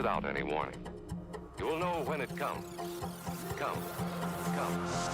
without any warning. You will know when it comes. Comes.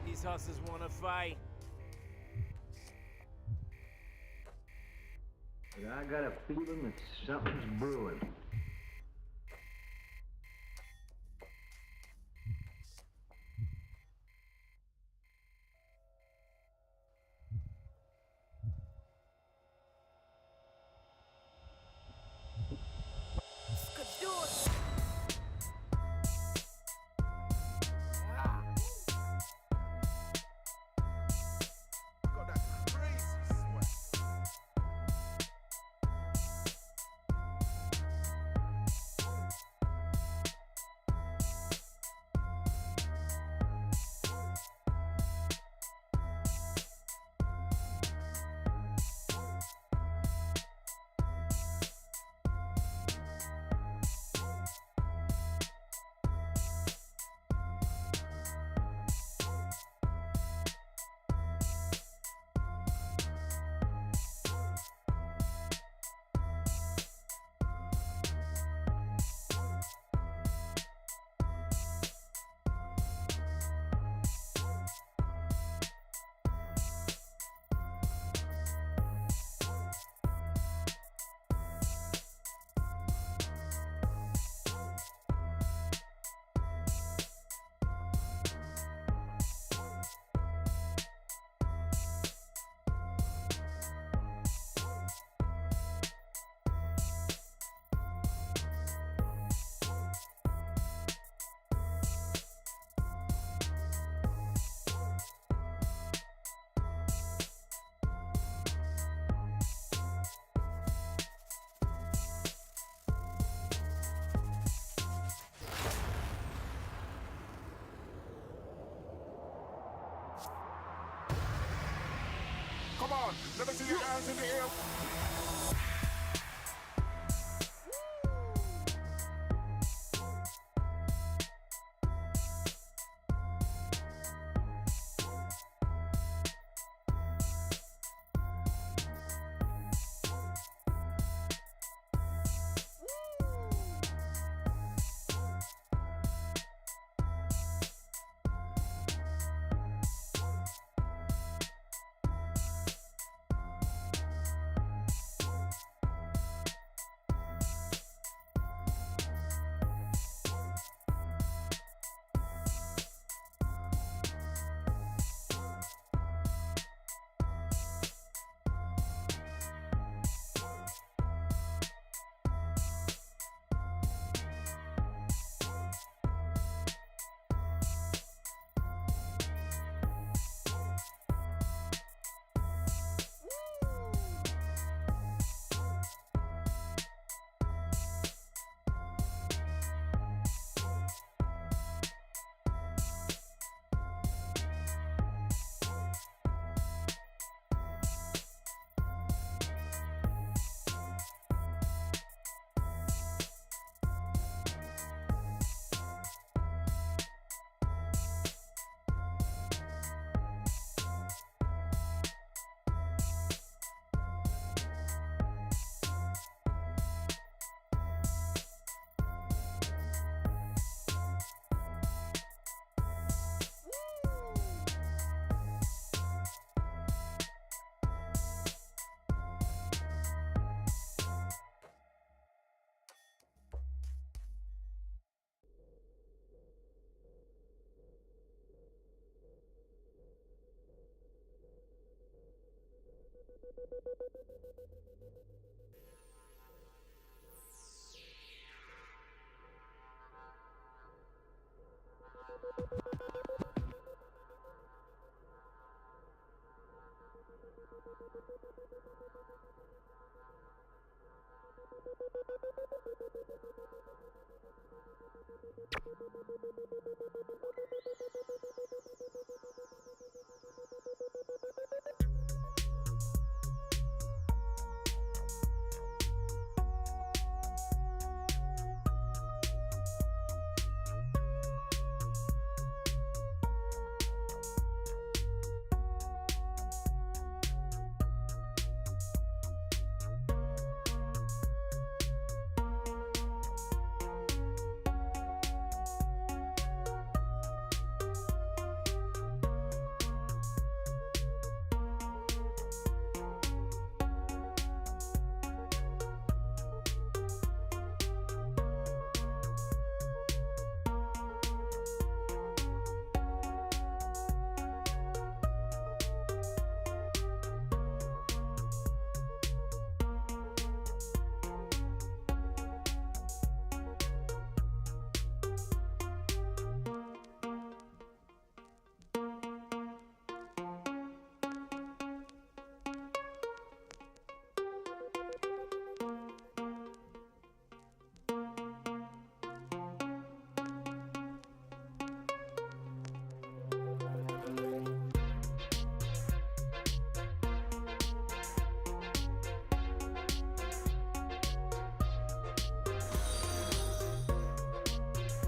These hustlers wanna fight. But I got a feeling that something's brewing. Come on, let me see your hands in the air.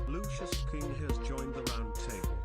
Lucius King has joined the round table.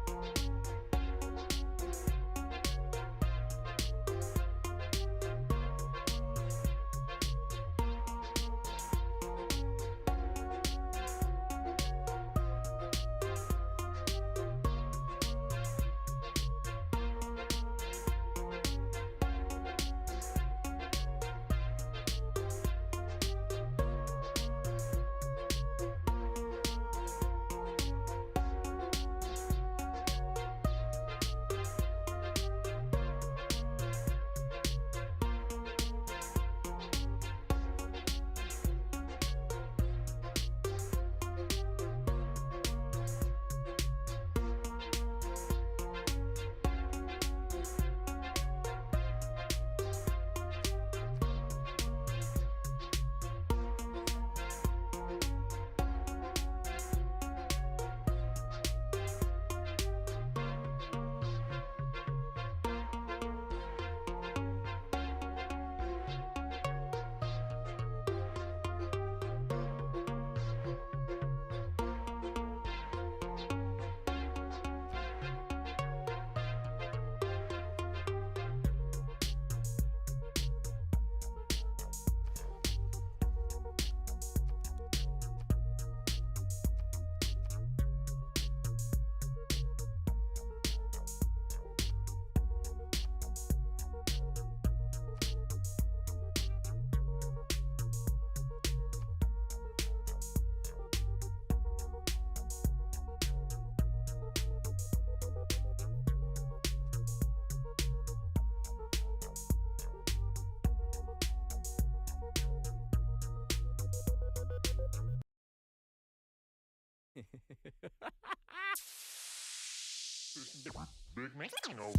Big man. No.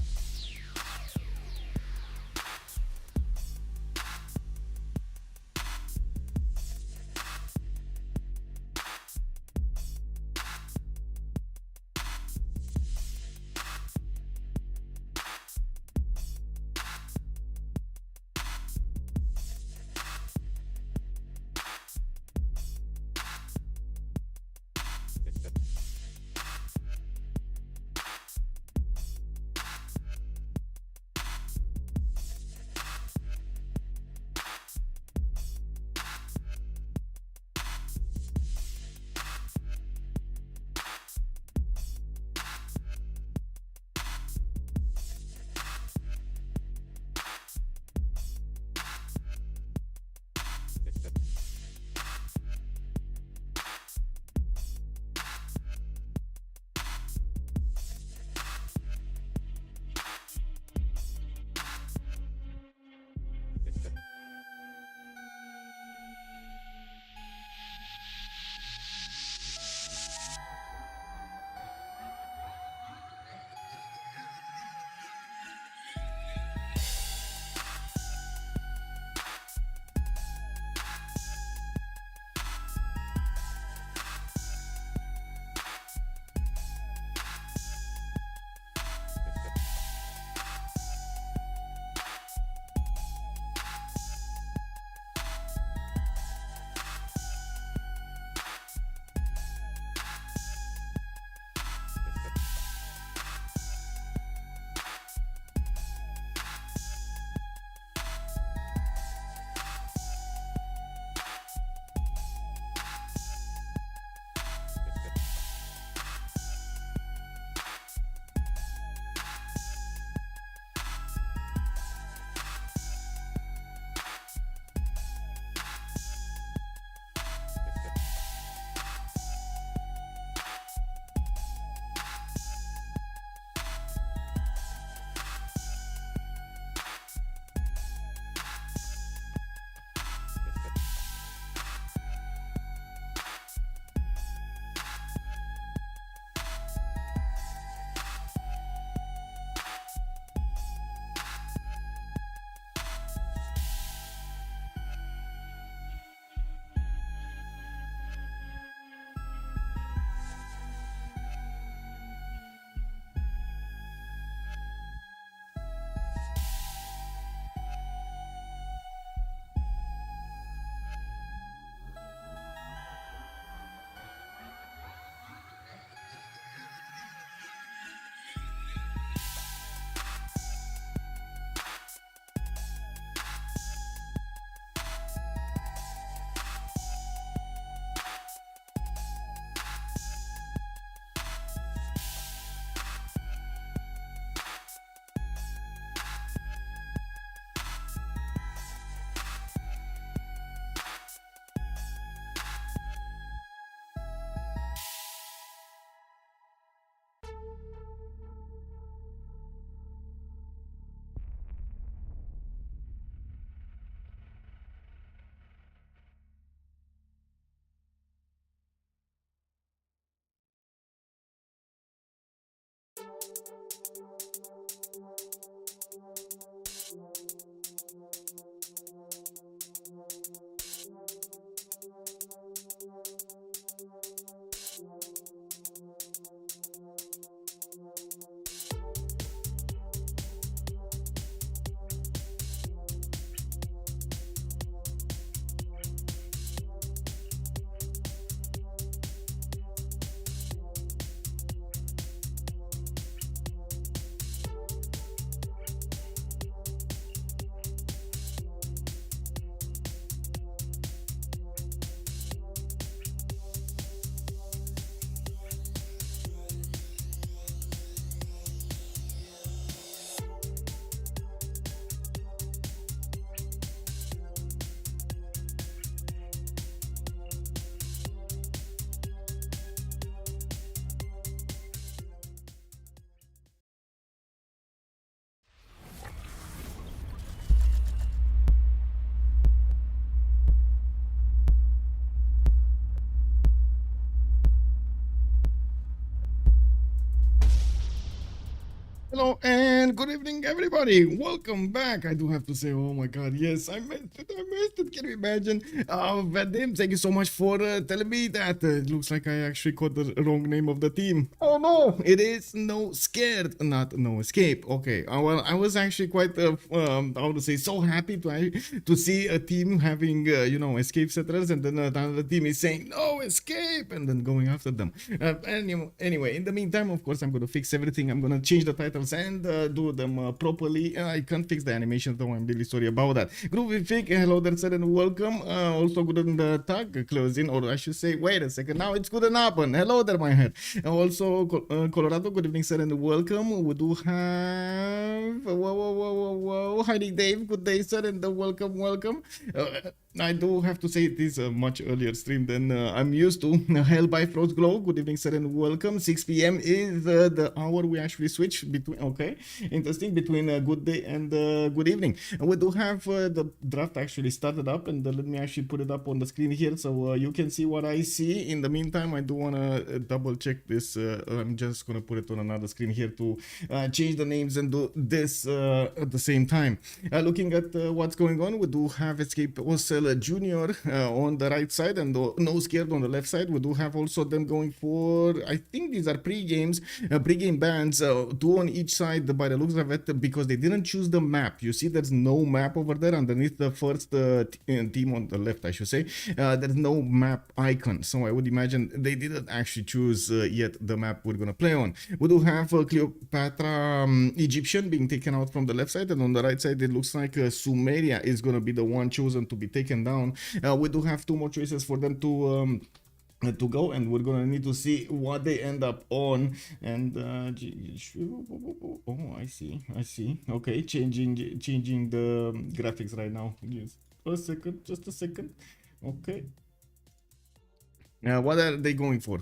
Hello and good evening, everybody. Welcome back. I do have to say, oh my god, yes, I missed it. Can you imagine? Vadim, thank you so much for telling me that. It looks like I actually caught the wrong name of the team. Oh no, it is No Scared, not No Escape. Okay, well, I was actually quite, how to say, so happy to see a team having, escape settlers, and then another team is saying No Escape, and then going after them. Anyway, in the meantime, of course, I'm going to fix everything. I'm going to change the titles and do them properly. I can't fix the animation though. I'm really sorry about that. Groovy Fig, hello there, sir, and welcome. Also, guten Tag, closing, or I should say, wait a second, now it's guten Abend. Hello there, my head. Also, Colorado, good evening, sir, and welcome. We do have, whoa, hiding Dave, good day, sir, and welcome. I do have to say it is a much earlier stream than I'm used to. Hell by Frost Glow, good evening, sir, and welcome. 6 p.m. is the hour we actually switch between, okay, interesting, between good day and good evening. And we do have the draft actually started up, and let me actually put it up on the screen here so you can see what I see. In the meantime, I do want to double check this. I'm just going to put it on another screen here to change the names and do this at the same time. Looking at what's going on, we do have Escape Posel JR on the right side and No Scared on the left side. We do have also them going for, I think these are pre-game bans, two on each side by the looks of it, because they didn't choose the map. You see there's no map over there underneath the first team on the left, I should say. There's no map icon, so I would imagine they didn't actually choose yet the map we're gonna play on. We do have Cleopatra Egyptian being taken out from the left side, and on the right side it looks like Sumeria is gonna be the one chosen to be taken down. We do have two more choices for them to go, and we're gonna need to see what they end up on. And oh, I see. Okay, changing the graphics right now. Just a second. Okay. Now, what are they going for?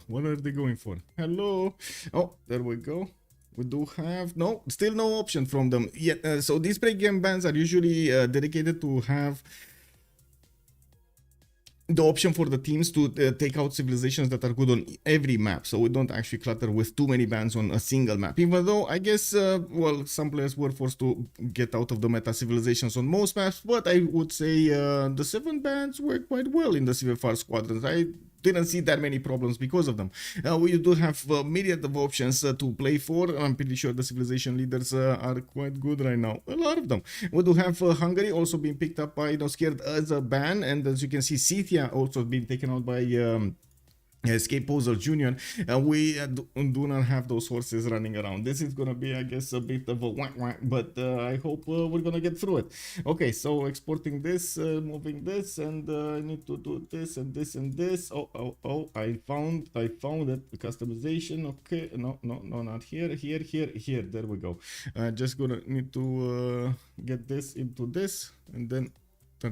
Hello. Oh, there we go. We do have still no option from them yet. So these pre-game bans are usually dedicated to have the option for the teams to take out civilizations that are good on every map, so we don't actually clutter with too many bans on a single map. Even though I guess, well, some players were forced to get out of the meta civilizations on most maps, but I would say the 7 bans work quite well in the CivFR squadrons. I didn't see that many problems because of them. We do have a myriad of options to play for. I'm pretty sure the civilization leaders are quite good right now. A lot of them. We do have Hungary also being picked up by No Scared as a ban, and as you can see, Scythia also being taken out by Escape Posel JR. We do not have those horses running around. This is gonna be, I guess, a bit of a whack, but I hope we're gonna get through it. Okay, so exporting this, moving this, and I need to do this and this and this. Oh, I found it. The customization. Okay, no, not here. There we go. Just gonna need to get this into this, and then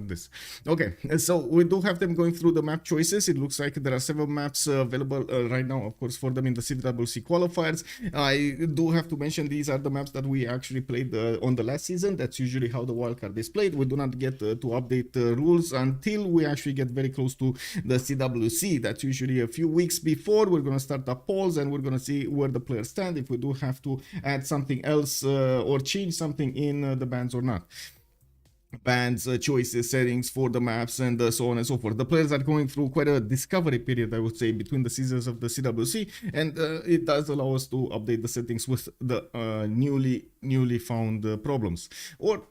this. Okay, so we do have them going through the map choices. It looks like there are several maps available right now, of course, for them in the CivCIS qualifiers. I do have to mention these are the maps that we actually played on the last season. That's usually how the wildcard is played. We do not get to update rules until we actually get very close to the CWC. That's usually a few weeks before. We're going to start the polls, and we're going to see where the players stand, if we do have to add something else or change something in the bans or not. Bans, choices, settings for the maps, and so on and so forth. The players are going through quite a discovery period, I would say, between the seasons of the CWC, and it does allow us to update the settings with the newly found problems or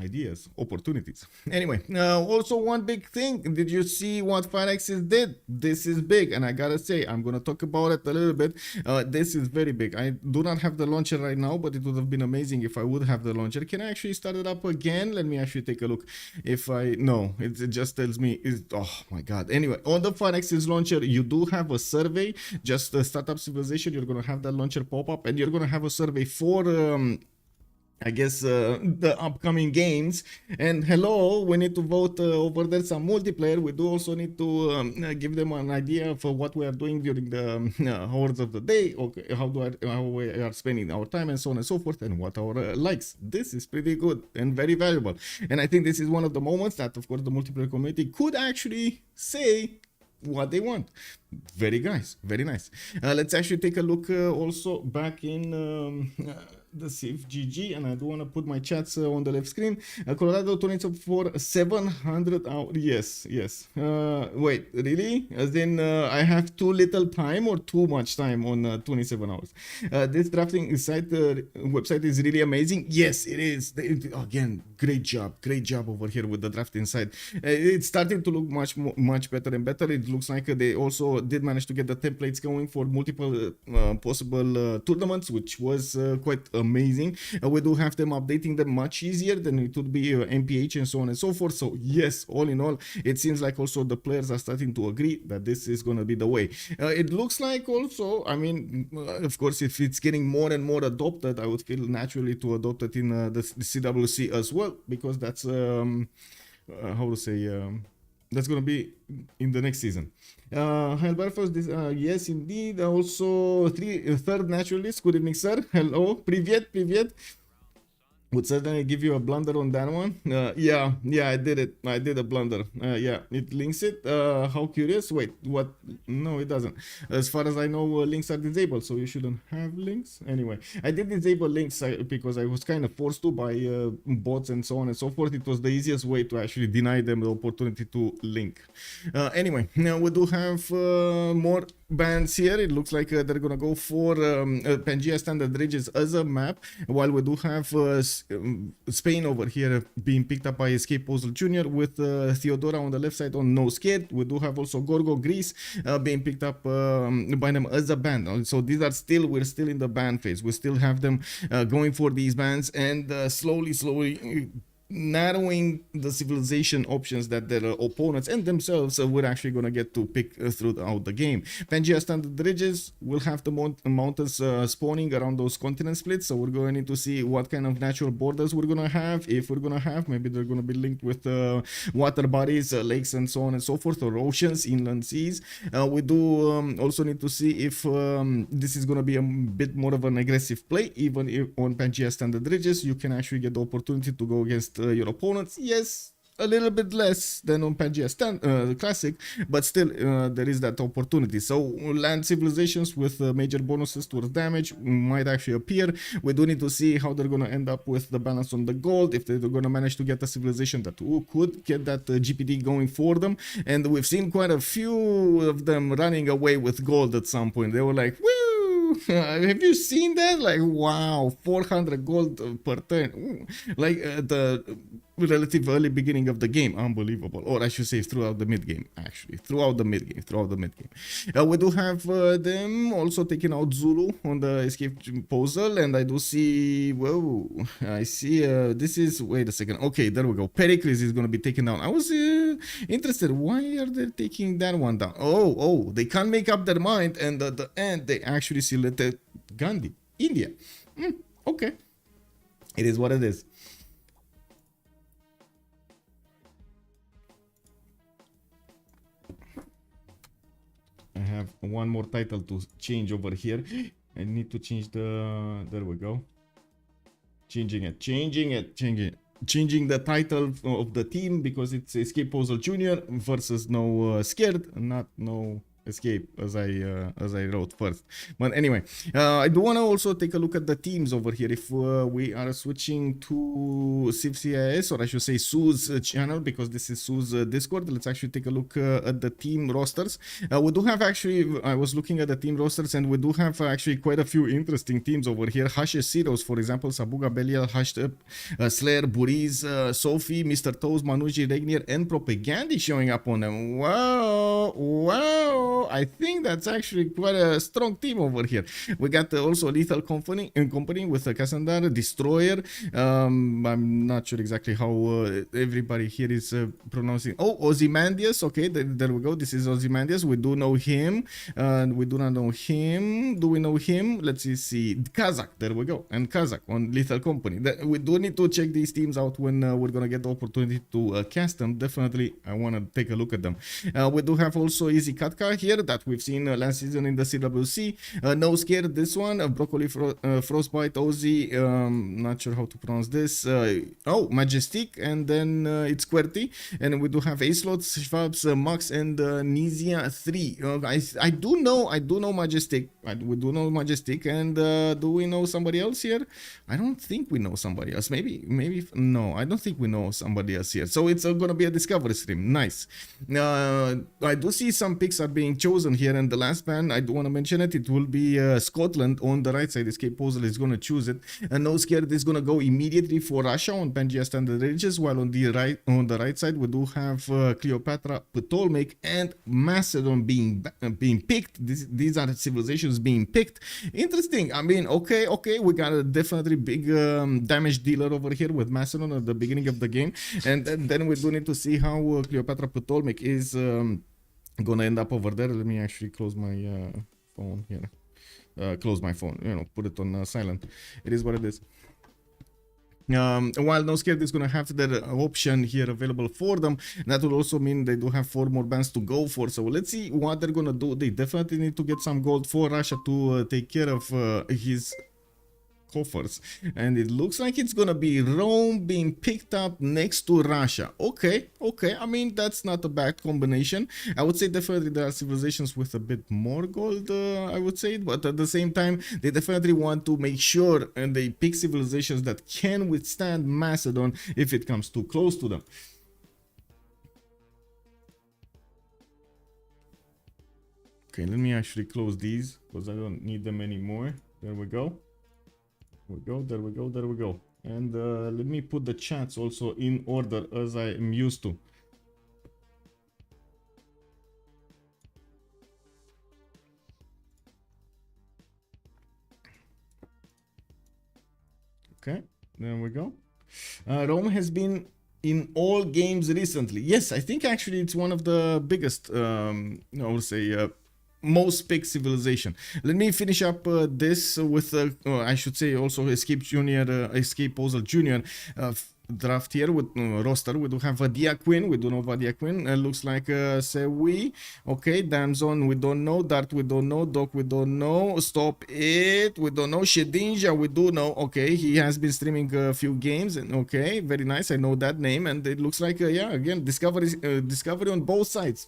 ideas, opportunities. Anyway, also one big thing, did you see what Fireaxis did? This is big, and I gotta say, I'm gonna talk about it a little bit. This is very big. I do not have the launcher right now, but it would have been amazing if I would have the launcher. Can I actually start it up again? Let me actually take a look. If I no, it just tells me oh my god. Anyway, on the Fireaxis launcher, you do have a survey. Just start up civilization, you're gonna have that launcher pop up, and you're gonna have a survey for I guess the upcoming games. And hello, we need to vote over there some multiplayer. We do also need to give them an idea of what we are doing during the hours of the day, okay, how we are spending our time, and so on and so forth, and what our likes. This is pretty good and very valuable, and I think this is one of the moments that, of course, the multiplayer community could actually say what they want. very nice, very nice. Let's actually take a look also back in the Civ GG, and I do want to put my chats on the left screen. Colorado 24 700 hours. Yes, yes. Wait, really? As in, I have too little time or too much time on 27 hours. This drafting website is really amazing. Yes, it is. Again, great job over here with the drafting site. It's starting to look much better and better. It looks like they also did manage to get the templates going for multiple possible tournaments, which was quite amazing. We do have them updating them much easier than it would be MPH and so on and so forth. So yes, all in all, it seems like also the players are starting to agree that this is going to be the way. It looks like also, I mean, of course, if it's getting more and more adopted, I would feel naturally to adopt it in the CWC as well, because that's how to say, that's going to be in the next season. Yes, indeed. Also, third naturalist. Good evening, sir. Hello. Привет. Would certainly give you a blunder on that one. Yeah, I did it. I did a blunder. Yeah, it links it. How curious. Wait, what? No, it doesn't. As far as I know, links are disabled, so you shouldn't have links. Anyway, I did disable links because I was kind of forced to by bots and so on and so forth. It was the easiest way to actually deny them the opportunity to link. Anyway, now we do have more bands here. It looks like they're gonna go for Pangea Standard Ridges as a map, while we do have Spain over here being picked up by Escape Posel JR with Theodora on the left side on No Scared. We do have also Gorgo Greece being picked up by them as a band. So these are we're still in the band phase. We still have them going for these bands and slowly narrowing the civilization options that their opponents and themselves were actually going to get to pick throughout the game. Pangea Standard Ridges will have the mountains spawning around those continent splits, so we're going to need to see what kind of natural borders we're going to have, if we're going to have. Maybe they're going to be linked with water bodies, lakes and so on and so forth, or oceans, inland seas. We do also need to see if this is going to be a bit more of an aggressive play. Even if on Pangea Standard Ridges you can actually get the opportunity to go against your opponents. Yes, a little bit less than on Pangea Classic, but still there is that opportunity. So land civilizations with major bonuses towards damage might actually appear. We do need to see how they're going to end up with the balance on the gold, if they're going to manage to get a civilization that could get that GPD going for them. And we've seen quite a few of them running away with gold at some point. They were like, woo! Have you seen that? Like, wow, 400 gold per turn. Ooh. Like the relative early beginning of the game, unbelievable. Or I should say throughout the mid game, actually, throughout the mid game. We do have them also taking out Zulu on the escape puzzle, and I do see, whoa, I see this is, wait a second, okay, there we go. Pericles is going to be taken down. I was interested, why are they taking that one down? Oh, they can't make up their mind, and at the end they actually selected Gandhi, India. Okay, it is what it is. I have one more title to change over here. I need to change the, there we go. Changing the title of the team, because it's Escape Posel JR versus No Scared, not No Escape, as I wrote first. But anyway, I do want to also take a look at the teams over here. If we are switching to CivCIS, or I should say Sue's channel, because this is Sue's Discord, let's actually take a look at the team rosters. We do have actually, I was looking at the team rosters, and we do have actually quite a few interesting teams over here. Hashes Zeros, for example, Sabuga, Belial, Hashtep, Slayer, Buriz, Sophie, Mr. Toes, Manuji, Regnier, and Propagandi showing up on them. Wow. I think that's actually quite a strong team over here. We got also Lethal Company with Cassandra, Destroyer. I'm not sure exactly how everybody here is pronouncing. Oh, Ozymandias. Okay, there we go. This is Ozymandias. We do know him. We do not know him. Do we know him? Let's see. Kazakh. There we go. And Kazakh on Lethal Company. We do need to check these teams out when we're going to get the opportunity to cast them. Definitely, I want to take a look at them. We do have also Easy Katka. here that we've seen last season in the CWC. No Scare, this one. Broccoli, Frostbite, Ozzy, not sure how to pronounce this. Oh, Majestic, and then it's QWERTY. And we do have Acelots, Civ6, Max, and Nizia 3. I do know Majestic. We do know Majestic, and do we know somebody else here? I don't think we know somebody else. Maybe, no, I don't think we know somebody else here. So it's gonna be a discovery stream. Nice. I do see some picks are being chosen here, and the last ban, I do want to mention it. It will be Scotland on the right side. Escape Posel is gonna choose it, and No Scared is gonna go immediately for Russia on Pangea standard ranges, while on the right side we do have Cleopatra, Ptolemaic, and Macedon being picked. These are civilizations being picked. Interesting. I mean, okay, we got a definitely big damage dealer over here with Macedon at the beginning of the game, and then we do need to see how Cleopatra, Ptolemaic is gonna end up over there. Let me actually close my phone here. Close my phone, put it on silent. It is what it is. While No Scared is gonna have their option here available for them, that will also mean they do have 4 more bans to go for. So let's see what they're gonna do. They definitely need to get some gold for Russia to take care of his coffers, and it looks like it's gonna be Rome being picked up next to Russia. Okay, I mean, that's not a bad combination. I would say definitely there are civilizations with a bit more gold, I would say, but at the same time they definitely want to make sure and they pick civilizations that can withstand Macedon if it comes too close to them. Okay, let me actually close these because I don't need them anymore. There we go. There we go. And let me put the chats also in order as I am used to. Okay, there we go. Rome has been in all games recently. Yes, I think actually it's one of the biggest, I would say, most picked civilization. Let me finish up this with I should say also Escape Posel JR draft here with roster. We do have Vadia Queen. We do know Vadia Queen. Looks like Sewi. Okay, Damson we don't know. Dart we don't know. Doc we don't know. Stop it. We don't know. Shedinja we do know. Okay, he has been streaming a few games. And okay, very nice. I know that name. And it looks like yeah, again discovery on both sides.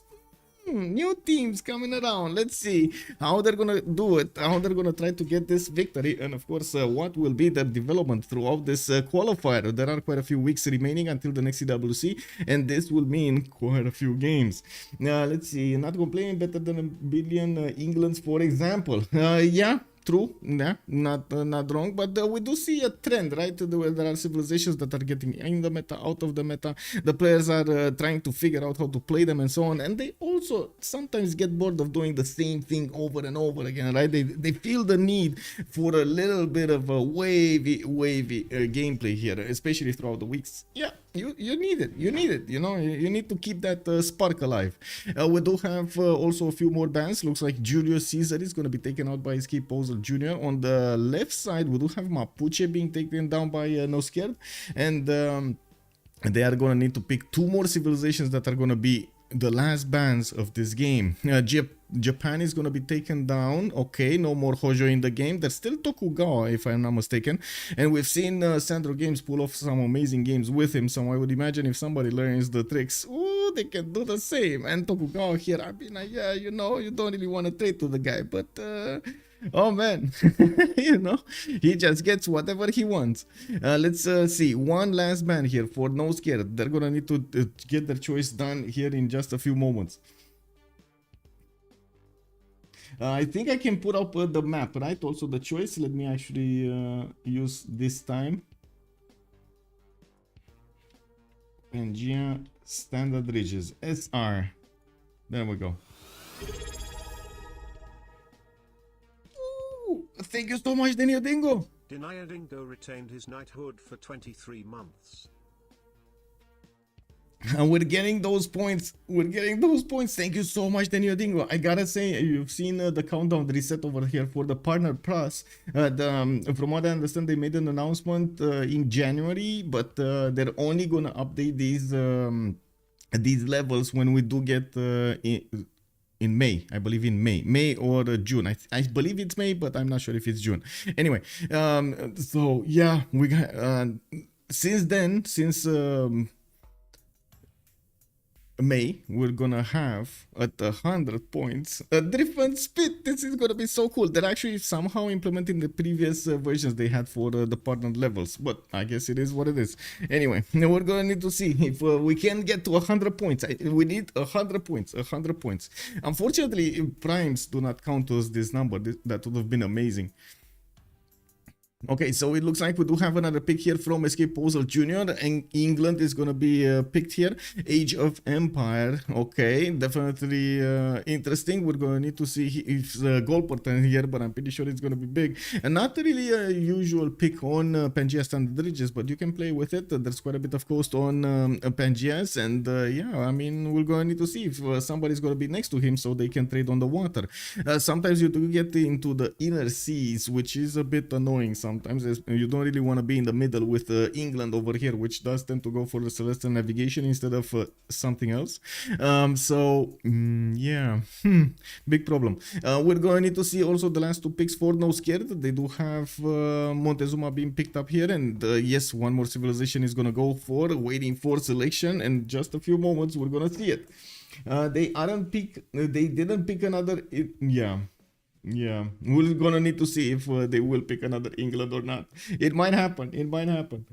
New teams coming around. Let's see how they're gonna do it, how they're gonna try to get this victory, and of course what will be the development throughout this qualifier. There are quite a few weeks remaining until the next CWC, and this will mean quite a few games. Let's see, not complaining, better than a billion Englands, for example. Yeah, true, yeah, not wrong, but we do see a trend, right? There are civilizations that are getting in the meta, out of the meta. The players are trying to figure out how to play them and so on, and they also sometimes get bored of doing the same thing over and over again, right? They feel the need for a little bit of a wavy gameplay here, especially throughout the weeks. Yeah, you need it, you need to keep that spark alive. We do have also a few more bans. Looks like Julius Caesar is going to be taken out by Escape Posel JR. On the left side we do have Mapuche being taken down by No Scared, and they are going to need to pick 2 more civilizations that are going to be the last bans of this game. Japan is going to be taken down. Okay, no more Hojo in the game. There's still Tokugawa, if I'm not mistaken, and we've seen Sandro Games pull off some amazing games with him, so I would imagine if somebody learns the tricks, ooh, they can do the same. And Tokugawa here, I mean, yeah, you don't really want to trade to the guy, but oh man, he just gets whatever he wants. Let's see, one last ban here for No Scared. They're gonna need to get their choice done here in just a few moments. I think I can put up the map, right? Also the choice. Let me actually use this time. Pangea standard ridges, SR. There we go. Thank you so much, Daniel Dingo. Denia Dingo retained his knighthood for 23 months. And we're getting those points. Thank you so much, Daniel Dingo. I gotta say, you've seen the countdown reset over here for the Partner Plus. From what I understand, they made an announcement in January, but they're only gonna update these levels when we do get in May. I believe in May or June. I believe it's May, but I'm not sure if it's June. Anyway, so yeah, we got since then, since May, we're gonna have at 100 points a different speed. This is gonna be so cool. They're actually somehow implementing the previous versions they had for the partner levels, but I guess it is what it is. Anyway, we're gonna need to see if we can get to 100 points. We need 100 points. 100 points. Unfortunately, primes do not count as this number. That would have been amazing. Okay, so it looks like we do have another pick here from Escape Posel JR, and England is gonna be picked here. Age of Empire. Okay, definitely interesting. We're gonna need to see if the goal pattern here, but I'm pretty sure it's gonna be big. And not really a usual pick on Pangea Standard Ridges, but you can play with it. There's quite a bit of coast on Pangeas, and yeah, I mean, we're gonna need to see if somebody's gonna be next to him so they can trade on the water. Sometimes you do get into the inner seas, which is a bit annoying. Sometimes you don't really want to be in the middle with England over here, which does tend to go for the celestial navigation instead of something else. Yeah, big problem. We're going to need to see also the last two picks for No Scared. They do have Montezuma being picked up here, and yes, one more civilization is going to go for waiting for selection, and just a few moments we're going to see it. They didn't pick another. Yeah, we're gonna need to see if they will pick another England or not. It might happen. It might happen.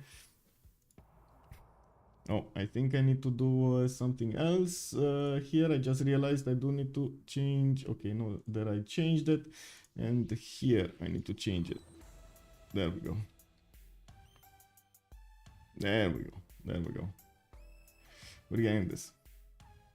Oh, I think I need to do something else here. I just realized I do need to change. Okay, no, there I changed it. And here I need to change it. There we go. There we go. There we go. We're getting this.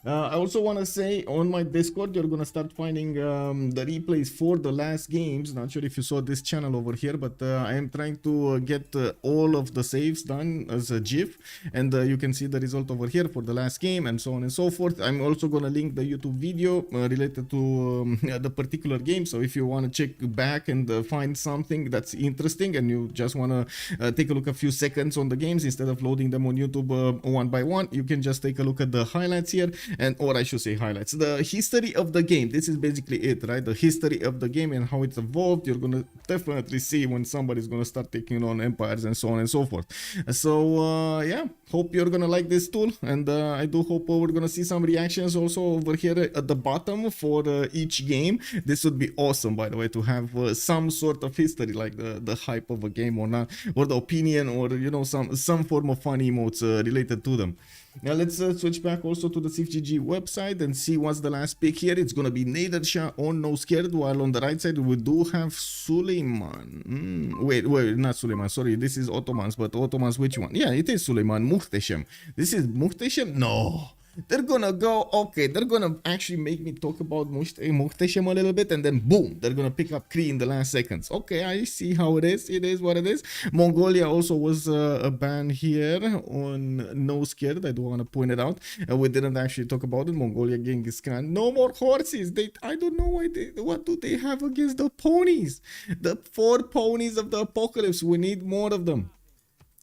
I also want to say on my Discord, you're going to start finding the replays for the last games. Not sure if you saw this channel over here, but I am trying to get all of the saves done as a GIF. And you can see the result over here for the last game and so on and so forth. I'm also going to link the YouTube video related to the particular game. So if you want to check back and find something that's interesting and you just want to take a look a few seconds on the games instead of loading them on YouTube one by one, you can just take a look at the highlights here. Or I should say highlights, the history of the game. This is basically it, right? The history of the game and how it's evolved. You're gonna definitely see when somebody's gonna start taking on empires and so on and so forth. So yeah, hope you're gonna like this tool, and I do hope we're gonna see some reactions also over here at the bottom for each game. This would be awesome, by the way, to have some sort of history, like the hype of a game or not, or the opinion, or you know, some form of fun emotes related to them. Now let's switch back also to the CivCIS website and see what's the last pick here. It's gonna be Nader Shah on No Scared, while on the right side we do have Suleiman. Wait, not Suleiman, sorry, this is Ottomans, but Ottomans which one? Yeah, it is Suleiman, Muhteshem. This is Muhteshem? No. They're gonna go, okay, they're gonna actually make me talk about Muhteshem a little bit, and then boom, they're gonna pick up Kree in the last seconds. Okay, I see how it is what it is. Mongolia also was a ban here on No Scared, I do want to point it out. We didn't actually talk about it. Mongolia Genghis Khan, no more horses. I don't know what do they have against the ponies? The 4 ponies of the apocalypse, we need more of them.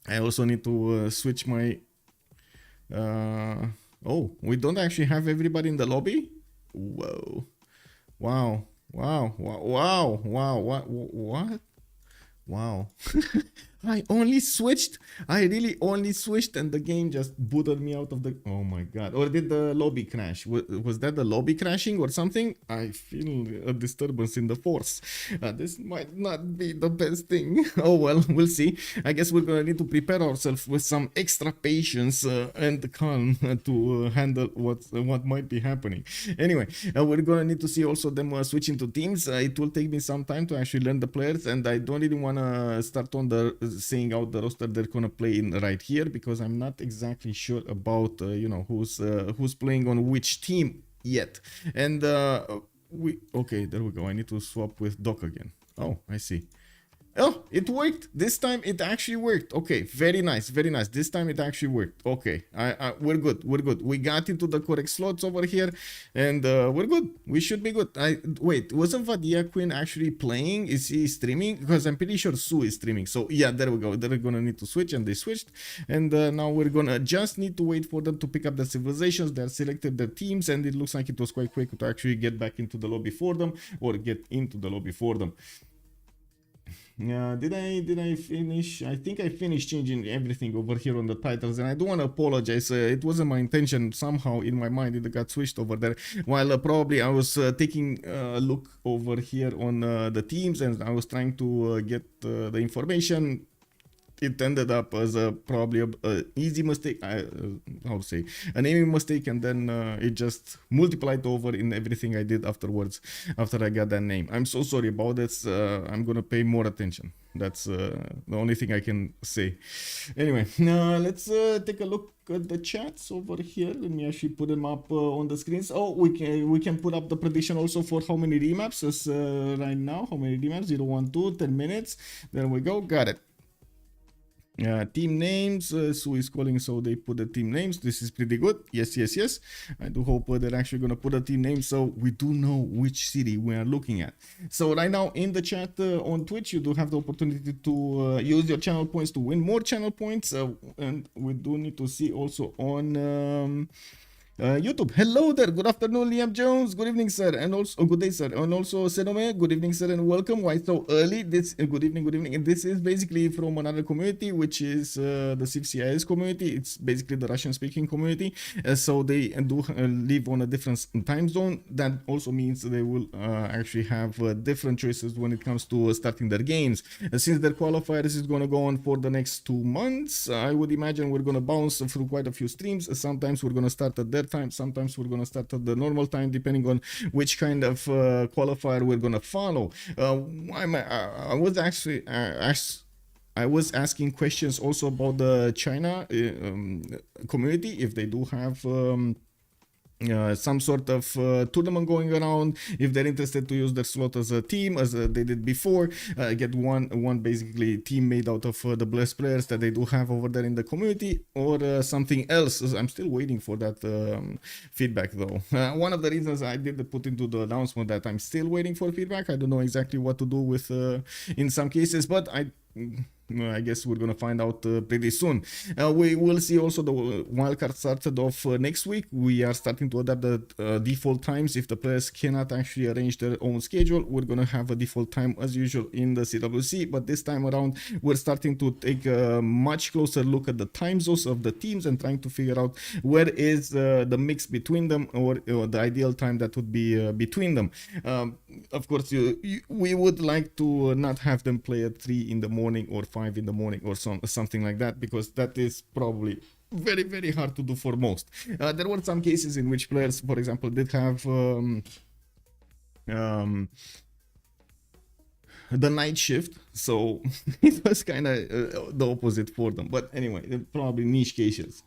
I also need to switch my oh, we don't actually have everybody in the lobby? Whoa. Wow. Wow. Wow. Wow. Wow. What? Wow. I only switched. I really only switched, and the game just booted me out of the... Oh my god. Or did the lobby crash? Was that the lobby crashing or something? I feel a disturbance in the force. This might not be the best thing. Oh well, we'll see. I guess we're gonna need to prepare ourselves with some extra patience and calm to handle what might be happening. Anyway, we're gonna need to see also them switch into teams. It will take me some time to actually learn the players, and I don't really want to start on the seeing out the roster they're gonna play in right here, because I'm not exactly sure about you know, who's playing on which team yet. And okay, there we go. I need to swap with Doc again. Oh, I see. Oh, it worked. This time it actually worked. Okay, very nice, very nice. This time it actually worked. Okay, we're good. We're good. We got into the correct slots over here, and we're good. We should be good. Wait, wasn't Vadia Queen actually playing? Is he streaming? Because I'm pretty sure Sue is streaming. So yeah, there we go. They're gonna need to switch, and they switched. And now we're gonna just need to wait for them to pick up the civilizations. They're selected their teams, and it looks like it was quite quick to actually get back into the lobby for them, or get into the lobby for them. Did I finish? I think I finished changing everything over here on the titles, and I do want to apologize. It wasn't my intention. Somehow in my mind it got switched over there, while probably I was taking a look over here on the teams, and I was trying to get the information. It ended up as probably a easy mistake, how to say, an aiming mistake, and then it just multiplied over in everything I did afterwards, after I got that name. I'm so sorry about this. I'm gonna pay more attention. That's the only thing I can say. Anyway, now let's take a look at the chats over here. Let me actually put them up on the screens. Oh, we can put up the prediction also for how many remaps as right now. How many remaps? 0, 1, 2, 10 minutes. There we go. Got it. Team names, Sue is calling, so they put the team names. This is pretty good. Yes, yes, yes. I do hope they're actually going to put a team name so we do know which city we are looking at. So right now in the chat on Twitch, you do have the opportunity to use your channel points to win more channel points. And we do need to see also on YouTube. Hello there. Good afternoon, Liam Jones. Good evening, sir. And also, good day, sir. And also, Senome. Good evening, sir, and welcome. Why so early? This good evening, good evening. And this is basically from another community, which is the CivCIS community. It's basically the Russian-speaking community. So they do live on a different time zone. That also means they will actually have different choices when it comes to starting their games. Since their qualifiers is going to go on for the next 2 months, I would imagine we're going to bounce through quite a few streams. Sometimes we're going to start at their time, sometimes we're going to start at the normal time, depending on which kind of qualifier we're going to follow. I was actually I was asking questions also about the China community, if they do have some sort of tournament going around, if they're interested to use their slot as a team as they did before, get one basically team made out of the blessed players that they do have over there in the community, or something else. I'm still waiting for that feedback though. One of the reasons I did put into the announcement that I'm still waiting for feedback. I don't know exactly what to do with in some cases, but I guess we're gonna find out pretty soon. We will see also the wildcard started off next week. We are starting to adapt the default times. If the players cannot actually arrange their own schedule, we're gonna have a default time as usual in the CWC, but this time around we're starting to take a much closer look at the time zones of the teams and trying to figure out where is the mix between them, or the ideal time that would be between them. Of course, we would like to not have them play at 3 in the morning or 5 in the morning or something like that, because that is probably very, very hard to do for most. There were some cases in which players, for example, did have the night shift, so it was kind of the opposite for them. But anyway, probably niche cases.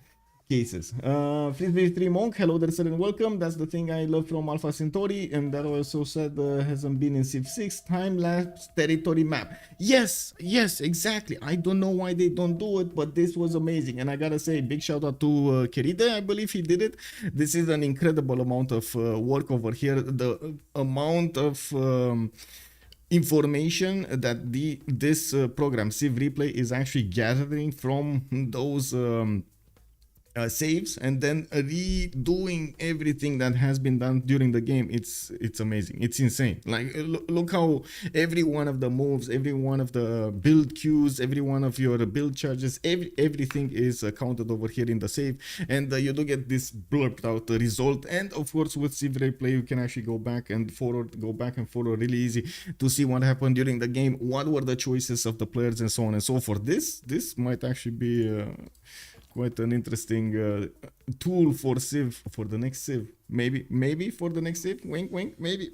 Frisbee 3 Monk, hello there, sir, and welcome. That's the thing I love from Alpha Centauri, and that also said hasn't been in Civ6 time-lapse territory map. Yes, exactly. I don't know why they don't do it, but this was amazing, and I gotta say, big shout out to Keride. I believe he did it. This is an incredible amount of work over here. The amount of information that this program Civ Replay is actually gathering from those saves, and then redoing everything that has been done during the game. It's amazing. It's insane. Like, look how every one of the moves, every one of the build queues, every one of your build charges, everything is counted over here in the save, and you do get this blurred out result. And of course, with Civ Replay, you can actually go back and forward really easy to see what happened during the game, what were the choices of the players, and so on and so forth. This might actually be quite an interesting tool for Civ, for the next Civ. maybe for the next Civ. Wink, wink. Maybe.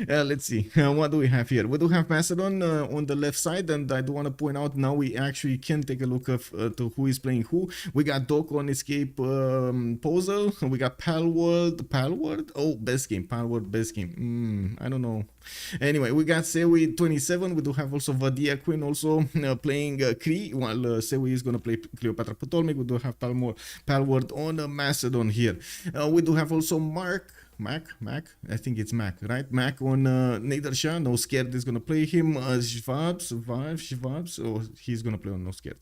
Let's see. What do we have here? We do have Macedon on the left side, and I do want to point out now we actually can take a look of to who is playing who. We got Doc on Escape Posel. We got Palworld. Oh, best game. Palworld best game. I don't know. Anyway, we got Sewi 27. We do have also Vadia Queen also playing Kree, while Sewi is gonna play Cleopatra Ptolemy. We do have Palworld on Macedon here. We do have also Mac, I think it's Mac, right? Mac on Nadersha, No Scared is gonna play him. Shvabs, so he's gonna play on No Scared.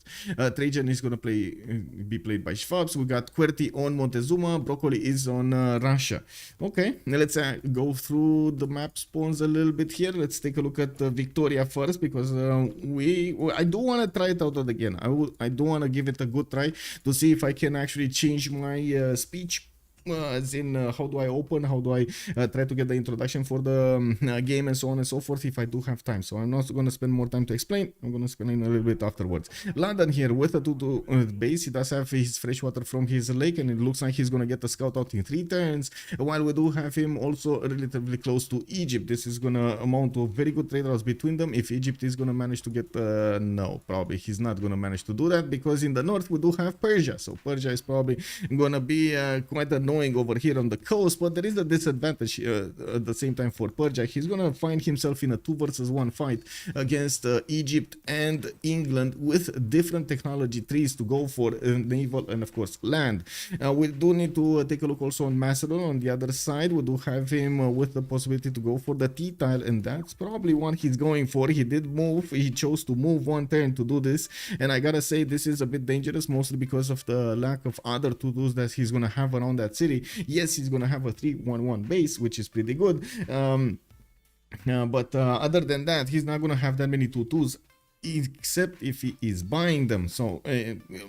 Trajan is gonna be played by Shvabs. We got QWERTY on Montezuma. Broccoli is on Russia. Okay, now let's go through the map spawns a little bit here. Let's take a look at Victoria first, because I do want to try it out again. I do want to give it a good try to see if I can actually change my speech. As in how do I open, how do I try to get the introduction for the game and so on and so forth if I do have time. So I'm not going to spend more time to explain. I'm going to explain a little bit afterwards. London here with a 2-2 base. He does have his freshwater from his lake, and it looks like he's going to get a scout out in 3 turns, while we do have him also relatively close to Egypt. This is going to amount to a very good trade routes between them. If Egypt is going to manage to get no, probably he's not going to manage to do that, because in the north we do have Persia. So Persia is probably going to be quite annoying over here on the coast, but there is a disadvantage at the same time for Persia. He's gonna find himself in a 2 versus 1 fight against Egypt and England with different technology trees to go for, naval and of course land. We do need to take a look also on Macedon. On the other side, we do have him with the possibility to go for the T-tile, and that's probably what he's going for. He did move, he chose to move 1 turn to do this, and I gotta say this is a bit dangerous, mostly because of the lack of other to-dos that he's gonna have around that city. Yes, he's gonna have a 3-1-1 base, which is pretty good, but other than that, he's not gonna have that many 2-2s, except if he is buying them. So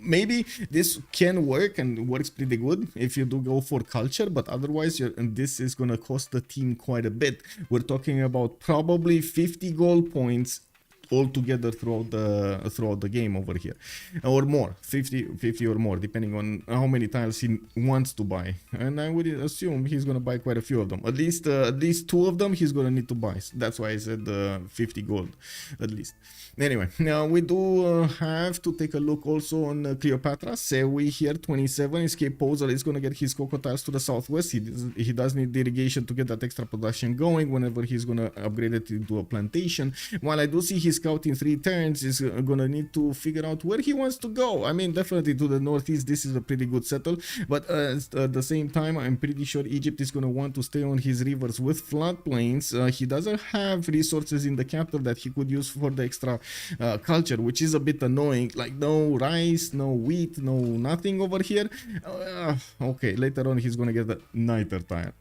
maybe this can work and works pretty good if you do go for culture, but otherwise this is gonna cost the team quite a bit. We're talking about probably 50 gold points altogether throughout the game over here, or more, 50 or more, depending on how many tiles he wants to buy, and I would assume he's gonna buy quite a few of them. At least 2 of them he's gonna need to buy. So that's why I said 50 gold at least. Anyway, now we do have to take a look also on Cleopatra. Sewi here 27. Escape Posel is gonna get his cocotiles to the southwest. He does need the irrigation to get that extra production going whenever he's gonna upgrade it into a plantation. While I do see his scout in 3 turns is gonna need to figure out where he wants to go. I mean, definitely to the northeast, this is a pretty good settle, but at the same time, I'm pretty sure Egypt is gonna want to stay on his rivers with floodplains. He doesn't have resources in the capital that he could use for the extra culture, which is a bit annoying. Like no rice, no wheat, no nothing over here. Okay, later on he's gonna get the niter tile.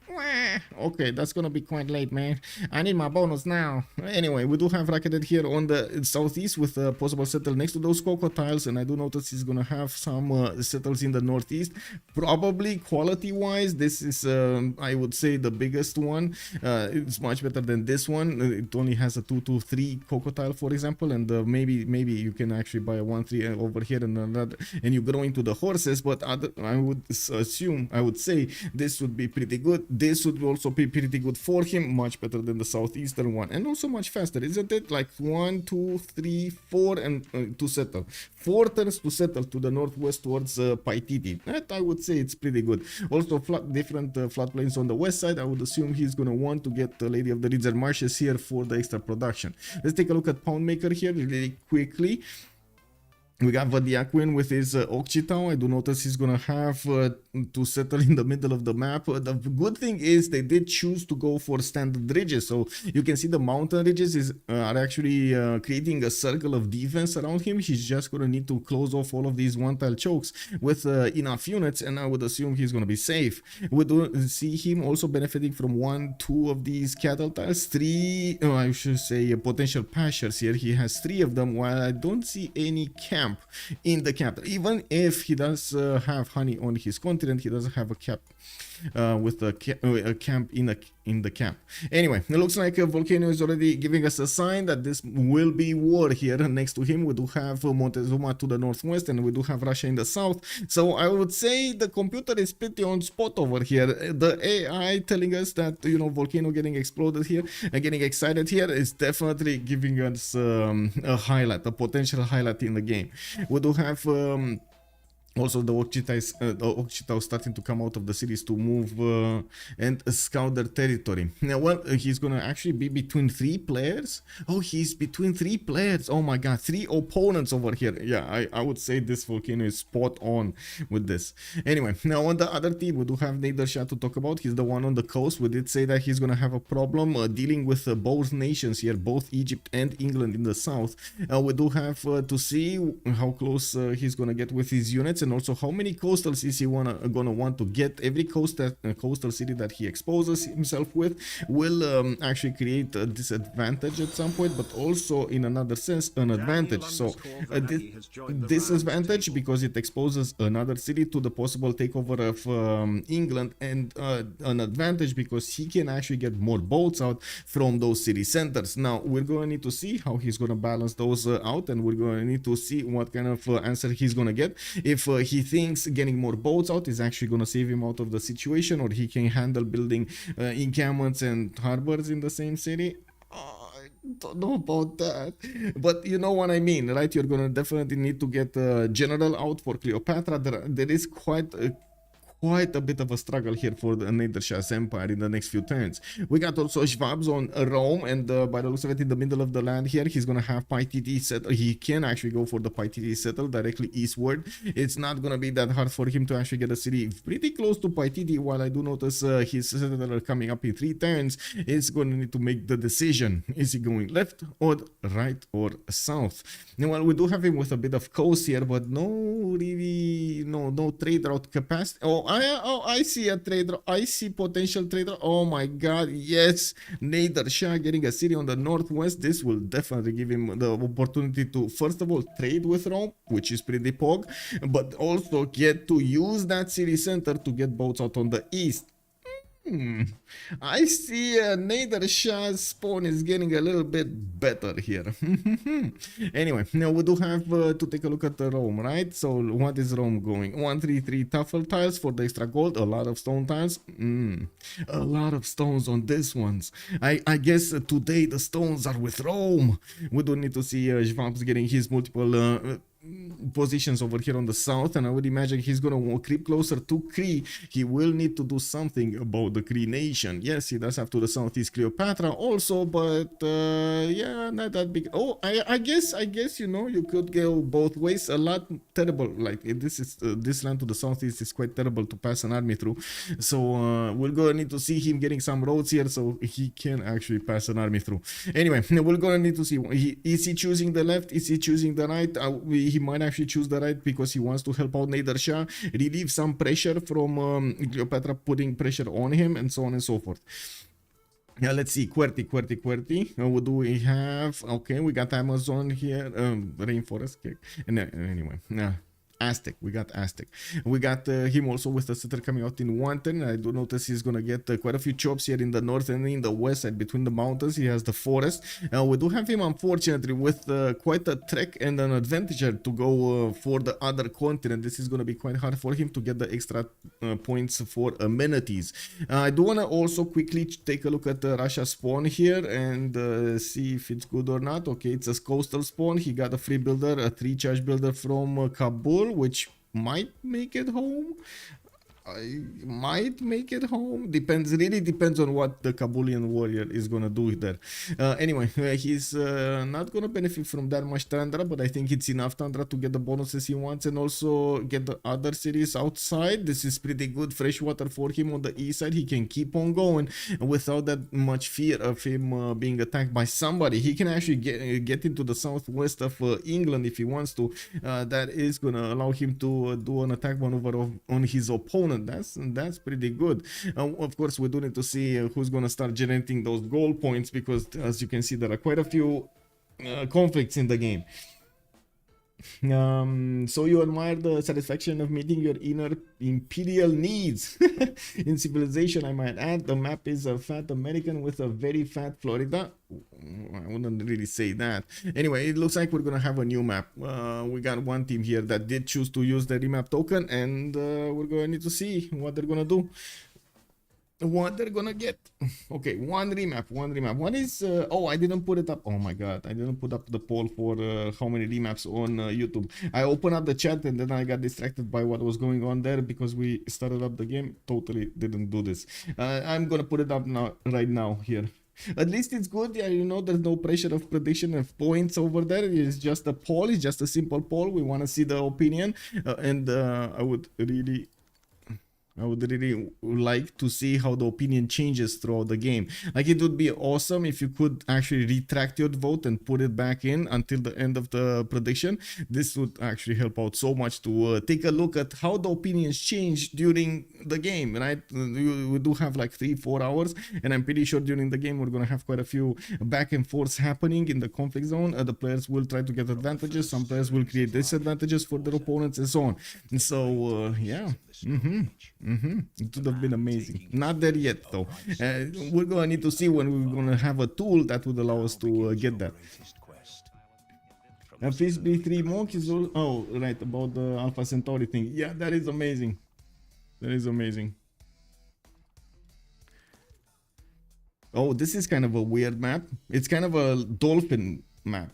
Okay, that's gonna be quite late, man. I need my bonus now. Anyway, we do have racketed here on the southeast with a possible settle next to those cocoa tiles, and I do notice he's gonna have some settles in the northeast. Probably quality wise, this is I would say the biggest one. It's much better than this one. It only has a 2-2-3 cocoa tile, for example, and maybe you can actually buy a 1-3 over here and another, and you grow into the horses. But I would assume, I would say this would be pretty good. This would also be pretty good for him, much better than the southeastern one, and also much faster, isn't it? Like 1, 2, 3, 4, and to settle. 4 turns to settle to the northwest towards Paititi. That I would say it's pretty good. Also, different floodplains on the west side. I would assume he's gonna want to get the Lady of the Reeds and Marshes here for the extra production. Let's take a look at Poundmaker here really quickly. We got Vadiaquin with his Okchitao. I do notice he's gonna have to settle in the middle of the map. The good thing is they did choose to go for standard ridges, so you can see the mountain ridges are actually creating a circle of defense around him. He's just gonna need to close off all of these one-tile chokes with enough units, and I would assume he's gonna be safe. We do see him also benefiting from 1, 2 of these cattle tiles, 3, I should say potential pastures here. He has 3 of them, while I don't see any camp in the capital. Even if he does have honey on his continent, he doesn't have a cap with a camp in a in the camp. Anyway, it looks like Volcano is already giving us a sign that this will be war here. Next to him, we do have Montezuma to the northwest, and we do have Russia in the south. So I would say the computer is pretty on spot over here. The AI telling us that, you know, Volcano getting exploded here and getting excited here is definitely giving us a highlight, a potential highlight in the game. We do have also the Okchita starting to come out of the cities to move and scout their territory. Now, well, he's gonna actually be between 3 players. Oh, he's between 3 players. Oh my god, 3 opponents over here. Yeah, I would say this Volcano is spot on with this. Anyway, now on the other team, we do have Nader Shah to talk about. He's the one on the coast. We did say that he's gonna have a problem dealing with both nations here, both Egypt and England in the south. We do have to see how close he's gonna get with his units, and also how many coastals is he gonna want to get. Every coastal city that he exposes himself with will actually create a disadvantage at some point, but also in another sense an advantage. So disadvantage because it exposes another city to the possible takeover of England, and an advantage because he can actually get more boats out from those city centers. Now we're gonna need to see how he's gonna balance those out, and we're gonna need to see what kind of answer he's gonna get. If he thinks getting more boats out is actually going to save him out of the situation, or he can handle building encampments and harbors in the same city. I don't know about that, but you know what I mean, right? You're going to definitely need to get a general out for Cleopatra. There is quite a bit of a struggle here for the Nader Shah's empire in the next few turns. We got also Schwabs on Rome, and by the looks of it, in the middle of the land here, he's gonna have PyTD settle. He can actually go for the PyTD settle directly eastward. It's not gonna be that hard for him to actually get a city pretty close to PyTD, while I do notice his settler coming up in 3 turns. It's gonna need to make the decision. Is he going left or right or south? Now, well, we do have him with a bit of coast here, but no trade route capacity. I see a trader. I see potential trader. Oh my god, yes. Nader Shah getting a city on the northwest. This will definitely give him the opportunity to, first of all, trade with Rome, which is pretty pog, but also get to use that city center to get boats out on the east. I see Nader Shah's spawn is getting a little bit better here. Anyway, now we do have to take a look at the Rome, right? So what is Rome going? 133 Tuffle tiles for the extra gold, a lot of stone tiles. A lot of stones on this ones. I guess today the stones are with Rome. We do need to see Schwab's getting his multiple positions over here on the south, and I would imagine he's gonna creep closer to Cree. He will need to do something about the Cree nation. Yes, he does have to the southeast Cleopatra also, but yeah, not that big. Oh, I guess you know, you could go both ways. A lot terrible, like this land to the southeast is quite terrible to pass an army through, so we're gonna need to see him getting some roads here so he can actually pass an army through. Anyway, we're gonna need to see, is he choosing the left, is he choosing the right? He might actually choose the right because he wants to help out Nader Shah, relieve some pressure from Cleopatra putting pressure on him, and so on and so forth. Yeah, let's see. QWERTY. What do we have? Okay, we got Amazon here, rainforest. Okay. And anyway, Aztec. We got Aztec. We got him also with the setter coming out in 1 turn. I do notice he's gonna get quite a few chops here in the north and in the west side between the mountains. He has the forest. We do have him, unfortunately, with quite a trek and an advantage to go for the other continent. This is gonna be quite hard for him to get the extra points for amenities. I do wanna also quickly take a look at Russia's spawn here and see if it's good or not. Okay, it's a coastal spawn. He got a free builder, a 3-charge builder from Kabul, which might make it home. I might make it home. Really depends on what the Kabulian warrior is gonna do there. Anyway, he's not gonna benefit from that much Tundra, but I think it's enough Tundra to get the bonuses he wants and also get the other cities outside. This is pretty good freshwater for him on the east side. He can keep on going without that much fear of him being attacked by somebody. He can actually get into the southwest of England if he wants to. That is gonna allow him to do an attack maneuver on his opponent. That's pretty good. Of course, we do need to see who's gonna start generating those goal points, because as you can see, there are quite a few conflicts in the game. So you admire the satisfaction of meeting your inner imperial needs. In Civilization, I might add, the map is a fat American with a very fat Florida. I wouldn't really say that. Anyway, it looks like we're gonna have a new map. We got one team here that did choose to use the remap token, and we're gonna need to see what they're gonna do. What they're gonna get. Okay, one remap. What is oh, I didn't put it up. Oh my god, I didn't put up the poll for how many remaps on YouTube. I opened up the chat and then I got distracted by what was going on there because we started up the game. Totally didn't do this. I'm gonna put it up now, right now here. At least it's good. Yeah, you know, there's no pressure of prediction of points over there. It's just a poll. It's just a simple poll. We want to see the opinion, and I would really like to see how the opinion changes throughout the game. Like, it would be awesome if you could actually retract your vote and put it back in until the end of the prediction. This would actually help out so much to take a look at how the opinions change during the game, right? We do have like 3-4 hours, and I'm pretty sure during the game we're gonna have quite a few back and forths happening in the conflict zone. The players will try to get advantages, some players will create disadvantages for their opponents, and so on. And so yeah, it would have been amazing. Not there yet though. We're gonna need to see when we're gonna have a tool that would allow us to get that. Frisbee 3 Monk is all, oh right, about the Alpha Centauri thing. Yeah, that is amazing. That is amazing. Oh, this is kind of a weird map. It's kind of a dolphin map.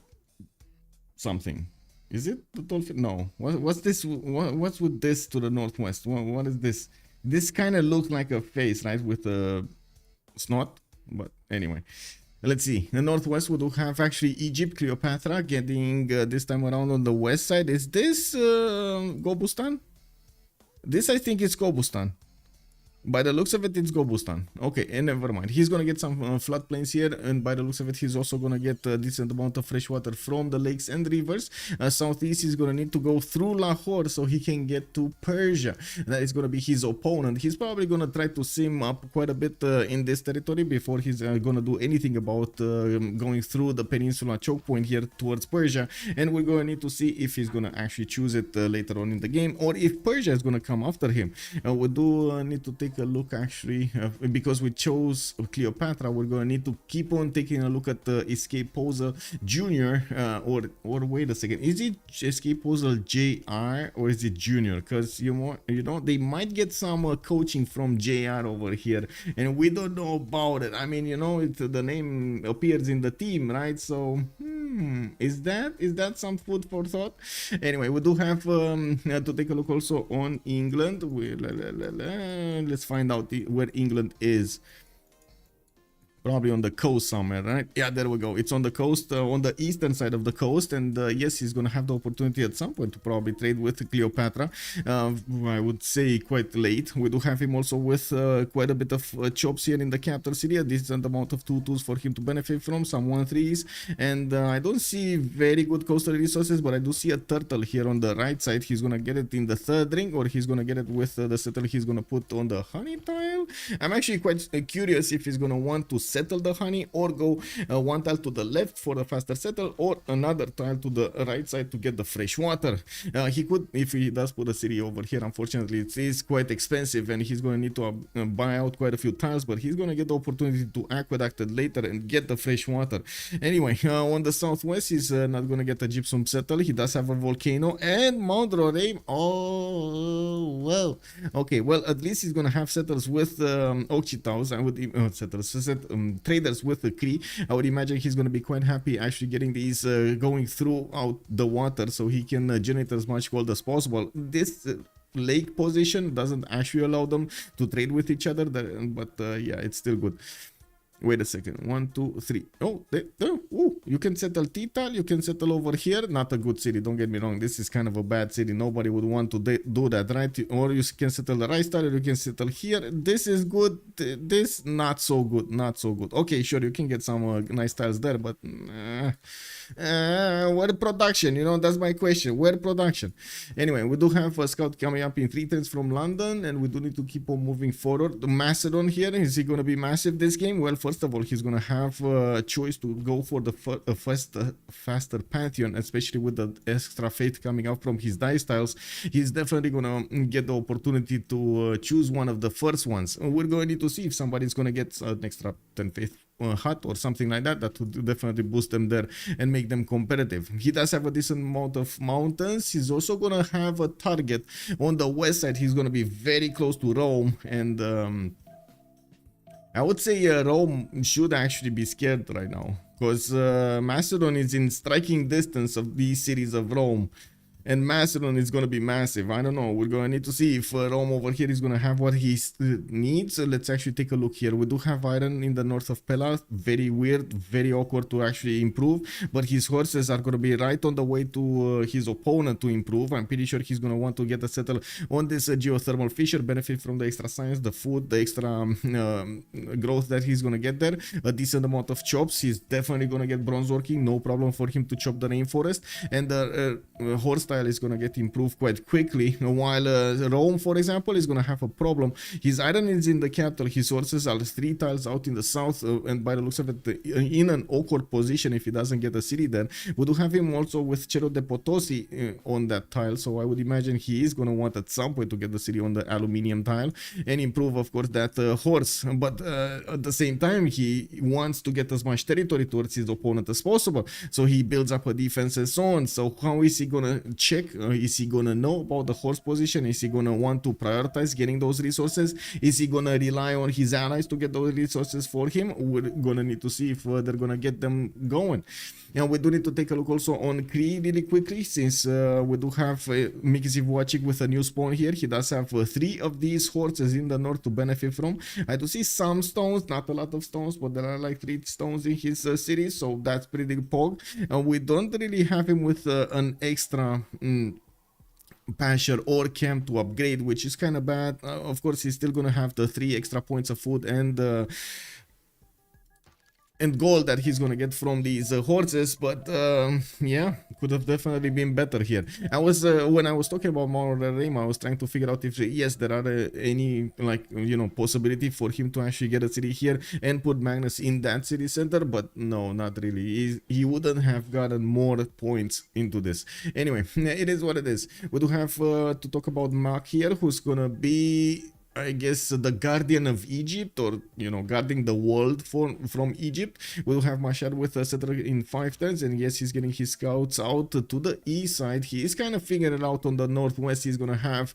Something. Is it the dolphin? No. What's this? What's with this to the northwest? What is this? This kind of looks like a face, right? With a snot. But anyway, let's see. The northwest we do have actually Egypt, Cleopatra getting this time around on the west side. Is this Gobustan? This I think is Gobustan. By the looks of it, it's Gobustan. Okay, and never mind. He's gonna get some floodplains here, and by the looks of it, he's also gonna get a decent amount of fresh water from the lakes and rivers. Southeast, he's gonna need to go through Lahore so he can get to Persia. That is gonna be his opponent. He's probably gonna try to sim up quite a bit in this territory before he's gonna do anything about going through the peninsula choke point here towards Persia. And we're gonna need to see if he's gonna actually choose it later on in the game, or if Persia is gonna come after him. We do need to take a look actually because we chose Cleopatra. We're gonna need to keep on taking a look at the Escape Posel Junior or wait a second, is it Escape Posel JR or is it Junior? Because you know they might get some coaching from JR over here and we don't know about it. I mean, you know, the name appears in the team, right? So is that some food for thought? Anyway, we do have to take a look also on England. Let's find out where England is. Probably on the coast somewhere, right? Yeah, there we go. It's on the coast, on the eastern side of the coast. And yes, he's going to have the opportunity at some point to probably trade with Cleopatra. I would say quite late. We do have him also with quite a bit of chops here in the capital city. A decent amount of 2-2s for him to benefit from. Some 1-3s. And I don't see very good coastal resources, but I do see a turtle here on the right side. He's going to get it in the third ring, or he's going to get it with the settle he's going to put on the honey tile. I'm actually quite curious if he's going to want to settle the honey or go one tile to the left for a faster settle, or another tile to the right side to get the fresh water. He could, if he does put a city over here. Unfortunately, it is quite expensive and he's going to need to buy out quite a few tiles, but he's going to get the opportunity to aqueduct it later and get the fresh water. Anyway, on the southwest, he's not going to get a gypsum settle. He does have a volcano and Mount Roraim. Oh, well. Okay, well, at least he's going to have settles with Ochitaus. I would settlers, traders with the Cree. I would imagine he's going to be quite happy actually getting these going throughout the water so he can generate as much gold as possible. This lake position doesn't actually allow them to trade with each other, but yeah, it's still good. Wait a second. 1, 2, 3. Oh, you can settle Tital. You can settle over here. Not a good city. Don't get me wrong. This is kind of a bad city. Nobody would want to do that, right? Or you can settle the rice tile. You can settle here. This is good. This not so good. Not so good. Okay, sure. You can get some nice tiles there, but where production? You know, that's my question. Where production? Anyway, we do have a scout coming up in 3 turns from London, and we do need to keep on moving forward. The Macedon here, is he going to be massive this game? Well, first first of all, he's gonna have a choice to go for the faster Pantheon, especially with the extra faith coming out from his dice tiles. He's definitely gonna get the opportunity to choose one of the first ones. We're going to need to see if somebody's gonna get an extra 10 faith hut or something like that. That would definitely boost them there and make them competitive. He does have a decent amount of mountains. He's also gonna have a target on the west side. He's gonna be very close to Rome, and I would say Rome should actually be scared right now, because Macedon is in striking distance of these cities of Rome. And Macedon is going to be massive. I don't know. We're going to need to see if Rome over here is going to have what he needs. Let's actually take a look here. We do have iron in the north of Pella. Very weird, very awkward to actually improve. But his horses are going to be right on the way to his opponent to improve. I'm pretty sure he's going to want to get a settle on this geothermal fissure, benefit from the extra science, the food, the extra growth that he's going to get there. A decent amount of chops. He's definitely going to get bronze working. No problem for him to chop the rainforest. And the horse style is going to get improved quite quickly, while Rome, for example, is going to have a problem. His iron is in the capital. His horses are 3 tiles out in the south, and by the looks of it, in an awkward position if he doesn't get a city there. We do have him also with Cerro de Potosi on that tile, so I would imagine he is going to want at some point to get the city on the aluminium tile and improve, of course, that horse. But at the same time, he wants to get as much territory towards his opponent as possible, so he builds up a defense and so on. So how is he going to check? Is he gonna know about the horse position? Is he gonna want to prioritize getting those resources? Is he gonna rely on his allies to get those resources for him? We're gonna need to see if they're gonna get them going. And we do need to take a look also on Cree really quickly, since we do have Mikiziv watching with a new spawn here. He does have 3 of these horses in the north to benefit from. I do see some stones, not a lot of stones, but there are like 3 stones in his city, so that's pretty pog. And we don't really have him with an extra pasture or camp to upgrade, which is kind of bad. Of course, he's still gonna have the 3 extra points of food and gold that he's gonna get from these horses, but yeah, could have definitely been better here. I was when I was talking about Mauro Rema, I was trying to figure out if yes, there are any, like, you know, possibility for him to actually get a city here and put Magnus in that city center, but no, not really. He wouldn't have gotten more points into this. Anyway, it is what it is. We do have to talk about Mark here, who's gonna be, I guess, the guardian of Egypt, or, you know, guarding the world from Egypt. We'll have Mashar with a settler in 5 turns, and yes, he's getting his scouts out to the east side. He is kind of figuring it out on the northwest. He's gonna have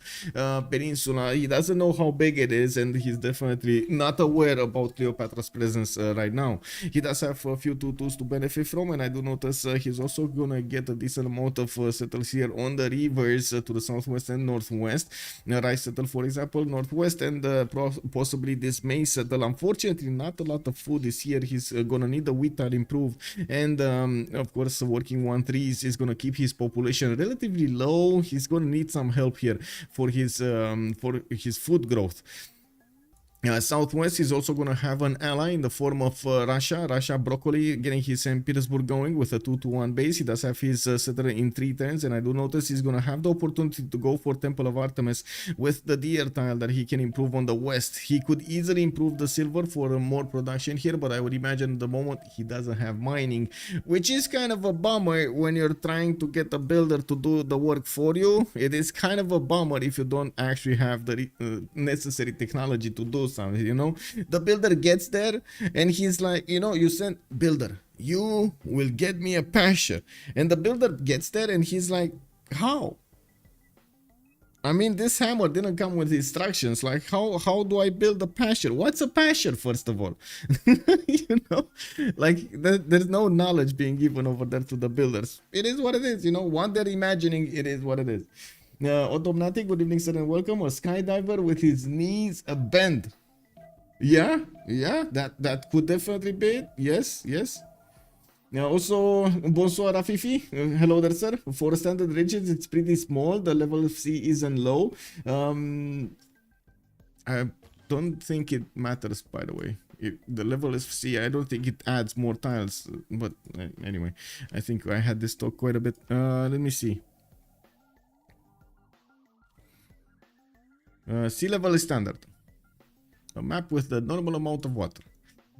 peninsula. He doesn't know how big it is, and he's definitely not aware about Cleopatra's presence right now. He does have a few tutus to benefit from, and I do notice he's also gonna get a decent amount of settlers here on the rivers to the southwest and northwest. Rice settle, for example, northwest, and possibly this may settle. Unfortunately, not a lot of food is here. He's gonna need the wheat tile improved, and of course, working 1-3 is gonna keep his population relatively low. He's gonna need some help here for his food growth. Southwest is also going to have an ally in the form of Russia Broccoli, getting his St. Petersburg going with a 2-1 base. He does have his settler in 3 turns, and I do notice he's going to have the opportunity to go for Temple of Artemis with the deer tile that he can improve on the west. He could easily improve the silver for more production here, but I would imagine at the moment he doesn't have mining, which is kind of a bummer when you're trying to get a builder to do the work for you. It is kind of a bummer if you don't actually have the necessary technology to do something, you know. The builder gets there and he's like, you know, you send builder, you will get me a pasture, and the builder gets there and he's like, how? I mean, this hammer didn't come with instructions. Like, how do I build a pasture? What's a pasture, first of all? You know, like, there's no knowledge being given over there to the builders. It is what it is, you know. What they're imagining, it is what it is. Automnatic, good evening, sir, and welcome. A skydiver with his knees bent. Yeah, that could definitely be it. Yes. Also, bonsoir Rafifi. Hello there, sir. For standard regions, it's pretty small. The level of C isn't low. I don't think it matters, by the way. The level of C, I don't think it adds more tiles. But anyway, I think I had this talk quite a bit. Let me see. Sea level is standard. A map with the normal amount of water.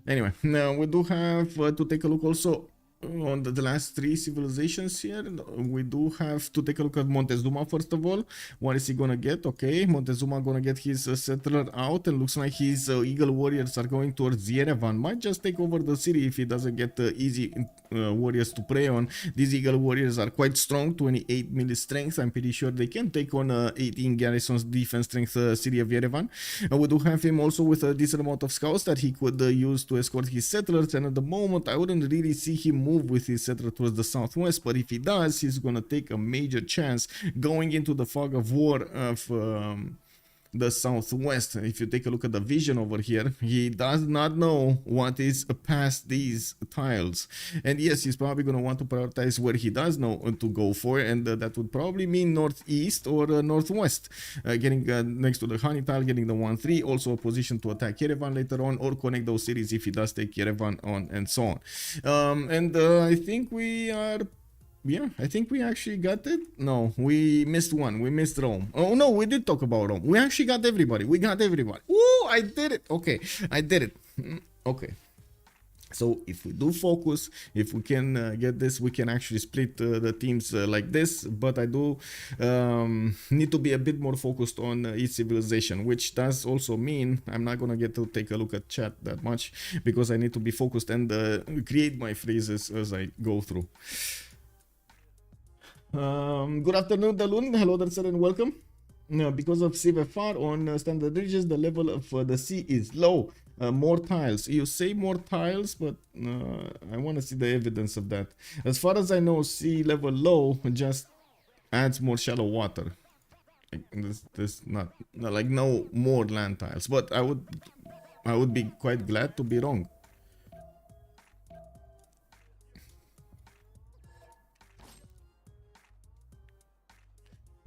Anyway, now we do have to take a look also on the last three civilizations here. We do have to take a look at Montezuma first of all. What is he gonna get? Okay, Montezuma gonna get his settler out, and looks like his Eagle warriors are going towards Yerevan. Might just take over the city if he doesn't get easy warriors to prey on. These Eagle warriors are quite strong, 28 melee strength. I'm pretty sure they can take on 18 garrisons defense strength city of Yerevan. We do have him also with a decent amount of scouts that he could use to escort his settlers, and at the moment I wouldn't really see him move with his settler towards the southwest, but if he does, he's gonna take a major chance going into the fog of war of the southwest. If you take a look at the vision over here, he does not know what is past these tiles, and yes, he's probably going to want to prioritize where he does know to go for, and that would probably mean northeast or northwest, getting next to the honey tile, getting the 1-3, also a position to attack Yerevan later on, or connect those cities if he does take Yerevan on, and so on. I think we are... Yeah, I think we actually got it. No, we missed one. We missed Rome. Oh, no, we did talk about Rome. We actually got everybody. We got everybody. Woo, I did it. Okay, I did it. Okay. So if we do focus, if we can get this, we can actually split the teams like this. But I do need to be a bit more focused on each civilization, which does also mean I'm not going to get to take a look at chat that much, because I need to be focused and create my phrases as I go through. Good afternoon, Dalun. Hello there, sir, and welcome. Because of CivFR on standard regions, the level of the sea is low. More tiles. You say more tiles, but I want to see the evidence of that. As far as I know, sea level low just adds more shallow water. This not like no more land tiles, but I would be quite glad to be wrong.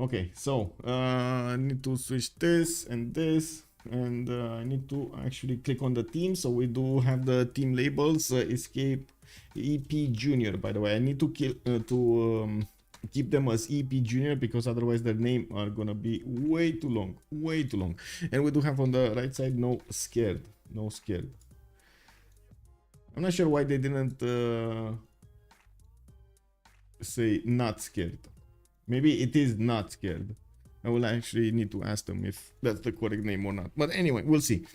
Okay, so I need to switch this and this, and I need to actually click on the team. So we do have the team labels, escape EP Junior. By the way, I need to keep them as EP Junior, because otherwise their name are gonna be way too long, way too long. And we do have on the right side no scared, no scared. I'm not sure why they didn't say not scared. Maybe it is not scared. I will actually need to ask them if that's the correct name or not. But anyway, we'll see.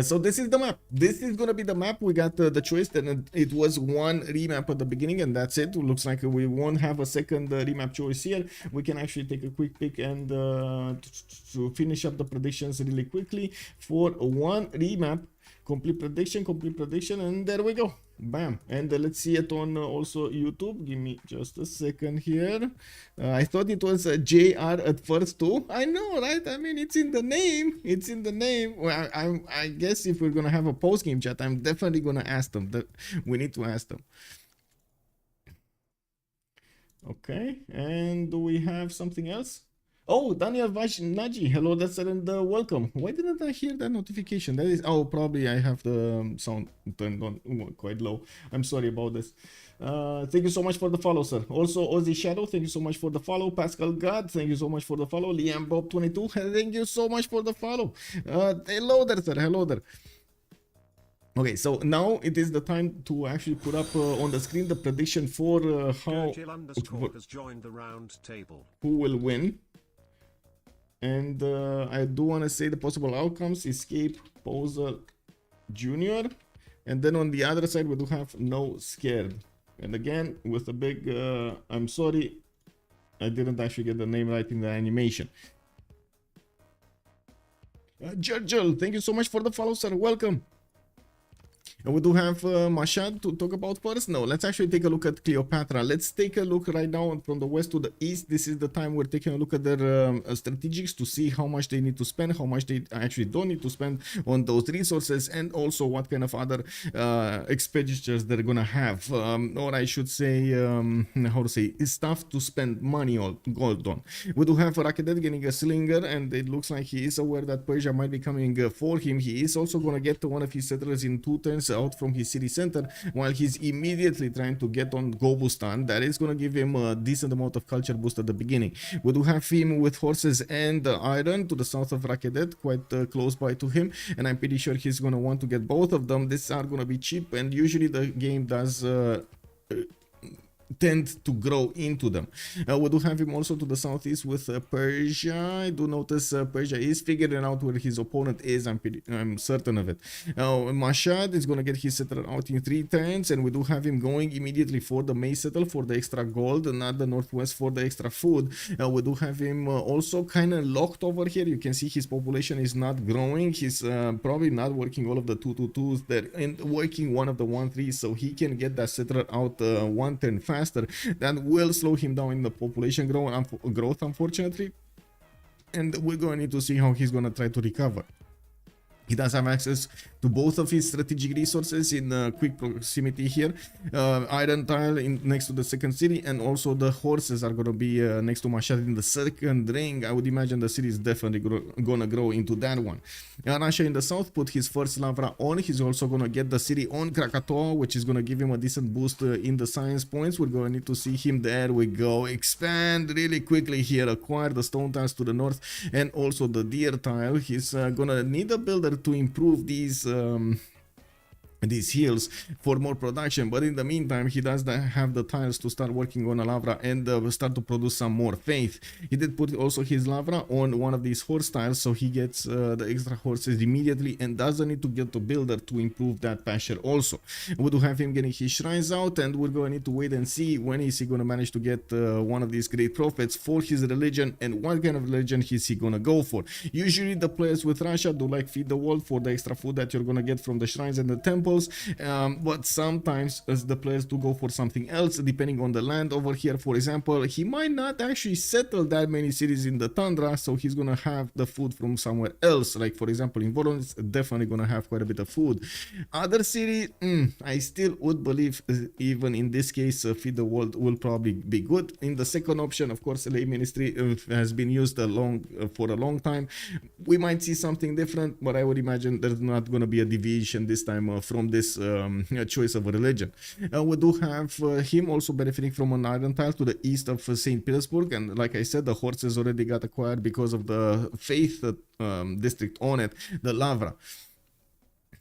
So this is the map. This is going to be the map. We got the choice, and it was one remap at the beginning, and that's it. Looks like we won't have a second remap choice here. We can actually take a quick pick and to finish up the predictions really quickly for one remap. Complete prediction, and there we go. Bam. And let's see it on also YouTube. Give me just a second here. I thought it was a JR at first too. I know, right? I mean, it's in the name. It's in the name. Well, I guess if we're gonna have a post game chat, I'm definitely gonna ask them. That we need to ask them. Okay. And do we have something else? Oh, Daniel Naji, hello, that's and welcome. Why didn't I hear that notification? That is, oh, probably I have the sound turned on quite low. I'm sorry about this. Thank you so much for the follow, sir. Also, Ozzy Shadow, thank you so much for the follow. Pascal God, thank you so much for the follow. Liam Bob 22, thank you so much for the follow. Hello there, sir. Hello there. Okay, so now it is the time to actually put up on the screen the prediction for how has joined the round table. Who will win. And I do want to say the possible outcomes: escape, Posel JR, and then on the other side we do have no scared. And again with a big I'm sorry, I didn't actually get the name right in the animation. Jurgel, thank you so much for the follow, sir. Welcome. And we do have Mashad to talk about first. No, let's actually take a look at Cleopatra. Let's take a look right now from the west to the east. This is the time we're taking a look at their strategics to see how much they need to spend, how much they actually don't need to spend on those resources, and also what kind of other expenditures they're gonna have, or I should say, how to say, stuff to spend money on, gold on. We do have Rakedet getting a slinger, and it looks like he is aware that Persia might be coming for him. He is also gonna get one of his settlers in 2 turns out from his city center, while he's immediately trying to get on Gobustan. That is going to give him a decent amount of culture boost at the beginning. We do have him with horses and iron to the south of Rakedet, quite close by to him, and I'm pretty sure he's going to want to get both of them. These are going to be cheap, and usually the game does tend to grow into them. We do have him also to the southeast with Persia. I do notice Persia is figuring out where his opponent is. I'm certain of it. Mashhad is going to get his settler out in 3 turns, and we do have him going immediately for the May settle for the extra gold, not the northwest for the extra food. We do have him also kind of locked over here. You can see his population is not growing. He's probably not working all of the 222s there and working one of the 1-3s, so he can get that settler out 1 turn faster. That will slow him down in the population growth, unfortunately, and we're going to need to see how he's going to try to recover. He does have access to both of his strategic resources in quick proximity here. Iron tile next to the second city, and also the horses are going to be next to Mashhad in the second ring. I would imagine the city is definitely going to grow into that one. Russia in the south put his first Lavra on. He's also going to get the city on Krakatoa, which is going to give him a decent boost in the science points. We're going to need to see him. There we go. Expand really quickly here. Acquire the stone tiles to the north and also the deer tile. He's going to need a builder to improve these hills for more production, but in the meantime he does have the tiles to start working on a Lavra and start to produce some more faith. He did put also his Lavra on one of these horse tiles, so he gets the extra horses immediately and doesn't need to get the builder to improve that pasture also. We do have him getting his shrines out, and we're going to need to wait and see when is he going to manage to get one of these great prophets for his religion, and what kind of religion is he going to go for. Usually the players with Russia do like feed the world for the extra food that you're going to get from the shrines and the temples. But sometimes as the players do go for something else depending on the land. Over here, for example, he might not actually settle that many cities in the tundra, so he's gonna have the food from somewhere else. Like for example in Voron, it's definitely gonna have quite a bit of food. Other city, I still would believe even in this case feed the world will probably be good. In the second option, of course, lay ministry has been used for a long time. We might see something different, but I would imagine there's not gonna be a deviation this time from this choice of a religion. We do have him also benefiting from an iron tile to the east of St. Petersburg, and like I said, the horses already got acquired because of the faith district on it, the Lavra.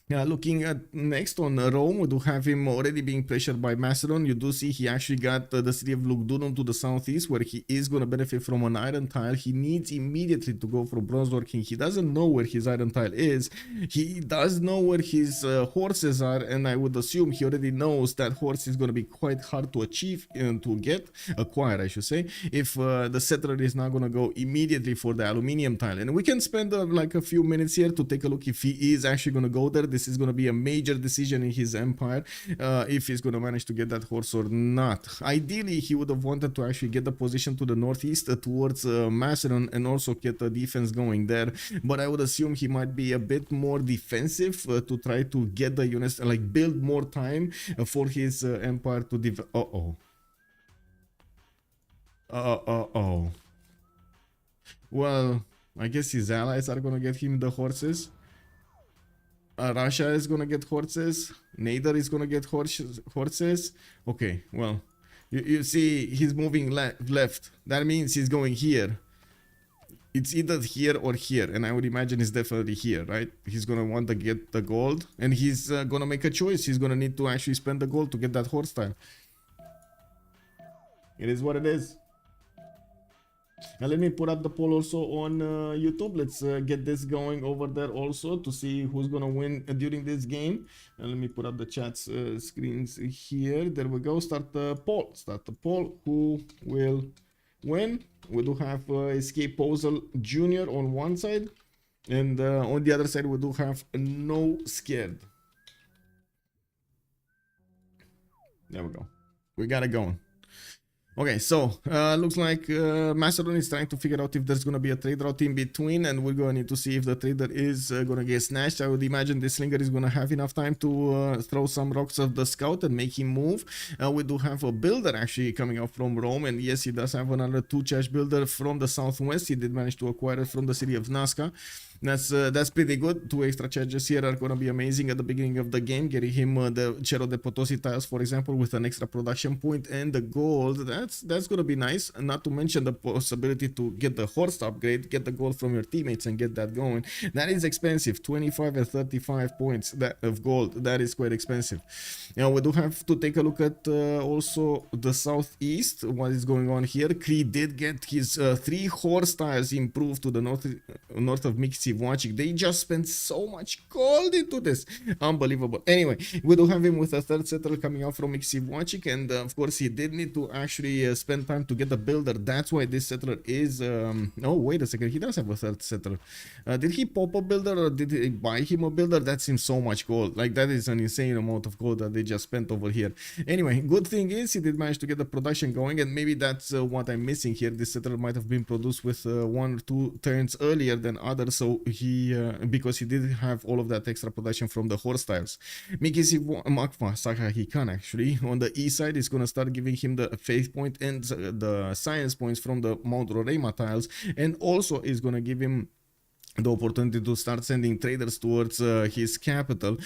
Looking at next on Rome, we do have him already being pressured by Macedon. You do see he actually got the city of Lugdunum to the southeast, where he is going to benefit from an iron tile. He needs immediately to go for bronze working. He doesn't know where his iron tile is. He does know where his horses are, and I would assume he already knows that horse is going to be quite hard to achieve and to acquire, I should say, if the settler is not going to go immediately for the aluminium tile. And we can spend like a few minutes here to take a look if he is actually going to go there. This is going to be a major decision in his empire, if he's going to manage to get that horse or not. Ideally, he would have wanted to actually get the position to the northeast towards Macedon and also get the defense going there. But I would assume he might be a bit more defensive to try to get the units, like build more time for his empire to develop. Well, I guess his allies are going to get him the horses. Russia is gonna get horses. Nader is gonna get horses. Okay, well, you see he's moving left. That means he's going here. It's either here or here, and I would imagine it's definitely here, right? He's gonna want to get the gold, and he's gonna make a choice. He's gonna need to actually spend the gold to get that horse tile. It is what it is. Now let me put up the poll also on YouTube. Let's get this going over there also to see who's gonna win during this game. And let me put up the chat screens here. There we go. Start the poll. Who will win? We do have Escape Posel JR on one side, and on the other side we do have No Scared. There we go. We got it going. Okay, so looks like Macedon is trying to figure out if there's gonna be a trade route in between, and we're gonna need to see if the trader is gonna get snatched. I would imagine this slinger is gonna have enough time to throw some rocks at the scout and make him move. We do have a builder actually coming out from Rome, and yes, he does have another 2 builder from the southwest. He did manage to acquire it from the city of Nazca. That's pretty good. 2 extra charges here are gonna be amazing at the beginning of the game, getting him the Cerro de Potosi tiles, for example, with an extra production point and the gold. That's gonna be nice. And not to mention the possibility to get the horse upgrade, get the gold from your teammates and get that going. That is expensive. 25 and 35 points of gold. That is quite expensive. Now we do have to take a look at also the southeast. What is going on here? Cree did get his 3 horse tiles improved to the north of Civ6. They just spent so much gold into this. Unbelievable. Anyway, we do have him with a 3rd settler coming out from Civ6, and of course he did need to actually spend time to get the builder. That's why this settler is oh, wait a second, he does have a 3rd settler. Did he pop a builder or did he buy him a builder? That seems so much gold. Like, that is an insane amount of gold that they just spent over here. Anyway, good thing is he did manage to get the production going, and maybe that's what I'm missing here. This settler might have been produced with 1 or 2 turns earlier than others, so he because he did have all of that extra production from the horse tiles. Mikisi Makfa Saka Hikan actually on the east side is gonna start giving him the faith point and the science points from the Mount Roraima tiles, and also is gonna give him the opportunity to start sending traders towards his capital.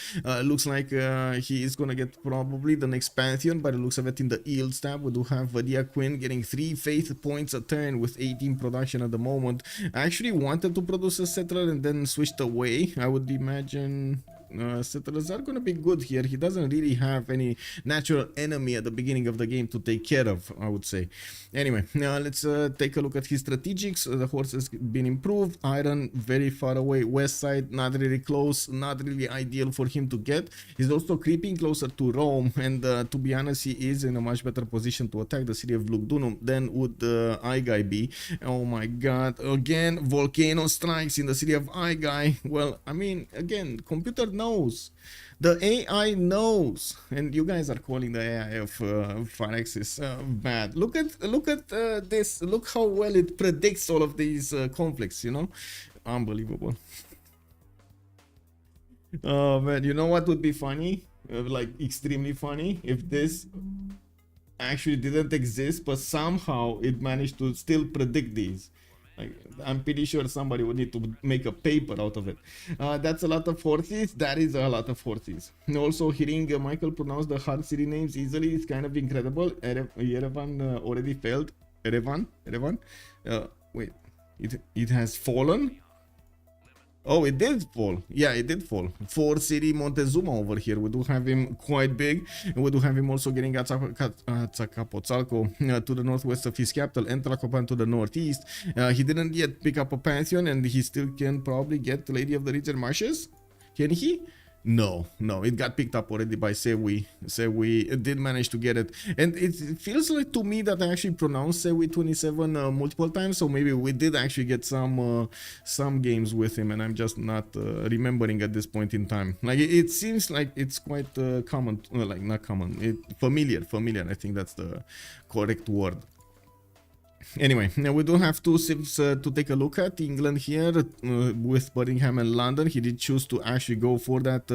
Looks like he is gonna get probably the next Pantheon by the looks of it in the Yields tab. We do have Vadia Quinn getting 3 faith points a turn with 18 production at the moment. I actually wanted to produce a settler and then switched away. I would imagine settlers are gonna be good here. He doesn't really have any natural enemy at the beginning of the game to take care of, I would say. Anyway, now let's take a look at his strategics. The horse has been improved. Iron very far away, west side not really close, not really ideal for him to get. He's also creeping closer to Rome, and to be honest, he is in a much better position to attack the city of Lugdunum than would Aigai be. Oh my god, again volcano strikes in the city of Aigai. Well, I mean, again, computer knows. The AI knows, and you guys are calling the AI of Phyrexis bad. Look at this. Look how well it predicts all of these conflicts. You know, unbelievable. Oh man, you know what would be funny? Like extremely funny, if this actually didn't exist, but somehow it managed to still predict these. Like, I'm pretty sure somebody would need to make a paper out of it. That's a lot of horses. That is a lot of horses. Also, hearing Michael pronounce the hard city names easily is kind of incredible. Yerevan already failed. Erevan? Wait, it has fallen? Oh, it did fall. Yeah, it did fall. 4 city Montezuma over here. We do have him quite big. And we do have him also getting Azcapotzalco to the northwest of his capital and Tlacopan to the northeast. He didn't yet pick up a Pantheon, and he still can probably get Lady of the Ridge and Marshes. Can he? No, it got picked up already by Sewi. Sewi did manage to get it, and it feels like to me that I actually pronounced Sewi 27 multiple times, so maybe we did actually get some games with him, and I'm just not remembering at this point in time. Like, it seems like it's quite common, like not common, familiar. I think that's the correct word. Anyway, now we do have 2 civs to take a look at. England here with Birmingham and London. He did choose to actually go for that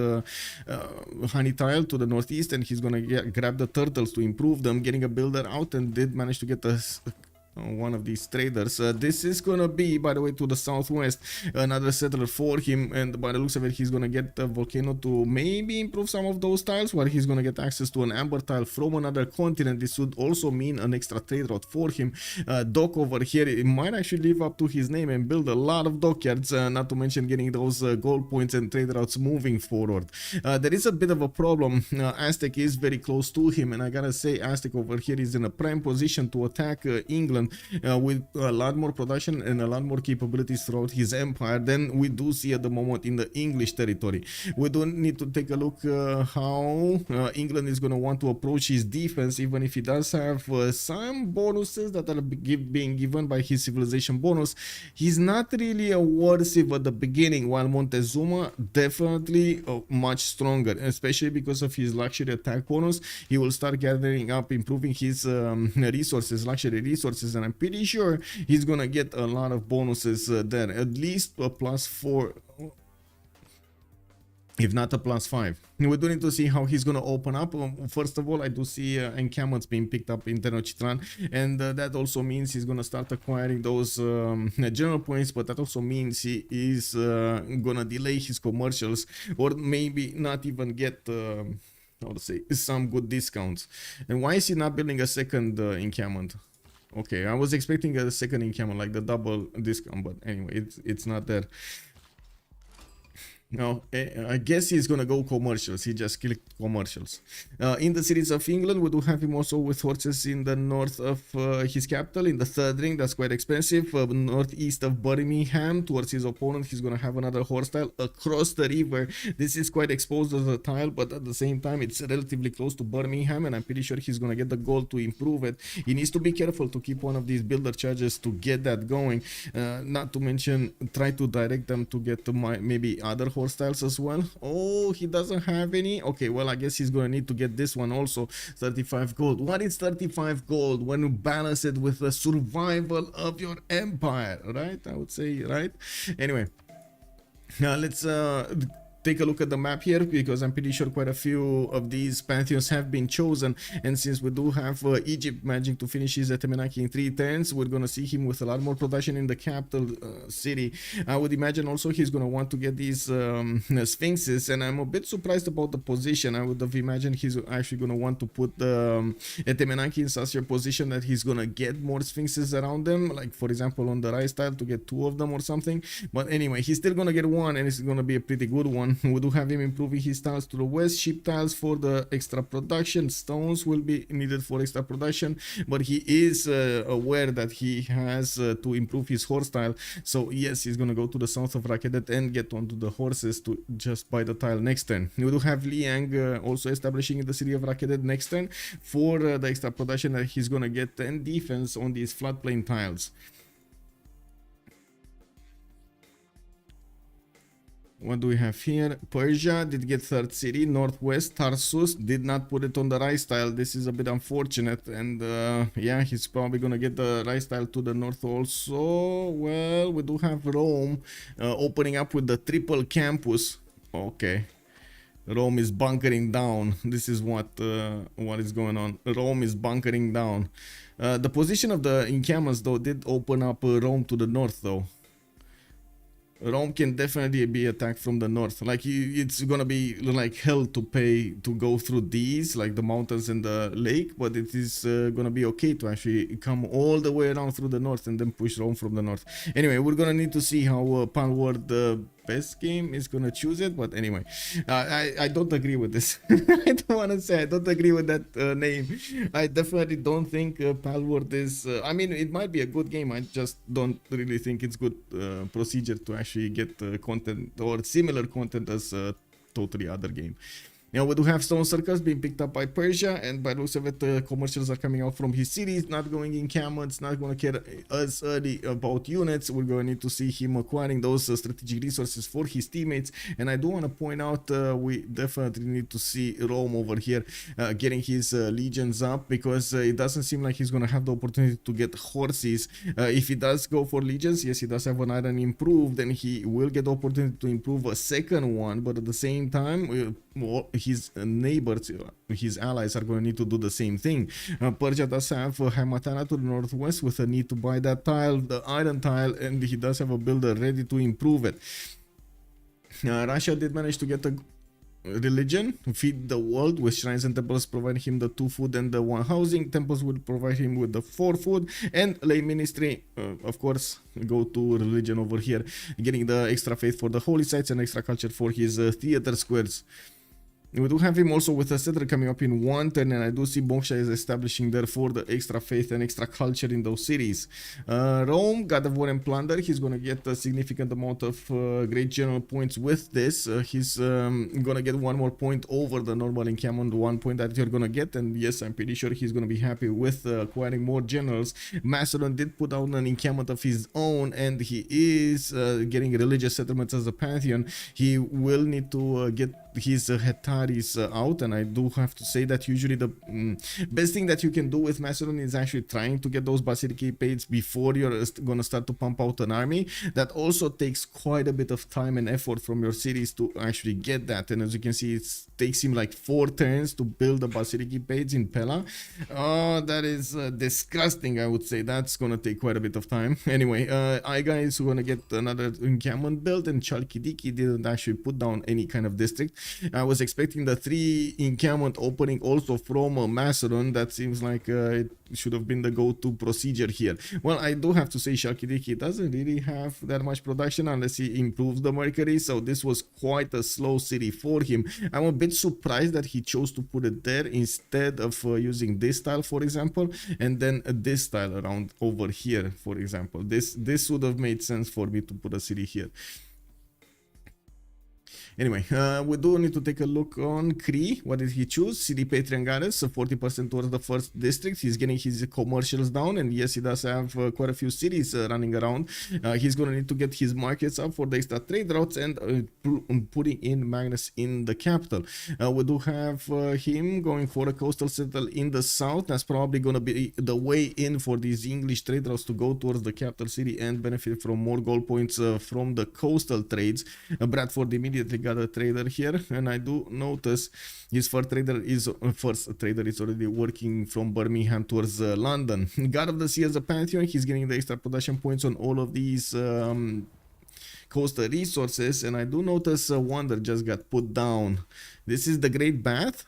honey tile to the northeast, and he's gonna grab the turtles to improve them, getting a builder out, and did manage to get one of these traders. This is gonna be, by the way, to the southwest, another settler for him, and by the looks of it, he's gonna get a volcano to maybe improve some of those tiles, where he's gonna get access to an amber tile from another continent. This would also mean an extra trade route for him. Dock over here, it might actually live up to his name and build a lot of dockyards, not to mention getting those gold points and trade routes moving forward. There is a bit of a problem. Aztec is very close to him, and I gotta say, Aztec over here is in a prime position to attack England England with a lot more production and a lot more capabilities throughout his empire than we do see at the moment in the English territory. We do need to take a look how England is going to want to approach his defense, even if he does have some bonuses that are being given by his civilization bonus. He's not really a war civ at the beginning, while Montezuma definitely much stronger, especially because of his luxury attack bonus. He will start gathering up, improving his resources, luxury resources, and I'm pretty sure he's gonna get a lot of bonuses there, at least a +4, if not a +5. We do need to see how he's going to open up. First of all, I do see encampments being picked up in Tenochtitlan, and that also means he's going to start acquiring those general points, but that also means he is going to delay his commercials, or maybe not even get how to say, some good discounts. And why is he not building a second encampment? Okay, I was expecting a second encampment, like the double discount, but anyway, it's not there. No, I guess he's gonna go commercials. He just clicked commercials. In the cities of England, we do have him also with horses in the north of his capital, in the third ring. That's quite expensive. Northeast of Birmingham, towards his opponent, he's gonna have another horse tile across the river. This is quite exposed as a tile, but at the same time, it's relatively close to Birmingham, and I'm pretty sure he's gonna get the gold to improve it. He needs to be careful to keep one of these builder charges to get that going. Not to mention, try to direct them to get maybe other horse styles as well. Oh, he doesn't have any. Okay, well, I guess he's gonna need to get this one also. 35 gold. What is 35 gold when you balance it with the survival of your empire, right? I would say, right? Anyway, now let's take a look at the map here, because I'm pretty sure quite a few of these pantheons have been chosen, and since we do have Egypt managing to finish his Etemenaki in 3 turns, we're gonna see him with a lot more production in the capital city. I would imagine also he's gonna want to get these sphinxes, and I'm a bit surprised about the position. I would have imagined he's actually gonna want to put the Etemenaki in such a position that he's gonna get more sphinxes around them, like for example on the right style to get 2 of them or something. But anyway, he's still gonna get 1, and it's gonna be a pretty good one. We do have him improving his tiles to the west, sheep tiles for the extra production, stones will be needed for extra production, but he is aware that he has to improve his horse tile, so yes, he's gonna go to the south of Rakedet and get onto the horses to just buy the tile next turn. We do have Liang also establishing in the city of Rakedet next turn for the extra production that he's gonna get, and defense on these floodplain tiles. What do we have here? Persia did get 3rd city. Northwest, Tarsus did not put it on the right style. This is a bit unfortunate, and yeah, he's probably gonna get the right style to the north also. Well, we do have Rome opening up with the triple campus. Okay, Rome is bunkering down. This is what is going on. Rome is bunkering down. The position of the encampments though did open up Rome to the north though. Rome can definitely be attacked from the north. Like, it's gonna be like hell to pay to go through these, like the mountains and the lake, but it is gonna be okay to actually come all the way around through the north and then push Rome from the north. Anyway, we're gonna need to see how Palworld, the best game, is gonna choose it. But anyway, I don't agree with this. I don't want to say I don't agree with that name. I definitely don't think Palworld is I mean, it might be a good game, I just don't really think it's good procedure to actually get content or similar content as a totally other game. Now we do have Stone Circus being picked up by Persia, and by the looks of it, commercials are coming out from his cities, not going in encampments, not going to care as early about units. We're going to need to see him acquiring those strategic resources for his teammates. And I do want to point out, we definitely need to see Rome over here getting his legions up, because it doesn't seem like he's going to have the opportunity to get horses. If he does go for legions, yes, he does have an iron improved, and he will get the opportunity to improve a second one, but at the same time, his neighbors, his allies, are going to need to do the same thing. Persia does have Hamatana to the northwest with a need to buy that tile, the iron tile, and he does have a builder ready to improve it. Russia did manage to get a religion, feed the world with shrines and temples, provide him the 2 food and the 1 housing. Temples will provide him with the 4 food, and lay ministry, of course, go to religion over here, getting the extra faith for the holy sites and extra culture for his theater squares. We do have him also with a settler coming up in 1 turn, and I do see Bongsha is establishing therefore the extra faith and extra culture in those cities. Rome, God of War and Plunder, he's gonna get a significant amount of great general points with this. He's gonna get 1 more point over the normal encampment, 1 point that you're gonna get, and yes, I'm pretty sure he's gonna be happy with acquiring more generals. Macedon did put down an encampment of his own, and he is getting religious settlements as a pantheon. He will need to get his Hetaris out, and I do have to say that usually the best thing that you can do with Macedon is actually trying to get those Basilica Pades before you're gonna start to pump out an army. That also takes quite a bit of time and effort from your cities to actually get that, and as you can see, it takes him like 4 turns to build the Basilica Pades in Pella. Oh, that is disgusting, I would say. That's gonna take quite a bit of time. Anyway, Aiga is gonna get another encampment built, and Chalkidiki didn't actually put down any kind of district. I was expecting the 3 encampment opening also from Macedon. That seems like it should have been the go-to procedure here. Well, I do have to say Chalkidiki doesn't really have that much production unless he improves the Mercury, so this was quite a slow city for him. I'm a bit surprised that he chose to put it there instead of using this tile, for example, and then this tile around over here, for example. This would have made sense for me to put a city here. Anyway, we do need to take a look on Cree. What did he choose? CD Patriangares, 40% towards the first district. He's getting his commercials down, and yes, he does have quite a few cities running around. He's gonna need to get his markets up for the extra trade routes and putting in Magnus in the capital. We do have him going for a coastal settle in the south. That's probably gonna be the way in for these English trade routes to go towards the capital city and benefit from more gold points from the coastal trades. Bradford immediately got a trader here, and I do notice his first trader is already working from Birmingham towards London. God of the Sea as a pantheon, he's getting the extra production points on all of these coastal resources, and I do notice a wonder just got put down. This is the Great Bath.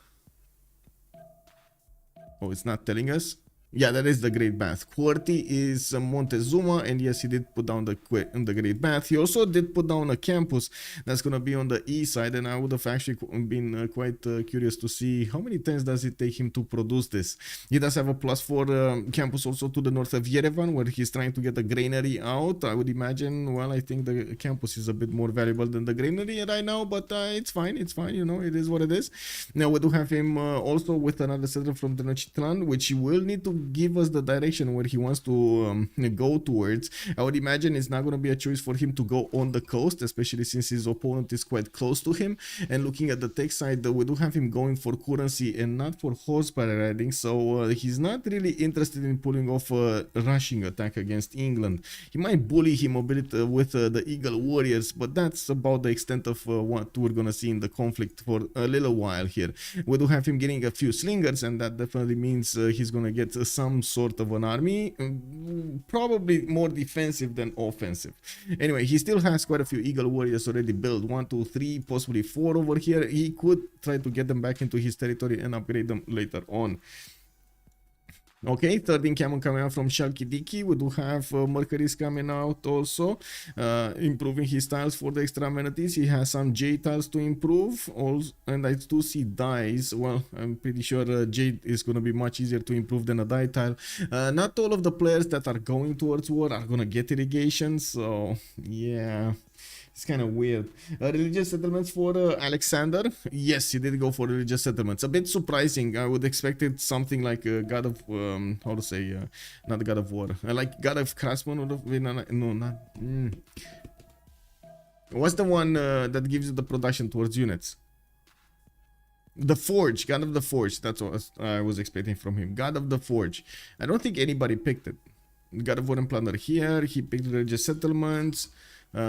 Oh, it's not telling us. Yeah, that is the Great Bath. QWERTY is Montezuma, and yes, he did put down the Great Bath. He also did put down a campus that's going to be on the east side, and I would have actually been quite curious to see how many turns does it take him to produce this. He does have a +4 campus also to the north of Yerevan, where he's trying to get a granary out. I would imagine, well, I think the campus is a bit more valuable than the granary right now, but it's fine, you know, it is what it is. Now, we do have him also with another settler from the Tenochtitlan, which he will need to give us the direction where he wants to go towards. I would imagine it's not going to be a choice for him to go on the coast, especially since his opponent is quite close to him. And looking at the tech side, we do have him going for currency and not for horsepower riding, so he's not really interested in pulling off a rushing attack against England. He might bully him a bit with the Eagle Warriors, but that's about the extent of what we're going to see in the conflict for a little while here. We do have him getting a few slingers, and that definitely means he's going to get some sort of an army, probably more defensive than offensive. Anyway, he still has quite a few Eagle Warriors already built, 1, 2, 3, possibly 4 over here. He could try to get them back into his territory and upgrade them later on. Okay, third encampment coming out from Chalkidiki. We do have Mercury's coming out also, improving his tiles for the extra amenities. He has some J tiles to improve, also, and I do see dyes. Well, I'm pretty sure Jade is going to be much easier to improve than a dye tile. Not all of the players that are going towards war are going to get irrigation, so yeah. It's kind of weird. Religious settlements for Alexander. Yes, he did go for religious settlements. A bit surprising. I would expected something like God of how to say, not God of War. Like God of Craftsman would have been. No, not. What's the one that gives you the production towards units? The Forge, God of the Forge. That's what I was expecting from him. God of the Forge. I don't think anybody picked it. God of War and Plunder here. He picked religious settlements.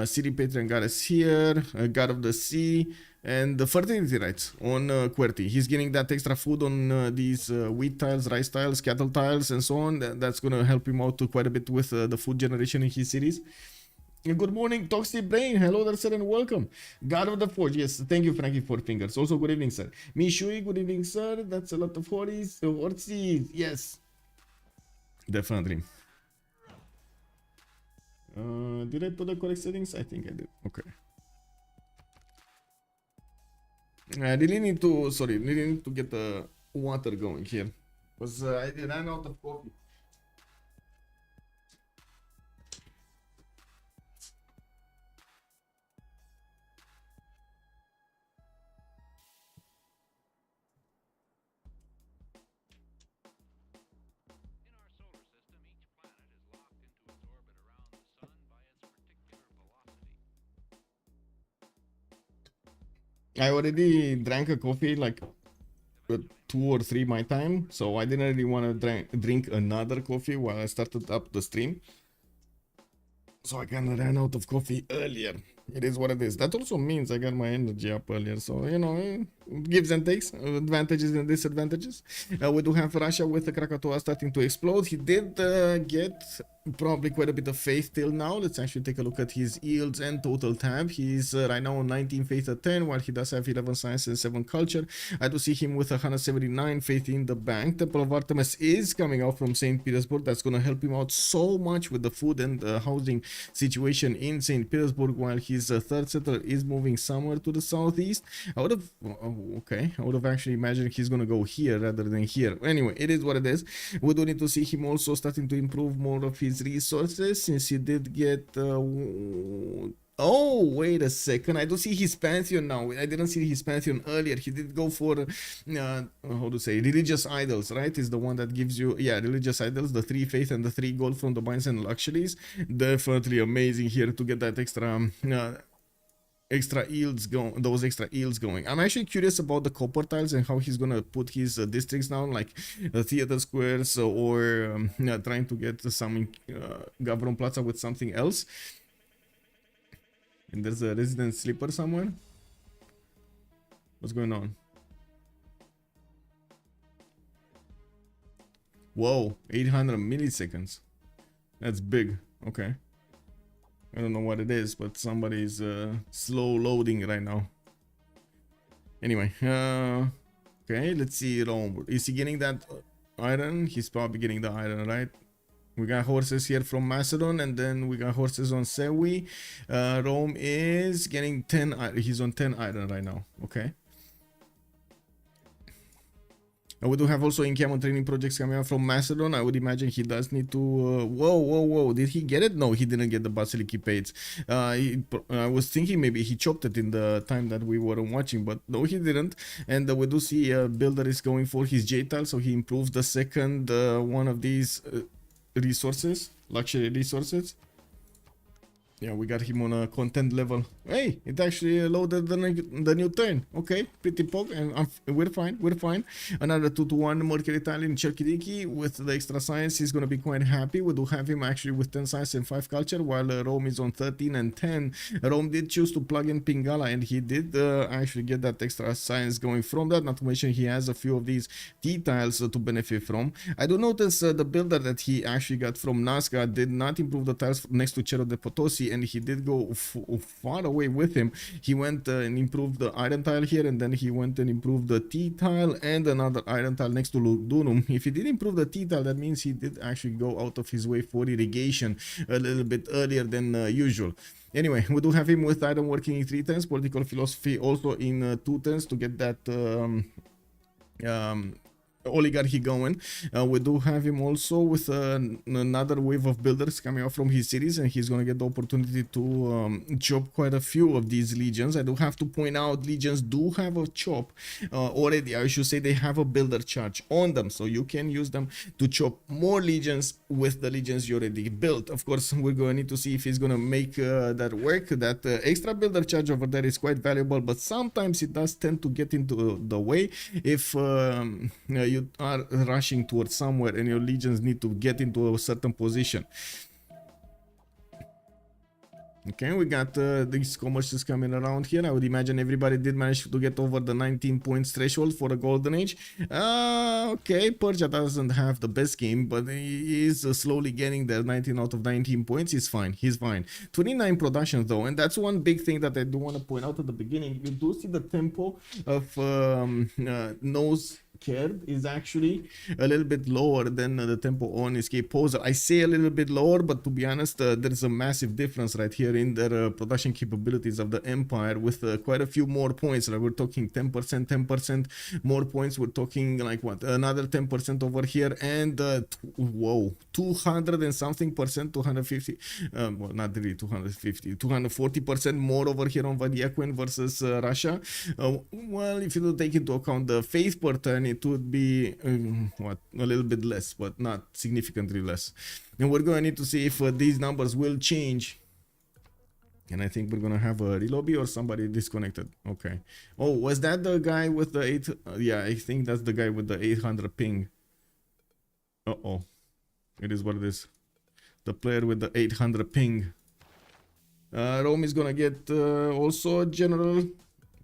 City Patron Goddess here, God of the Sea, and the fertility rights on QWERTY. He's getting that extra food on these wheat tiles, rice tiles, cattle tiles, and so on. That's going to help him out quite a bit with the food generation in his cities. Good morning, Toxic Brain. Hello there, sir, and welcome. God of the Forge. Yes, thank you, Frankie, for fingers. Also, good evening, sir. Mishui, good evening, sir. That's a lot of horses. Yes, definitely. Did I put the correct settings? I think I did. Okay. I really need to, sorry, really need to get the water going here. Because I ran out of coffee. I already drank a coffee like 2 or 3 my time, so I didn't really want to drink another coffee while I started up the stream. So I kind of ran out of coffee earlier. It is what it is. That also means I got my energy up earlier. So, you know, it gives and takes, advantages and disadvantages. We do have Russia with the Krakatoa starting to explode. He did get probably quite a bit of faith till now. Let's actually take a look at his yields and total tab. He's right now on 19 faith at 10, while he does have 11 science and 7 culture. I do see him with 179 faith in the bank. Temple of Artemis is coming out from St. Petersburg. That's going to help him out so much with the food and housing situation in St. Petersburg, while his third settler is moving somewhere to the southeast. I would have actually imagined he's going to go here rather than here. Anyway, it is what it is. We do need to see him also starting to improve more of his resources, since he did get oh, wait a second. I don't see his pantheon now. I didn't see his pantheon earlier. He did go for, how to say, religious idols, right? Is the one that gives you, yeah, religious idols, the 3 faith and the 3 gold from the binds and luxuries. Definitely amazing here to get that extra yields going, those extra yields going. I'm actually curious about the copper tiles and how he's gonna put his districts down, like theater squares, or trying to get some government plaza with something else. And there's a resident sleeper somewhere. What's going on? Whoa, 800 milliseconds. That's big. Okay. I don't know what it is, but somebody's slow loading right now. Anyway, okay, let's see Rome. Is he getting that iron? He's probably getting the iron, right? We got horses here from Macedon, and then we got horses on Sewi. Rome is getting 10 iron. He's on 10 iron right now. Okay. We do have also encampment training projects coming out from Macedon. I would imagine he does need to... whoa. Did he get it? No, he didn't get the Basilici Pates. I was thinking maybe he chopped it in the time that we weren't watching, but no, he didn't. And we do see Builder is going for his J-tile, so he improves the second one of these resources, luxury resources. Yeah, we got him on a content level. Hey, it actually loaded the new turn. Okay, pretty pog, and we're fine. Another 2-to-1 Mercury tile in Cherkidiki with the extra science. He's gonna be quite happy. We do have him actually with 10 science and 5 culture, while Rome is on 13 and 10. Rome did choose to plug in Pingala, and he did actually get that extra science going from that. Not to mention he has a few of these T tiles to benefit from. I do notice the builder that he actually got from Nazca did not improve the tiles next to Cerro de Potosi, and he did go far away with him. He went and improved the iron tile here, and then he went and improved the T tile and another iron tile next to Ludunum. If he did improve the T tile, that means he did actually go out of his way for irrigation a little bit earlier than usual. Anyway, we do have him with iron working in 3 turns, political philosophy also in 2 turns to get that oligarchy going. We do have him also with another wave of builders coming out from his cities, and he's gonna get the opportunity to chop quite a few of these legions. I do have to point out, legions do have a chop already. I should say they have a builder charge on them, so you can use them to chop more legions with the legions you already built. Of course, we're going to need to see if he's gonna make that work. That extra builder charge over there is quite valuable, but sometimes it does tend to get into the way if you are rushing towards somewhere and your legions need to get into a certain position. Okay, we got these commercials coming around here. I would imagine everybody did manage to get over the 19 points threshold for a golden age. Okay, Persia doesn't have the best game, but he is slowly getting there. 19 out of 19 points. He's fine. 29 productions though, and that's one big thing that I do want to point out at the beginning. You do see the tempo of nose cared is actually a little bit lower than the tempo on Escape Posel. I say a little bit lower, but to be honest, there's a massive difference right here in their production capabilities of the Empire with quite a few more points. Like we're talking 10%, 10% more points. We're talking like what, another 10% over here, and whoa, 200 and something percent, 250, well, not really 250, 240% more over here on Vadiaquin versus Russia. Well, if you do take into account the faith per turn, it would be what, a little bit less, but not significantly less. And we're gonna need to see if these numbers will change. And I think we're gonna have a relobby or somebody disconnected. Okay. Oh, was that the guy with the 8? Yeah, I think that's the guy with the 800 ping. Uh-oh. It is what it is. The player with the 800 ping. Rome is gonna get also a general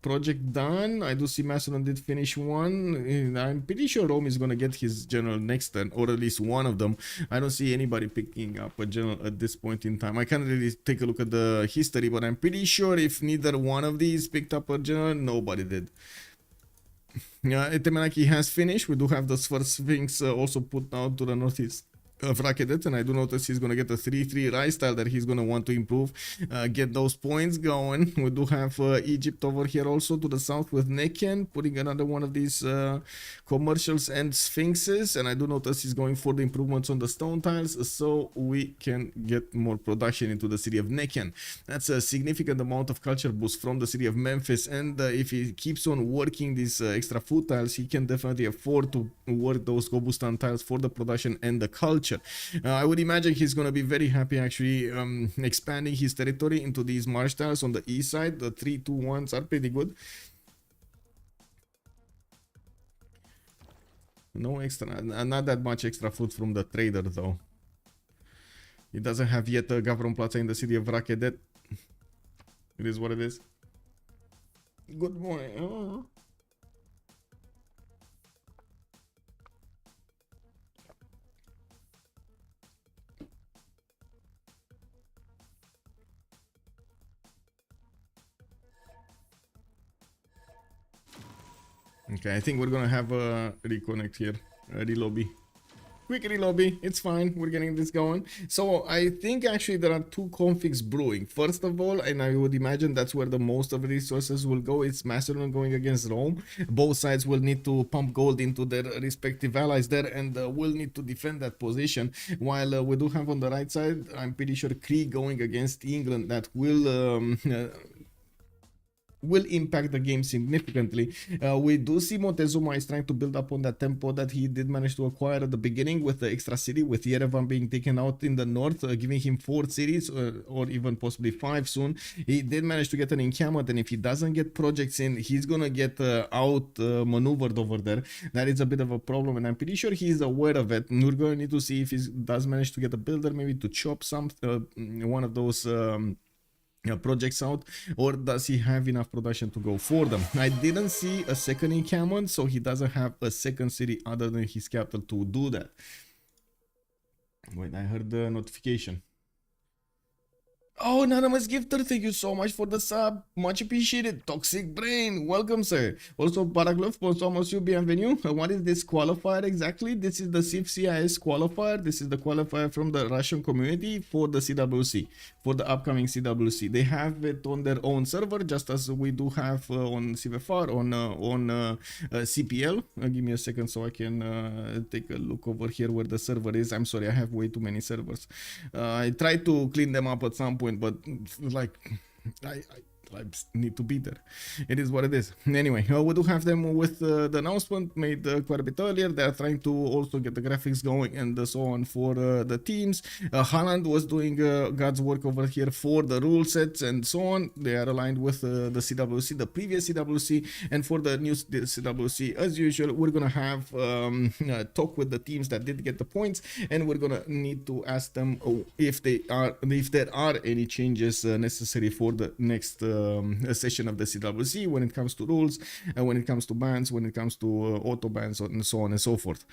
project done. I do see Macedon did finish one. I'm pretty sure Rome is gonna get his general next turn, or at least one of them. I don't see anybody picking up a general at this point in time. I can't really take a look at the history, but I'm pretty sure if neither one of these picked up a general, nobody did. Temenaki has finished. We do have the first Sphinx also put out to the northeast of Rakedet, and I do notice he's going to get a 3-3 rise style that he's going to want to improve, get those points going. We do have Egypt over here also to the south with Neken, putting another one of these commercials and Sphinxes, and I do notice he's going for the improvements on the stone tiles so we can get more production into the city of Neken. That's a significant amount of culture boost from the city of Memphis, and if he keeps on working these extra food tiles, he can definitely afford to work those Gobustan tiles for the production and the culture. I would imagine he's going to be very happy actually expanding his territory into these marsh tiles on the east side. The 3-2-1s are pretty good. No extra, not that much extra food from the trader though. He doesn't have yet a Gavron Plaza in the city of Rakedet. It is what it is. Good morning. Oh. Okay, I think we're gonna have a reconnect here, a relobby. Quick relobby, it's fine, we're getting this going. So I think actually there are two configs brewing. First of all, and I would imagine that's where the most of the resources will go, it's Macedon going against Rome. Both sides will need to pump gold into their respective allies there, and will need to defend that position. While we do have on the right side, I'm pretty sure Krieg going against England, that will impact the game significantly. We do see Montezuma is trying to build up on that tempo that he did manage to acquire at the beginning with the extra city, with Yerevan being taken out in the north, giving him 4 cities or even possibly 5 soon. He did manage to get an encampment, and if he doesn't get projects in, he's gonna get out maneuvered over there. That is a bit of a problem, and I'm pretty sure he's aware of it. We're gonna need to see if he does manage to get a builder, maybe to chop some one of those projects out, or does he have enough production to go for them. I didn't see a second encampment, so he doesn't have a second city other than his capital to do that. Wait, I heard the notification. Oh, Anonymous Gifter, thank you so much for the sub. Much appreciated. Toxic Brain, welcome, sir. Also, Paraglov, bonsoir, monsieur, bienvenue. What is this qualifier exactly? This is the CivCIS qualifier. This is the qualifier from the Russian community for the CWC, for the upcoming CWC. They have it on their own server, just as we do have on CVFR, on CPL. Give me a second so I can take a look over here where the server is. I'm sorry, I have way too many servers. I tried to clean them up at some point, but like I need to be there. It is what it is. Anyway, we do have them with the announcement made quite a bit earlier. They are trying to also get the graphics going and so on for the teams. Haaland was doing God's work over here for the rule sets and so on. They are aligned with the CWC, the previous CWC, and for the new CWC, as usual, we're gonna have talk with the teams that did get the points, and we're gonna need to ask them if there are any changes necessary for the next session of the CWC when it comes to rules, when it comes to bans, when it comes to auto bans, and so on and so forth.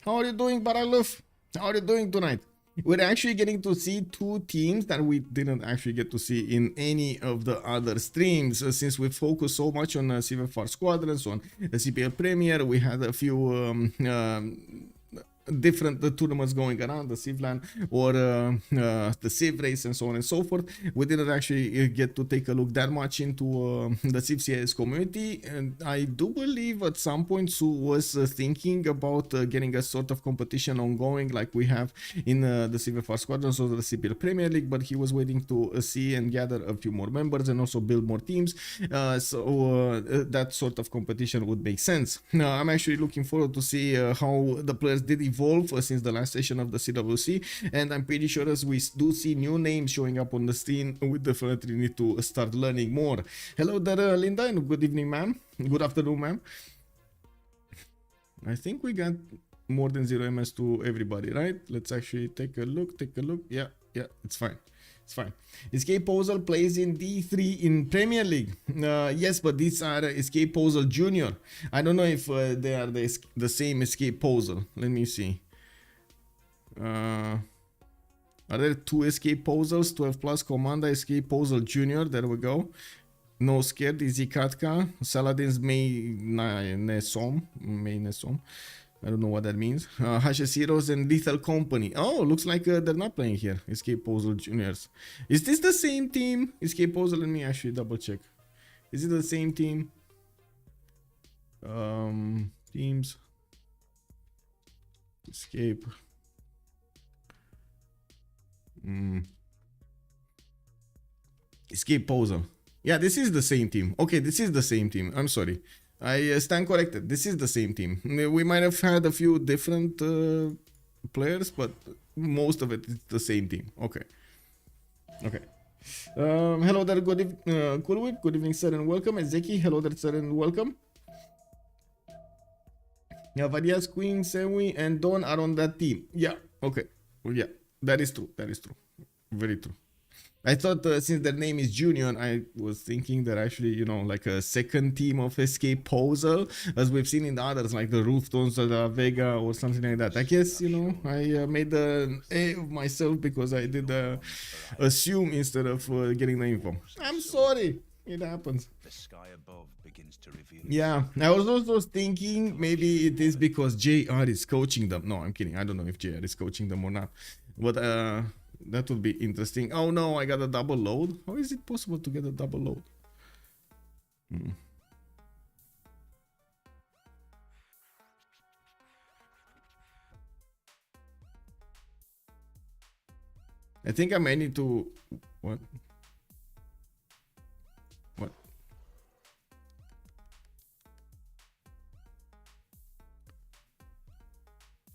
How are you doing, Baralov? How are you doing tonight? we're actually getting to see two teams that we didn't actually get to see in any of the other streams, since we focus so much on CivFR Squadrons, on the CPL Premier. We had a few different tournaments going around, the Civlan or the Civ race and so on and so forth. We didn't actually get to take a look that much into the CivCIS community, and I do believe at some point Sue was thinking about getting a sort of competition ongoing like we have in the CivFR Squadrons or the CPL Premier League, but he was waiting to see and gather a few more members and also build more teams, so that sort of competition would make sense. I'm actually looking forward to see how the players did evolve since the last session of the CWC, and I'm pretty sure as we do see new names showing up on the screen, we definitely need to start learning more. Hello there, Linda, and good evening, ma'am. Good afternoon, ma'am. I think we got more than 0 MS to everybody, right? Let's actually take a look. Yeah, it's fine. It's fine. Escape Posel plays in D3 in Premier League. Yes, but these are Escape Posel Junior. I don't know if they are the same Escape Posel. Let me see. Are there two Escape Posels? 12 plus Commander, Escape Posel Junior. There we go. No Scared, Easy Katka, Saladin's May Nesom. I don't know what that means. HS Heroes and Lethal Company. Oh, looks like they're not playing here. Escape Posel Juniors. Is this the same team? Escape Posel, let me actually double check. Is it the same team? Teams. Escape. Escape Posel. Yeah, this is the same team. Okay, this is the same team. I'm sorry. I stand corrected. This is the same team. We might have had a few different players, but most of it is the same team. Okay. Hello there, Kulwit. Good evening, sir, and welcome. Ezeki, hello there, sir, and welcome. Yeah, Vadias, Queen, Sewi, and Don are on that team. Yeah, okay. Well, yeah, that is true. Very true. I thought since their name is Junior, I was thinking that actually, you know, like a second team of Escape Posel, as we've seen in the others, like the Rooftones or the Vega or something like that. I guess, you know, I made an A of myself because I did assume instead of getting the info. I'm sorry. It happens. The sky above begins to reveal. Yeah, I was also thinking maybe it is because JR is coaching them. No, I'm kidding. I don't know if JR is coaching them or not. But that would be interesting. Oh no, I got a double load. How is it possible to get a double load? I think I may need to... What?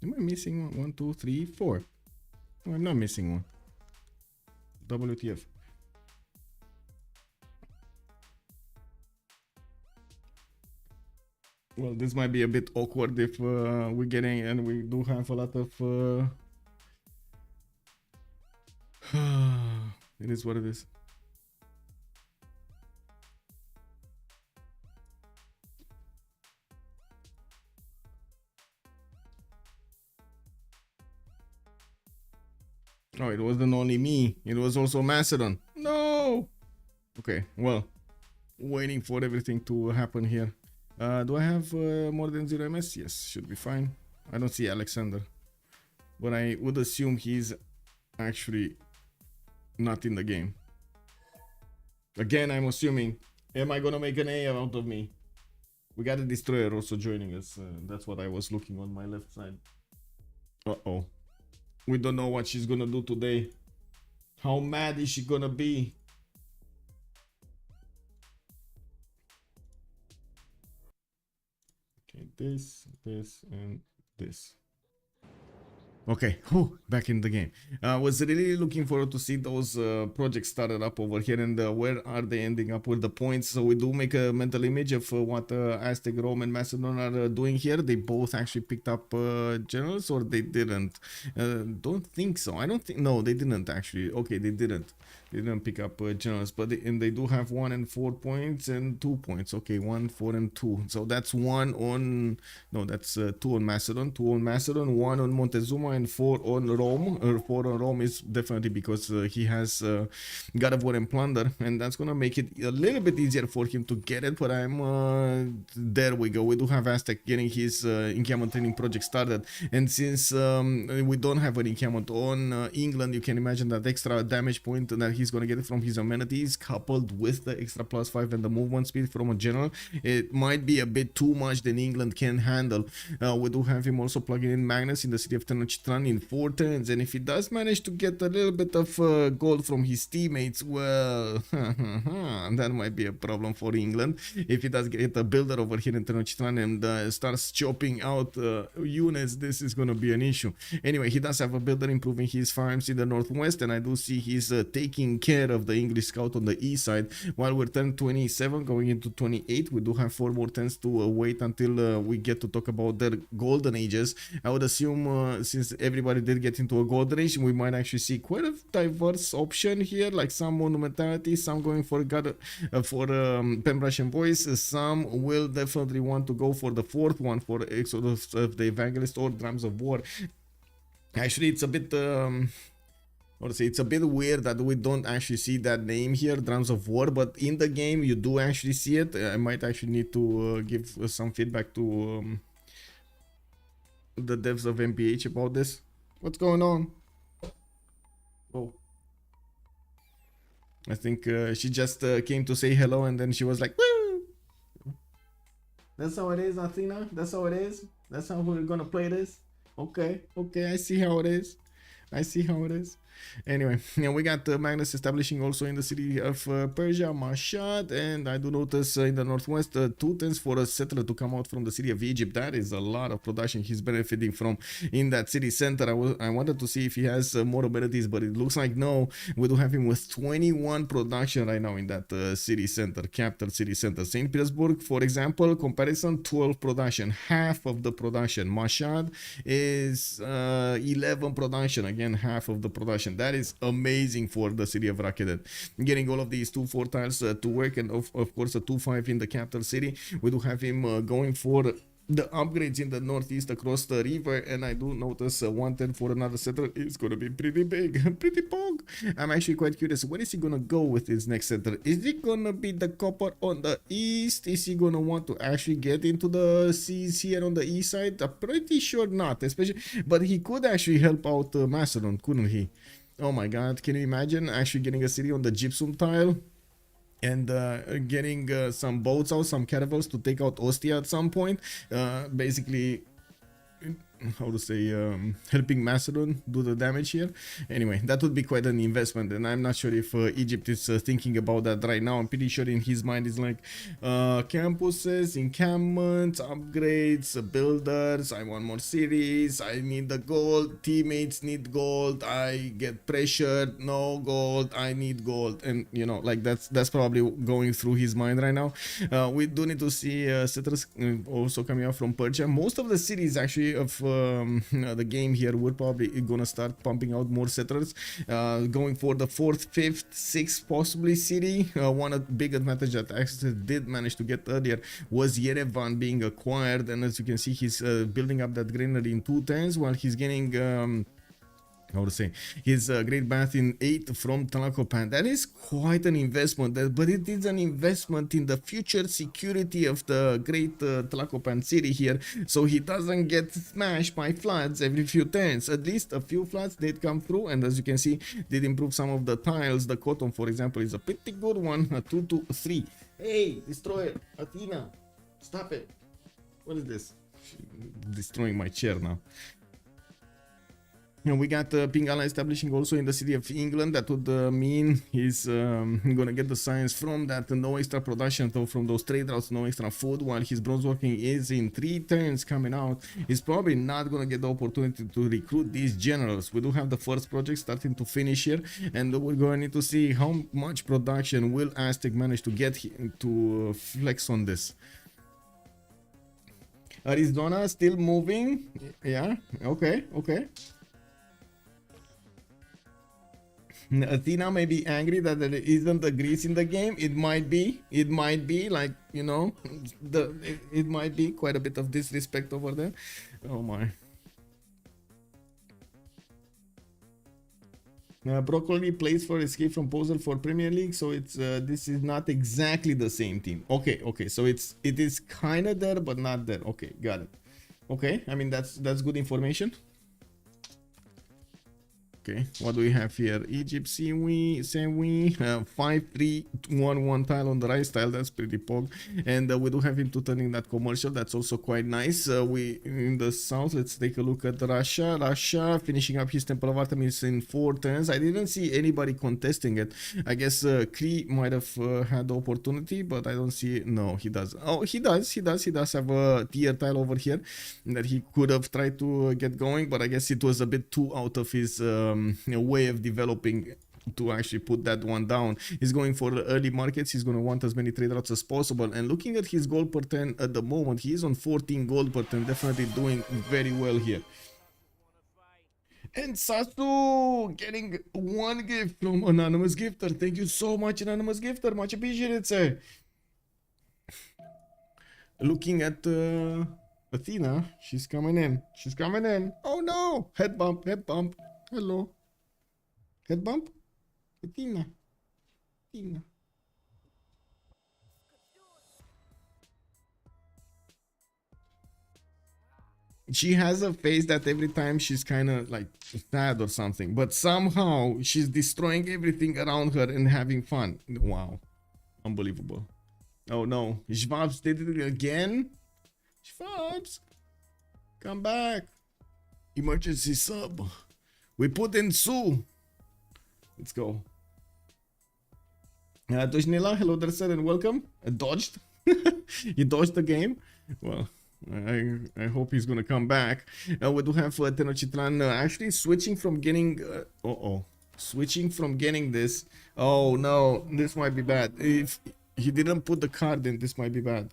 Am I missing one? 1, 2, 3, 4. Oh, I'm not missing one. WTF. Well, this might be a bit awkward if we're getting and we do have a lot of... It is what it is. Oh, it wasn't only me. It was also Macedon. No! Okay, well, waiting for everything to happen here. Do I have more than 0 MS? Yes, should be fine. I don't see Alexander. But I would assume he's actually not in the game. Again, I'm assuming. Am I gonna make an A out of me? We got a Destroyer also joining us. That's what I was looking on my left side. Uh-oh. We don't know what she's gonna do today. How mad is she gonna be? Okay, this, and this. Okay, back in the game. Was really looking forward to see those projects started up over here and where are they ending up with the points. So we do make a mental image of what Aztec, Rome, and Macedon are doing here. They both actually picked up generals, or they didn't? Don't think so. I don't think. No, they didn't actually. Okay, they didn't. They didn't pick up generals, but they do have 1 and 4 points and 2 points. Okay, 1, 4, and 2. So that's 1 on. No, that's 2 on Macedon, 2 on Macedon, 1 on Montezuma, and 4 on Rome. 4 on Rome is definitely because he has God of War and Plunder, and that's gonna make it a little bit easier for him to get it. But there we go. We do have Aztec getting his encampment training project started, and since we don't have an encampment on England, you can imagine that extra damage point that he's gonna get from his amenities, coupled with the extra +5 and the movement speed from a general, it might be a bit too much than England can handle. We do have him also plugging in Magnus in the city of Tenochtitlan in 4 turns, and if he does manage to get a little bit of gold from his teammates, well, that might be a problem for England. If he does get a builder over here in Tenochtitlan and starts chopping out units, this is going to be an issue. Anyway, he does have a builder improving his farms in the northwest, and I do see he's taking care of the English scout on the east side. While we're turn 27 going into 28, we do have 4 more turns to wait until we get to talk about their golden ages. I would assume since everybody did get into a golden age, we might actually see quite a diverse option here, like some monumentality, some going for Pembrasian voice, some will definitely want to go for the 4th one for Exodus of the Evangelist or Drums of War. Actually, it's a bit it's a bit weird that we don't actually see that name here, Drums of War, but in the game you do actually see it. I might actually need to give some feedback to the devs of MPH about this. What's going on? Oh, I think she just came to say hello, and then she was like, woo! That's how it is, Athena? That's how it is? That's how we're gonna play this? Okay, I see how it is. Anyway, yeah, we got Magnus establishing also in the city of Persia, Mashhad, and I do notice in the northwest 2 turns for a settler to come out from the city of Egypt. That is a lot of production he's benefiting from in that city center. I wanted to see if he has more abilities, but it looks like no. We do have him with 21 production right now in that city center, capital city center. St. Petersburg, for example, comparison, 12 production, half of the production. Mashhad is 11 production, again half of the production. That is amazing for the city of Rakedet. Getting all of these 2-4 tiles to work, and of course a 2-5 in the capital city. We do have him going for the upgrades in the northeast across the river, and I do notice 110 for another settler is gonna be pretty big, pretty pog. I'm actually quite curious, where is he gonna go with his next settler? Is it gonna be the copper on the east? Is he gonna want to actually get into the seas here on the east side? I'm pretty sure not, especially, but he could actually help out Macedon, couldn't he? Oh my god, can you imagine actually getting a city on the gypsum tile and getting some boats out, some caravels to take out Ostia at some point? Basically, how to say, helping Macedon do the damage here. Anyway, that would be quite an investment, and I'm not sure if Egypt is thinking about that right now. I'm pretty sure in his mind is like campuses, encampments, upgrades, builders. I want more cities. I need the gold. Teammates need gold. I get pressured. No gold. I need gold, and you know, like that's probably going through his mind right now. We do need to see settlers also coming out from Persia. Most of the cities actually of the game here, we're probably gonna start pumping out more settlers, going for the 4th, 5th, 6th possibly city. One big advantage that actually did manage to get earlier was Yerevan being acquired, and as you can see, he's building up that granary in 2 turns while he's getting how to say, his great bath in 8 from Tlacopan. That is quite an investment, but it is an investment in the future security of the great Tlacopan city here, so he doesn't get smashed by floods every few turns. At least a few floods did come through, and as you can see, did improve some of the tiles. The cotton, for example, is a pretty good one, a 2-3. Hey, destroyer, Athena, stop it. What is this? Destroying my chair now. And we got Pingala establishing also in the city of England. That would mean he's gonna get the science from that. No extra production, though, from those trade routes, no extra food, while his bronze working is in 3 turns coming out. He's probably not gonna get the opportunity to recruit these generals. We do have the first project starting to finish here, and we're going to need to see how much production will Aztec manage to get to flex on this. Arizona still moving. Yeah, okay. Athena may be angry that there isn't a Greece in the game. It might be like, you know, it might be quite a bit of disrespect over there. Oh my. Broccoli plays for Escape from Posel for Premier League, so it's this is not exactly the same team. Okay, so it is kind of there, but not there. Okay, got it. Okay, I mean that's good information. Okay, what do we have here? Egypt, Sewi, 5-3-1-1 tile on the right style. That's pretty pog. And we do have him to turning that commercial. That's also quite nice. We in the south. Let's take a look at Russia. Russia finishing up his Temple of Artemis in 4 turns. I didn't see anybody contesting it. I guess Kree might have had the opportunity, but I don't see. No, he does. Oh, he does. He does have a tier tile over here that he could have tried to get going, but I guess it was a bit too out of his way of developing to actually put that one down. He's going for the early markets. He's going to want as many trade routes as possible, and looking at his gold per turn at the moment, he is on 14 gold per turn, definitely doing very well here. And Sasu getting 1 gift from Anonymous Gifter. Thank you so much, Anonymous Gifter, much appreciated, sir. Looking at Athena, she's coming in. Oh no, head bump. Hello. Head bump? Athena. She has a face that every time she's kind of like sad or something, but somehow she's destroying everything around her and having fun. Wow. Unbelievable. Oh no. Schwabs did it again? Schwabs, come back. Emergency sub. We put in Sue. Let's go. Dojnila, hello there, sir, and welcome. Dodged. He dodged the game. Well, I hope he's gonna come back. We do have Tenochtitlan actually switching from getting. Switching from getting this. Oh no, this might be bad. If he didn't put the card in, this might be bad.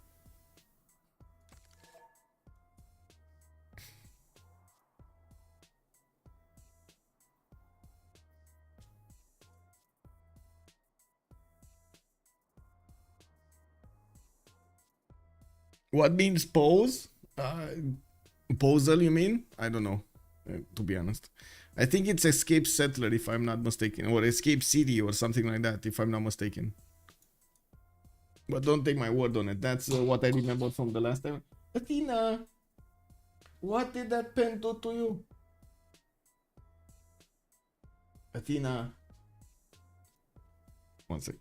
What means pose? Posel, you mean? I don't know, to be honest. I think it's Escape Settler, if I'm not mistaken, or Escape City or something like that, if I'm not mistaken. But don't take my word on it. That's what I remember from the last time. Athena, what did that pen do to you? Athena. One sec.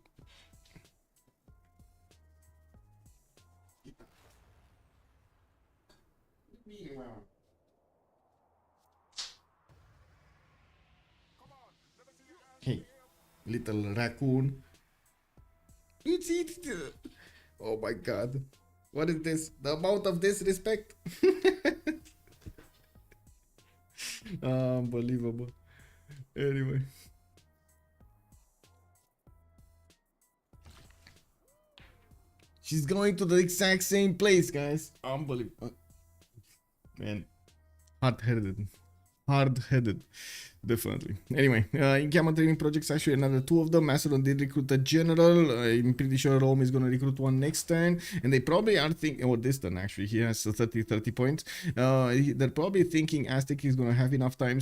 Hey, little raccoon. It's it. Oh my god. What is this? The amount of disrespect. Unbelievable. Anyway. She's going to the exact same place, guys. Unbelievable. Man. Hard-headed. Definitely. Anyway, in Gamma Training Projects, actually another 2 of them. Macedon did recruit a general. I'm pretty sure Rome is going to recruit one next turn. And they probably are thinking, or this turn actually, he has 30 points. They're probably thinking Aztec is going to have enough time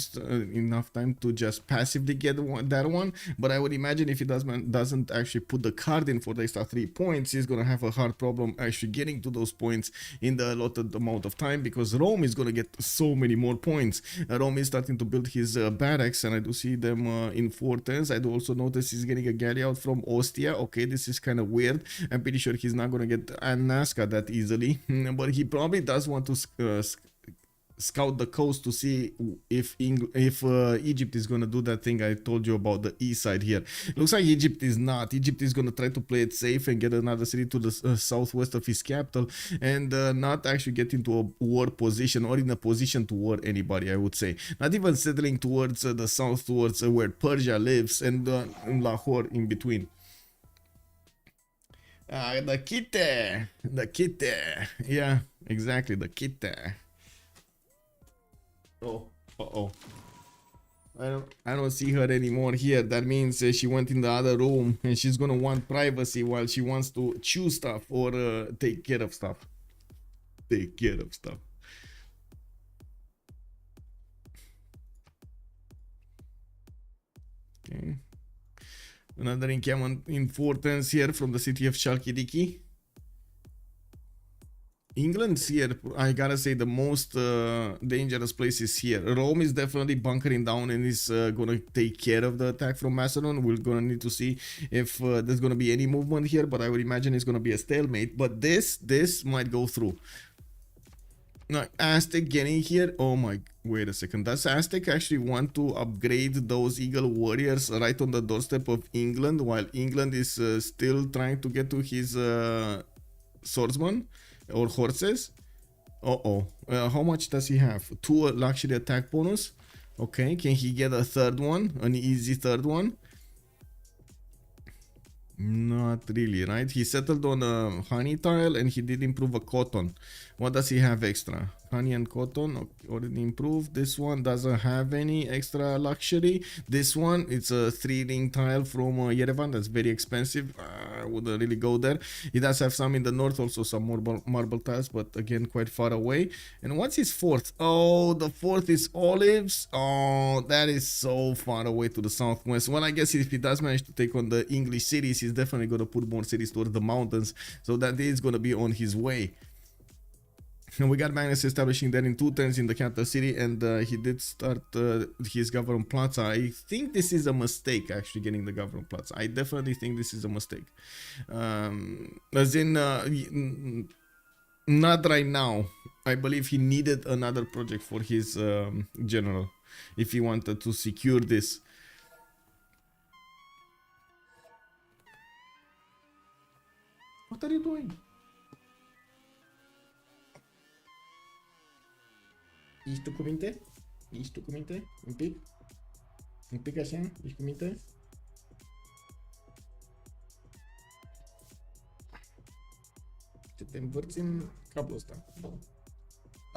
to just passively get that one. But I would imagine if he doesn't actually put the card in for the extra 3 points, he's going to have a hard problem actually getting to those points in the allotted amount of time, because Rome is going to get so many more points. Rome is starting to build his barracks, and I do see them in 4 turns. I do also notice he's getting a galley out from Ostia. Okay, this is kind of weird. I'm pretty sure he's not going to get Nazca that easily, but he probably does want to scout the coast to see if Egypt is going to do that thing I told you about the east side here. Looks like Egypt is not. Egypt is going to try to play it safe and get another city to the southwest of his capital, and not actually get into a war position or in a position to war anybody, I would say. Not even settling towards the south, towards where Persia lives, and Lahore in between. The Kite. Yeah, exactly, the Kite. Oh, I don't see her anymore here. That means she went in the other room, and she's gonna want privacy while she wants to chew stuff or take care of stuff. Okay. Another encampment importance here from the city of Chalkidiki. England's here, I gotta say, the most dangerous place is here. Rome is definitely bunkering down and is gonna take care of the attack from Macedon. We're gonna need to see if there's gonna be any movement here, but I would imagine it's gonna be a stalemate. But this might go through. Now, Aztec getting here. Oh my, wait a second. Does Aztec actually want to upgrade those Eagle Warriors right on the doorstep of England while England is still trying to get to his swordsman or horses? How much does he have? 2 luxury attack bonus. Okay, can he get a third one? An easy third one? Not really, right? He settled on a honey tile and he did improve a cotton. What does he have extra? Honey and cotton, already improved. This one doesn't have any extra luxury. This one, it's a 3-ring tile from Yerevan. That's very expensive. I wouldn't really go there. He does have some in the north, also some more marble tiles, but again, quite far away. And what's his fourth? Oh, the fourth is olives. Oh, that is so far away to the southwest. Well, I guess if he does manage to take on the English cities, he's definitely going to put more cities towards the mountains. So that is going to be on his way. And we got Magnus establishing that in 2 turns in the capital city, and he did start his government plaza. I think this is a mistake, actually, getting the government plaza. I definitely think this is a mistake. As in, not right now. I believe he needed another project for his general if he wanted to secure this. What are you doing? Ești tu cu minte? Ești tu cu minte? Un pic? Un pic așa? Ești cu minte? Te învârți în cablul ăsta.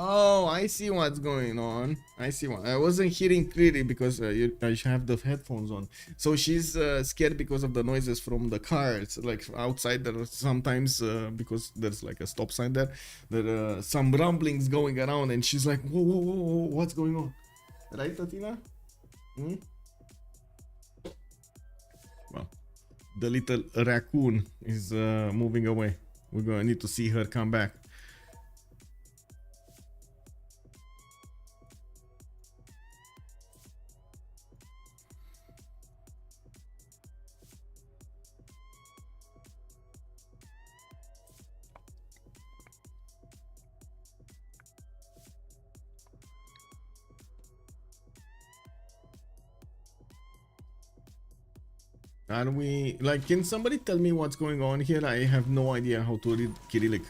Oh, I see what's going on. I see what. I wasn't hearing clearly because I have the headphones on. So she's scared because of the noises from the cars. Like outside, there are sometimes because there's like a stop sign there. There are some rumblings going around, and she's like, "Whoa, whoa, whoa, whoa, what's going on?" Right, Tatina? Hmm? Well, the little raccoon is moving away. We're gonna need to see her come back. Are we like? Can somebody tell me what's going on here? I have no idea how to read Cyrillic.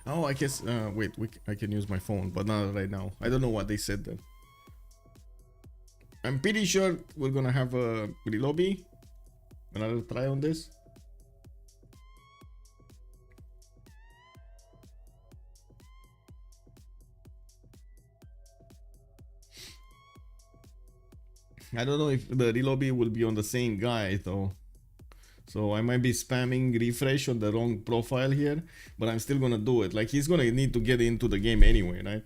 Oh, I guess. Wait, I can use my phone, but not right now. I don't know what they said there. I'm pretty sure we're gonna have a re-lobby. Another try on this. I don't know if the re-lobby will be on the same guy though. So I might be spamming refresh on the wrong profile here, but I'm still gonna do it. Like, he's gonna need to get into the game anyway, right?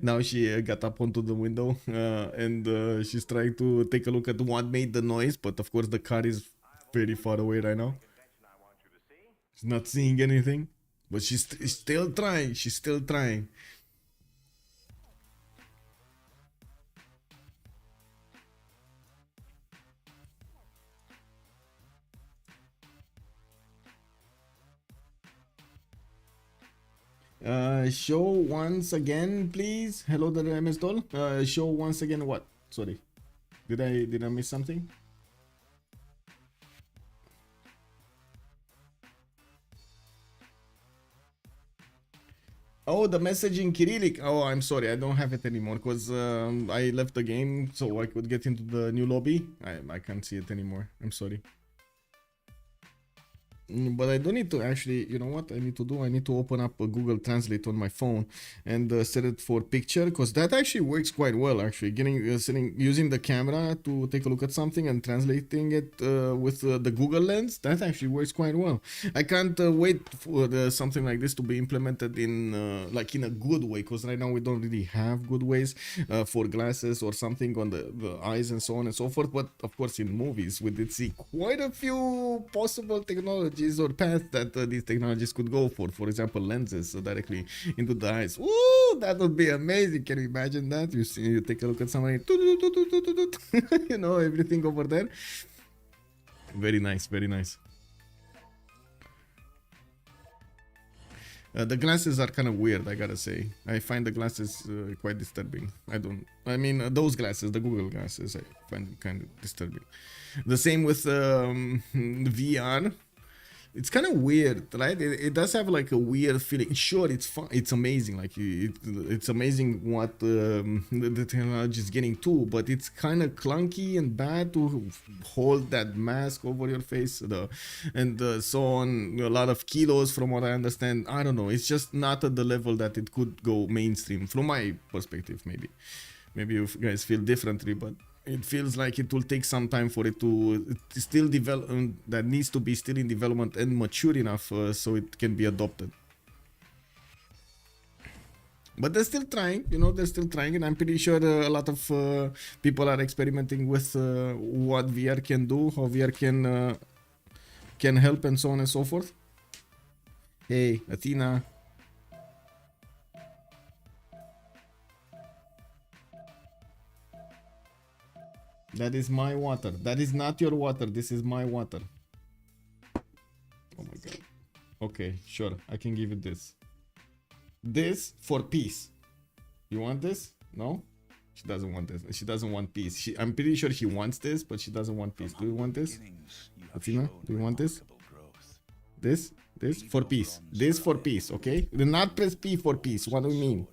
Now she got up onto the window and she's trying to take a look at what made the noise, but of course the car is very far away right now. She's not seeing anything, but she's still trying. She's still trying. Show once again, please. Hello there, MS Doll. Show once again what? Sorry. Did I miss something? Oh, the message in Cyrillic. Oh, I'm sorry. I don't have it anymore because I left the game so I could get into the new lobby. I can't see it anymore. I'm sorry. But I don't need to actually, you know what I need to do? I need to open up a Google Translate on my phone and set it for picture, because that actually works quite well. Actually, using the camera to take a look at something and translating it with the Google Lens, that actually works quite well. I can't wait for something like this to be implemented in like in a good way, because right now we don't really have good ways for glasses or something on the eyes and so on and so forth. But of course, in movies we did see quite a few possible technologies or paths that these technologies could go for. For example, lenses directly into the eyes. Ooh, that would be amazing. Can you imagine that? You take a look at somebody, you know, everything over there. Very nice, very nice. The glasses are kind of weird, I gotta say. I find the glasses quite disturbing. I mean, those glasses, the Google glasses, I find kind of disturbing. The same with VR. It's kind of weird, right? It does have like a weird feeling. Sure, it's fun. It's amazing. Like it's amazing what the technology is getting to, but it's kind of clunky and bad to hold that mask over your face, and so on. A lot of kilos, from what I understand. I don't know. It's just not at the level that it could go mainstream, from my perspective. Maybe you guys feel differently, but it feels like it will take some time for it to still develop. That needs to be still in development and mature enough so it can be adopted. But they're still trying, you know, they're still trying, and I'm pretty sure a lot of people are experimenting with what VR can do, how VR can help, and so on and so forth. Hey, Athena. That is my water. That is not your water. This is my water. Oh my god. Okay, sure. I can give you this. This for peace. You want this? No? She doesn't want this. She doesn't want peace. I'm pretty sure she wants this, but she doesn't want peace. Do you want this? Athena, do you want this? This for peace. This for peace, okay? Do not press P for peace. What do you mean?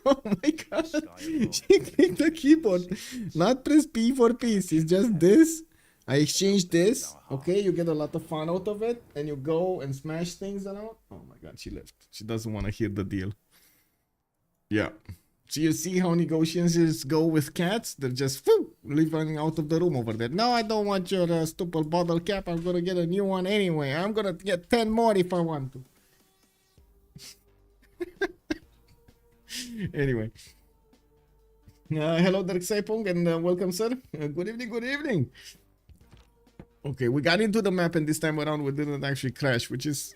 Oh my god. She clicked the keyboard. Not press P for peace. It's just this. I exchanged this. Okay, you get a lot of fun out of it. And you go and smash things around. Oh my god, she left. She doesn't want to hear the deal. Yeah. So you see how negotiations go with cats? They're just leaving out of the room over there. No, I don't want your stupid bottle cap. I'm gonna get a new one anyway. I'm gonna get 10 more if I want to. Anyway. Hello, Dark Saipong, and welcome, sir. Good evening, good evening. Okay, we got into the map, and this time around we didn't actually crash, which is...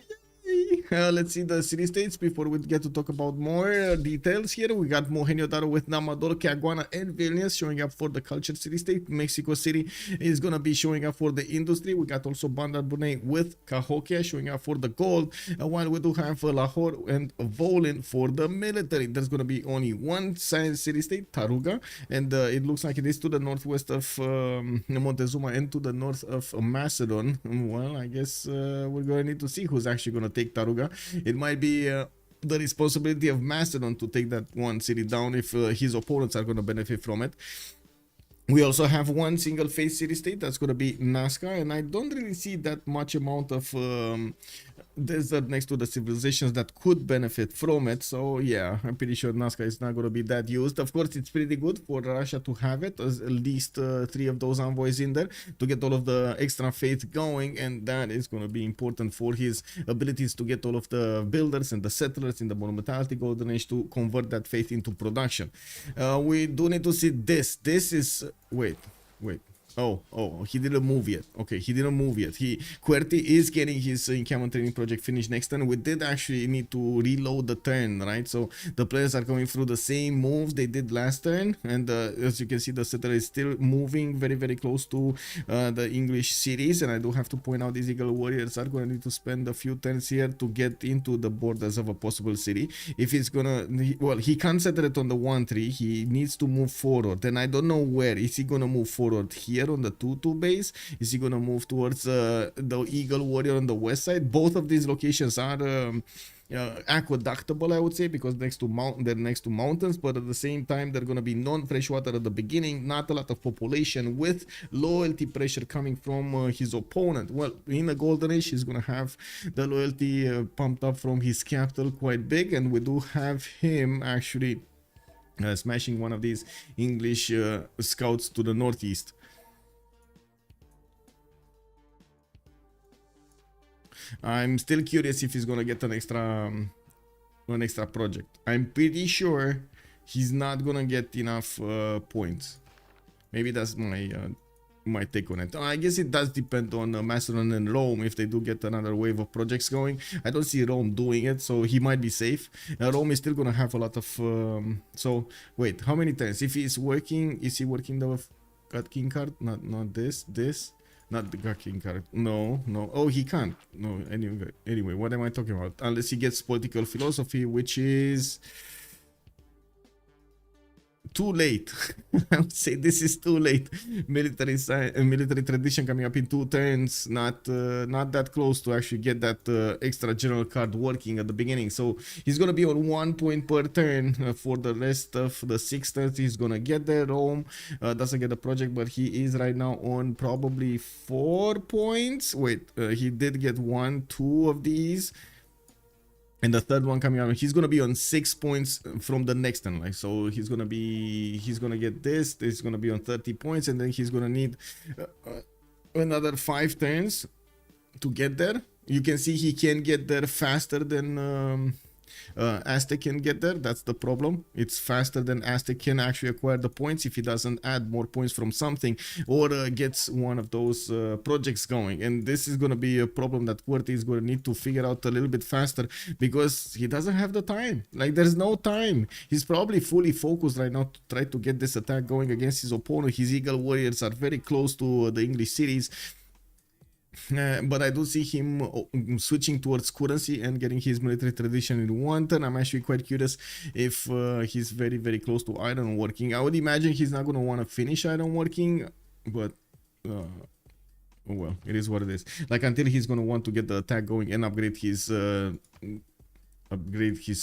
let's see the city states before we get to talk about more details here. We got Mohenjo-Daro with Namadol, Caguana, and Vilnius showing up for the culture city state. Mexico City is gonna be showing up for the industry. We got also Bandar Brunei with Cahokia showing up for the gold, while we do have Lahore and Volin for the military. There's gonna be only one city state, Taruga, and it looks like it is to the northwest of Montezuma and to the north of Macedon. Well, I guess we're gonna need to see who's actually gonna take Taruga. It might be the responsibility of Macedon to take that one city down if his opponents are going to benefit from it. We also have one single phase city state that's going to be Nazca, and I don't really see that much amount of desert next to the civilizations that could benefit from it. So yeah, I'm pretty sure Nazca is not going to be that used. Of course, it's pretty good for Russia to have it, as at least 3 of those envoys in there to get all of the extra faith going, and that is going to be important for his abilities to get all of the builders and the settlers in the Monumentality Golden Age to convert that faith into production. We do need to see this. This is... Wait. Oh, he didn't move yet. Okay, he didn't move yet. QWERTY is getting his encampment training project finished next turn. We did actually need to reload the turn, right? So the players are going through the same moves they did last turn, and as you can see, the settler is still moving very, very close to the English cities. And I do have to point out these Eagle Warriors are going to need to spend a few turns here to get into the borders of a possible city. If he's gonna, well, he can't settle it on the 1-3. He needs to move forward, and I don't know where. Is he gonna move forward here here on the 2-2 base? Is he gonna move towards the Eagle Warrior on the west side? Both of these locations are aqueductable, I would say, because they're next to mountains, but at the same time they're gonna be non-freshwater at the beginning, not a lot of population, with loyalty pressure coming from his opponent. Well, in the Golden Age, he's gonna have the loyalty pumped up from his capital quite big, and we do have him actually smashing one of these English scouts to the northeast. I'm still curious if he's gonna get an extra project. I'm pretty sure he's not gonna get enough points. Maybe that's my take on it. I guess it does depend on Macedon and Rome if they do get another wave of projects going. I don't see Rome doing it, so he might be safe. Rome is still gonna have a lot of so wait, how many times? If he's working, is he working the God King card? Not this not the God King card. No. Oh, he can't. No, anyway, what am I talking about? Unless he gets political philosophy, which is too late. I would say this is too late. Military tradition coming up in 2 turns, not that close to actually get that extra general card working at the beginning. So he's gonna be on 1 point per turn for the rest of the 6 turns. He's gonna get there. Rome doesn't get the project, but he is right now on probably 4 points. Wait, he did get 2 of these. And the third one coming out, he's gonna be on 6 points from the next turn. Like, so he's gonna get this is gonna be on 30 points, and then he's gonna need another 5 turns to get there. You can see he can get there faster than Aztec can get there. That's the problem. It's faster than Aztec can actually acquire the points if he doesn't add more points from something or gets one of those projects going. And this is going to be a problem that QWERTY is going to need to figure out a little bit faster, because he doesn't have the time. Like, there's no time. He's probably fully focused right now to try to get this attack going against his opponent. His Eagle Warriors are very close to the English cities. But I do see him switching towards currency and getting his military tradition in 1 turn. I'm actually quite curious if he's very, very close to iron working. I would imagine he's not going to want to finish iron working, but oh well, it is what it is. Like, until he's going to want to get the attack going and upgrade his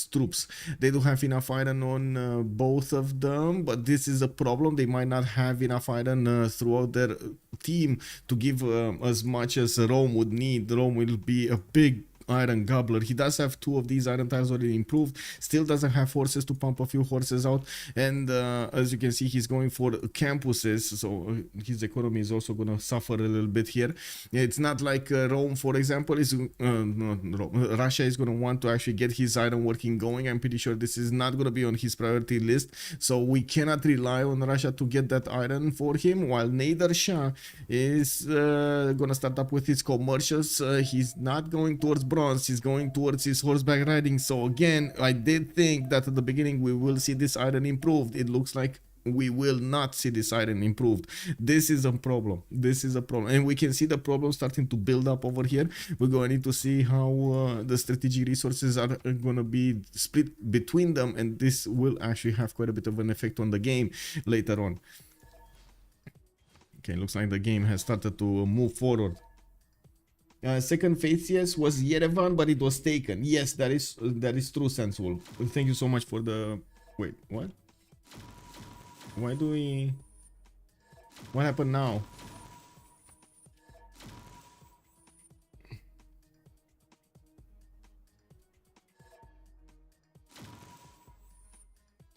troops. They do have enough iron on both of them, but this is a problem. They might not have enough iron throughout their team to give as much as Rome would need. Rome will be a big iron gobbler. He does have 2 of these iron tiles already improved, still doesn't have horses to pump a few horses out, and as you can see, he's going for campuses, so his economy is also going to suffer a little bit here. It's not like Rome, for example, is Russia is going to want to actually get his iron working going. I'm pretty sure this is not going to be on his priority list, so we cannot rely on Russia to get that iron for him, while Nader Shah is going to start up with his commercials. He's not going towards bronze, he's going towards his horseback riding. So again, I did think that at the beginning we will see this iron improved. It looks like we will not see this iron improved. This is a problem. This is a problem, and we can see the problem starting to build up over here. We're going to need to see how the strategic resources are going to be split between them, and this will actually have quite a bit of an effect on the game later on. Okay, looks like the game has started to move forward. Second CivCIS was Yerevan, but it was taken. Yes, that is true, Sensul. Thank you so much for the... Wait, what? Why do we... What happened now?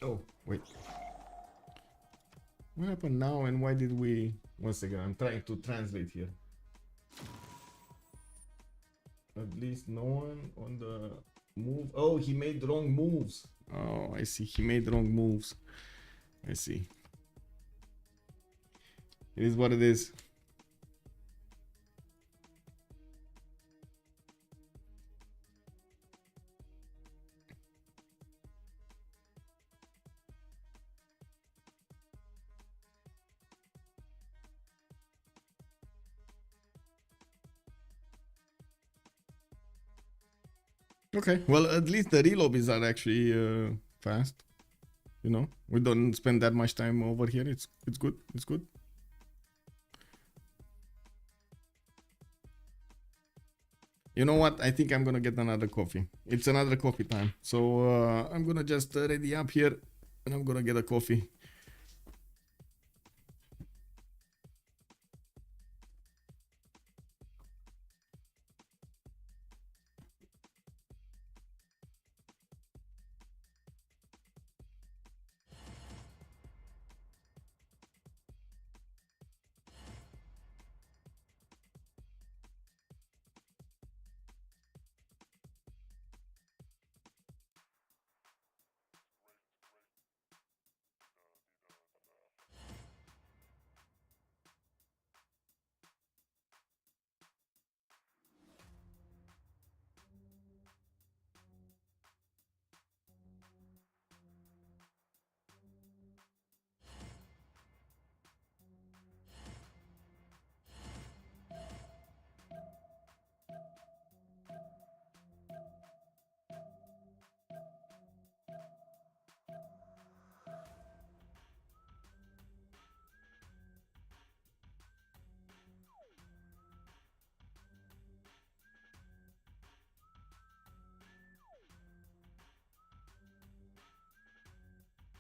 Oh, wait. What happened now, and why did we... One second, I'm trying to translate here. At least no one on the move. Oh, he made wrong moves. Oh, I see. He made wrong moves. I see. It is what it is. Okay, well, at least the relobbies are actually fast. You know, we don't spend that much time over here. It's good. It's good. You know what? I think I'm gonna get another coffee. It's another coffee time. So I'm gonna just ready up here and I'm gonna get a coffee.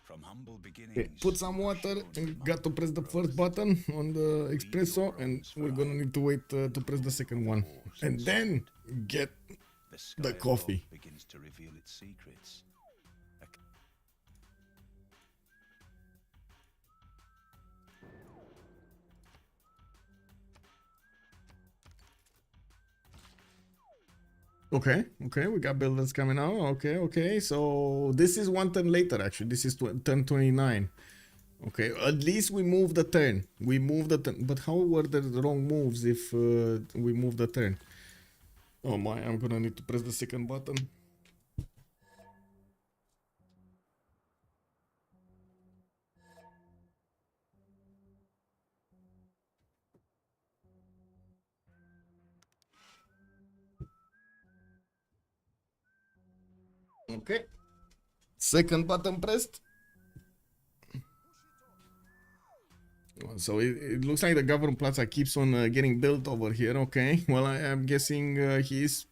From humble beginnings. Okay, put some water and got to press the first button on the espresso and we're gonna need to wait to press the second one. And then get the coffee. Begins to reveal its secrets. Okay, we got builders coming out. Okay, so this is one turn later actually. This is turn 29. Okay, at least we move the turn. We move the turn. But how were the wrong moves if we move the turn? Oh my, I'm gonna need to press the second button. Okay. Second button pressed. So it looks like the government plaza keeps on getting built over here. Okay. Well, I am guessing he's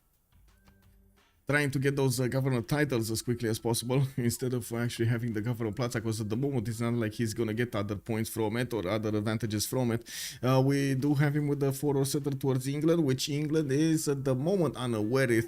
trying to get those governor titles as quickly as possible instead of actually having the governor plaza, because at the moment it's not like he's gonna get other points from it or other advantages from it. We do have him with the forward setter towards England, which England is at the moment unaware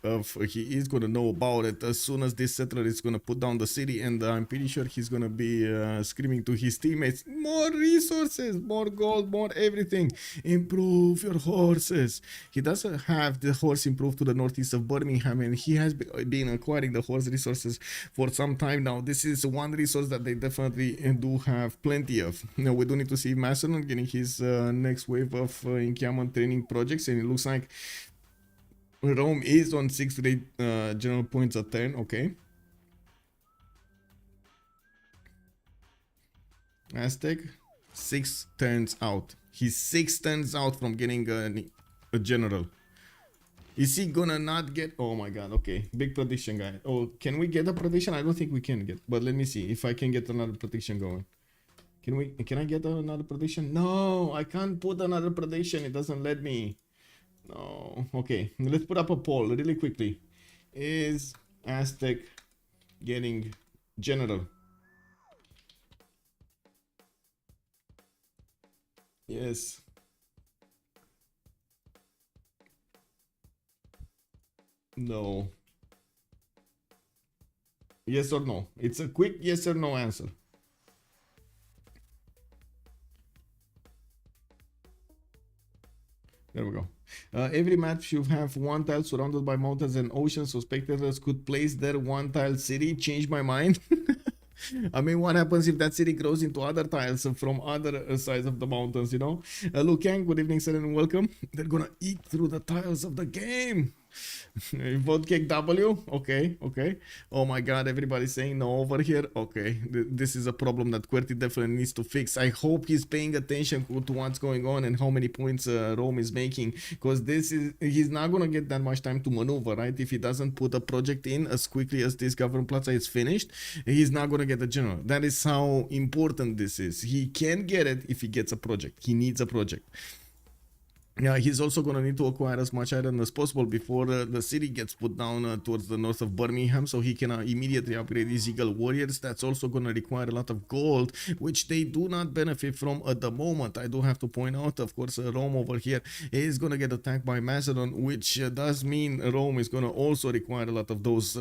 of. He is gonna know about it as soon as this settler is gonna put down the city, and I'm pretty sure he's gonna be screaming to his teammates, more resources, more gold, more everything, improve your horses. He doesn't have the horse improved to the northeast of Birmingham, and he has been acquiring the horse resources for some time now. This is one resource that they definitely do have plenty of. Now we do need to see Macedon getting his next wave of encampment training projects, and it looks like Rome is on 6 rate general points a turn. Okay, Aztec 6 turns out. He's 6 turns out from getting a general. Is he gonna not get? Oh my god, okay. Big prediction guy. Oh, can we get a prediction? I don't think we can get, but let me see if I can get another prediction going. Can I get another prediction? No, I can't put another prediction. It doesn't let me. No. Okay, let's put up a poll really quickly. Is Aztec getting general? Yes. No. Yes or no. It's a quick yes or no answer. There we go. Every match you have one tile surrounded by mountains and oceans, so spectators could place their one tile city. Change my mind. I mean, what happens if that city grows into other tiles from other sides of the mountains, you know? Luke Yang, good evening, sir, and welcome. They're gonna eat through the tiles of the game. Vote kick W. Okay. Oh my god, everybody's saying no over here. Okay, this is a problem that QWERTY definitely needs to fix. I hope he's paying attention to what's going on and how many points Rome is making, because he's not gonna get that much time to maneuver, right? If he doesn't put a project in as quickly as this government plaza is finished, he's not gonna get a general. That is how important this is. He can get it if he gets a project. He needs a project. Yeah, he's also going to need to acquire as much iron as possible before the city gets put down towards the north of Birmingham, so he can immediately upgrade his Eagle Warriors. That's also going to require a lot of gold, which they do not benefit from at the moment. I do have to point out, of course, Rome over here is going to get attacked by Macedon, which does mean Rome is going to also require a lot of those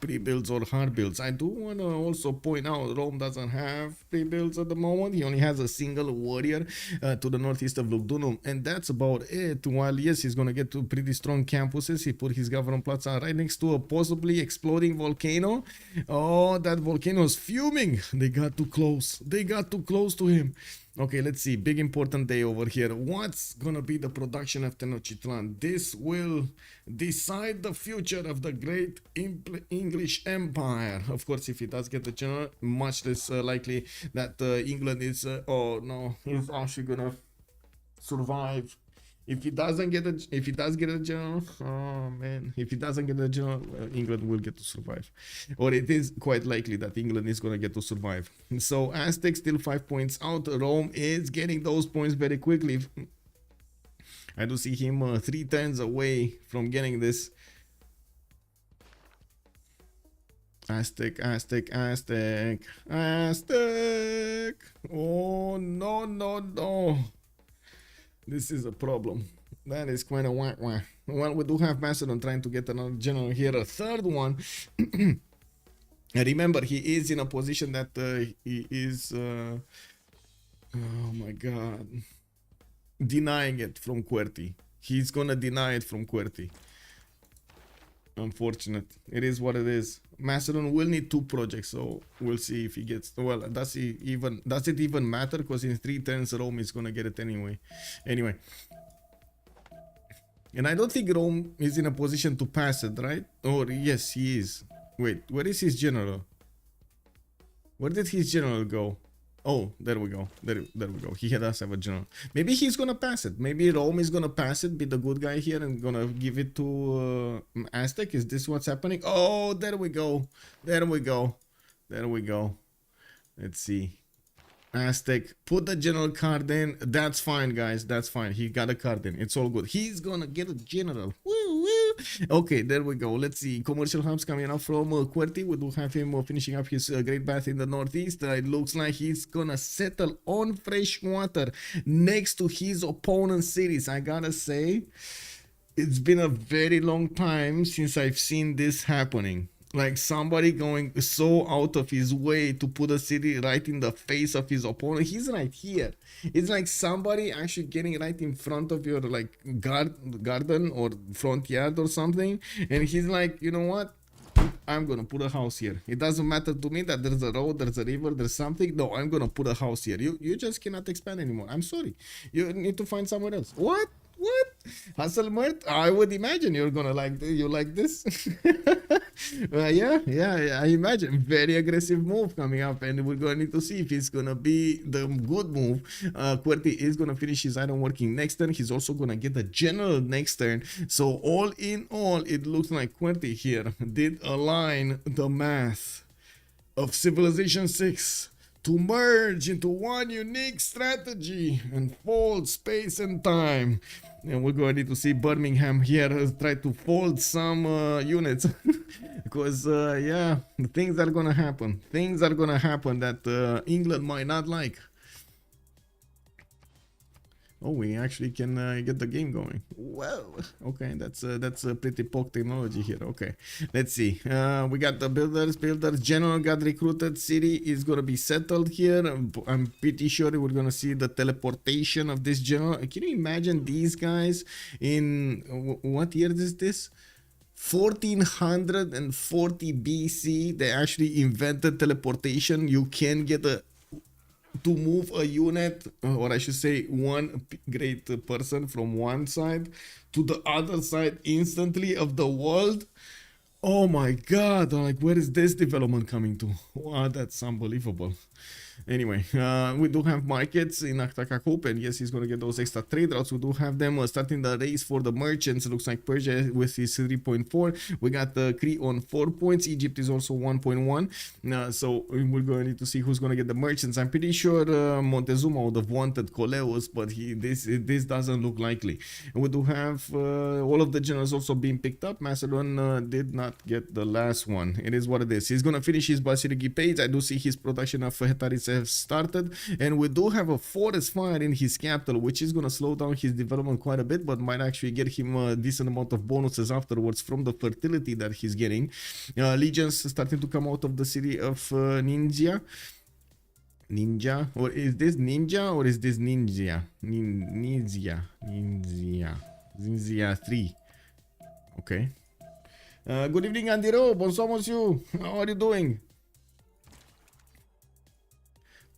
pre-builds or hard builds. I do want to also point out Rome doesn't have pre-builds at the moment. He only has a single warrior to the northeast of Lugdunum, and that's about it. While yes, he's gonna get to pretty strong campuses. He put his government plaza right next to a possibly exploding volcano. Oh, that volcano is fuming. They got too close. They got too close to him. Okay, let's see. Big important day over here. What's gonna be the production of Tenochtitlan? This will decide the future of the great English Empire. Of course, if he does get the general, much less likely that England is. Oh no, he's actually gonna survive. If he does get a general, oh man, if he doesn't get a general, England will get to survive, or it is quite likely that England is gonna get to survive. So Aztec still 5 points out. Rome is getting those points very quickly. I do see him 3 turns away from getting this. Aztec. Oh no. This is a problem. That is quite a whack. Well, we do have Macedon trying to get another general here, a third one. And remember, he is in a position that he is, oh my god, denying it from QWERTY. He's gonna deny it from QWERTY. Unfortunate. It is what it is. Macedon will need 2 projects, so we'll see if he gets. Well, does it even matter? Because in 3 turns Rome is gonna get it anyway. And I don't think Rome is in a position to pass it, right? Or yes, he is. Wait, where is his general? Where did his general go? Oh, there we go. There we go. He does have a general. Maybe he's gonna pass it. Maybe Rome is gonna pass it, be the good guy here, and gonna give it to Aztec. Is this what's happening? Oh, there we go. Let's see. Aztec, put the general card in. That's fine, guys. That's fine. He got a card in. It's all good. He's gonna get a general. Woo, woo. Okay, there we go. Let's see. Commercial hubs coming up from QWERTY. We do have him finishing up his great bath in the northeast. It looks like he's gonna settle on fresh water next to his opponent's cities. I gotta say, it's been a very long time since I've seen this happening. Like somebody going so out of his way to put a city right in the face of his opponent. He's right here. It's like somebody actually getting right in front of your like garden or front yard or something. And he's like, you know what? I'm gonna put a house here. It doesn't matter to me that there's a road, there's a river, there's something. No, I'm gonna put a house here. You just cannot expand anymore. I'm sorry. You need to find somewhere else. What? Hasselmert? I would imagine you're gonna like this. Yeah, I imagine. Very aggressive move coming up, and we're gonna need to see if it's gonna be the good move. QWERTY is gonna finish his iron working next turn. He's also gonna get the general next turn. So all in all, it looks like QWERTY here did align the math of Civilization 6 to merge into one unique strategy and fold space and time. And we're going to need to see Birmingham here try to fold some units. Because, yeah, things are going to happen. Things are going to happen that England might not like. Oh, we actually can get the game going. Whoa. Okay, that's a pretty poke technology here. Okay, let's see. We got the builders. General got recruited. City is gonna be settled here. I'm pretty sure we're gonna see the teleportation of this general. Can you imagine these guys in what year is this? 1440 BC. They actually invented teleportation. You can get to move a unit, or I should say one great person from one side to the other side instantly of the world. Oh my god, like where is this development coming to? Wow, that's unbelievable. Anyway, we do have markets in Aktakakop, and yes, he's going to get those extra trade routes. We do have them starting the race for the merchants. It looks like Persia with his 3.4. We got the Cree on 4 points. Egypt is also 1.1. So we're going to need to see who's going to get the merchants. I'm pretty sure Montezuma would have wanted Coleus, but this doesn't look likely. And we do have all of the generals also being picked up. Macedon did not get the last one. It is what it is. He's going to finish his Basirigi page. I do see his production of Hetaris have started, and we do have a forest fire in his capital, which is going to slow down his development quite a bit, but might actually get him a decent amount of bonuses afterwards from the fertility that he's getting. Legions starting to come out of the city of Ninja, or is this Ninja or is this Ninja? Ninja 3. Okay. Good evening, Andiro. Bonsoir, monsieur. How are you doing?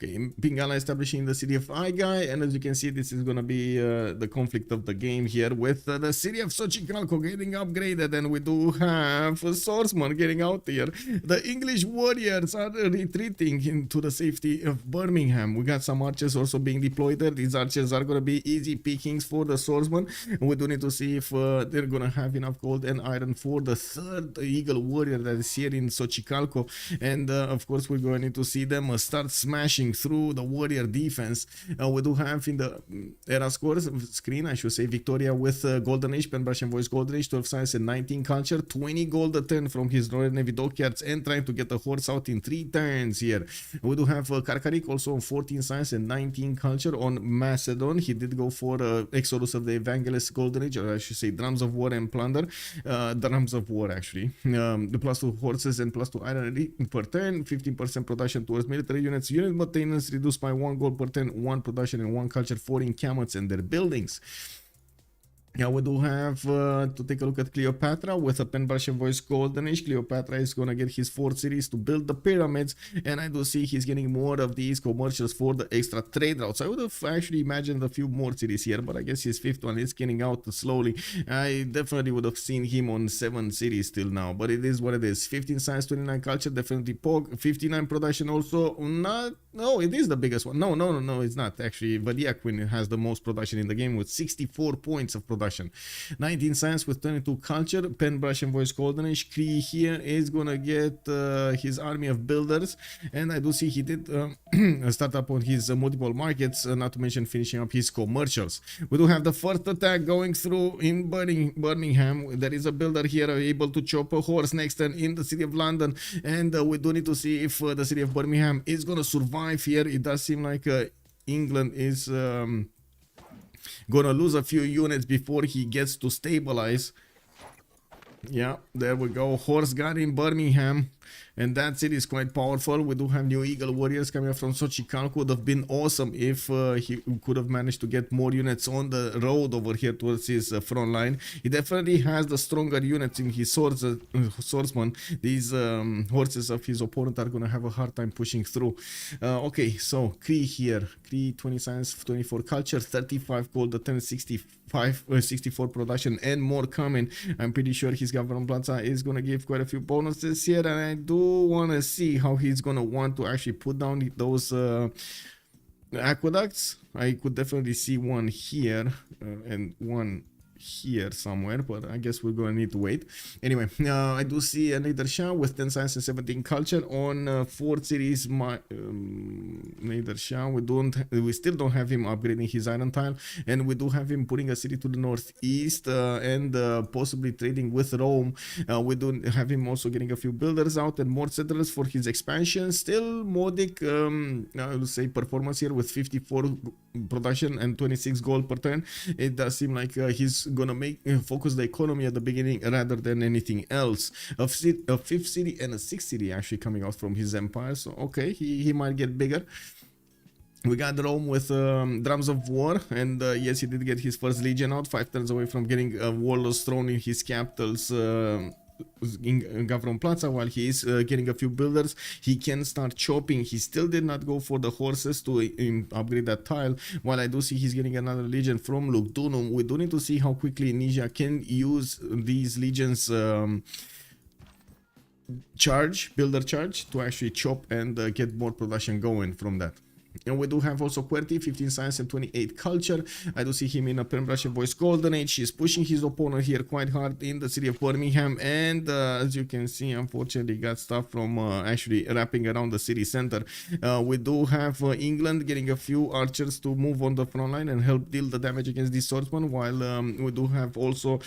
Okay, Pingala establishing the city of Aigai, and as you can see, this is gonna be the conflict of the game here with the city of Xochicalco getting upgraded, and we do have a swordsman getting out here. The English warriors are retreating into the safety of Birmingham. We got some archers also being deployed there. These archers are gonna be easy pickings for the swordsman. We do need to see if they're gonna have enough gold and iron for the third eagle warrior that is here in Xochicalco, and of course we're going to need to see them start smashing through the warrior defense. We do have in the era scores screen, I should say, Victoria with Golden Age, Pen Brush and Voice Golden Age, 12 science and 19 culture, 20 gold a turn from his Royal Navy dockyards, and trying to get a horse out in 3 turns here. We do have Karkarik also on 14 science and 19 culture. On Macedon, he did go for Exodus of the Evangelist Golden Age, or I should say Drums of War and Plunder. Drums of War actually. The +2 horses and +2 iron per turn, 15% production towards military units, unit maintenance reduced by 1 gold per turn, 1 production and 1 culture for encampments and their buildings. Now we do have to take a look at Cleopatra with a Pen Brush and Voice Golden Age. Cleopatra is gonna get his 4th series to build the pyramids, and I do see he's getting more of these commercials for the extra trade routes. I would have actually imagined a few more series here, but I guess his 5th one is getting out slowly. I definitely would have seen him on 7 series till now, but it is what it is. 15 science, 29 culture, definitely POG. 59 production also not. No, it is the biggest one. No, it's not actually. Vadia Queen has the most production in the game with 64 points of production. 19 science with 22 culture. Pen Brush and Voice Golden Age. Cree here is gonna get his army of builders, and I do see he did start up on his multiple markets, not to mention finishing up his commercials. We do have the first attack going through in Birmingham. There is a builder here able to chop a horse next turn in the city of London, and we do need to see if the city of Birmingham is gonna survive here. It does seem like England is gonna lose a few units before he gets to stabilize. Yeah, there we go. Horse gun in Birmingham, and that city is quite powerful. We do have new Eagle warriors coming up from Xochicalco. Would have been awesome if he could have managed to get more units on the road over here towards his front line. He definitely has the stronger units in his swordsman. These horses of his opponent are gonna have a hard time pushing through. Okay, so Cree here. Cree 20 science, 24 culture, 35 gold, 10, 64 production, and more coming. I'm pretty sure his Government Plaza is gonna give quite a few bonuses here, and I do want to see how he's gonna want to actually put down those aqueducts. I could definitely see one here and one here somewhere, but I guess we're gonna need to wait. Anyway, I do see a Nader Shah with 10 science and 17 culture on 4th series. Nader Shah, we still don't have him upgrading his iron tile, and we do have him putting a city to the northeast and possibly trading with Rome. We do have him also getting a few builders out and more settlers for his expansion. Still modic, I would say, performance here with 54 production and 26 gold per turn. It does seem like he's gonna focus the economy at the beginning rather than anything else. A 5th city and a 6th city actually coming out from his empire, so okay, he might get bigger. We got Rome with Drums of War, and yes, he did get his first legion out, 5 turns away from getting a warlord's throne in his capital's in Gavron Plaza. While he is getting a few builders, he can start chopping. He still did not go for the horses to upgrade that tile, while I do see he's getting another legion from Lugdunum. We do need to see how quickly Ninja can use these legions builder charge to actually chop and get more production going from that. And we do have also QWERTY, 15 science and 28 culture. I do see him in a Pembrokeshire Voice Golden Age. He's pushing his opponent here quite hard in the city of Birmingham. And as you can see, unfortunately, got stuff from actually wrapping around the city center. We do have England getting a few archers to move on the front line and help deal the damage against this swordsman, while we do have also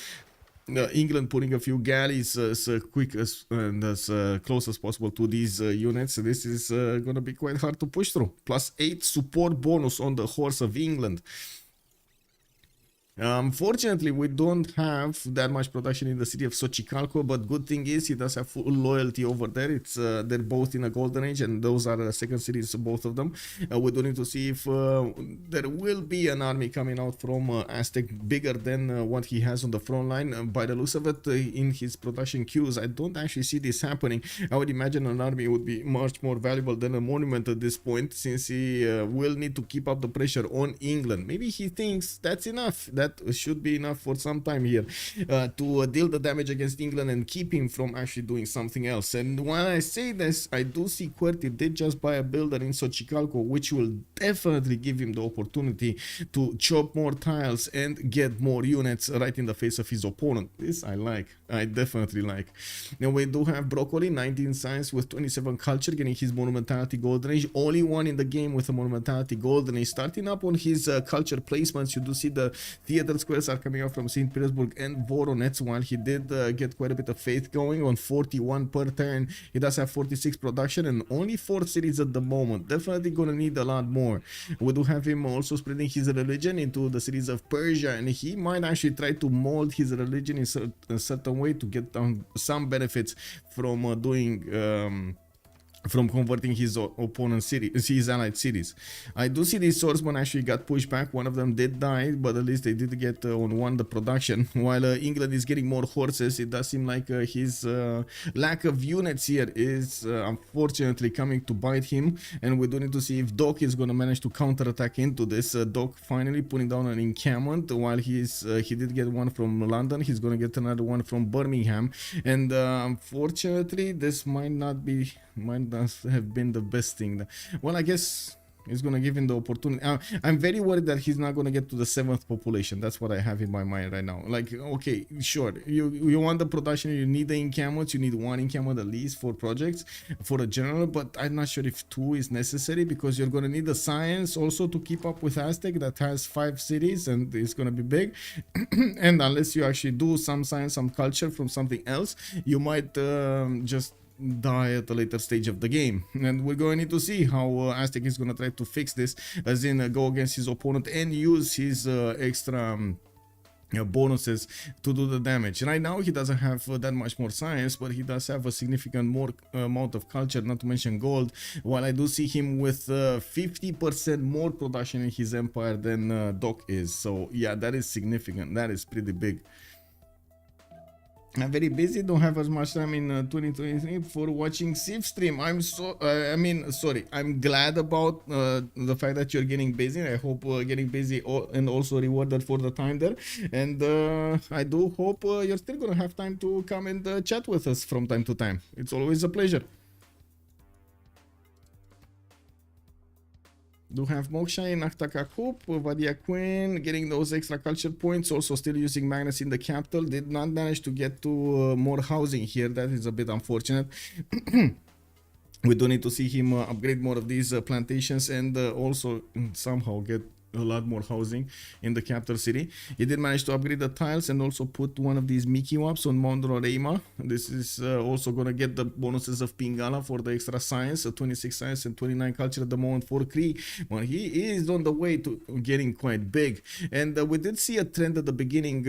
England putting a few galleys as quick as and as close as possible to these units. This is gonna be quite hard to push through. +8 support bonus on the horse of England. Fortunately, we don't have that much production in the city of Xochicalco, but good thing is he does have full loyalty over there. It's they're both in a golden age, and those are the second cities, both of them. We do need to see if there will be an army coming out from Aztec bigger than what he has on the front line. By the looks of it, in his production queues, I don't actually see this happening. I would imagine an army would be much more valuable than a monument at this point, since he will need to keep up the pressure on England. Maybe he thinks that's enough. That should be enough for some time here to deal the damage against England and keep him from actually doing something else. And when I say this, I do see QWERTY did just buy a builder in Xochicalco, which will definitely give him the opportunity to chop more tiles and get more units right in the face of his opponent. This I like. I definitely like. Now we do have Broccoli, 19 science with 27 culture, getting his monumentality golden age. Only one in the game with a monumentality golden age. Starting up on his culture placements, you do see the theater squares are coming out from St. Petersburg and Voronezh, while he did get quite a bit of faith going on 41 per turn. He does have 46 production and only 4 cities at the moment. Definitely gonna need a lot more. We do have him also spreading his religion into the cities of Persia, and he might actually try to mold his religion in a certain way to get some benefits from from converting his opponent's city, his allied cities. I do see these swordsmen actually got pushed back. One of them did die, but at least they did get on one the production. While England is getting more horses, it does seem like his lack of units here is unfortunately coming to bite him. And we do need to see if Doc is going to manage to counterattack into this. Doc finally putting down an encampment, while he did get one from London. He's going to get another one from Birmingham. And unfortunately, this might not have been the best thing. Well, I guess it's gonna give him the opportunity. I'm very worried that he's not gonna get to the 7th population. That's what I have in my mind right now. Like, okay, sure, you want the production, you need the encampments, you need 1 encampment at least for projects for a general, but I'm not sure if 2 is necessary, because you're gonna need the science also to keep up with Aztec that has 5 cities and it's gonna be big. And unless you actually do some science, some culture from something else, you might just die at a later stage of the game. And we're going to need to see how Aztec is going to try to fix this, as in go against his opponent and use his extra bonuses to do the damage. Right now he doesn't have that much more science, but he does have a significant more amount of culture, not to mention gold, while I do see him with 50% more production in his empire than Doc is. So yeah, that is significant. That is pretty big. I'm very busy, don't have as much time in 2023 for watching Civ stream. I'm glad about the fact that you're getting busy. I hope getting busy and also rewarded for the time there. And I do hope you're still gonna have time to come and chat with us from time to time. It's always a pleasure. Do have Moksha in Aktaka Hoop, Vadia Queen getting those extra culture points, also still using Magnus in the capital. Did not manage to get to more housing here. That is a bit unfortunate. We do need to see him upgrade more of these plantations and also somehow get a lot more housing in the capital city. He did manage to upgrade the tiles and also put one of these Mickey Waps on Mount Roraima. This is also gonna get the bonuses of Pingala for the extra science, 26 science and 29 culture at the moment for Kree. Well, he is on the way to getting quite big. And we did see a trend at the beginning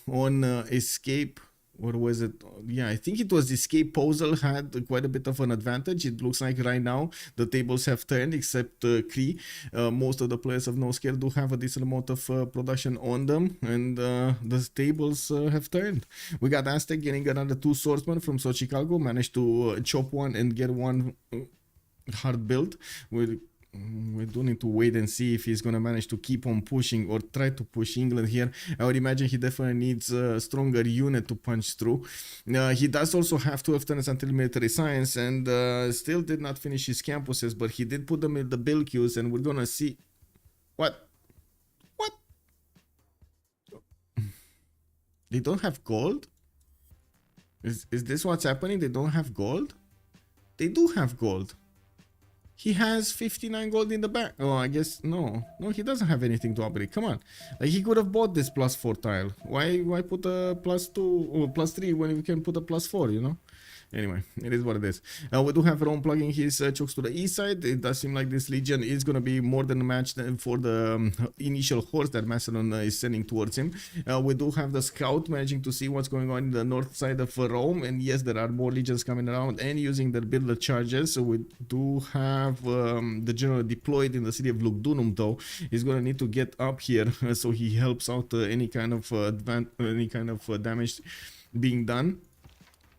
on Escape. Or was it? Yeah, I think it was Escape. Posel had quite a bit of an advantage. It looks like right now the tables have turned, except Kree. Most of the players of No Scare do have a decent amount of production on them, and the tables have turned. We got Aztec getting another 2 swordsmen from Xochicalco, managed to chop one and get one hard build with we do need to wait and see if he's gonna manage to keep on pushing or try to push England here. I would imagine he definitely needs a stronger unit to punch through. He does also have 12 tenants until military science, and still did not finish his campuses, but he did put them in the bill queues, and we're gonna see what they don't have gold. Is this what's happening? They don't have gold? They do have gold. He has 59 gold in the back. Oh, I guess no, he doesn't have anything to upgrade. Come on, like he could have bought this +4 tile. Why put a +2 or +3 when we can put a +4? You know. Anyway, it is what it is. We do have Rome plugging his chokes to the east side. It does seem like this legion is going to be more than a match for the initial horse that Macedon is sending towards him. We do have the scout managing to see what's going on in the north side of Rome. And yes, there are more legions coming around and using their builder charges. So we do have the general deployed in the city of Lugdunum, though. He's going to need to get up here so he helps out any kind of damage being done.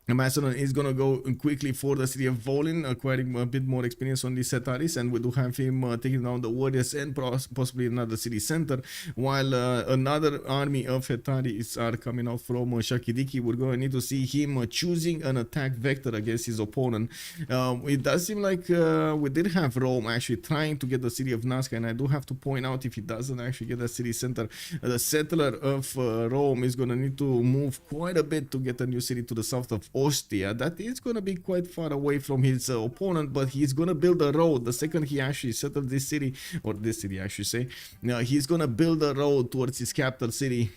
Macedon is going to go quickly for the city of Volin, acquiring a bit more experience on the Setaris, and we do have him taking down the warriors and possibly another city center, while another army of Hetaris are coming out from Shakidiki. We're going to need to see him choosing an attack vector against his opponent. It does seem like we did have Rome actually trying to get the city of Nazca, and I do have to point out, if he doesn't actually get a city center, the settler of Rome is going to need to move quite a bit to get a new city to the south of Ostia. That is going to be quite far away from his opponent, but he's going to build a road. The second he actually settled this city, or this city I should say, he's going to build a road towards his capital city,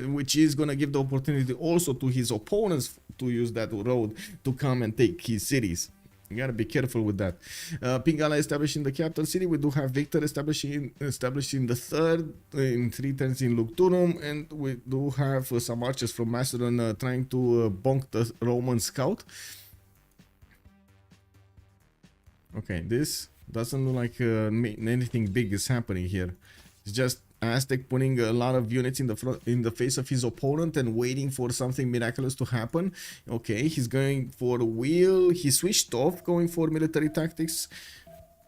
which is going to give the opportunity also to his opponents to use that road to come and take his cities. You gotta be careful with that. Pingala establishing the capital city. We do have Victor establishing the third in 3 turns in Lugdunum, and we do have some archers from Macedon trying to bonk the Roman scout. Okay, this doesn't look like anything big is happening here. It's just Aztec putting a lot of units in the face of his opponent and waiting for something miraculous to happen. Okay, he's going for a wheel. He switched off, going for military tactics.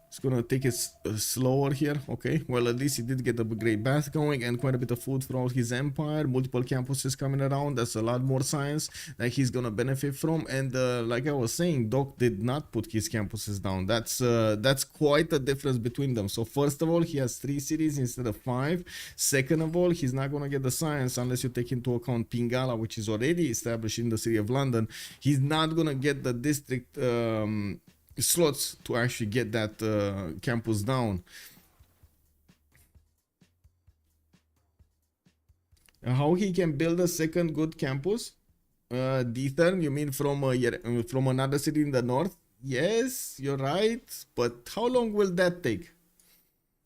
It's gonna take it slower here. Okay, well, at least he did get a great bath going and quite a bit of food throughout his empire. Multiple campuses coming around. That's a lot more science that he's gonna benefit from. And like I was saying, Doc did not put his campuses down. That's quite a difference between them. So first of all, he has 3 cities instead of 5. Second of all, he's not gonna get the science unless you take into account Pingala, which is already established in the city of London. He's not gonna get the district slots to actually get that campus down. How he can build a second good campus? Dethan, you mean from another city in the north? Yes, you're right, but how long will that take?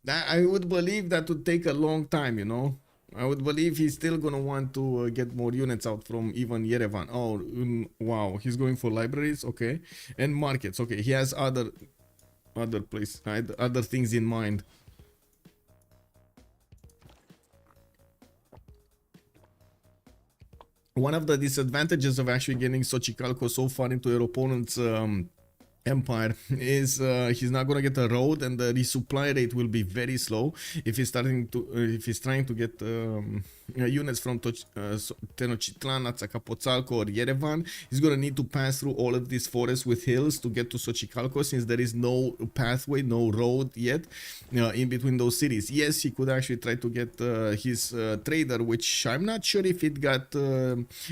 I would believe that would take a long time, you know. I would believe he's still gonna want to get more units out from even Yerevan. Oh, wow, he's going for libraries, okay, and markets. Okay, he has other things in mind. One of the disadvantages of actually getting Xochicalco so far into your opponent's empire is he's not gonna get a road, and the resupply rate will be very slow if he's trying to get units from Tenochtitlan, Azcapotzalco, or Yerevan. He's gonna need to pass through all of these forests with hills to get to Xochicalco, since there is no pathway, no road yet in between those cities. Yes, he could actually try to get his trader, which I'm not sure if it got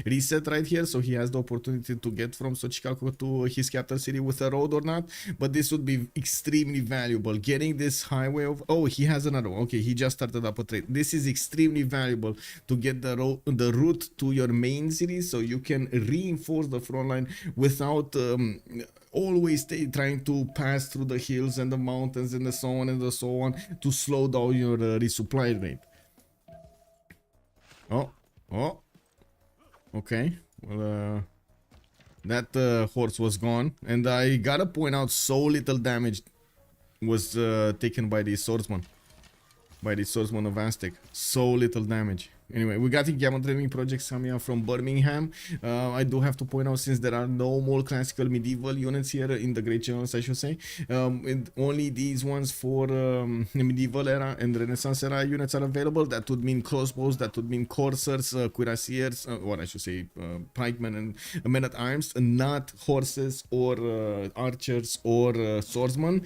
reset right here, so he has the opportunity to get from Xochicalco to his capital city with a road or not, but this would be extremely valuable. Getting this highway of, oh, he has another one. Okay, he just started up a trade. This is extremely valuable to get the route to your main city, so you can reinforce the front line without always trying to pass through the hills and the mountains and so on to slow down your resupply rate. Oh, okay, well, that horse was gone, and I gotta point out, so little damage was taken by the swordsman. by the swordsman of Aztec. So little damage. Anyway, we got the Gamma Training Project coming out from Birmingham. I do have to point out, since there are no more classical medieval units here in the Great Generals, I should say, only these ones for medieval era and Renaissance era units are available. That would mean crossbows, that would mean coursers, cuirassiers, or I should say pikemen and men at arms, not horses or archers or swordsmen.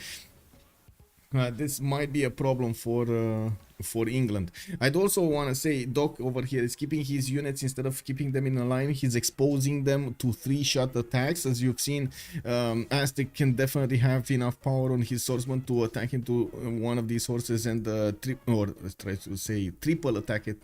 This might be a problem for England. I'd also want to say Doc over here is keeping his units, instead of keeping them in a line, he's exposing them to 3-shot attacks. As you've seen, Aztec can definitely have enough power on his swordsman to attack into one of these horses and triple attack it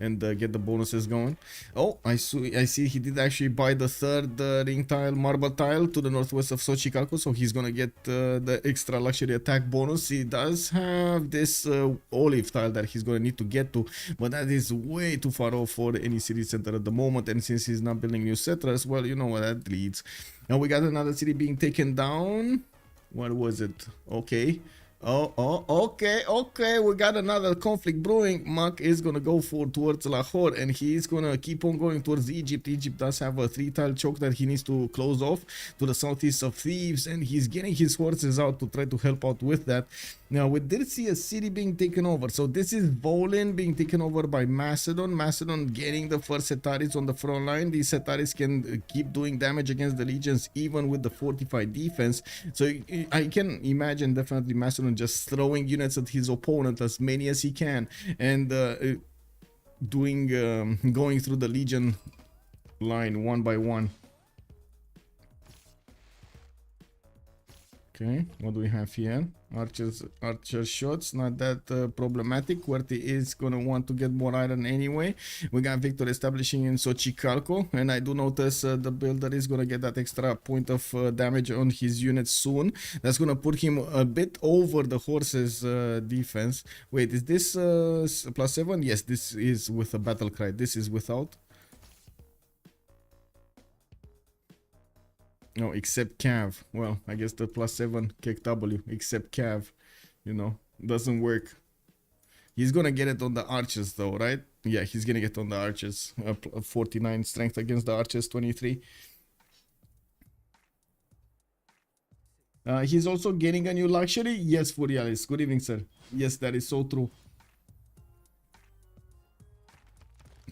and get the bonuses going. Oh, I see he did actually buy the third ring tile, marble tile to the northwest of Xochicalco, so he's gonna get the extra luxury attack bonus. He does have this olive tile that he's gonna need to get to, but that is way too far off for any city center at the moment, and since he's not building new settlers, well, you know what that leads. Now we got another city being taken down. What was it? Okay. Okay, we got another conflict brewing. Mark is gonna go towards Lahore, and he's gonna keep on going towards Egypt. Egypt does have a 3-tile choke that he needs to close off to the southeast of Thebes, and he's getting his forces out to try to help out with that. Now we did see a city being taken over, so this is Volin being taken over by Macedon. Macedon getting the first Setaris on the front line. These Setaris can keep doing damage against the legions even with the fortified defense, so I can imagine definitely Macedon just throwing units at his opponent, as many as he can, and going through the legion line one by one. Okay, what do we have here? Archer shots, not that problematic. Querti is gonna want to get more iron anyway. We got Victor establishing in Xochicalco, and I do notice the builder is gonna get that extra point of damage on his units soon. That's gonna put him a bit over the horses defense. Wait, is this +7? Yes, this is with a battle cry. This is without. No, except Cav. Well, I guess the +7 kick W, except Cav, you know, doesn't work. He's gonna get it on the archers though, right? Yeah, he's gonna get on the archers. 49 strength against the archers, 23. He's also getting a new luxury. Yes, Furialis. Good evening, sir. Yes, that is so true.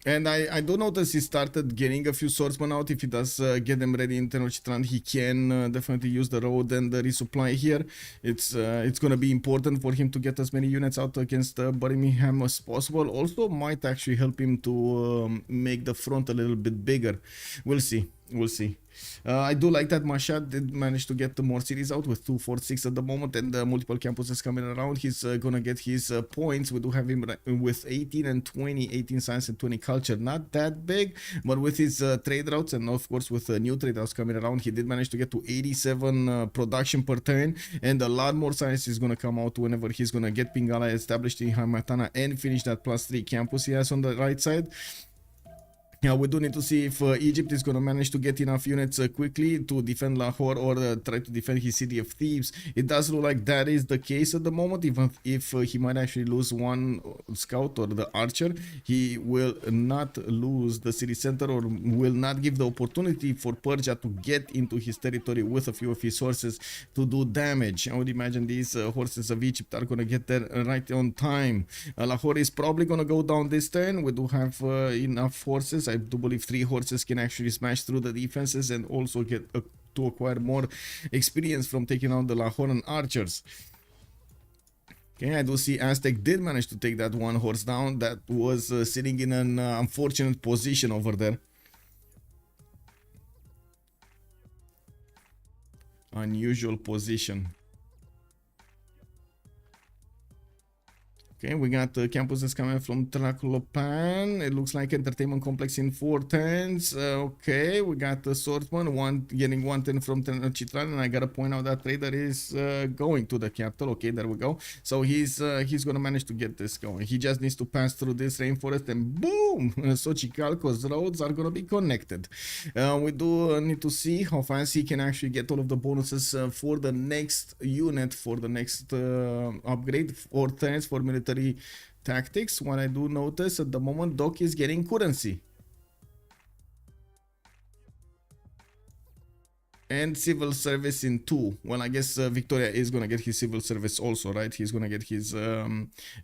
And I do notice he started getting a few swordsmen out. If he does get them ready in Tenochtitlan, he can definitely use the road and the resupply here. It's gonna be important for him to get as many units out against Birmingham as possible. Also might actually help him to make the front a little bit bigger. We'll see. We'll see. I do like that Mashad did manage to get more cities out with 246 at the moment, and multiple campuses coming around. He's gonna get his points. We do have him with 18 and 20, 18 science and 20 culture. Not that big, but with his trade routes and of course with new trade routes coming around, he did manage to get to 87 production per turn, and a lot more science is gonna come out whenever he's gonna get Pingala established in Hamatana and finish that +3 campus he has on the right side. Yeah, we do need to see if Egypt is going to manage to get enough units quickly to defend Lahore or try to defend his city of Thebes. It does look like that is the case at the moment. Even if he might actually lose one scout or the archer, he will not lose the city center or will not give the opportunity for Persia to get into his territory with a few of his horses to do damage. I would imagine these horses of Egypt are going to get there right on time. Lahore is probably going to go down this turn. We do have enough horses. I do believe 3 horses can actually smash through the defenses and also get to acquire more experience from taking out the Lahoran archers. Okay, I do see Aztec did manage to take that one horse down that was sitting in an unfortunate position over there. Unusual position. Okay, we got campuses coming from Tlacopan. It looks like entertainment complex in 4 turns. Okay, we got the swordsman getting 1 turn from Tenochtitlan, and I gotta point out that trader is going to the capital. Okay, there we go. So he's gonna manage to get this going. He just needs to pass through this rainforest, and boom, Xochicalco's roads are gonna be connected. We do need to see how fast he can actually get all of the bonuses for the next unit, for the next upgrade. 4 turns for military military tactics. What I do notice at the moment, Doc is getting currency. And civil service in 2. Well, I guess Victoria is gonna get his civil service also, right? He's gonna get his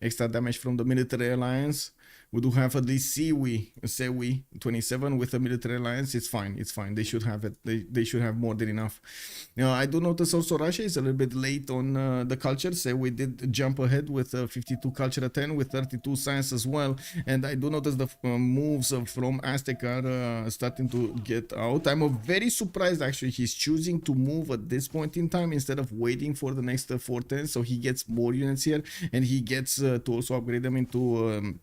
extra damage from the military alliance. We do have at least Sewi 27 with the military alliance. It's fine. It's fine. They should have it. They should have more than enough. Now, I do notice also Russia is a little bit late on the culture. Sewi did jump ahead with 52 culture at 10 with 32 science as well. And I do notice the moves from Aztec are starting to get out. I'm very surprised actually he's choosing to move at this point in time instead of waiting for the next 410. So he gets more units here and he gets to also upgrade them into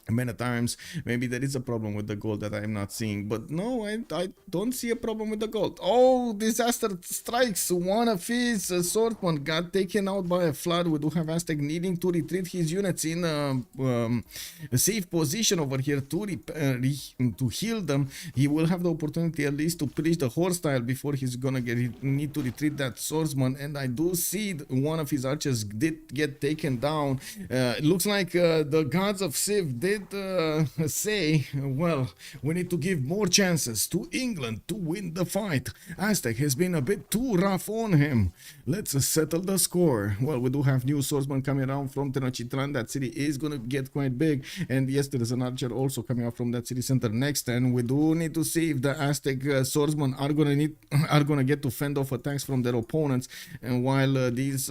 many times. Maybe there is a problem with the gold that I'm not seeing, but no, I don't see a problem with the gold. Oh, disaster strikes. One of his swordsmen got taken out by a flood. We do have Aztec needing to retreat his units in a safe position over here to heal them. He will have the opportunity at least to pillage the horse tile before he's gonna need to retreat that swordsman. And I do see one of his archers did get taken down. It looks like the gods of Civ did say, well, we need to give more chances to England to win the fight. Aztec has been a bit too rough on him. Let's settle the score. Well, we do have new swordsmen coming around from Tenochtitlan. That city is going to get quite big. And yes, there is an archer also coming out from that city center next. And we do need to see if the Aztec swordsmen are going to get to fend off attacks from their opponents. And while these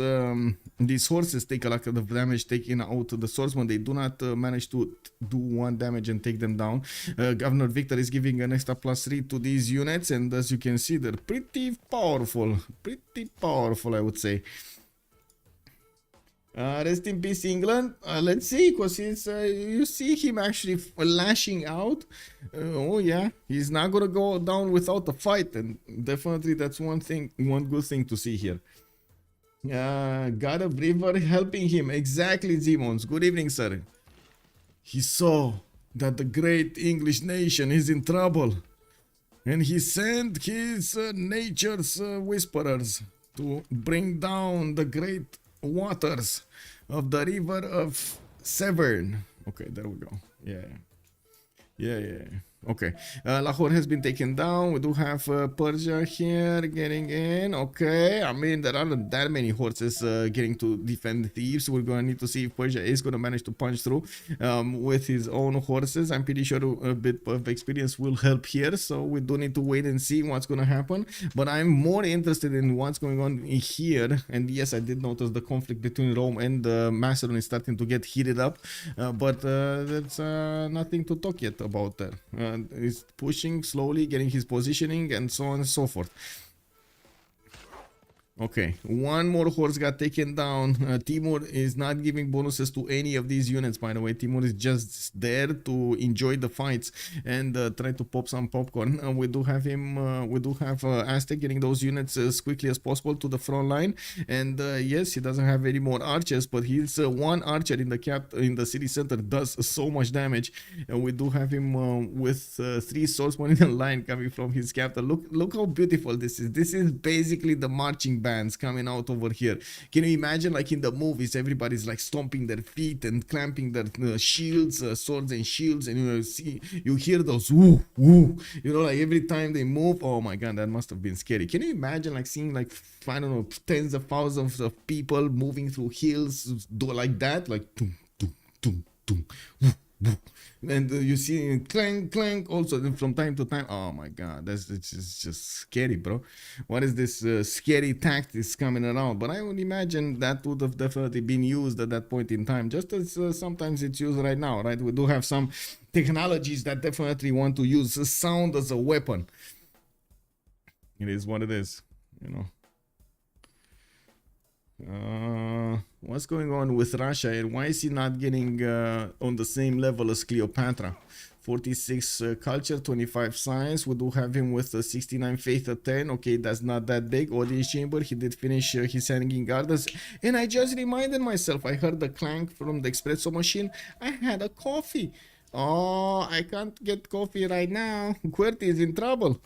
horses take a lot of damage taking out the swordsmen, they do not manage to do 1 damage and take them down. Governor Victor is giving an extra +3 to these units, and as you can see, they're pretty powerful, I would say. Rest in peace, England. Let's see, because you see him actually lashing out. Oh yeah, he's not gonna go down without a fight, and definitely that's one good thing to see here. God of River helping him. Exactly, Zimons. Good evening, sir. He saw that the great English nation is in trouble, and he sent his nature's whisperers to bring down the great waters of the river of Severn. Okay, there we go. Yeah. Okay, Lahore has been taken down. We do have Persia here getting in. Okay, I mean, there aren't that many horses getting to defend Thebes. We're going to need to see if Persia is going to manage to punch through with his own horses. I'm pretty sure a bit of experience will help here, so we do need to wait and see what's going to happen. But I'm more interested in what's going on here. And yes, I did notice the conflict between Rome and Macedon is starting to get heated up, but there's nothing to talk yet about there. He's pushing slowly, getting his positioning, and so on and so forth. Okay, one more horse got taken down. Timur is not giving bonuses to any of these units, by the way. Timur is just there to enjoy the fights and try to pop some popcorn. We do have him, we do have Aztec getting those units as quickly as possible to the front line. And yes, he doesn't have any more archers, but he's one archer in the city center does so much damage. And we do have him with 3 swordsmen in a line coming from his capital. Look how beautiful this is. This is basically the marching bands coming out over here. Can you imagine, like in the movies, everybody's like stomping their feet and clamping their shields, swords and shields, and you hear those woo woo, like every time they move. Oh my god, that must have been scary. Can you imagine like seeing like, I don't know, tens of thousands of people moving through hills like that, like doom, doom, doom, doom, woo, woo. And you see clank clank also from time to time. Oh my god, it's just scary, bro. What is this scary tactics coming around? But I would imagine that would have definitely been used at that point in time, just as sometimes it's used right now, right? We do have some technologies that definitely want to use sound as a weapon. It is what it is, What's going on with Russia and why is he not getting on the same level as Cleopatra? 46 culture, 25 science. We do have him with 69 faith at 10. Okay, that's not that big. Audience chamber, he did finish his hanging gardens. And I just reminded myself, I heard the clank from the espresso machine. I had a coffee. Oh, I can't get coffee right now. QWERTY is in trouble.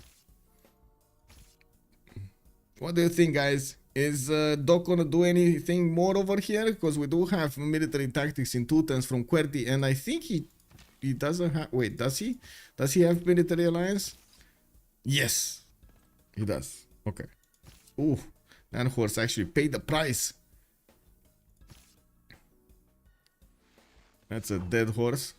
What do you think, guys? Is Doc gonna do anything more over here? Because we do have military tactics in 2 turns from QWERTY, and I think he doesn't have. Wait, does he? Does he have military alliance? Yes, he does. Okay. Ooh, that horse actually paid the price. That's a dead horse.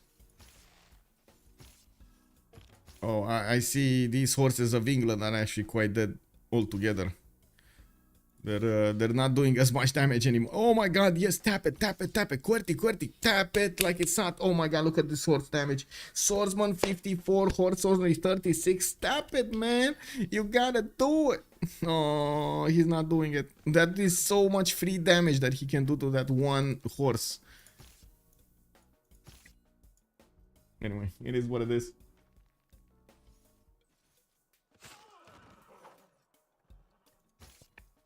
Oh, I see these horses of England are actually quite dead altogether. They're not doing as much damage anymore. Oh my god, yes, tap it, tap it, tap it. QWERTY, tap it like it's not. Oh my god, look at this horse damage. Swordsman 54, horse only 36. Tap it, man. You gotta do it. Oh, he's not doing it. That is so much free damage that he can do to that one horse. Anyway, it is what it is.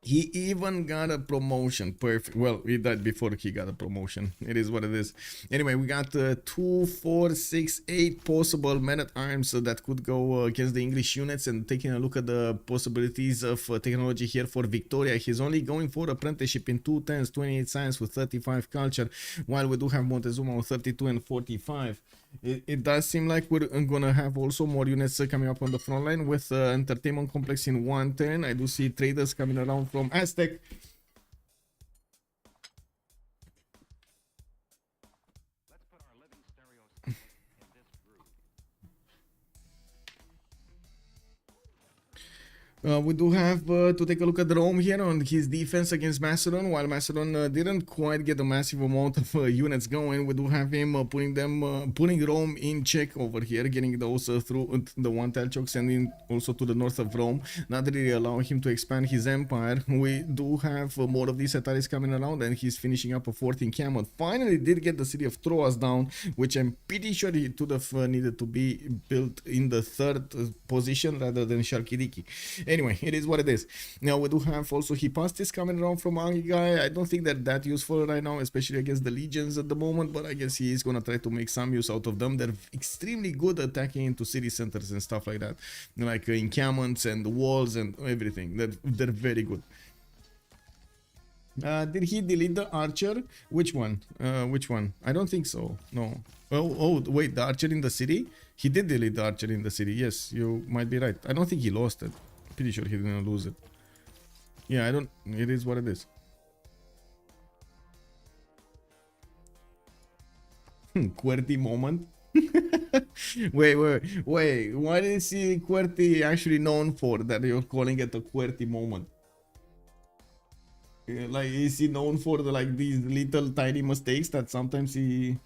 He even got a promotion. Perfect. Well, he died before he got a promotion. It is what it is. Anyway, we got 2, 4, 6, 8 possible men-at-arms that could go against the English units. And taking a look at the possibilities of technology here for Victoria, he's only going for apprenticeship in 2 turns, 28 science with 35 culture, while we do have Montezuma with 32 and 45. It does seem like we're gonna have also more units coming up on the front line with entertainment complex in 1 turn. I do see traders coming around from Aztec. We do have to take a look at Rome here on his defense against Macedon. While Macedon didn't quite get a massive amount of units going, we do have him putting Rome in check over here, getting those through the one tile chokes and also to the north of Rome, not really allowing him to expand his empire. We do have more of these Ataris coming around, and he's finishing up a 14 camel. Finally did get the city of Troas down, which I'm pretty sure he would have needed to be built in the 3rd position rather than Shalkidiki. Anyway, it is what it is. Now we do have also Hipastis coming around from Angigai. I don't think they're that useful right now, especially against the legions at the moment, but I guess he is gonna try to make some use out of them. They're extremely good attacking into city centers and stuff like that, like encampments and walls and everything. They're very good. Did he delete the archer? Which one? Which one? I don't think so. No. Oh, wait, the archer in the city? He did delete the archer in the city. Yes, you might be right. I don't think he lost it. Pretty sure he didn't lose it. Yeah, I don't. It is what it is. QWERTY moment. wait. What is QWERTY actually known for that you're calling it a QWERTY moment? Like, is he known for these little tiny mistakes that sometimes he...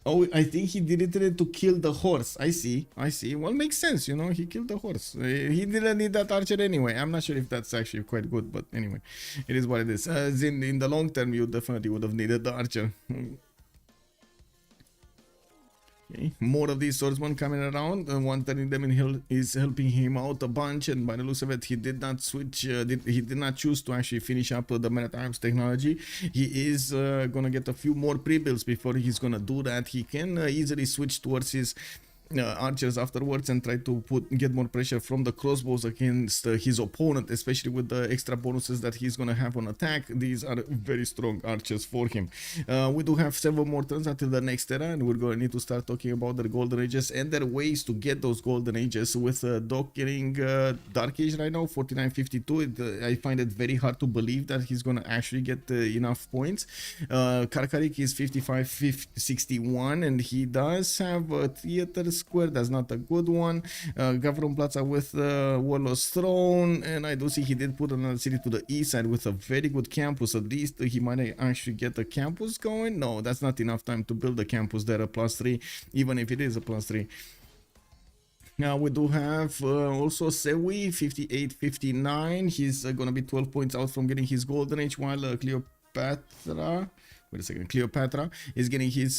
Oh, I think he deleted it to kill the horse. I see. Well, makes sense, you know, he killed the horse. He didn't need that archer anyway. I'm not sure if that's actually quite good, but anyway, it is what it is. In the long term, you definitely would have needed the archer. Okay. More of these swordsmen coming around. One turning them in hill is helping him out a bunch, and by the looks of it, he did not switch. He did not choose to actually finish up the men-at-arms technology. He is gonna get a few more pre-builds before he's gonna do that. He can easily switch towards his archers afterwards and try to get more pressure from the crossbows against his opponent, especially with the extra bonuses that he's gonna have on attack. These are very strong archers for him. We do have several more turns until the next era, and we're gonna need to start talking about their golden ages and their ways to get those golden ages. With Doc getting Dark Age right now, 4952, I find it very hard to believe that he's gonna actually get enough points. Karkarik is 5561, and he does have a theater square. That's not a good one. Gavron Plaza with Warlord's Throne, and I do see he did put another city to the east side with a very good campus. At least he might actually get a campus going. No, that's not enough time to build a campus there, a +3, even if it is a +3. Now we do have also Sewi 5859. He's gonna be 12 points out from getting his golden age, while Cleopatra wait a second, Cleopatra is getting his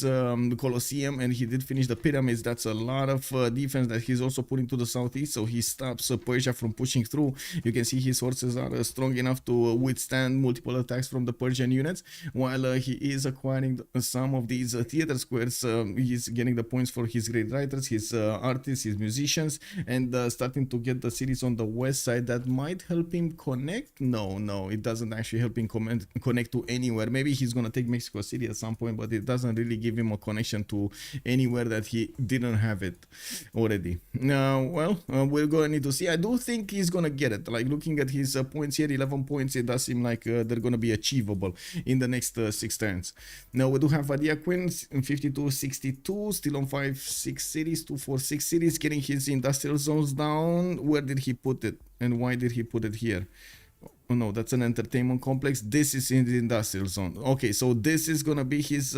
Colosseum, and he did finish the pyramids. That's a lot of defense that he's also putting to the southeast, so he stops Persia from pushing through. You can see his forces are strong enough to withstand multiple attacks from the Persian units, while he is acquiring some of these theater squares. He's getting the points for his great writers, his artists, his musicians, and starting to get the cities on the west side that might help him connect. No, it doesn't actually help him connect to anywhere. Maybe he's gonna take Mexico City at some point, but it doesn't really give him a connection to anywhere that he didn't have it already. Well, we're gonna need to see. I do think he's gonna get it. Like, looking at his points here, 11 points, it does seem like they're gonna be achievable in the next 6 turns. Now we do have Vadia Queen, 52-62, still on 5-6 cities, 2-4-6 cities, getting his industrial zones down. Where did he put it, and why did he put it here? Oh no, that's an entertainment complex. This is in the industrial zone. Okay, so this is gonna be his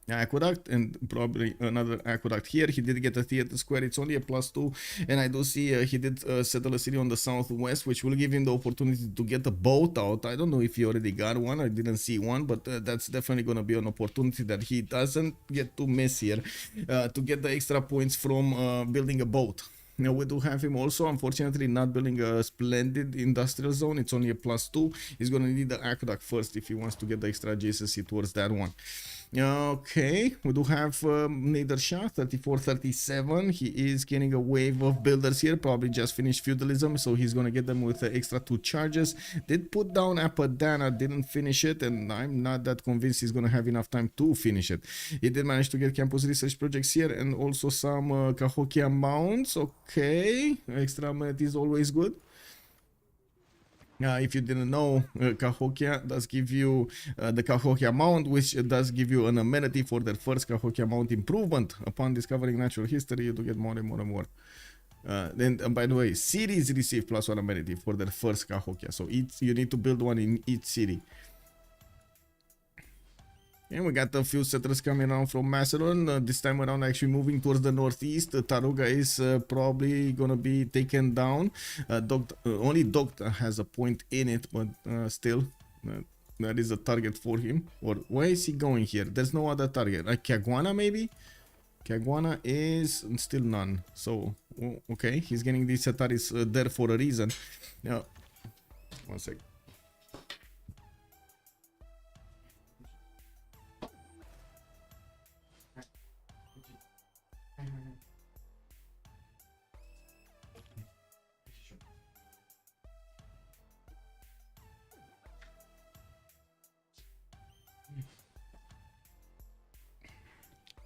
aqueduct, and probably another aqueduct here. He did get a theater square. It's only a +2, and I do see he did settle a city on the southwest, which will give him the opportunity to get a boat out. I don't know if he already got one. I didn't see one, but that's definitely going to be an opportunity that he doesn't get to miss here, to get the extra points from building a boat. Now we do have him also, unfortunately, not building a splendid industrial zone. It's only a +2. He's going to need the aqueduct first if he wants to get the extra adjacency towards that one. Okay, we do have Nader Shah, 34-37. He is getting a wave of builders here, probably just finished feudalism, so he's going to get them with the extra 2 charges. Did put down Apadana, didn't finish it, and I'm not that convinced he's going to have enough time to finish it. He did manage to get campus research projects here, and also some Cahokia mounts. Okay, extra amenities always good. If you didn't know, Cahokia does give you the Cahokia Mount, which does give you an amenity for their first Cahokia Mount improvement. Upon discovering natural history, you do get more and more and more. Then, by the way, cities receive +1 amenity for their first Cahokia, so you need to build one in each city. And we got a few settlers coming around from Macedon. This time around, actually moving towards the northeast. Taruga is probably gonna be taken down. Only Dokta has a point in it, but still, that is a target for him. Or where is he going here? There's no other target. Like Caguana, maybe? Caguana is still none. So, okay, he's getting these Setaris there for a reason. Now, one sec.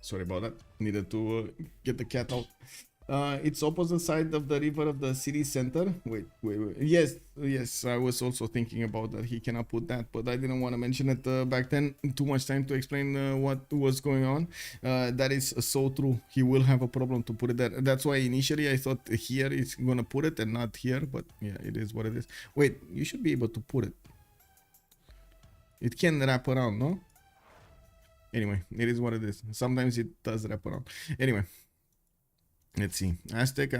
Sorry about that. Needed to get the cat out. It's opposite side of the river of the city center. Wait. Yes, I was also thinking about that. He cannot put that, but I didn't want to mention it back then. Too much time to explain what was going on. That is so true. He will have a problem to put it there. That's why initially I thought here it's gonna put it and not here, but yeah, it is what it is. Wait, you should be able to put it. It can wrap around, no? Anyway, it is what it is. Sometimes it does wrap around. Anyway, let's see. Aztec.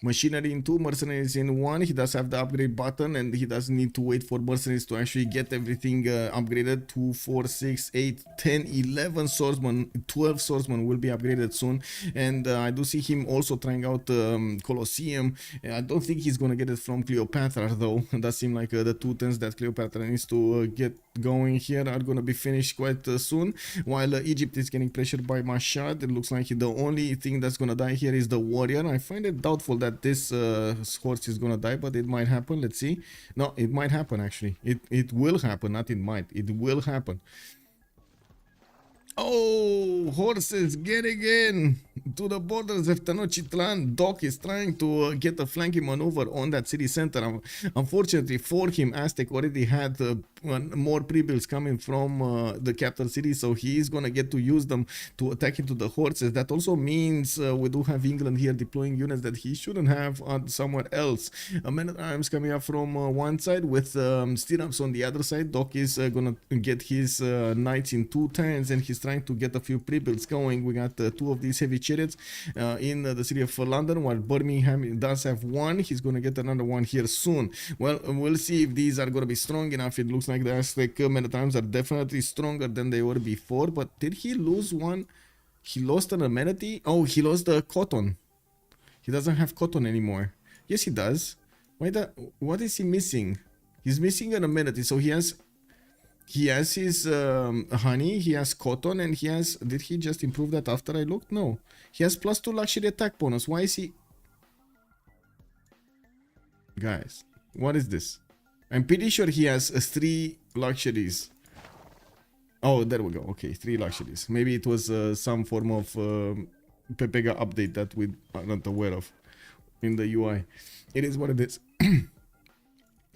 Machinery in 2, mercenaries in 1. He does have the upgrade button, and he doesn't need to wait for mercenaries to actually get everything upgraded. 2, 4, 6, 8, 10, 11 swordsmen, 12 swordsmen will be upgraded soon. And I do see him also trying out Colosseum. I don't think he's gonna get it from Cleopatra though. It does seem like the 2 turns that Cleopatra needs to get going here are gonna be finished quite soon, while Egypt is getting pressured by Mashhad. It looks like the only thing that's gonna die here is the warrior. I find it doubtful that this horse is gonna die, but it might happen. Let's see. No, it might happen actually. It will happen, not it might. It will happen. Oh, horses getting in to the borders of Tenochtitlan. Doc is trying to get a flanking maneuver on that city center. Unfortunately for him, Aztec already had more pre-builds coming from the capital city, so he is gonna get to use them to attack into the horses. That also means we do have England here deploying units that he shouldn't have somewhere else. Men-at-arms coming up from one side with stirrups on the other side. Doc is gonna get his knights in 2 turns, and he's trying to get a few pre-builds going. We got 2 of these heavy chariots in the city of London, while Birmingham does have 1. He's gonna get another one here soon. Well, we'll see if these are gonna be strong enough. It looks like the Aztec men-at-arms are definitely stronger than they were before, but did he lose one? He lost an amenity? Oh, he lost the cotton. He doesn't have cotton anymore. Yes, he does. What is he missing? He's missing an amenity, so he has his honey, he has cotton, and he has... Did he just improve that after I looked? No. He has +2 luxury attack bonus. Why is he... Guys, what is this? I'm pretty sure he has 3 luxuries. Oh, there we go. Okay, 3 luxuries. Maybe it was some form of Pepega update that we are not aware of in the UI. It is what it is.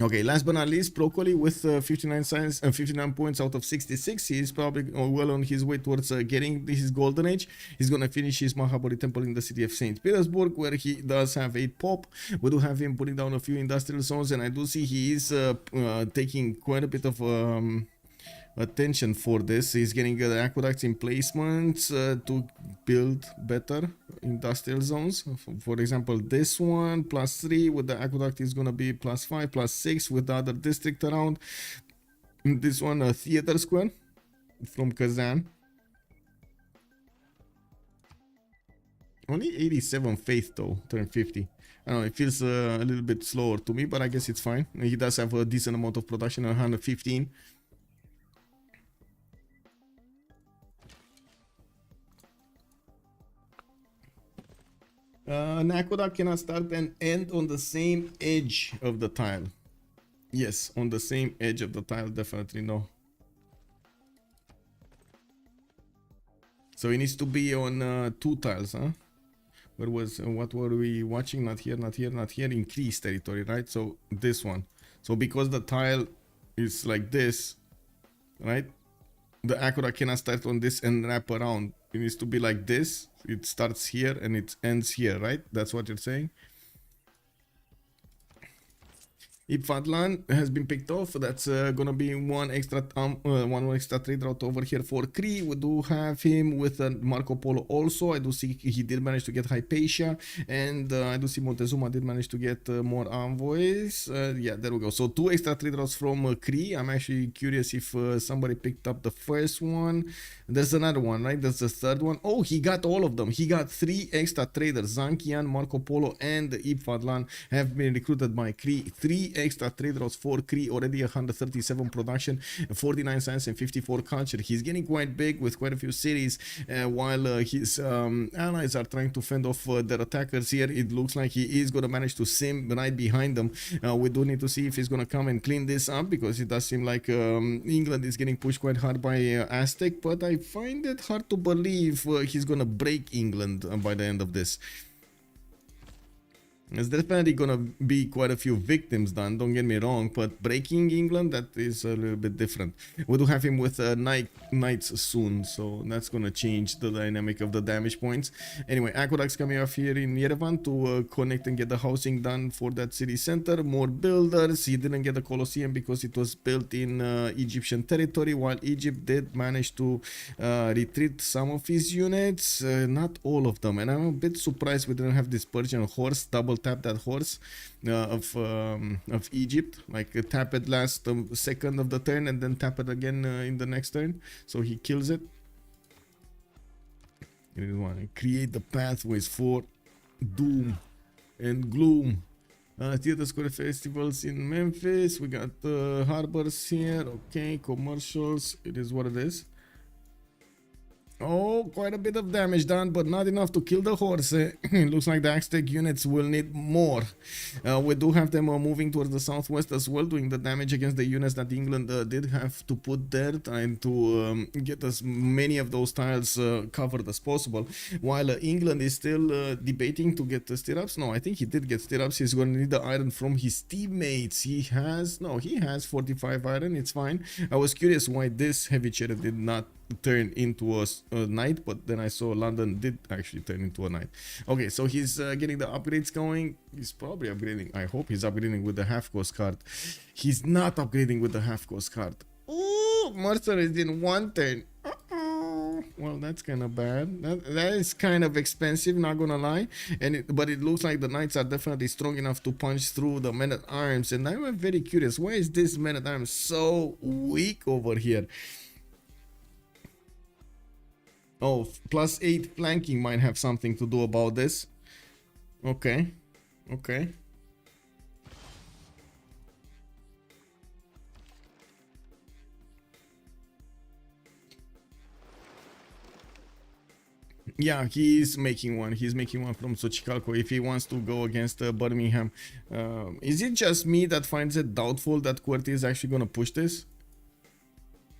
Okay, last but not least, Broccoli with 59 points out of 66. He is probably well on his way towards getting his golden age. He's gonna finish his Mahabali temple in the city of St. Petersburg, where he does have 8 pop. We do have him putting down a few industrial zones, and I do see he is taking quite a bit of attention for this. He's getting the aqueducts in placements to build better industrial zones. For example, this one +3 with the aqueduct is gonna be +5, +6 with the other district around. This one a theater square from Kazan. Only 87 faith though, turn 50. I don't know, it feels a little bit slower to me, but I guess it's fine. He does have a decent amount of production, 115. An aqueduct cannot start and end on the same edge of the tile. Yes, on the same edge of the tile, definitely no. So it needs to be on 2 tiles, huh? What were we watching? Not here, not here, not here. Increase territory, right? So this one. So because the tile is like this, right? The aqueduct cannot start on this and wrap around. It needs to be like this. It starts here and it ends here, right? That's what you're saying. Ifadlan has been picked off. That's gonna be one extra trade route over here for Kree. We do have him with Marco Polo also. I do see he did manage to get Hypatia, and I do see Montezuma did manage to get more envoys. Yeah, there we go. So 2 extra trade routes from Kree. I'm actually curious if somebody picked up the first one. There's another one, right? There's the third one. Oh, he got all of them. He got 3 extra traders. Zankian, Marco Polo, and Ifadlan have been recruited by Kree. 3 extra trade routes for Kree, already 137 production, 49 science, and 54 culture. He's getting quite big with quite a few cities, while his allies are trying to fend off their attackers here. It looks like he is going to manage to sim right behind them. We do need to see if he's going to come and clean this up, because it does seem like England is getting pushed quite hard by Aztec, but I find it hard to believe he's going to break England by the end of this. There's definitely gonna be quite a few victims done, don't get me wrong, but breaking England, that is a little bit different. We do have him with knights soon, so that's gonna change the dynamic of the damage points. Anyway, aqueducts coming off here in Yerevan to connect and get the housing done for that city center. More builders. He didn't get the Colosseum because it was built in Egyptian territory, while Egypt did manage to retreat some of his units, not all of them, and I'm a bit surprised we didn't have this Persian horse double tap that horse of Egypt, like tap it last second of the turn and then tap it again in the next turn, so he kills it. You want to create the pathways for doom and gloom. Theater Square festivals in Memphis. We got harbors here. Okay, commercials. It is what it is. Oh, quite a bit of damage done, but not enough to kill the horse. It looks like the Aztec units will need more. We do have them moving towards the southwest as well, doing the damage against the units that England did have to put there, trying to get as many of those tiles covered as possible. While England is still debating to get the stirrups. No, I think he did get stirrups. He's going to need the iron from his teammates. He has 45 iron. It's fine. I was curious why this heavy chariot did not turn into a knight, but then I saw London did actually turn into a knight. Okay, so he's getting the upgrades going. He's probably upgrading. I hope he's upgrading with the half cost card. He's not upgrading with the half cost card. Ooh, Mercer is in one turn. Well, that's kind of bad. That is kind of expensive, not gonna lie. But it looks like the knights are definitely strong enough to punch through the men-at-arms. And I'm very curious, why is this men-at-arms so weak over here? Oh, +8 flanking might have something to do about this. Okay. Okay. Yeah, he's making one. He's making one from Xochicalco if he wants to go against Birmingham. Is it just me that finds it doubtful that QWERTY is actually going to push this?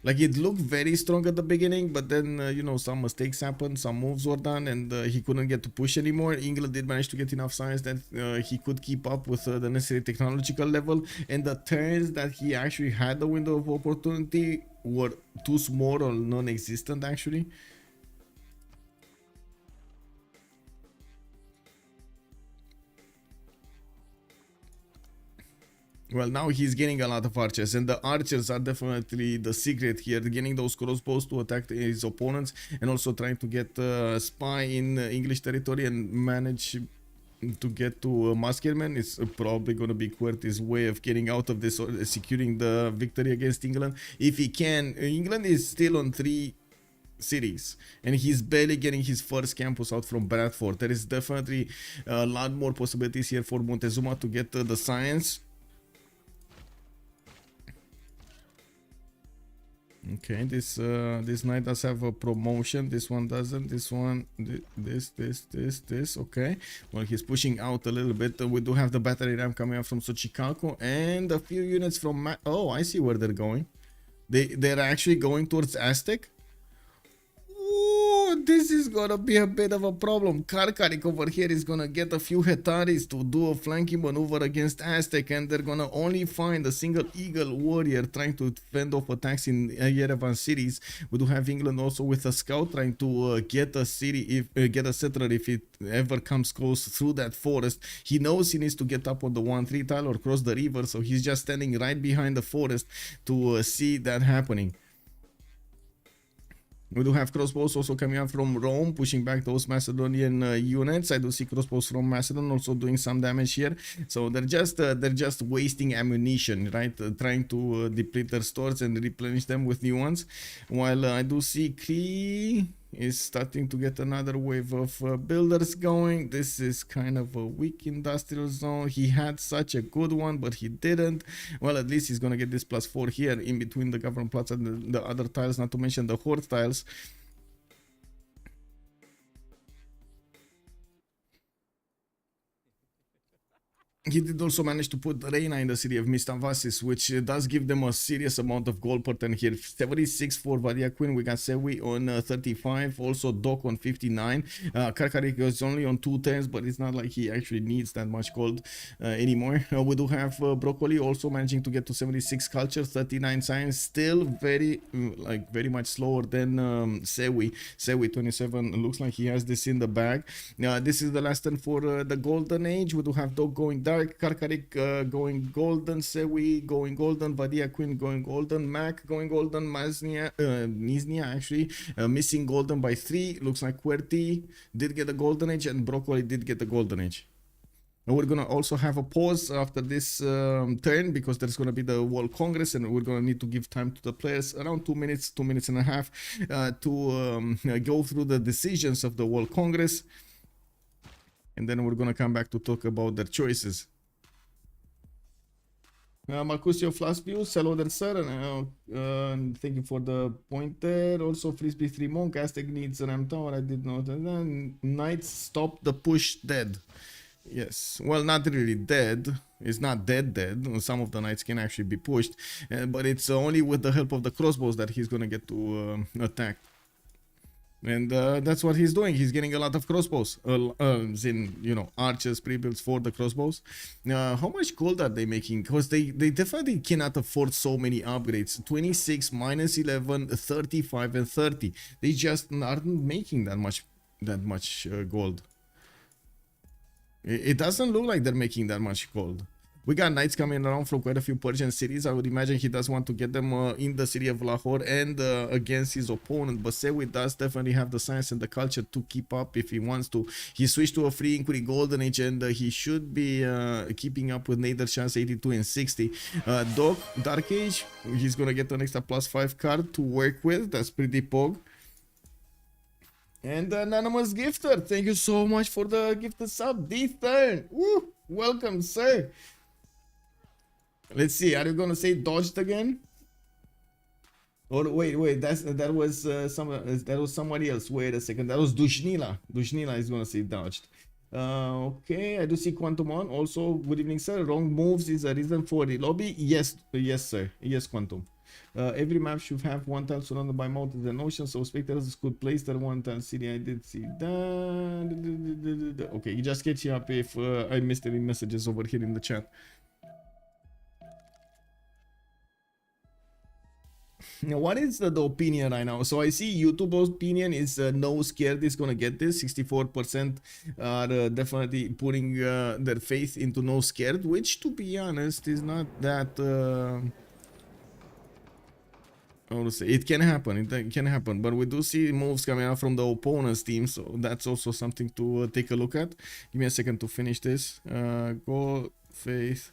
Like, it looked very strong at the beginning, but then, you know, some mistakes happened, some moves were done, and he couldn't get to push anymore. England did manage to get enough science that he could keep up with the necessary technological level, and the turns that he actually had the window of opportunity were too small or non-existent, actually. Well, now he's getting a lot of archers, and the archers are definitely the secret here, getting those crossbows to attack his opponents, and also trying to get spy in English territory and manage to get to Muskelman. It's probably going to be QWERTY's way of getting out of this, or securing the victory against England. If he can, England is still on 3 cities, and he's barely getting his first campus out from Bradford. There is definitely a lot more possibilities here for Montezuma to get the science. Okay, this knight does have a promotion. This one doesn't. This one, this. Okay. Well, he's pushing out a little bit. We do have the battery ram coming up from Xochicalco and a few units from. Oh, I see where they're going. They're actually going towards Aztec. Ooh, this is gonna be a bit of a problem. Karkarik over here is gonna get a few Hetaris to do a flanking maneuver against Aztec, and they're gonna only find a single Eagle warrior trying to fend off attacks in Yerevan cities. We do have England also with a scout trying to get a city, get a settler if it ever comes close through that forest. He knows he needs to get up on the 1-3 tile or cross the river, so he's just standing right behind the forest to see that happening. We do have crossbows also coming up from Rome, pushing back those Macedonian units. I do see crossbows from Macedon also doing some damage here. So they're just wasting ammunition, right? Trying to deplete their stores and replenish them with new ones. While I do see Cree is starting to get another wave of builders going. This is kind of a weak industrial zone. He had such a good one, but he didn't. Well, at least he's gonna get this +4 here in between the government plots and the other tiles, not to mention the horde tiles. He did also manage to put Reina in the city of Mistavasis, which does give them a serious amount of gold per turn here. 76 for Vadia Queen. We got Sewi on 35, also Doc on 59. Karkarik is only on 2 turns, but it's not like he actually needs that much gold anymore. We do have Broccoli also managing to get to 76 culture, 39 science, still very much slower than Sewi. Sewi 27 looks like he has this in the bag. This is the last turn for the golden age. We do have Doc going dark, Karkarik going golden, Sewi going golden, Vadia Queen going golden, Mac going golden, Niznia actually missing golden by 3. Looks like QWERTY did get a golden age and Broccoli did get the golden age. And we're gonna also have a pause after this turn because there's gonna be the World Congress, and we're gonna need to give time to the players around 2 minutes, 2 minutes and a half to go through the decisions of the World Congress. And then we're gonna come back to talk about their choices. Marcusio Flaspius, hello there, sir. Thank you for the pointer. Also, Frisbee 3 Monk, Aztec needs Ram Tower. I did not. Knights stop the push dead. Yes, well, not really dead. It's not dead. Some of the knights can actually be pushed, but it's only with the help of the crossbows that he's gonna get to attack. And that's what he's doing. He's getting a lot of crossbows, archers, pre-builds for the crossbows. How much gold are they making? Because they definitely cannot afford so many upgrades. 26, minus 11, 35, and 30. They just aren't making that much gold. It doesn't look like they're making that much gold. We got knights coming around from quite a few Persian cities. I would imagine he does want to get them in the city of Lahore and against his opponent. But Sewi does definitely have the science and the culture to keep up if he wants to. He switched to a free inquiry golden age and he should be keeping up with Nader Shah's 82 and 60. Dark Age, he's going to get an extra +5 card to work with. That's pretty pog. And Anonymous Gifter, thank you so much for the gifted sub. D-Turn, woo, welcome, sir. Let's see, are you gonna say dodged again? Or wait, that was somebody else. Wait a second, that was Dushnila. Dushnila is gonna say dodged. Okay, I do see Quantum on. Also, good evening, sir. Wrong moves is a reason for the lobby. Yes, sir. Yes, Quantum. Every map should have one tile surrounded by mountains and oceans, so spectators could place their one tile city. I did see that. Okay, you just catch up if I missed any messages over here in the chat. Now, what is the opinion right now? So I see YouTube's opinion is no scared is gonna get this. 64% are definitely putting their faith into no scared, which to be honest is not that I would say it can happen. It can happen, but we do see moves coming out from the opponent's team, so that's also something to take a look at. Give me a second to finish this. Gold, faith.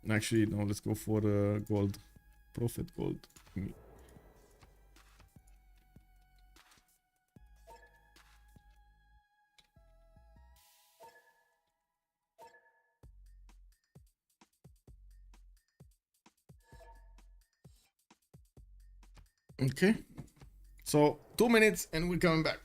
Actually, no. Let's go for gold. Profit gold. Okay, so 2 minutes and we're coming back.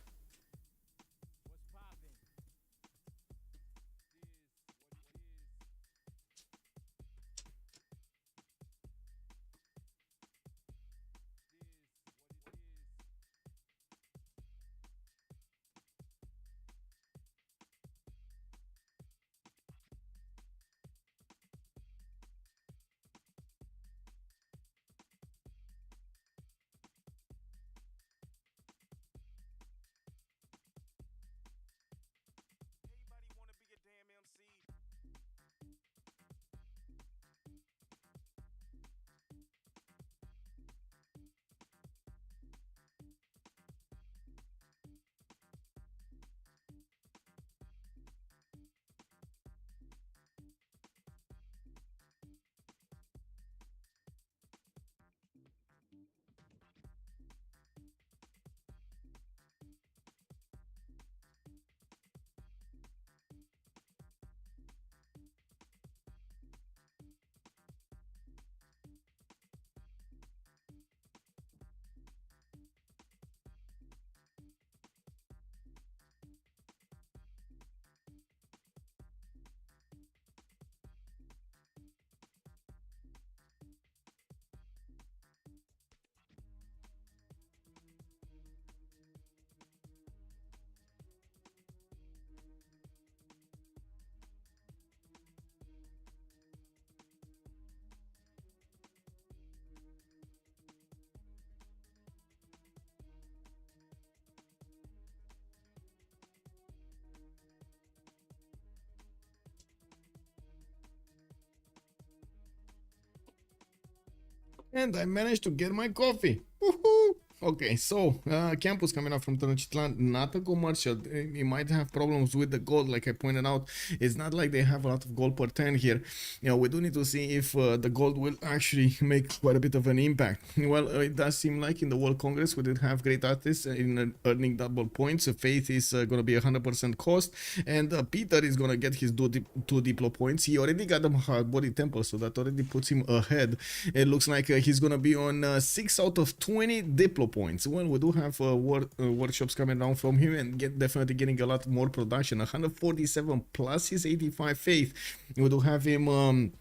And I managed to get my coffee. Woohoo! Okay, so campus coming up from Tenochtitlan, not a commercial. You might have problems with the gold, like I pointed out. It's not like they have a lot of gold per turn here. You know, we do need to see if the gold will actually make quite a bit of an impact. Well, it does seem like in the World Congress we did have great artists in earning double points. Faith is going to be 100% cost, and Peter is going to get his two Diplo points. He already got the hard body temple, so that already puts him ahead. It looks like he's going to be on 6 out of 20 Diplo points. Well, we do have workshops coming down from him and definitely getting a lot more production. 147 plus his 85 faith. We do have him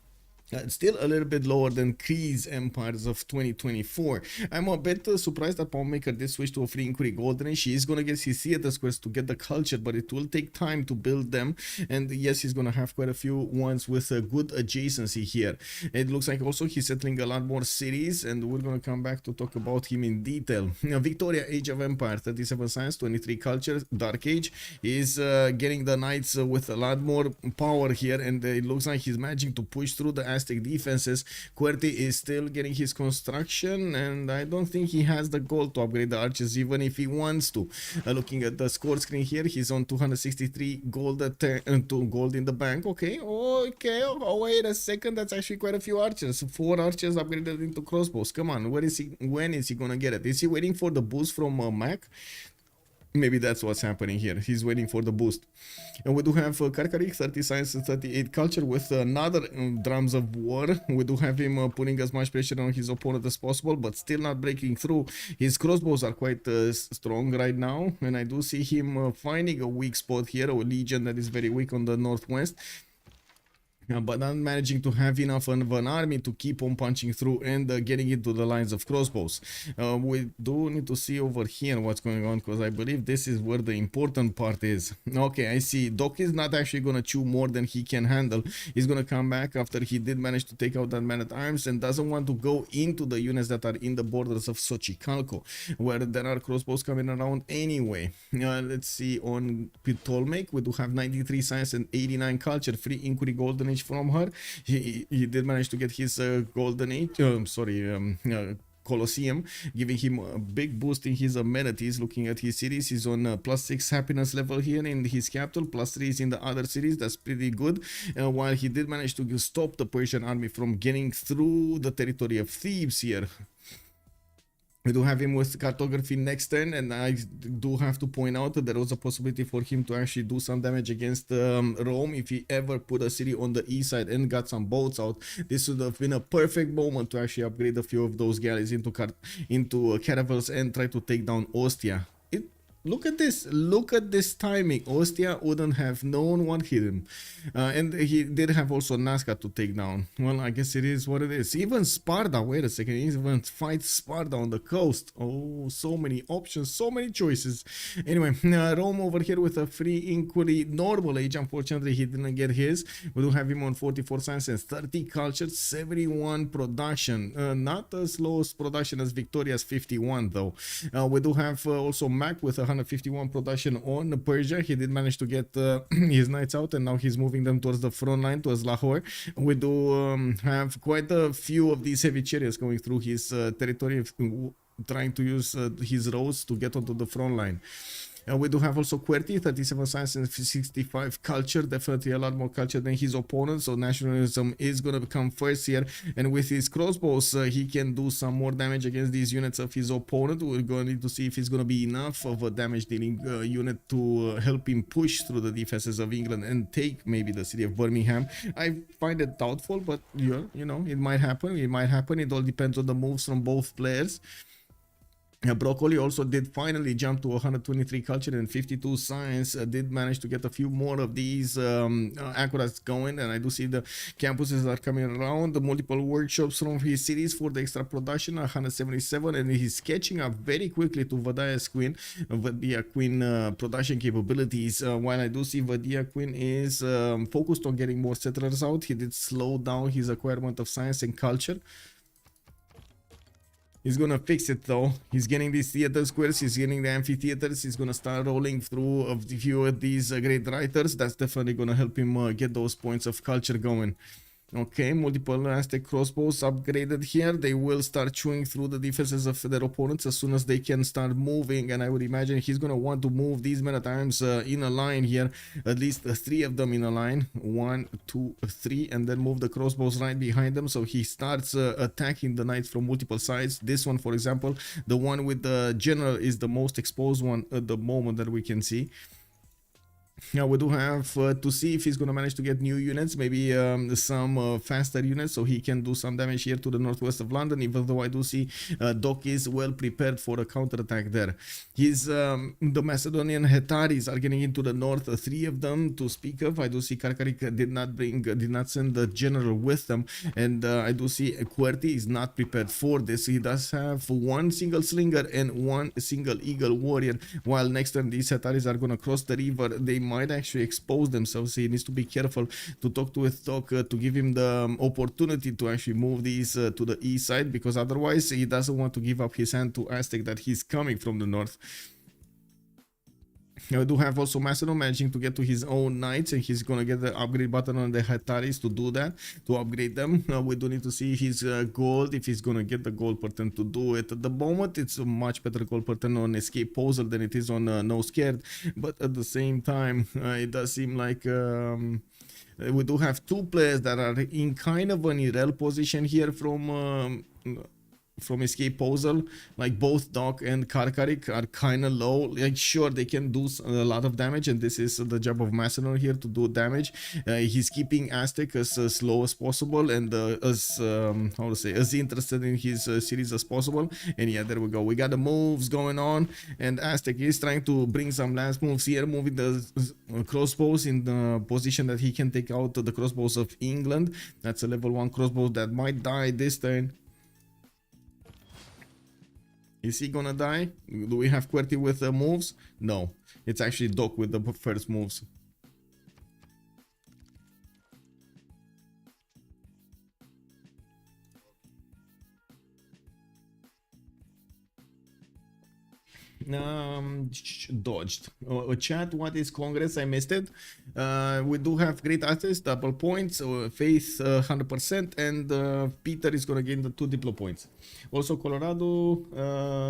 still a little bit lower than Kree's Empires of 2024. I'm a bit surprised that Pawnmaker did switch to a free inquiry golden age. She is going to get his theater squares to get the culture, but it will take time to build them. And yes, he's going to have quite a few ones with a good adjacency here. It looks like also he's settling a lot more cities, and we're going to come back to talk about him in detail. Now, Victoria, Age of Empire, 37 science, 23 culture, Dark Age is getting the knights with a lot more power here, and it looks like he's managing to push through the Aztec defenses. QWERTY is still getting his construction, and I don't think he has the gold to upgrade the archers even if he wants to. Looking at the score screen here, he's on 263 gold gold in the bank. Okay, oh, wait a second, that's actually quite a few archers. 4 archers upgraded into crossbows. Come on, when is he gonna get it? Is he waiting for the boost from Mac? Maybe that's what's happening here. He's waiting for the boost. And we do have Karkarik, 30 science and 38 culture with another drums of war. We do have him putting as much pressure on his opponent as possible, but still not breaking through. His crossbows are quite strong right now, and I do see him finding a weak spot here, a legion that is very weak on the northwest. But not managing to have enough of an army to keep on punching through and getting into the lines of crossbows. We do need to see over here what's going on, because I believe this is where the important part is. Okay, I see. Doc is not actually going to chew more than he can handle. He's going to come back after he did manage to take out that man-at-arms and doesn't want to go into the units that are in the borders of Xochicalco, where there are crossbows coming around anyway. Let's see, on Ptolemy, we do have 93 science and 89 culture, free inquiry golden age from her. He did manage to get his golden age, Colosseum, giving him a big boost in his amenities. Looking at his cities, he's on +6 happiness level here in his capital, +3 is in the other cities. That's pretty good. While he did manage to stop the Persian army from getting through the territory of Thebes here. We do have him with cartography next turn, and I do have to point out that there was a possibility for him to actually do some damage against Rome if he ever put a city on the east side and got some boats out. This would have been a perfect moment to actually upgrade a few of those galleys into caravels and try to take down Ostia. Look at this timing. Ostia wouldn't have known what hit him. And he did have also Nazca to take down. Well, I guess it is what it is. Even Sparta, wait a second, he even fight Sparta on the coast. Oh, so many options, so many choices. Anyway, Rome over here with a free inquiry normal age. Unfortunately, he didn't get his. We do have him on 44 science and 30 culture, 71 production. Not as low as production as Victoria's 51 though. We do have also Mac with 151 production on Persia. He did manage to get his knights out, and now he's moving them towards the front line, towards Lahore. We do have quite a few of these heavy chariots going through his territory, trying to use his roads to get onto the front line. We do have also QWERTY, 37 science and 65 culture, definitely a lot more culture than his opponent, so nationalism is going to become first here, and with his crossbows he can do some more damage against these units of his opponent. We're going to need to see if it's going to be enough of a damage dealing unit to help him push through the defenses of England and take maybe the city of Birmingham. I find it doubtful, but you know, it might happen. It all depends on the moves from both players. Broccoli also did finally jump to 123 culture and 52 science, did manage to get a few more of these accurates going, and I do see the campuses are coming around, the multiple workshops from his cities for the extra production, 177, and he's catching up very quickly to Vadia's Queen, production capabilities, while I do see Vadia Queen is focused on getting more settlers out. He did slow down his acquirement of science and culture. He's gonna fix it though. He's getting these theater squares, he's getting the amphitheaters, he's gonna start rolling through a few of these great writers. That's definitely gonna help him get those points of culture going. Okay, multiple Aztec crossbows upgraded here. They will start chewing through the defenses of their opponents as soon as they can start moving, and I would imagine he's gonna want to move these men at times in a line here, at least 3 of them in a line, 1, 2, 3, and then move the crossbows right behind them, so he starts attacking the knights from multiple sides. This one, for example, the one with the general, is the most exposed one at the moment that we can see. Now we do have to see if he's gonna manage to get new units, maybe some faster units, so he can do some damage here to the northwest of London, even though I do see Doc is well prepared for a counterattack there. The Macedonian Hetaris are getting into the north, 3 of them to speak of. I do see Karkarik did not send the general with them, and I do see QWERTY is not prepared for this. He does have 1 single slinger and 1 single eagle warrior, while next time these Hetaris are gonna cross the river, they might actually expose themselves. He needs to be careful to talk to with Doc to give him the opportunity to actually move these to the east side, because otherwise he doesn't want to give up his hand to Aztec that he's coming from the north. I do have also Macedon managing to get to his own knights, and he's gonna get the upgrade button on the Hetaris to do that, to upgrade them. We do need to see his gold, if he's gonna get the gold per turn to do it. At the moment, it's a much better gold per turn on Escape Posel than it is on No Scared, but at the same time, it does seem like we do have 2 players that are in kind of an irrel position here from Escape Posel. Like both Doc and Karkarik are kind of low. Like sure, they can do a lot of damage, and this is the job of Macedon here to do damage. He's keeping Aztec as slow as possible, and as interested in his series as possible. And yeah, there we go, we got the moves going on, and Aztec is trying to bring some lance moves here, moving the crossbows in the position that he can take out the crossbows of England. That's a level 1 crossbow that might die this turn. Is he gonna die? Do we have QWERTY with moves? No, it's actually Doc with the first moves. Dodged. Chat, what is Congress? I missed it. We do have great assets, double points, Faith 100%, and Peter is gonna gain the 2 diplo points. Also, Colorado,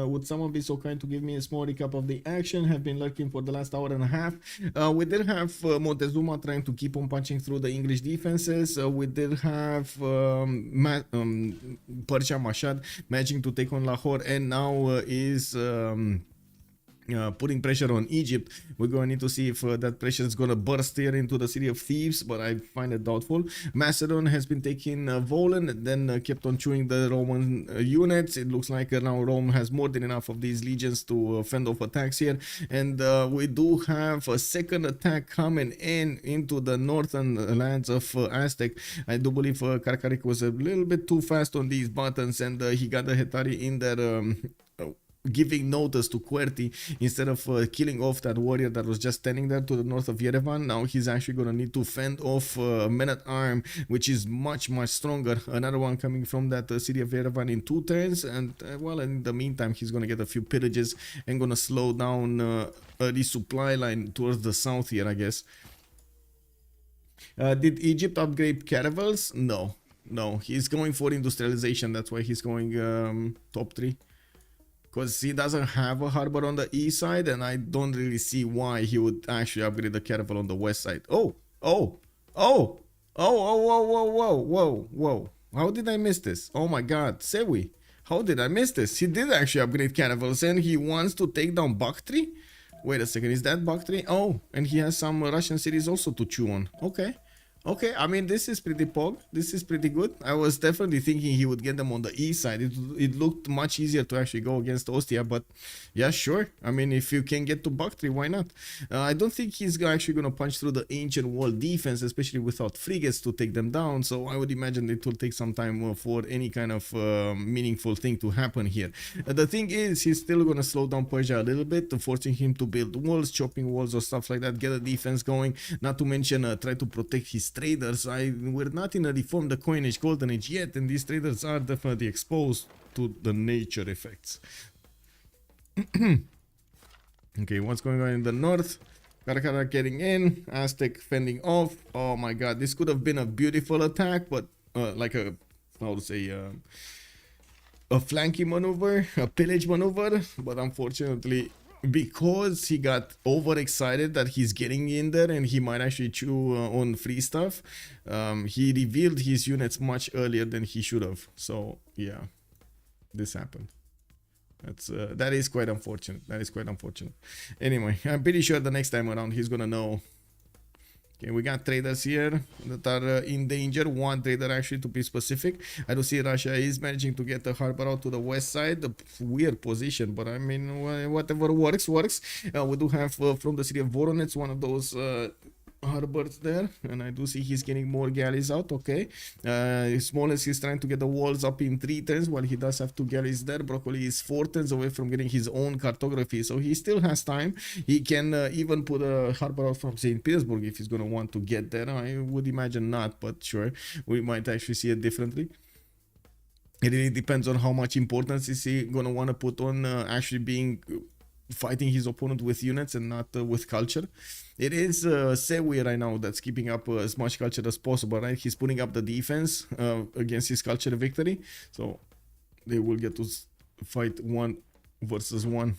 would someone be so kind to give me a small recap of the action? Have been lurking for the last hour and a half. We did have Montezuma trying to keep on punching through the English defenses. We did have Persia Mashad managing to take on Lahore, and now is putting pressure on Egypt. We're going to need to see if that pressure is going to burst here into the city of thieves, but I find it doubtful. Macedon has been taking Volan, and then kept on chewing the Roman units. It looks like now Rome has more than enough of these legions to fend off attacks here, and we do have a second attack coming into the northern lands of Aztec. I do believe Karkarik was a little bit too fast on these buttons, and he got the Hetari in there giving notice to QWERTY instead of killing off that warrior that was just standing there to the north of Yerevan. Now he's actually going to need to fend off men-at-arm, which is much stronger. Another one coming from that city of Yerevan in 2 turns, and well, in the meantime he's going to get a few pillages and going to slow down the resupply line towards the south here, I guess. Did Egypt upgrade caravels? No, he's going for industrialization. That's why he's going top 3. Because he doesn't have a harbor on the east side, and I don't really see why he would actually upgrade the caravel on the west side. Whoa. How did I miss this? Oh my god, Sewi. How did I miss this? He did actually upgrade caravels, and he wants to take down Bakhtri? Wait a second, is that Bakhtri? Oh, and he has some Russian cities also to chew on. Okay, I mean, this is pretty pog. This is pretty good. I was definitely thinking he would get them on the east side. It looked much easier to actually go against Ostia, but yeah, sure. I mean, if you can get to Bakhtri, why not? I don't think he's actually going to punch through the ancient wall defense, especially without frigates to take them down. So I would imagine it will take some time for any kind of meaningful thing to happen here. The thing is, he's still going to slow down Persia a little bit, forcing him to build walls, chopping walls or stuff like that, get a defense going, not to mention try to protect his traders. We're not in a reformed the coinage golden age yet, and these traders are definitely exposed to the nature effects. Okay, what's going on in the north? Karakara getting in, Aztec fending off. Oh my god, this could have been a beautiful attack, but like a, how to say, a flanking maneuver, a pillage maneuver, but unfortunately, because he got overexcited that he's getting in there and he might actually chew on free stuff, he revealed his units much earlier than he should have. So yeah, this happened. That is quite unfortunate. That is quite unfortunate. Anyway, I'm pretty sure the next time around he's gonna know. Okay, we got traders here that are in danger. One trader actually, to be specific. I do see Russia is managing to get the harbor out to the west side. A weird position, but I mean, whatever works. We do have from the city of Voronezh one of those harbors there, and I do see he's getting more galleys out. Okay, Smolensk is trying to get the walls up in 3 turns, while he does have 2 galleys there. Broccoli is 4 turns away from getting his own cartography, so he still has time. He can even put a harbor out from St. Petersburg if he's gonna want to get there. I would imagine not, but sure, we might actually see it differently. It really depends on how much importance is he gonna want to put on actually fighting his opponent with units and not with culture. It is Sewi right now that's keeping up as much culture as possible, right? He's putting up the defense against his culture victory, so they will get to fight 1 versus 1.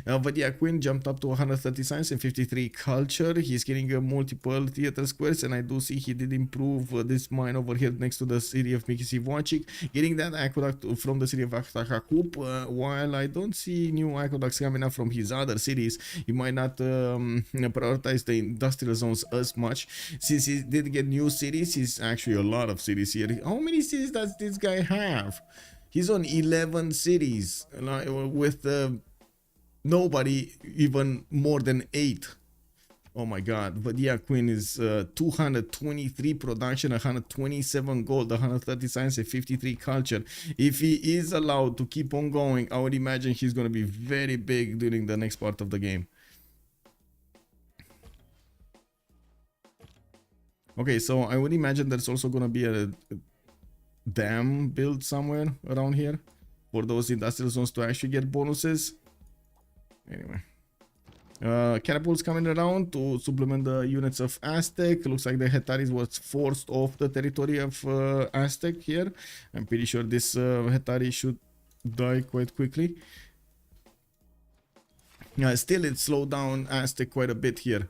But yeah, Queen jumped up to 130 science and 53 culture. He's getting multiple theater squares, and I do see he did improve this mine over here next to the city of Mikisivochik, getting that aqueduct from the city of Akhtakhakoup. While I don't see new aqueducts coming up from his other cities, he might not prioritize the industrial zones as much. Since he did get new cities, he's actually a lot of cities here. How many cities does this guy have? He's on 11 cities with nobody even more than 8. Oh my god. But yeah, Queen is 223 production, 127 gold, 130 science, and 53 culture. If he is allowed to keep on going, I would imagine he's going to be very big during the next part of the game. Okay, so I would imagine there's also going to be a dam built somewhere around here for those industrial zones to actually get bonuses. Anyway, catapults coming around to supplement the units of Aztec. Looks like the Hetaris was forced off the territory of Aztec here. I'm pretty sure this Hetari should die quite quickly. Still, it slowed down Aztec quite a bit here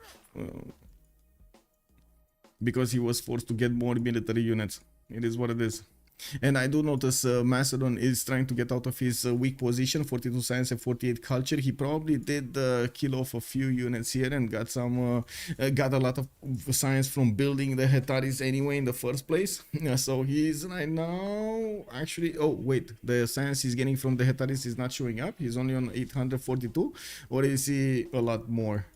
because he was forced to get more military units. It is what it is. And I do notice Macedon is trying to get out of his weak position, 42 science and 48 culture. He probably did kill off a few units here and got got a lot of science from building the Hetaris anyway in the first place. So he's right now actually, oh wait, the science he's getting from the Hetaris is not showing up. He's only on 842, or is he a lot more?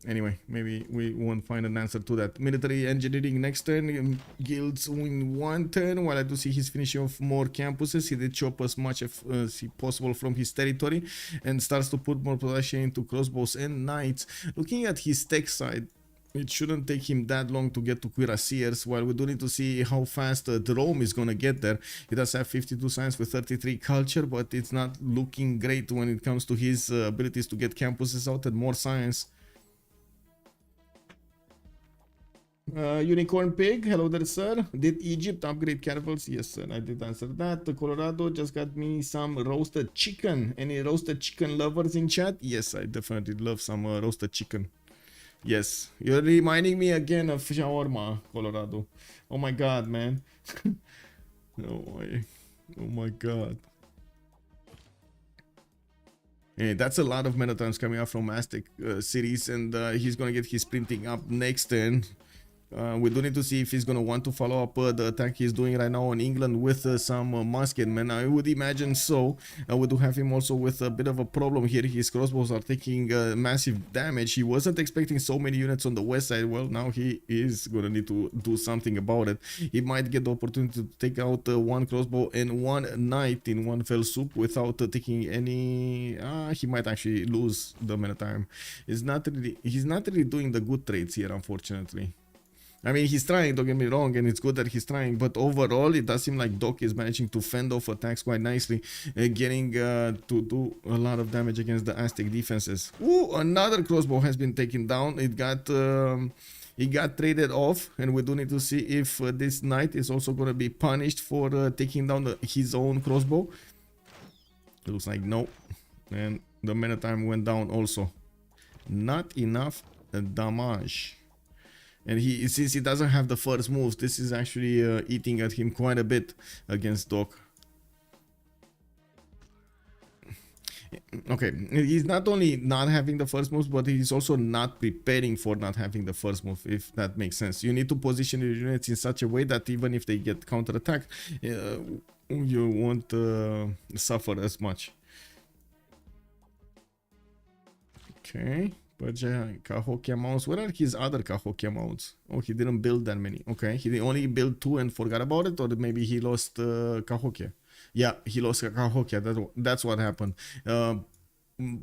Anyway, maybe we won't find an answer to that. Military engineering next turn, guilds in 1 turn. While I do see he's finishing off more campuses, he did chop as much as possible from his territory and starts to put more production into crossbows and knights. Looking at his tech side, it shouldn't take him that long to get to cuirassiers, while we do need to see how fast the Rome is gonna get there. He does have 52 science with 33 culture, but it's not looking great when it comes to his abilities to get campuses out and more science. Unicorn Pig, hello there, sir. Did Egypt upgrade catapults? Yes, sir, I did answer that. Colorado just got me some roasted chicken. Any roasted chicken lovers in chat? Yes, I definitely love some roasted chicken. Yes, you're reminding me again of shawarma, Colorado. Oh my god, man. Oh my god. Yeah, that's a lot of Metatrons coming out from Aztec cities, and he's gonna get his printing up next turn. We do need to see if he's going to want to follow up the attack he's doing right now on England with some musketmen. I would imagine so. We do have him also with a bit of a problem here. His crossbows are taking massive damage. He wasn't expecting so many units on the west side. Well, now he is going to need to do something about it. He might get the opportunity to take out 1 crossbow and 1 knight in one fell swoop without taking any... he might actually lose the men at time. He's not really doing the good trades here, unfortunately. I mean, he's trying, don't get me wrong, and it's good that he's trying, but overall, it does seem like Doc is managing to fend off attacks quite nicely, getting to do a lot of damage against the Aztec defenses. Ooh, another crossbow has been taken down. It got traded off, and we do need to see if this knight is also going to be punished for taking down his own crossbow. It looks like no, and the men at arms went down also. Not enough damage. And since he doesn't have the first moves, this is actually eating at him quite a bit against Doc. Okay, he's not only not having the first moves, but he's also not preparing for not having the first move, if that makes sense. You need to position your units in such a way that even if they get counterattacked, you won't suffer as much. Okay. Cahokia mounts. Where are his other Cahokia mounts? Oh, he didn't build that many. Okay, he only built 2 and forgot about it, or maybe he lost Cahokia. Yeah, he lost Cahokia. That's what happened.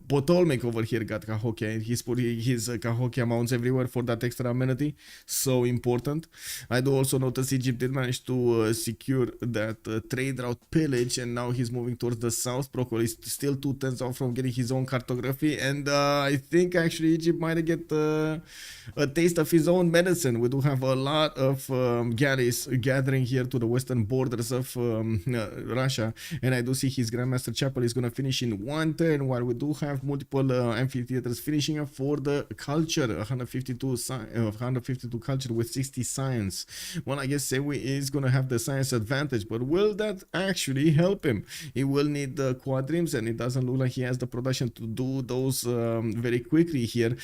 Potomac over here got Cahokia. He's put his Cahokia mounts everywhere for that extra amenity. So important. I do also notice Egypt did manage to secure that trade route pillage, and now he's moving towards the south. Procol is still 2 turns out from getting his own cartography, and I think actually Egypt might get a taste of his own medicine. We do have a lot of galleys gathering here to the western borders of Russia, and I do see his Grandmaster Chapel is going to finish in 1 turn, while we do have multiple amphitheaters finishing up for the culture. 152 culture with 60 science. Well, I guess Sewi is going to have the science advantage, but will that actually help him? He will need the quadrims, and it doesn't look like he has the production to do those very quickly here.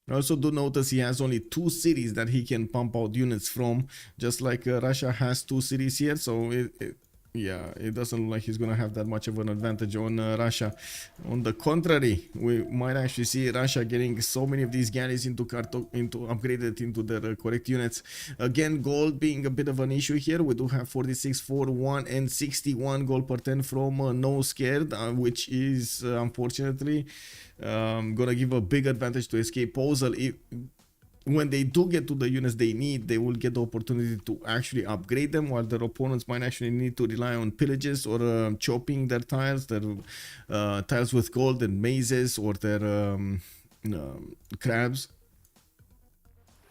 I also do notice he has only 2 cities that he can pump out units from, just like Russia has 2 cities here, so yeah, it doesn't look like he's going to have that much of an advantage on Russia. On the contrary, we might actually see Russia getting so many of these galleys upgraded into their correct units. Again, gold being a bit of an issue here. We do have 46, 41, and 61 gold per 10 from No Scared, which is unfortunately going to give a big advantage to Escape Posel. When they do get to the units they need, they will get the opportunity to actually upgrade them, while their opponents might actually need to rely on pillages or chopping their tiles with gold and mazes, or their crabs,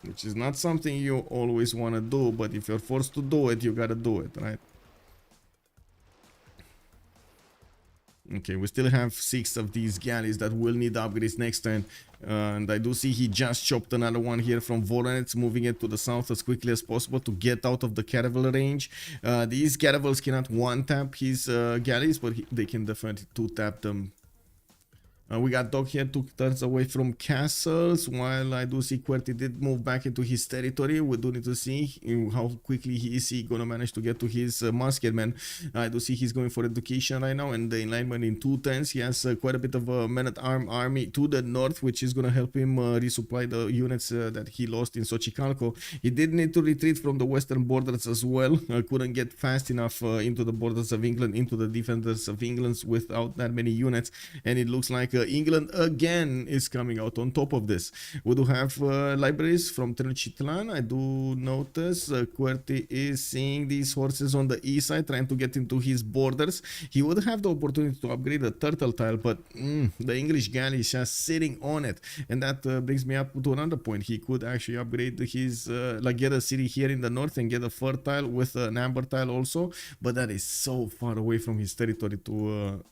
which is not something you always want to do, but if you're forced to do it, you gotta do it, right? Okay, we still have 6 of these galleys that will need upgrades next turn, and I do see he just chopped another one here from Voronezh, moving it to the south as quickly as possible to get out of the caravel range. These caravels cannot one-tap his galleys, but they can definitely two-tap them. We got Doc here 2 turns away from castles, while I do see QWERTY did move back into his territory. We do need to see how quickly he is going to manage to get to his musketmen. I do see he's going for education right now, and the alignment in 2 turns. He has quite a bit of a men-at-arms army to the north, which is going to help him resupply the units that he lost in Xochicalco. He did need to retreat from the western borders as well. Couldn't get fast enough into the borders of England, into the defenders of England without that many units, and it looks like England again is coming out on top of this. We do have libraries from Tenochtitlan. I do notice QWERTY is seeing these horses on the east side, trying to get into his borders. He would have the opportunity to upgrade the turtle tile, but the English galley is just sitting on it, and that brings me up to another point. He could actually upgrade his get a city here in the north and get a fur tile with an amber tile also, but that is so far away from his territory to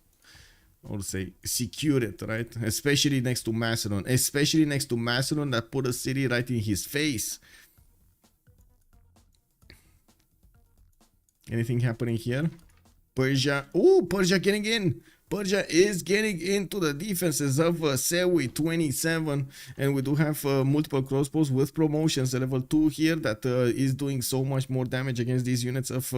or say secure it, right? Especially next to Macedon. Especially next to Macedon, that put a city right in his face. Anything happening here? Persia. Oh, Persia getting in. Persia is getting into the defenses of Sewi 27, and we do have multiple crossbows with promotions. Level 2 here that is doing so much more damage against these units of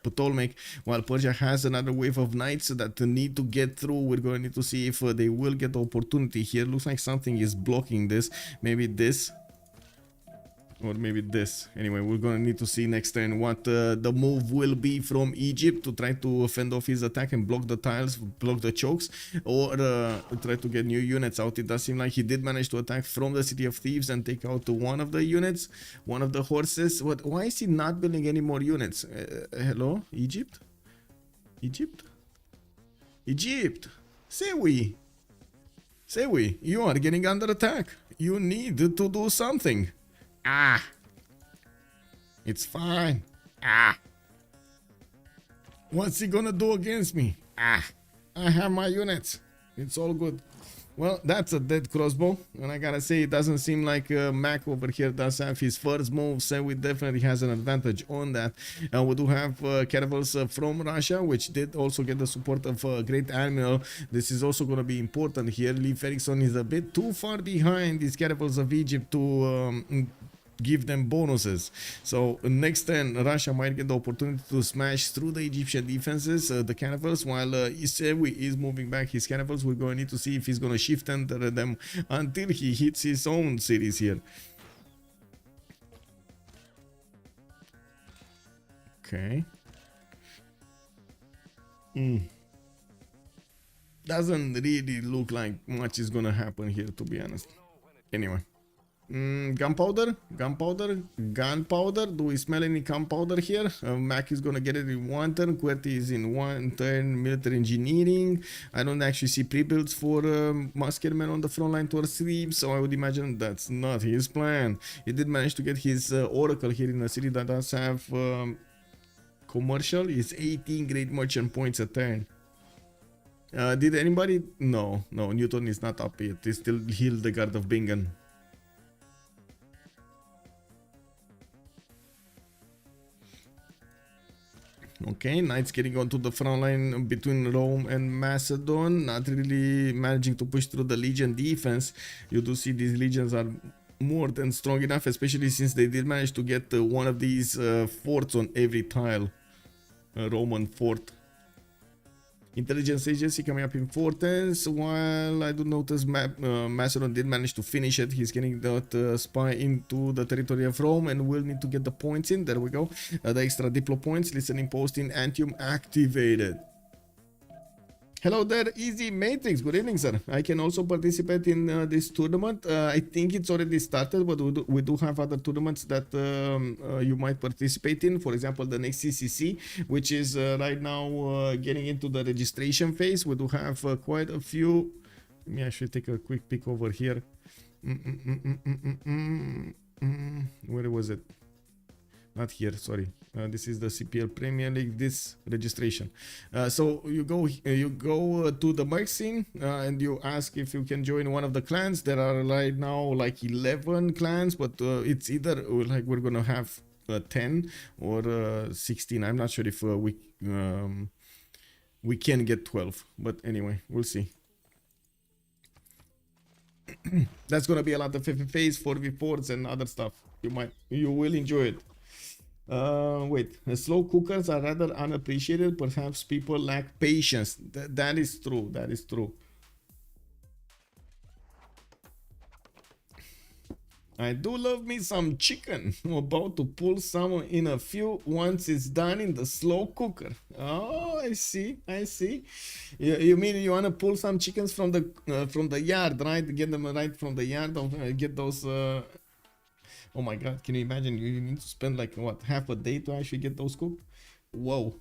Ptolemaic, while Persia has another wave of knights that need to get through. We're going to need to see if they will get the opportunity here. Looks like something is blocking this. Maybe this. Or maybe this. Anyway, we're gonna need to see next turn what the move will be from Egypt to try to fend off his attack and block the tiles, block the chokes, or try to get new units out. It does seem like he did manage to attack from the City of Thieves and take out one of the units, one of the horses. What? Why is he not building any more units? Hello, Egypt? Egypt? Egypt! Say we, you are getting under attack. You need to do something. Ah, it's fine. Ah, what's he gonna do against me? Ah, I have my units. It's all good. Well, that's a dead crossbow, and I gotta say, it doesn't seem like Mac over here does have his first move, so we definitely has an advantage on that. We do have caravels from Russia, which did also get the support of Great Admiral. This is also going to be important here. Lee Ferguson is a bit too far behind these caravels of Egypt to give them bonuses. So next turn, Russia might get the opportunity to smash through the Egyptian defenses, the caravels, while Isewi is moving back his caravels. We're going to need to see if he's going to shift enter them until he hits his own cities here. Okay. Doesn't really look like much is gonna happen here, to be honest. Anyway. Gunpowder. Do we smell any gunpowder here? Mac is gonna get it in one turn. QWERTY is in one turn. Military engineering. I don't actually see pre-builds for Muskerman on the front line towards Thebes, so I would imagine that's not his plan. He did manage to get his Oracle here in a city that does have commercial. Is 18 great merchant points a turn. Did anybody? No, Newton is not up yet. He still healed the guard of Bingen. Okay, Knights getting onto the front line between Rome and Macedon, not really managing to push through the Legion defense. You do see these legions are more than strong enough, especially since they did manage to get one of these forts on every tile. A Roman fort. Intelligence agency coming up in 410s, while I do notice Macedon did manage to finish it. He's getting that spy into the territory of Rome and will need to get the points in. There we go. The extra Diplo points. Listening post in Antium activated. Hello there, Easy Matrix. Good evening, sir. I can also participate in this tournament. I think it's already started, but we do have other tournaments that you might participate in. For example, the next CCC, which is right now getting into the registration phase. We do have quite a few. Let me actually take a quick peek over here. Where was it? Not here, sorry. This is the CPL Premier League, this registration. So you go to the merc scene and you ask if you can join one of the clans. There are right now like 11 clans, but it's either like we're gonna have 10 or 16. I'm not sure if we can get 12, but anyway, we'll see. That's gonna be a lot of FFAs, 4v4s, and other stuff. You will enjoy it. Wait, slow cookers are rather unappreciated. Perhaps people lack patience. That is true. That is true. I do love me some chicken. I'm about to pull some in a few once it's done in the slow cooker. Oh, I see. I see. You mean you wanna pull some chickens from the yard, right? Get them right from the yard. Get those. Oh my god, can you imagine? You need to spend like what, half a day to actually get those cooked? Whoa.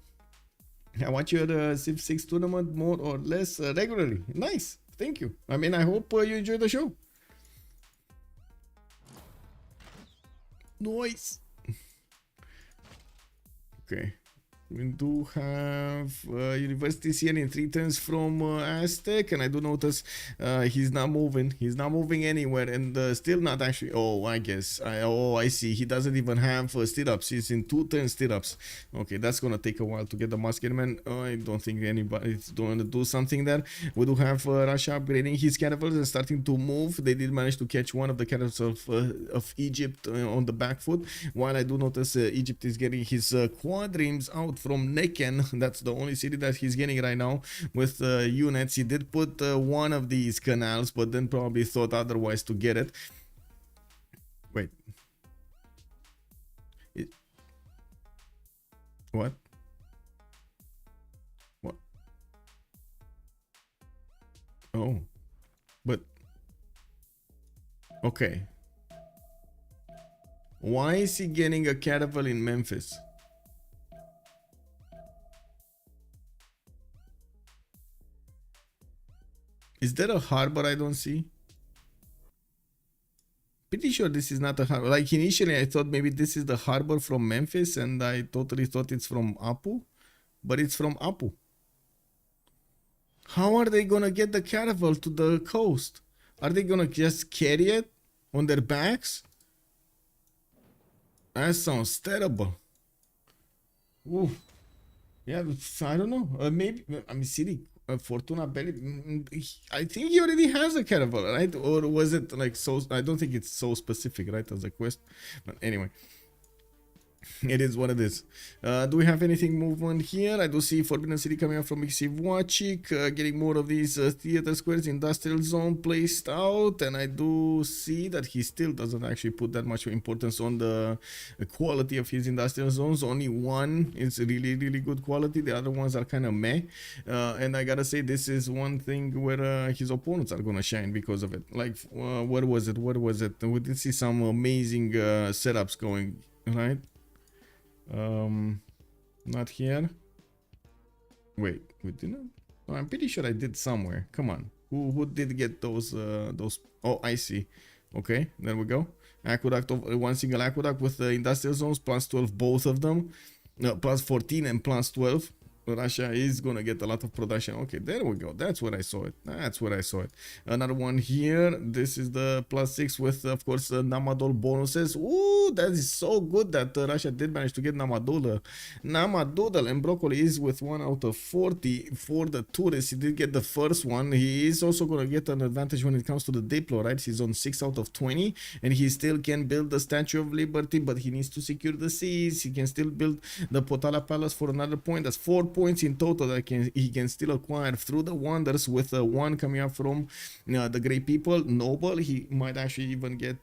I watch your Civ6 tournament more or less regularly. Nice, thank you. I mean, I hope you enjoy the show. Nice. Okay. We do have universities here in 3 turns from Aztec, and I do notice he's not moving. He's not moving anywhere, and still not actually. Oh, I guess. I see. He doesn't even have stirrups. He's in 2 turn stirrups. Okay, that's gonna take a while to get the Muskerman. I don't think anybody's going to do something there. We do have Russia upgrading his caravels and starting to move. They did manage to catch one of the caravels of Egypt on the back foot. While I do notice Egypt is getting his quadrims out from Necken. That's the only city that he's getting right now with units. He did put one of these canals, but then probably thought otherwise to get it. Wait, What? What? Oh. But... Okay. Why is he getting a caravel in Memphis? Is there a harbor I don't see? Pretty sure this is not a harbor. Like initially I thought maybe this is the harbor from Memphis and I totally thought it's from Apu. But it's from Apu. How are they gonna get the caravel to the coast? Are they gonna just carry it on their backs? That sounds terrible. Ooh. Yeah, I don't know. Maybe, I mean, City Fortuna Belly. I think he already has a caravel, right? Or was it like so? I don't think it's so specific, right? As a quest. But anyway. It is what it is. Do we have anything movement here? I do see Forbidden City coming up from Civ6, getting more of these theater squares, industrial zone placed out, and I do see that he still doesn't actually put that much importance on the quality of his industrial zones. Only one is really good quality. The other ones are kind of meh. And I gotta say, this is one thing where his opponents are gonna shine because of it. Like, where was it? We did see some amazing setups going, right? Not here. Wait, we didn't? Oh, I'm pretty sure I did somewhere. Come on. Who did get those oh, I see. Okay, there we go. Aqueduct of one single aqueduct with the industrial zones plus 12, both of them. No, plus 14 and plus 12. Russia is gonna get a lot of production. Okay, there we go. That's where I saw it. Another one here. This is the +6 with, of course, Namadol bonuses. Ooh, that is so good that Russia did manage to get Namadol. Namadol and Broccoli is with 1 out of 40 for the tourists. He did get the first one. He is also gonna get an advantage when it comes to the Diplo, right? He's on 6 out of 20, and he still can build the Statue of Liberty, but he needs to secure the seas. He can still build the Potala Palace for another point. That's 4 points in total that he can still acquire through the wonders, with one coming up from the Great People Noble. He might actually even get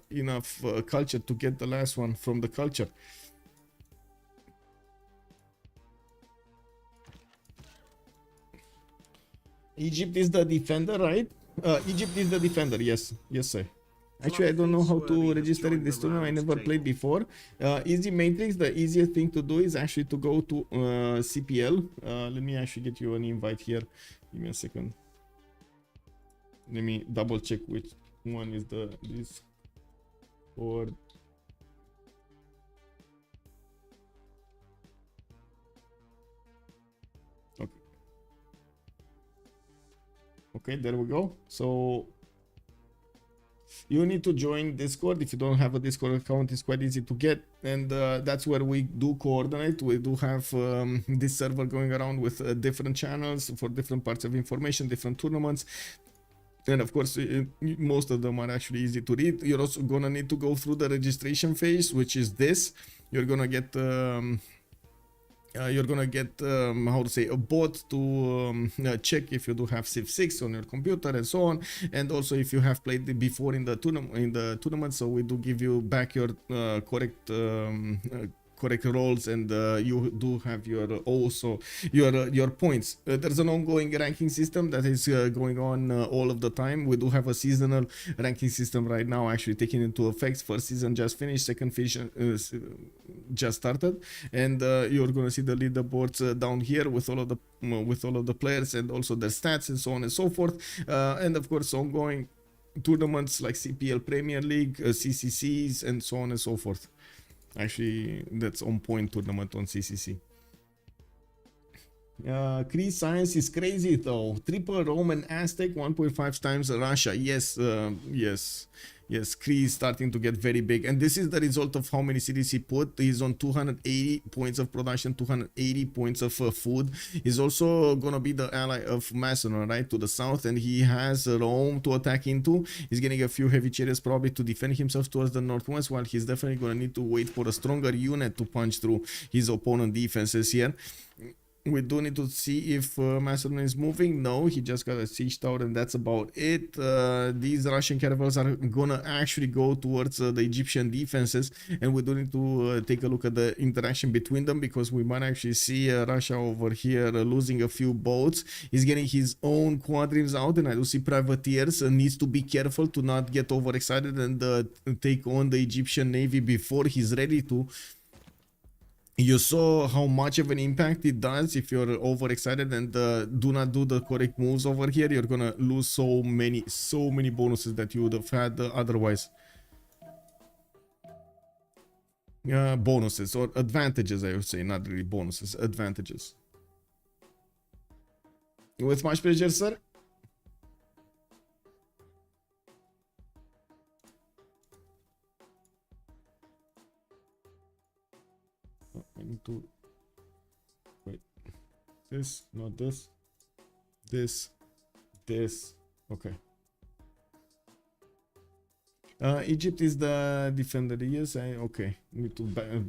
enough culture to get the last one from the culture. Egypt is the defender, right? Egypt is the defender, yes sir. Actually, I don't know how to register in this tournament. I never played before. Easy Matrix, the easiest thing to do is actually to go to CPL. Let me actually get you an invite here. Give me a second. Let me double check which one is this. Or okay, there we go. So you need to join Discord. If you don't have a Discord account, it's quite easy to get, and that's where we do coordinate. We do have this server going around with different channels for different parts of information, different tournaments, and of course most of them are actually easy to read. You're also gonna need to go through the registration phase, which is this. You're gonna get how to say, a bot to check if you do have Civ6 on your computer and so on, and also if you have played before in the tournament. So we do give you back your correct roles, and you do have your points. There's an ongoing ranking system that is going on all of the time. We do have a seasonal ranking system right now actually taking into effect. First season just finished, second season just started, and you're gonna see the leaderboards down here with all of the players and also their stats and so on and so forth, and of course ongoing tournaments like CPL Premier League, CCCs, and so on and so forth. Actually, that's on point tournament on CCC. Cree science is crazy though. Triple Roman Aztec, 1.5 times Russia. Yes, Cree is starting to get very big, and this is the result of how many cities he put. He's on 280 points of production, 280 points of food. He's also gonna be the ally of Macedon, right, to the south, and he has Rome to attack into. He's getting a few heavy chariots probably to defend himself towards the northwest, while he's definitely gonna need to wait for a stronger unit to punch through his opponent defenses here. We do need to see if Macedon is moving. No, he just got a siege tower and that's about it. These Russian caravels are gonna actually go towards the Egyptian defenses, and we do need to take a look at the interaction between them, because we might actually see Russia over here losing a few boats. He's getting his own quadrilles out, and I do see privateers. Needs to be careful to not get overexcited and take on the Egyptian navy before he's ready to. You saw how much of an impact it does if you're overexcited and do not do the correct moves over here. You're gonna lose so many bonuses that you would have had otherwise. Bonuses or advantages, I would say, not really bonuses, advantages. With much pleasure, sir. I need to wait. This, not this. This. Okay. Egypt is the defender. Yes, okay. Need to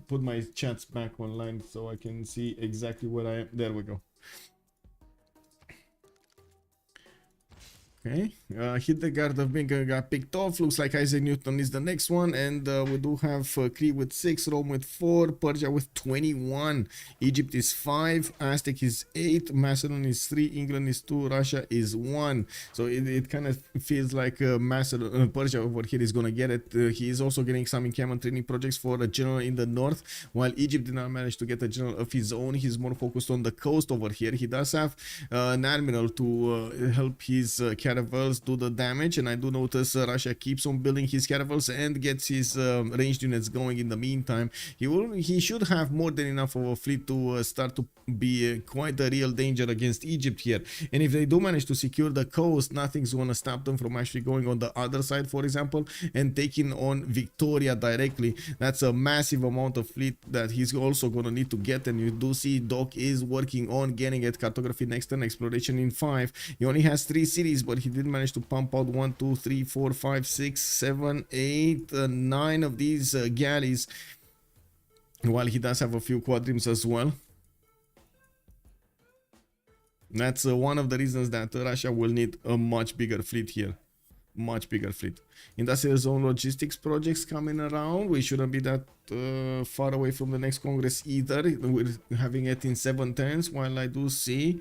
put my chats back online so I can see exactly where I am. There we go. Okay, Hildegard of Bingen got picked off. Looks like Isaac Newton is the next one, and we do have Crete with 6, Rome with 4, Persia with 21, Egypt is 5, Aztec is 8, Macedon is 3, England is 2, Russia is 1. So it kind of feels like Macedon, Persia over here is gonna get it. He is also getting some encampment training projects for a general in the north, while Egypt did not manage to get a general of his own. He's more focused on the coast over here. He does have an admiral to help his caravels do the damage, and I do notice Russia keeps on building his caravels and gets his ranged units going in the meantime. He should have more than enough of a fleet to start to be quite a real danger against Egypt here. And if they do manage to secure the coast, nothing's gonna stop them from actually going on the other side, for example, and taking on Victoria directly. That's a massive amount of fleet that he's also gonna need to get, and you do see Doc is working on getting it. Cartography next turn, exploration in 5. He only has 3 cities, but he did manage to pump out 1, 2, 3, 4, 5, 6, 7, 8, 9 of these galleys, while he does have a few quadrims as well. That's one of the reasons that Russia will need a much bigger fleet here. Much bigger fleet. Industrial zone logistics projects coming around. We shouldn't be that far away from the next Congress either. We're having it in 7 turns, while I do see,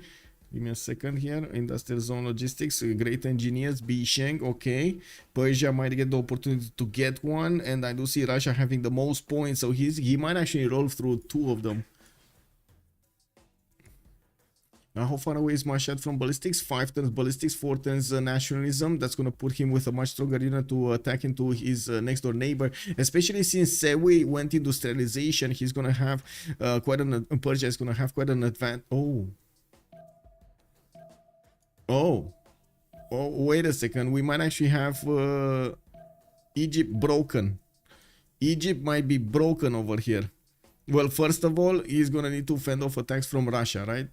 give me a second here, industrial zone logistics, great engineers, Bisheng, okay. Persia might get the opportunity to get one, and I do see Russia having the most points, so he might actually roll through 2 of them. Now, how far away is Mashad from ballistics? 5 turns ballistics, 4 turns nationalism. That's going to put him with a much stronger unit to attack into his next door neighbor, especially since Sewi went industrialization. He's going to have quite an Persia is going to have quite an advantage. Oh, wait a second. We might actually have Egypt broken. Egypt might be broken over here. Well, first of all, he's going to need to fend off attacks from Russia, right?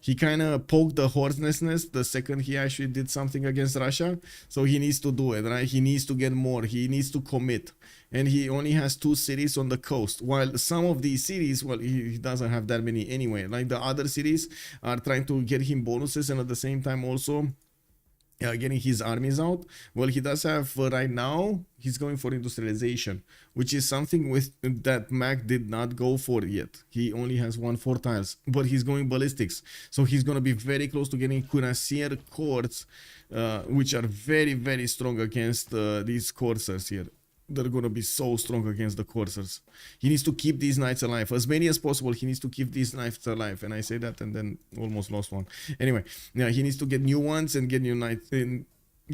He kind of poked the hornet's nest the second he actually did something against Russia. So he needs to do it, right? He needs to get more. He needs to commit. And he only has 2 cities on the coast. While some of these cities, well, he doesn't have that many anyway. Like the other cities are trying to get him bonuses, and at the same time also getting his armies out. Well, he does have right now, he's going for industrialization, which is something with that Mac did not go for yet. He only has 1 tiles, but he's going ballistics, so he's going to be very close to getting cuirassier courts, which are very strong against these coursers here. They're going to be so strong against the coursers. He needs to keep these knights alive as many as possible. He needs to keep these knights alive, and I say that and then almost lost one. Anyway, yeah, he needs to get new ones and get new knights and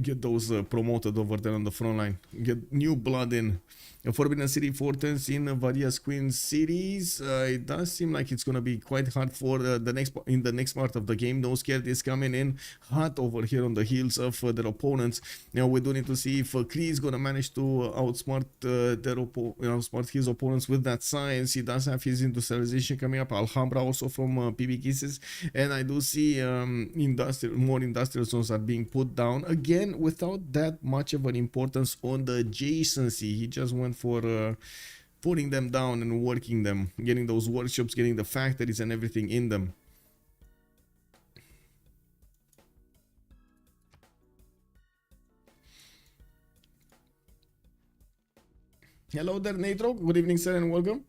get those promoted over there on the front line. Get new blood in. A Forbidden City Fortress in various Queen cities. It does seem like it's gonna be quite hard for the next part of the game. No Scared is coming in hot over here on the heels of their opponents. Now we do need to see if Crete is gonna manage to outsmart outsmart his opponents with that science. He does have his industrialization coming up. Alhambra also from PB Kisses, and I do see more industrial zones are being put down again without that much of an importance on the adjacency. He just went for putting them down and working them, getting those workshops, getting the factories and everything in them. Hello there, Natro. Good evening, sir, and welcome.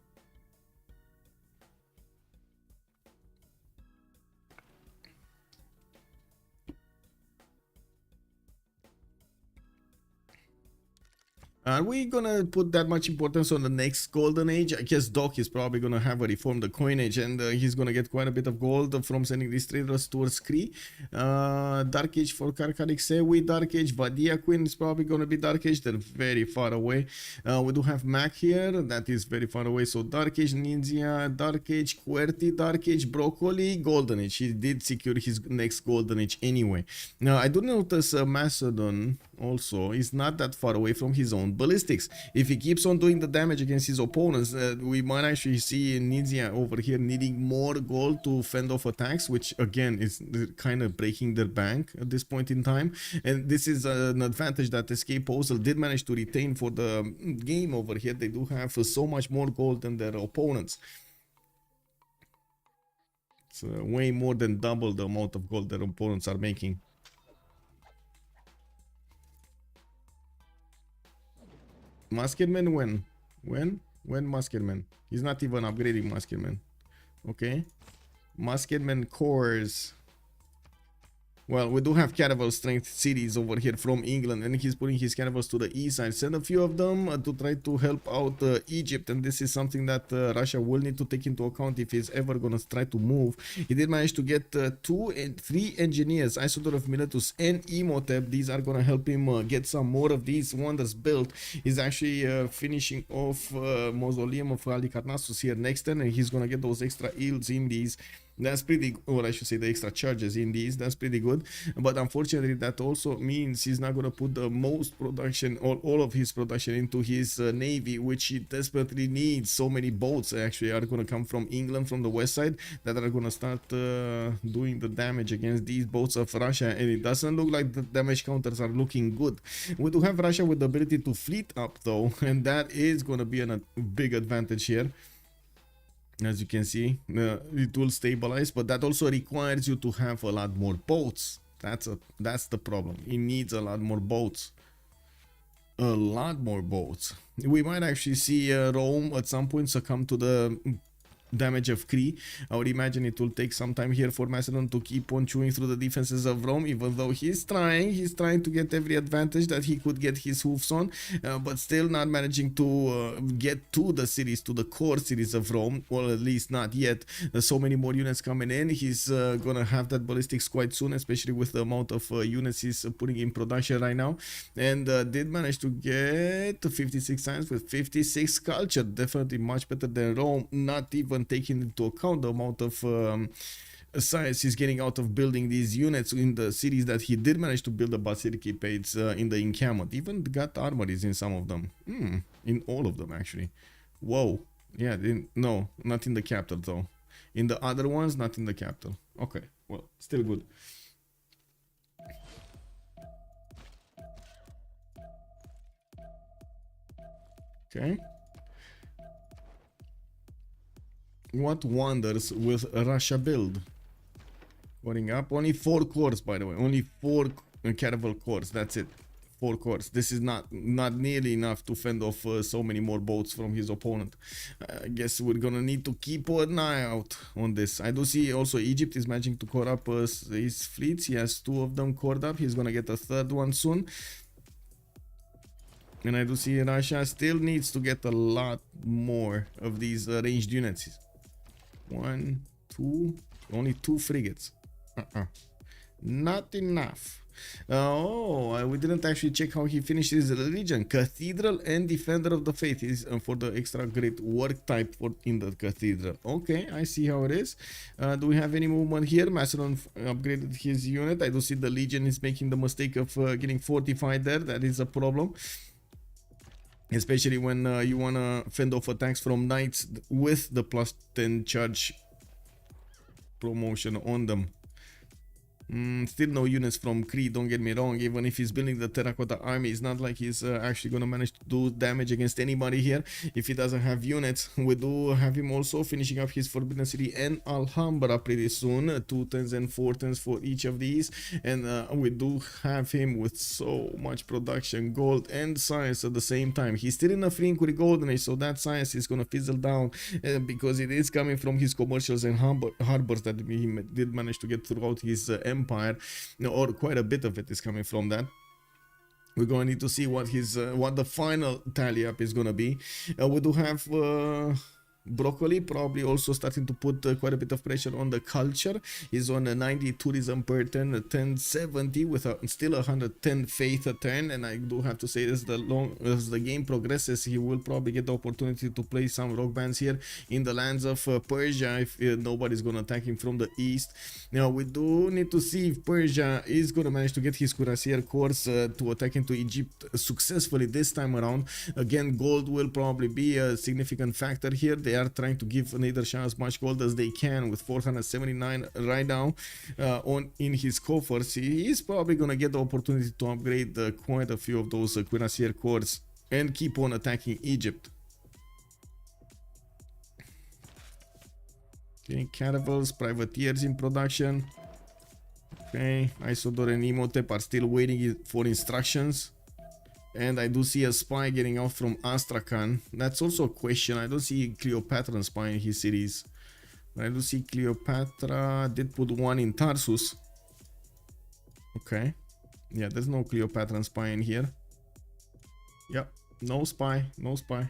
Are we gonna put that much importance on the next golden age? I guess Doc is probably gonna have a reform the coinage, and he's gonna get quite a bit of gold from sending these traders towards Kree. Dark Age for Karkarik Sewi, Dark Age, Vadia Queen is probably gonna be Dark Age. They're very far away. We do have Mac here, that is very far away. So Dark Age, Ninja, Dark Age, QWERTY, Dark Age, Broccoli, Golden Age. He did secure his next Golden Age anyway. Now I do notice Macedon also is not that far away from his own ballistics. If he keeps on doing the damage against his opponents, we might actually see Nizia over here needing more gold to fend off attacks, which again is kind of breaking their bank at this point in time. And this is an advantage that Escape Posel did manage to retain for the game over here. They do have so much more gold than their opponents. It's way more than double the amount of gold their opponents are making. Musketman when Musketman? He's not even upgrading Musketman. Okay. Musketman cores. Well, we do have Caravel strength cities over here from England, and he's putting his caravels to the east side. Send a few of them to try to help out Egypt, and this is something that Russia will need to take into account if he's ever gonna try to move. He did manage to get 2 and 3 engineers, Isodor of Miletus and Imhotep. These are gonna help him get some more of these wonders built. He's actually finishing off Mausoleum of Halicarnassus here next turn, and he's gonna get those extra yields in these. That's pretty, or I should say the extra charges in these. That's pretty good. But unfortunately, that also means he's not going to put the most production or all of his production into his navy, which he desperately needs. So many boats actually are going to come from England, from the west side, that are going to start doing the damage against these boats of Russia. And it doesn't look like the damage counters are looking good. We do have Russia with the ability to fleet up though, and that is going to be a big advantage here. As you can see, it will stabilize, but that also requires you to have a lot more boats. That's the problem. It needs a lot more boats. A lot more boats. We might actually see Rome at some point succumb to the damage of Kree. I would imagine it will take some time here for Macedon to keep on chewing through the defenses of Rome, even though he's trying to get every advantage that he could get his hoofs on, but still not managing to get to the cities, to the core cities of Rome, or at least not yet. There's so many more units coming in. He's gonna have that ballistics quite soon, especially with the amount of units he's putting in production right now, and did manage to get 56 times with 56 culture. Definitely much better than Rome, not even taking into account the amount of science he's getting out of building these units in the cities that he did manage to build the Basilica Pades in the encampment. Even got armories in some of them. In all of them actually. Whoa. Yeah, no, not in the capital though. In the other ones, not in the capital. Okay, well, still good. Okay. What wonders with Russia build? Going up, only 4 cores by the way, only 4 caravel cores, that's it. 4 cores. This is not nearly enough to fend off so many more boats from his opponent. I guess we're gonna need to keep an eye out on this. I do see also Egypt is managing to core up his fleets. He has 2 of them cored up. He's gonna get a 3rd one soon. And I do see Russia still needs to get a lot more of these ranged units. 1, 2, only 2 frigates. Not enough. We didn't actually check how he finished his religion. Cathedral and Defender of the Faith is for the extra great work type in the Cathedral. Okay, I see how it is. Do we have any movement here? Macedon upgraded his unit. I do see the Legion is making the mistake of getting fortified there. That is a problem. Especially when you want to fend off attacks from knights with the +10 charge promotion on them. Still no units from Cree, don't get me wrong. Even if he's building the terracotta army, it's not like he's actually gonna manage to do damage against anybody here if he doesn't have units. We do have him also finishing up his Forbidden City and Alhambra pretty soon, 2 turns and 4 turns for each of these, and we do have him with so much production, gold and science at the same time. He's still in a free inquiry golden age, so that science is gonna fizzle down because it is coming from his commercials and harbors that he did manage to get throughout his empire, or quite a bit of it is coming from that. We're going to need to see what his what the final tally up is going to be. We do have Broccoli probably also starting to put quite a bit of pressure on the culture. He's on a 90 tourism per turn, 1070 with still 110 faith a turn, and I do have to say as the game progresses, he will probably get the opportunity to play some rock bands here in the lands of Persia if nobody's gonna attack him from the east. Now we do need to see if Persia is gonna manage to get his cuirassier corps to attack into Egypt successfully this time around. Again, gold will probably be a significant factor here. They are trying to give Nader Shah as much gold as they can with 479 right now in his coffers. He is probably gonna get the opportunity to upgrade quite a few of those cuirassier corps and keep on attacking Egypt. Okay, caravels, privateers in production. Okay, Isodor and Imhotep are still waiting for instructions. And I do see a spy getting out from Astrakhan. That's also a question. I don't see Cleopatra spy in his cities. But I do see Cleopatra did put one in Tarsus. Okay. Yeah, there's no Cleopatra spy in here. Yep, no spy, no spy.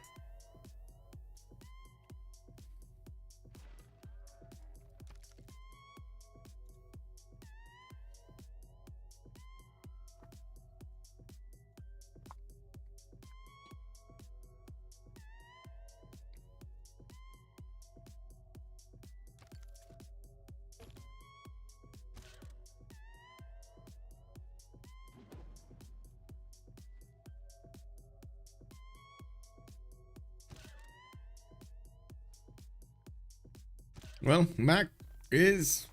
Well, Mac is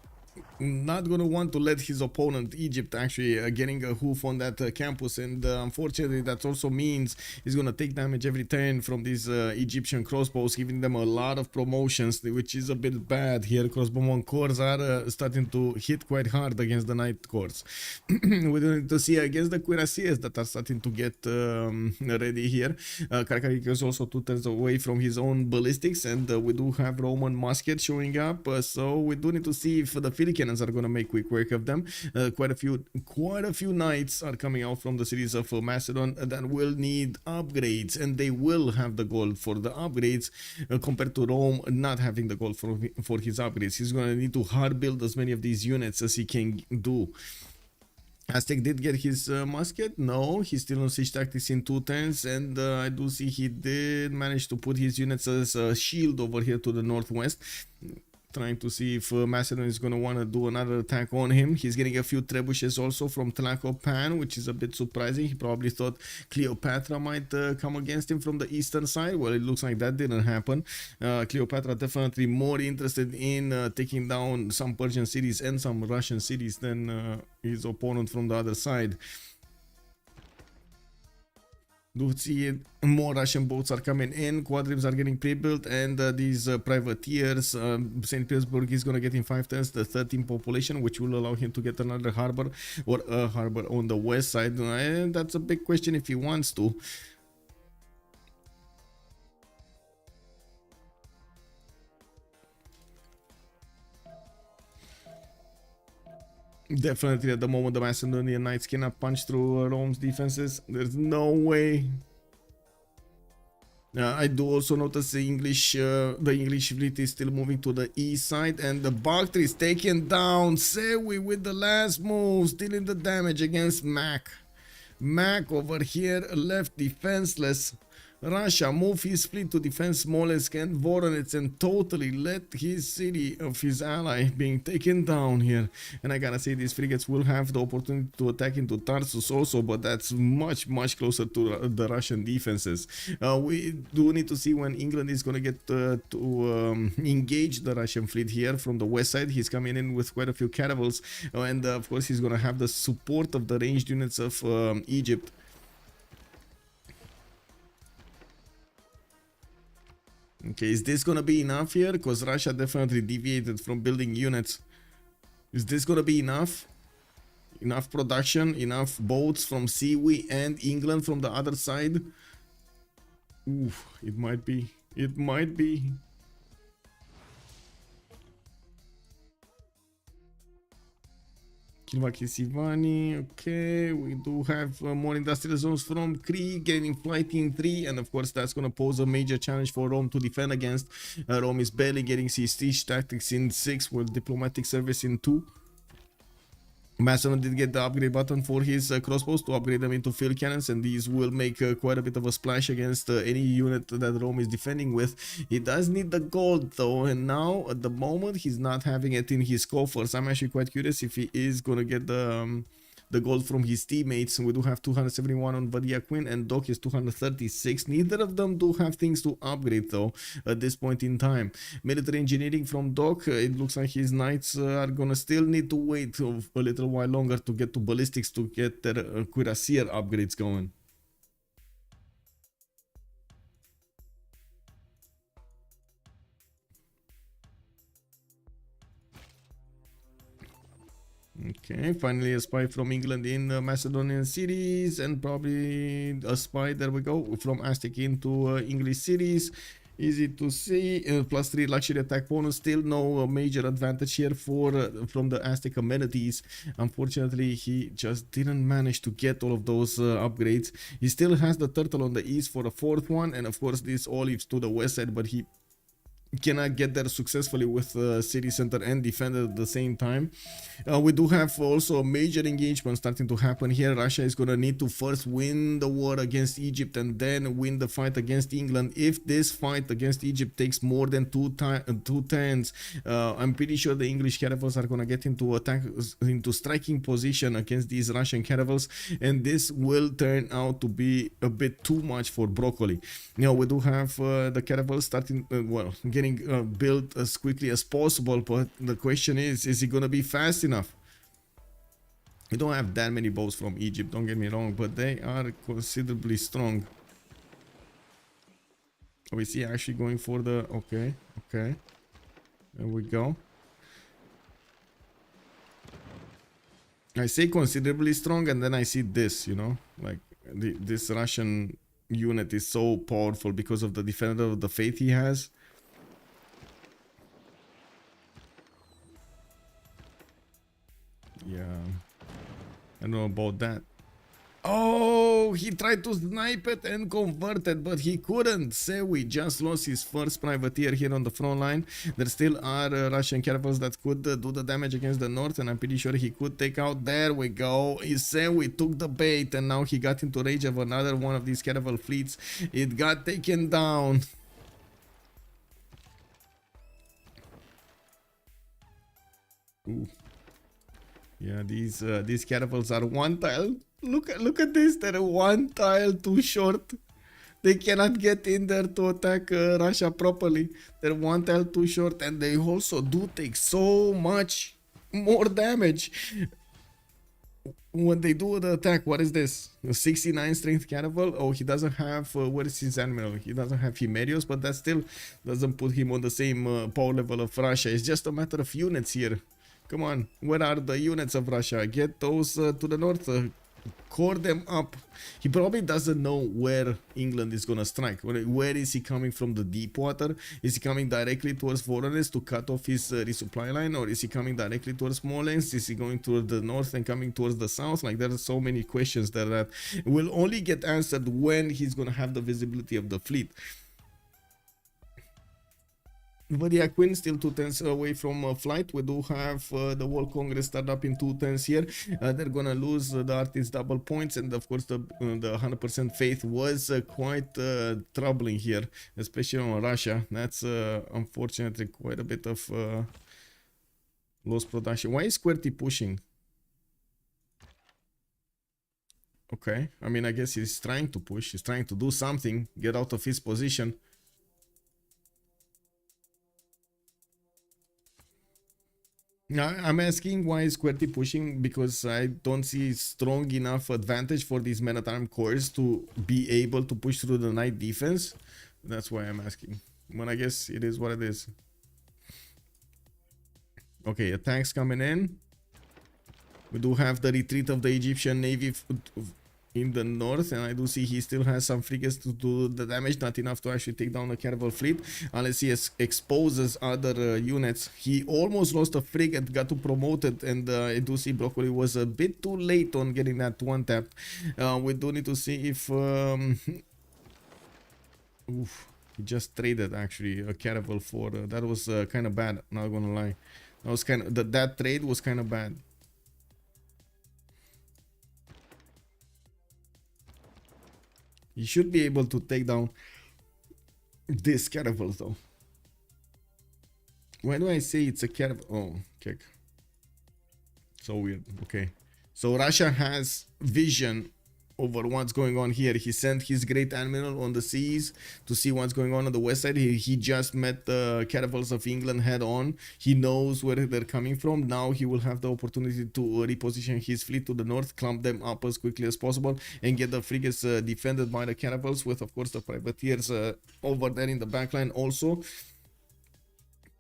not going to want to let his opponent Egypt actually getting a hoof on that campus, and unfortunately that also means he's going to take damage every turn from these Egyptian crossbows, giving them a lot of promotions, which is a bit bad here. Crossbowman corps are starting to hit quite hard against the knight corps. We need to see against the cuirassiers that are starting to get ready here. Karkarik is also 2 turns away from his own ballistics, and we do have Roman musket showing up, so we do need to see if the Philly cannons are going to make quick work of them. Quite a few knights are coming out from the cities of Macedon that will need upgrades, and they will have the gold for the upgrades compared to Rome not having the gold for his upgrades. He's going to need to hard build as many of these units as he can do. Aztec did get his musket. No, he's still on siege tactics in 2 turns, and I do see he did manage to put his units as a shield over here to the northwest, trying to see if Macedon is going to want to do another attack on him. He's getting a few trebuchets also from Tlacopan, which is a bit surprising. He probably thought Cleopatra might come against him from the eastern side. Well, it looks like that didn't happen. Cleopatra definitely more interested in taking down some Persian cities and some Russian cities than his opponent from the other side. Do see more Russian boats are coming in, quadrips are getting pre-built, and these privateers, St. Petersburg is going to get in 5 turns the 13 population, which will allow him to get another harbor, or a harbor on the west side, and that's a big question if he wants to. Definitely at the moment the Macedonian Knights cannot punch through Rome's defenses. There's no way. I do also notice the English fleet is still moving to the east side, and the Bactri is taken down. Sewi with the last move, dealing the damage against Mac. Mac over here left defenseless. Russia move his fleet to defend Smolensk and Voronezh and totally let his city of his ally being taken down here. And I gotta say, these frigates will have the opportunity to attack into Tarsus also, but that's much closer to the Russian defenses. We do need to see when England is gonna get to engage the Russian fleet here from the west side. He's coming in with quite a few caravels, and of course he's gonna have the support of the ranged units of Egypt. Okay, is this gonna be enough here? Because Russia definitely deviated from building units. Is this gonna be enough? Enough production, enough boats from Seaway and England from the other side? Oof, it might be. It might be. Kilvaki-Sivani, okay, we do have more industrial zones from Krieg getting flight in 3, and of course that's going to pose a major challenge for Rome to defend against. Rome is barely getting siege tactics in 6 with diplomatic service in 2. Macedon did get the upgrade button for his crossbows to upgrade them into field cannons, and these will make quite a bit of a splash against any unit that Rome is defending with. He does need the gold though, and now at the moment he's not having it in his coffers. I'm actually quite curious if he is gonna get the gold from his teammates. We do have 271 on Vadia Queen, and Doc is 236. Neither of them do have things to upgrade though at this point in time. Military engineering from Doc, it looks like his knights are gonna still need to wait a little while longer to get to ballistics to get their cuirassier upgrades going. Okay, finally a spy from England in Macedonian cities, and probably a spy, there we go, from Aztec into English cities. Easy to see. +3 luxury attack bonus. Still no major advantage here for from the Aztec amenities. Unfortunately, he just didn't manage to get all of those upgrades. He still has the turtle on the east for a 4th one, and of course these olives to the west side, but he cannot get there successfully with city center and defender at the same time. We do have also a major engagement starting to happen here. Russia is going to need to first win the war against Egypt and then win the fight against England. If this fight against Egypt takes more than two turns, I'm pretty sure the English caravels are going to get into striking position against these Russian caravels, and this will turn out to be a bit too much for Broccoli. Now we do have the caravels starting getting built as quickly as possible, but the question is it gonna be fast enough? We don't have that many boats from Egypt, don't get me wrong, but they are considerably strong. Oh, is he actually going for the... okay, there we go. I say considerably strong, and then I see this, you know, like this Russian unit is so powerful because of the Defender of the Faith he has. Yeah, I don't know about that. Oh, he tried to snipe it and convert it, but he couldn't. Sewi just lost his first privateer here on the front line. There still are Russian caravels that could do the damage against the north, and I'm pretty sure he could take out. There we go. Sewi took the bait, and now he got into rage of another one of these caravel fleets. It got taken down. Ooh. Yeah, these caravels are one tile. Look at this. They're one tile too short. They cannot get in there to attack Russia properly. They're one tile too short, and they also do take so much more damage when they do the attack. What is this? A 69 strength caravel? Oh, he doesn't have what is his admiral? He doesn't have Himerios, but that still doesn't put him on the same power level of Russia. It's just a matter of units here. Come on, where are the units of Russia? Get those to the north, core them up. He probably doesn't know where England is gonna strike. Where is he coming from? The deep water? Is he coming directly towards Voronezh to cut off his resupply line, or is he coming directly towards Smolensk? Is he going towards the north and coming towards the south? Like, there are so many questions that will only get answered when he's gonna have the visibility of the fleet. But yeah, Queen still 2 tenths away from flight. We do have the World Congress start up in 2 tenths here. They're gonna lose the artist double points, and of course the 100% faith was quite troubling here, especially on Russia. That's unfortunately quite a bit of lost production. Why is QWERTY pushing? Okay, I mean, I guess he's trying to push. He's trying to do something, get out of his position. I'm asking why is QWERTY pushing, because I don't see strong enough advantage for these men-at-arms corps to be able to push through the night defense. That's why I'm asking. But I guess it is what it is. Okay, attacks coming in. We do have the retreat of the Egyptian Navy in the north, and I do see he still has some frigates to do the damage, not enough to actually take down the caravel fleet, unless he exposes other units. He almost lost a frigate, got to promoted, and I do see Broccoli was a bit too late on getting that one tap. We do need to see if oof, he just traded actually a caravel for that was kind of bad, not gonna lie. That was kind of that trade was kind of bad. You should be able to take down this caravel though. Why do I say it's a caravel? Oh, kick. So weird. Okay. So Russia has vision over what's going on here. He sent his great admiral on the seas to see what's going on the west side. He just met the caravels of England head on. He knows where they're coming from. Now he will have the opportunity to reposition his fleet to the north, clump them up as quickly as possible, and get the frigates defended by the caravels, with of course the privateers over there in the backline also.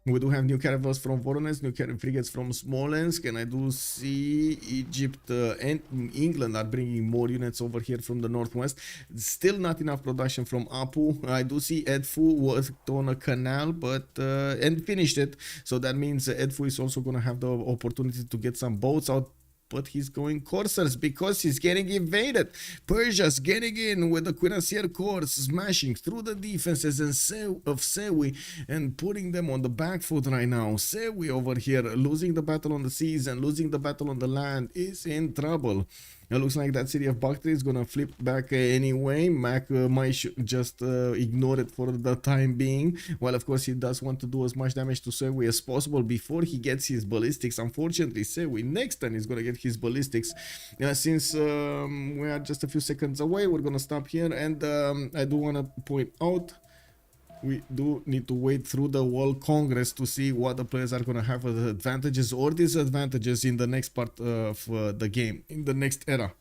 We do have new caravels from Voronezh, new frigates from Smolensk, and I do see Egypt and England are bringing more units over here from the northwest. Still not enough production from Apu. I do see Edfu worked on a canal, but and finished it. So that means Edfu is also going to have the opportunity to get some boats out. But he's going coursers because he's getting invaded. Persia's getting in with the cuirassier corps, smashing through the defenses of Sewi and putting them on the back foot right now. Sewi over here, losing the battle on the seas and losing the battle on the land, is in trouble. It looks like that city of Bakhtri is gonna flip back anyway. Mac might just ignore it for the time being. While of course he does want to do as much damage to Sewi as possible before he gets his ballistics. Unfortunately, Sewi next turn is gonna get his ballistics. Since we are just a few seconds away, we're gonna stop here, and I do wanna point out, we do need to wait through the World Congress to see what the players are going to have as advantages or disadvantages in the next part of the game, in the next era.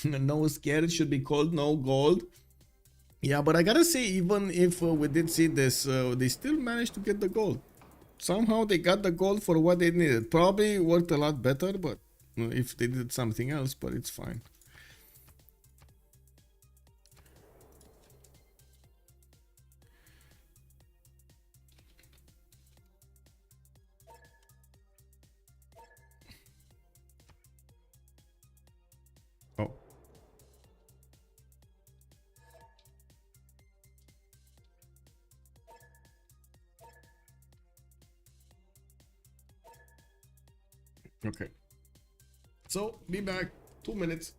No scared should be called no gold. Yeah, but I gotta say, even if we did see this, they still managed to get the gold. Somehow they got the gold for what they needed. Probably worked a lot better, but if they did something else, but it's fine. Oh. Okay. So, be back. 2 minutes.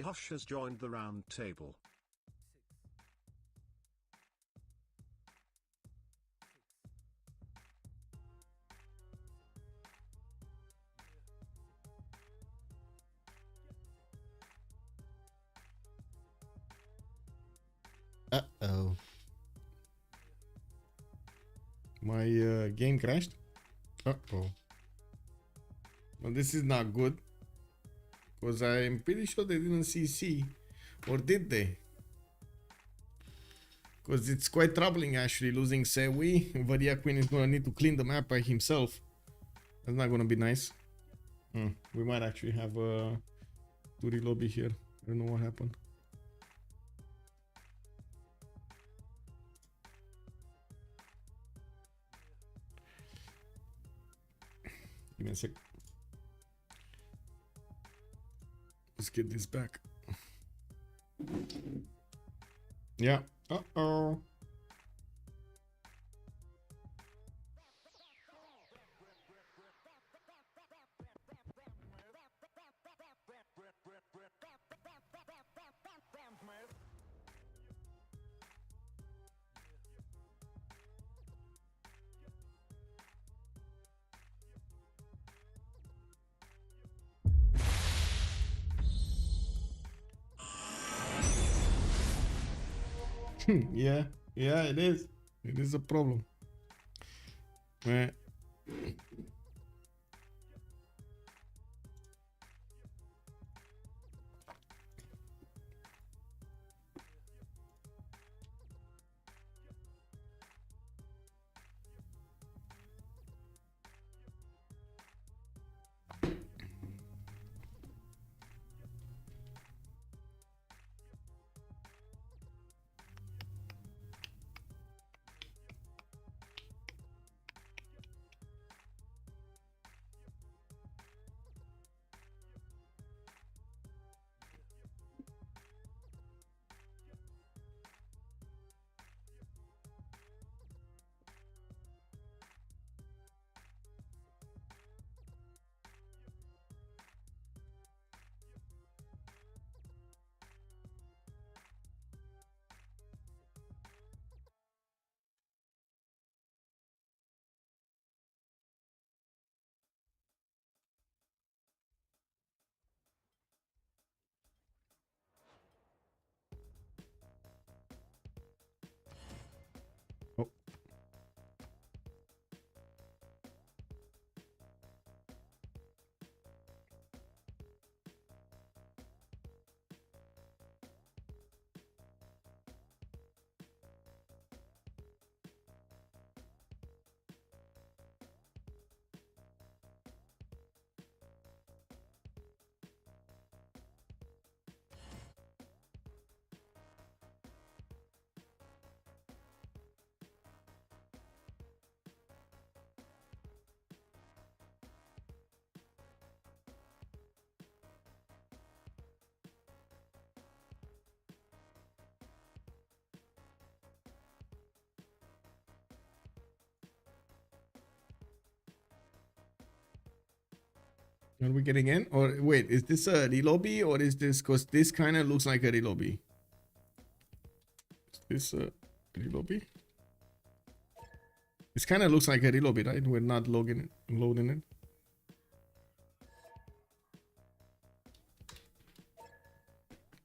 Hush has joined the round table. Uh-oh. My game crashed. Uh-oh. Well, this is not good. Because I'm pretty sure they didn't see C. Or did they? Because it's quite troubling actually losing Sewi. Varia Queen is gonna need to clean the map by himself. That's not gonna be nice. We might actually have a Turi lobby here. I don't know what happened. Give me a sec. Let's get this back. Yeah. Uh-oh. Yeah, it is. It is a problem. Oh. Are we getting in? Or wait, is this a relobby or is this, because this kind of looks like a relobby? Is this a relobby? This kind of looks like a relobby, right? We're not loading it.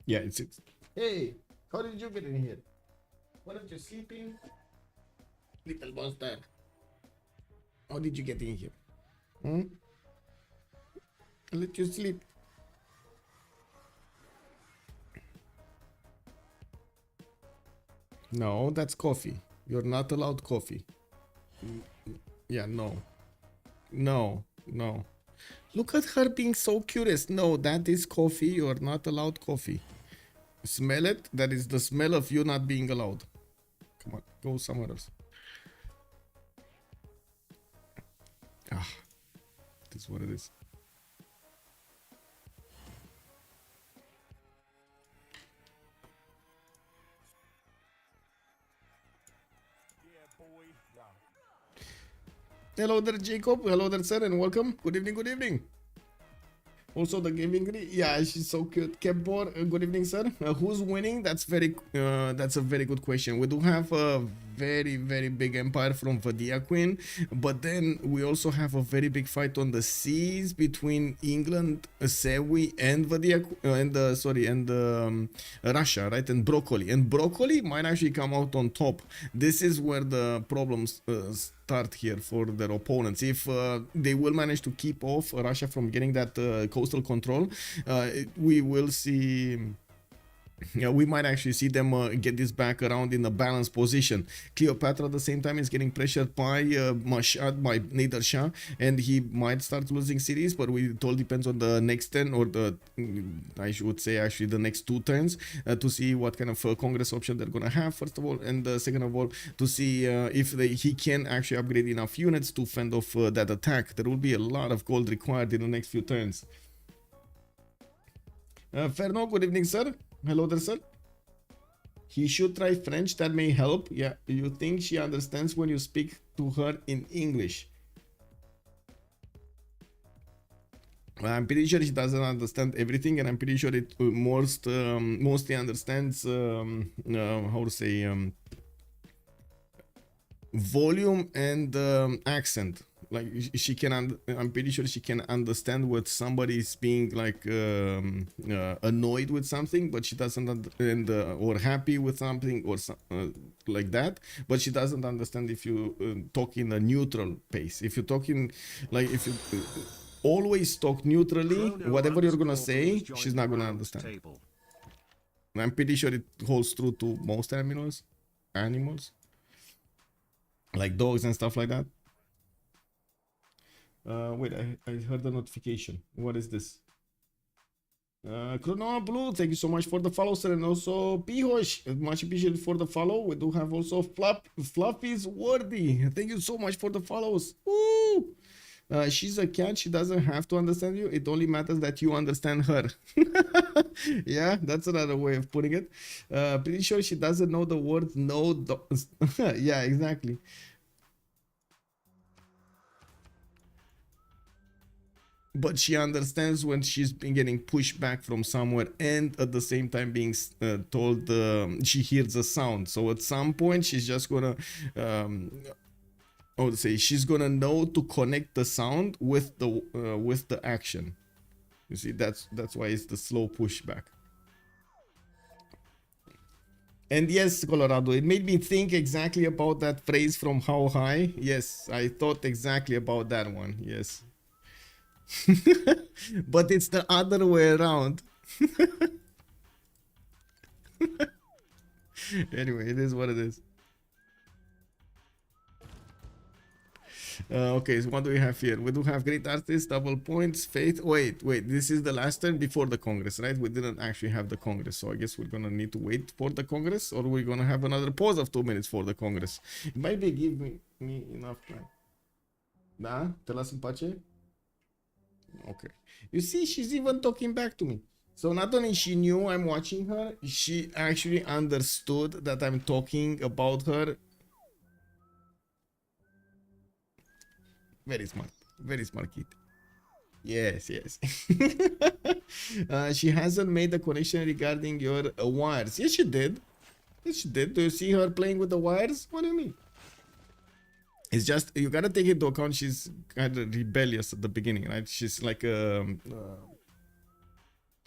Yeah, it's. Hey, how did you get in here? Weren't you sleeping? Little monster. How did you get in here? I let you sleep. No, that's coffee. You're not allowed coffee. Yeah, no. No. Look at her being so curious. No, that is coffee. You're not allowed coffee. Smell it? That is the smell of you not being allowed. Come on, go somewhere else. This is what it is. Hello there, Jacob. Hello there, sir, and welcome. Good evening. Also the gaming, yeah, she's so cute. Kebor, good evening, sir. Who's winning? That's a very good question. We do have a very big empire from Vadia Queen, but then we also have a very big fight on the seas between England, Sewi, and Vadia, and Russia, right? And broccoli might actually come out on top. This is where the problems start here for their opponents. If they will manage to keep off Russia from getting that coastal control, we will see. Yeah, we might actually see them get this back around in a balanced position. Cleopatra at the same time is getting pressured by Mashhad, by Nader Shah, and he might start losing cities, but it all depends on the next 10 or I should say actually the next 2 turns to see what kind of Congress option they're gonna have, first of all, and second of all, to see if he can actually upgrade enough units to fend off that attack. There will be a lot of gold required in the next few turns. Ferno, good evening, sir. Hello there, sir. He should try French, that may help. Yeah, you think she understands when you speak to her in English? I'm pretty sure she doesn't understand everything, and I'm pretty sure it mostly understands how to say volume and accent. Like she can, I'm pretty sure she can understand what somebody is being like annoyed with something, but she doesn't understand, or happy with something, or like that. But she doesn't understand if you talk in a neutral pace. If you're talking, like if you always talk neutrally, whatever you're gonna say, she's not gonna understand. And I'm pretty sure it holds true to most animals, like dogs and stuff like that. Wait, I heard the notification. What is this? Chrono Blue, thank you so much for the follow, sir, and also Pihosh, much appreciated for the follow. We do have also Fluffy's Worthy. Thank you so much for the follows. Woo! She's a cat. She doesn't have to understand you. It only matters that you understand her. Yeah, that's another way of putting it. Pretty sure she doesn't know the word no. Yeah, exactly. But she understands when she's been getting pushed back from somewhere, and at the same time being told she hears a sound. So at some point she's just gonna I would say she's gonna know to connect the sound with the action. You see, that's why it's the slow pushback. And yes, Colorado, it made me think exactly about that phrase from How High. Yes, I thought exactly about that one. Yes. But it's the other way around. Anyway, it is what it is. Okay, so what do we have here? We do have great artists, double points, faith. Wait, this is the last turn before the Congress, right? We didn't actually have the Congress, so I guess we're gonna need to wait for the Congress, or we're gonna have another pause of 2 minutes for the Congress. It might be give me enough time. Da? Te las în pace? Okay. You see, she's even talking back to me. So not only she knew I'm watching her, she actually understood that I'm talking about her. Very smart kid. Yes. She hasn't made the connection regarding your wires. Yes, she did. Do you see her playing with the wires? What do you mean? It's just, you gotta take into account she's kind of rebellious at the beginning, right? She's like a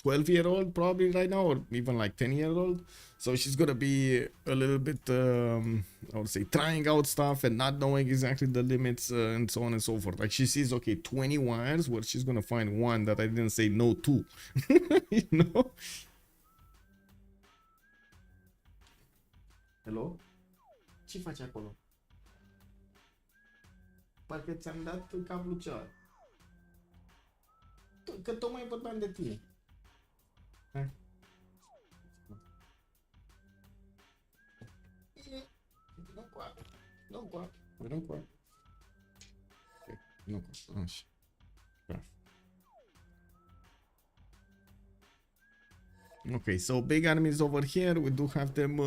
12-year-old probably right now, or even like 10-year-old. So she's gonna be a little bit, I would say, trying out stuff and not knowing exactly the limits and so on and so forth. Like she sees, okay, 20 wires, where she's gonna find one that I didn't say no to. You know? Hello? Ce faci acolo? Parcă ți-am dat cablul celălalt. Că tocmai vorbeam de tine. Hai. Nu coapă. Ok, nu coapă. Așa. Okay, so big armies over here. We do have them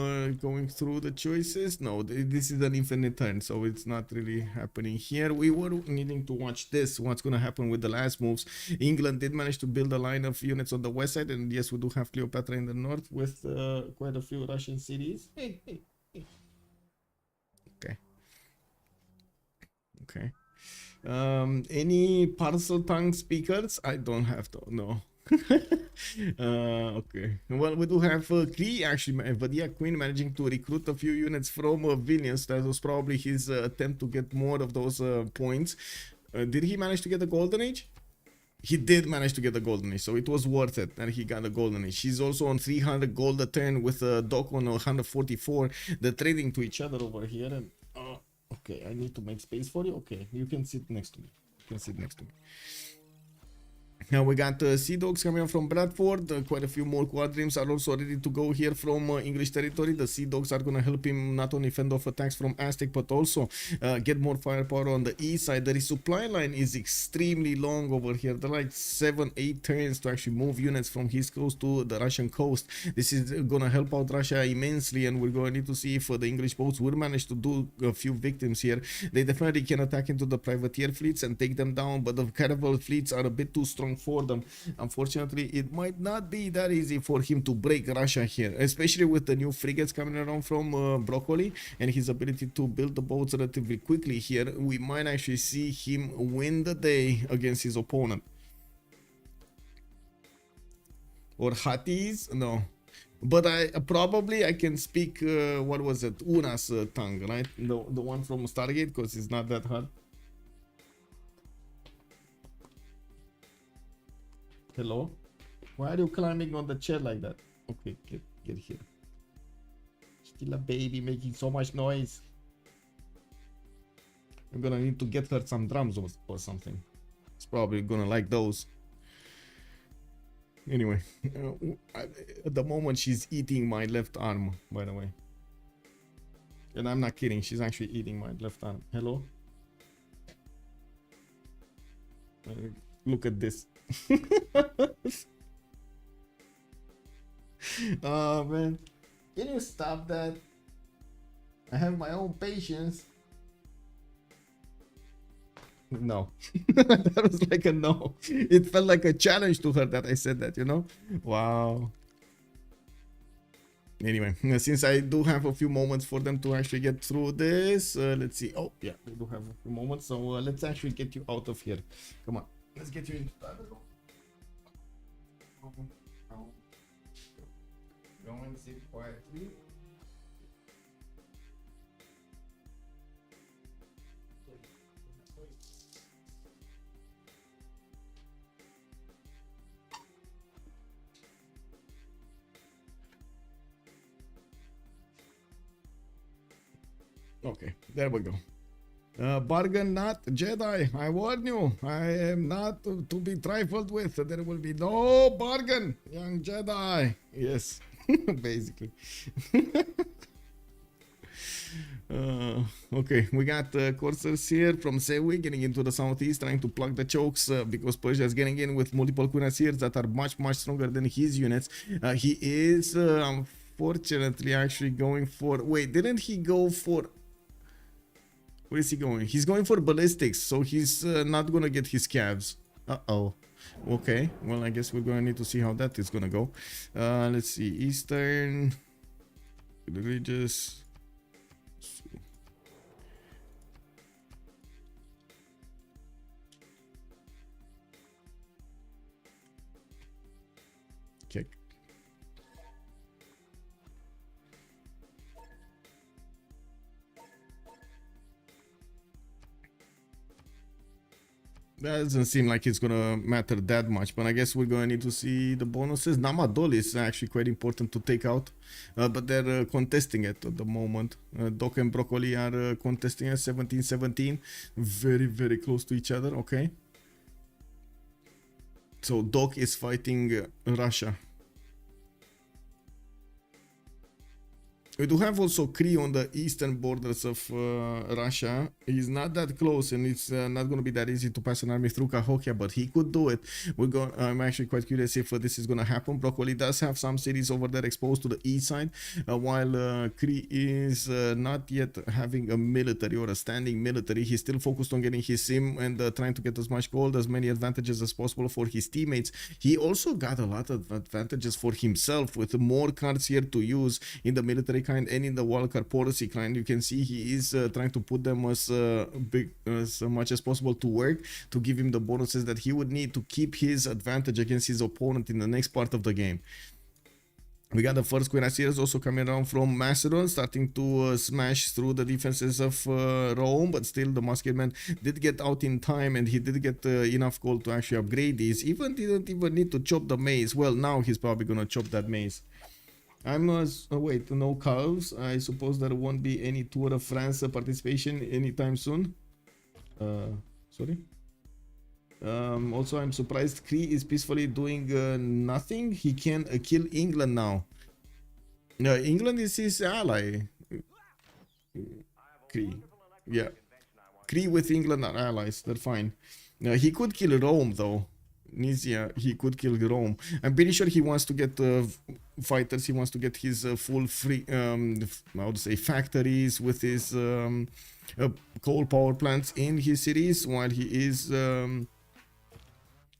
going through the choices. No, this is an infinite turn, so it's not really happening here. We were needing to watch this, what's going to happen with the last moves. England did manage to build a line of units on the west side, and yes, we do have Cleopatra in the north with quite a few Russian cities. Hey. Okay. Any parcel tongue speakers? I don't have to, no. Okay, well, we do have Klee actually, Vadia Queen managing to recruit a few units from Vilnius. That was probably his attempt to get more of those points. Did he manage to get the golden age? He did manage to get the golden age, so it was worth it that he got the golden age. He's also on 300 gold a turn with Doc on 144. They're trading to each other over here, and okay, I need to make space for you. Okay, you can sit next to me. Now we got Sea Dogs coming from Bradford. Quite a few more quadrims are also ready to go here from English territory. The Sea Dogs are going to help him not only fend off attacks from Aztec, but also get more firepower on the east side. The resupply line is extremely long over here. They're like 7-8 turns to actually move units from his coast to the Russian coast. This is going to help out Russia immensely, and we're going to need to see if the English boats will manage to do a few victims here. They definitely can attack into the privateer fleets and take them down, but the caravel fleets are a bit too strong for them. Unfortunately, it might not be that easy for him to break Russia here, especially with the new frigates coming around from Broccoli and his ability to build the boats relatively quickly here. We might actually see him win the day against his opponent. Or Hatis? No. But I can speak, what was it, Una's tongue, right? The one from Stargate, because it's not that hard. Hello? Why are you climbing on the chair like that? Okay, get here. Still a baby making so much noise. I'm gonna need to get her some drums or something. It's probably gonna like those. Anyway, at the moment she's eating my left arm, by the way. And I'm not kidding, she's actually eating my left arm. Hello? Look at this. Oh man, can you stop that? I have my own patience. No. That was like a no. It felt like a challenge to her that I said that, you know. Wow. Anyway, since I do have a few moments for them to actually get through this, let's see. Oh yeah, we do have a few moments, so let's actually get you out of here. Come on, let's get you into the other room. Go and sit quietly. Okay, there we go. Bargain not Jedi. I warn you, I am not to be trifled with. There will be no bargain, young Jedi. Yes, basically. Okay, we got coursers here from Sewi getting into the southeast, trying to plug the chokes because Persia is getting in with multiple cuirassiers that are much stronger than his units. He is unfortunately actually going for... Wait, didn't he go for... Where is he going? He's going for ballistics, so he's not gonna get his calves. Uh-oh. Okay, well, I guess we're gonna need to see how that is gonna go. Let's see. Eastern... Religious... Kick. That doesn't seem like it's gonna matter that much, but I guess we're gonna need to see the bonuses. Namadol is actually quite important to take out, but they're contesting it at the moment. Doc and Broccoli are contesting at 17-17, very close to each other. Okay, so Doc is fighting Russia. We do have also Kree on the eastern borders of Russia. He's not that close, and it's not going to be that easy to pass an army through Cahokia, but he could do it. I'm actually quite curious if this is going to happen. Broccoli does have some cities over there exposed to the east side, while Kree is not yet having a military or a standing military. He's still focused on getting his sim and trying to get as much gold, as many advantages as possible for his teammates. He also got a lot of advantages for himself with more cards here to use in the military kind and in the wildcard policy kind. You can see he is trying to put them as much as possible to work to give him the bonuses that he would need to keep his advantage against his opponent in the next part of the game. We got the first Cuirassiers also coming around from Macedon, starting to smash through the defenses of Rome, but still the Musketman did get out in time, and he did get enough gold to actually upgrade these. Didn't even need to chop the maze. Well, now he's probably gonna chop that maze. Wait, no calves. I suppose there won't be any Tour of France participation anytime soon. Sorry. Also, I'm surprised Kree is peacefully doing nothing. He can kill England now. England is his ally. Kree. Yeah. Kree with England are allies. They're fine. He could kill Rome, though. Nizia, he could kill Rome. I'm pretty sure he wants to get fighters. He wants to get his full free, how to say, factories with his coal power plants in his cities, while he is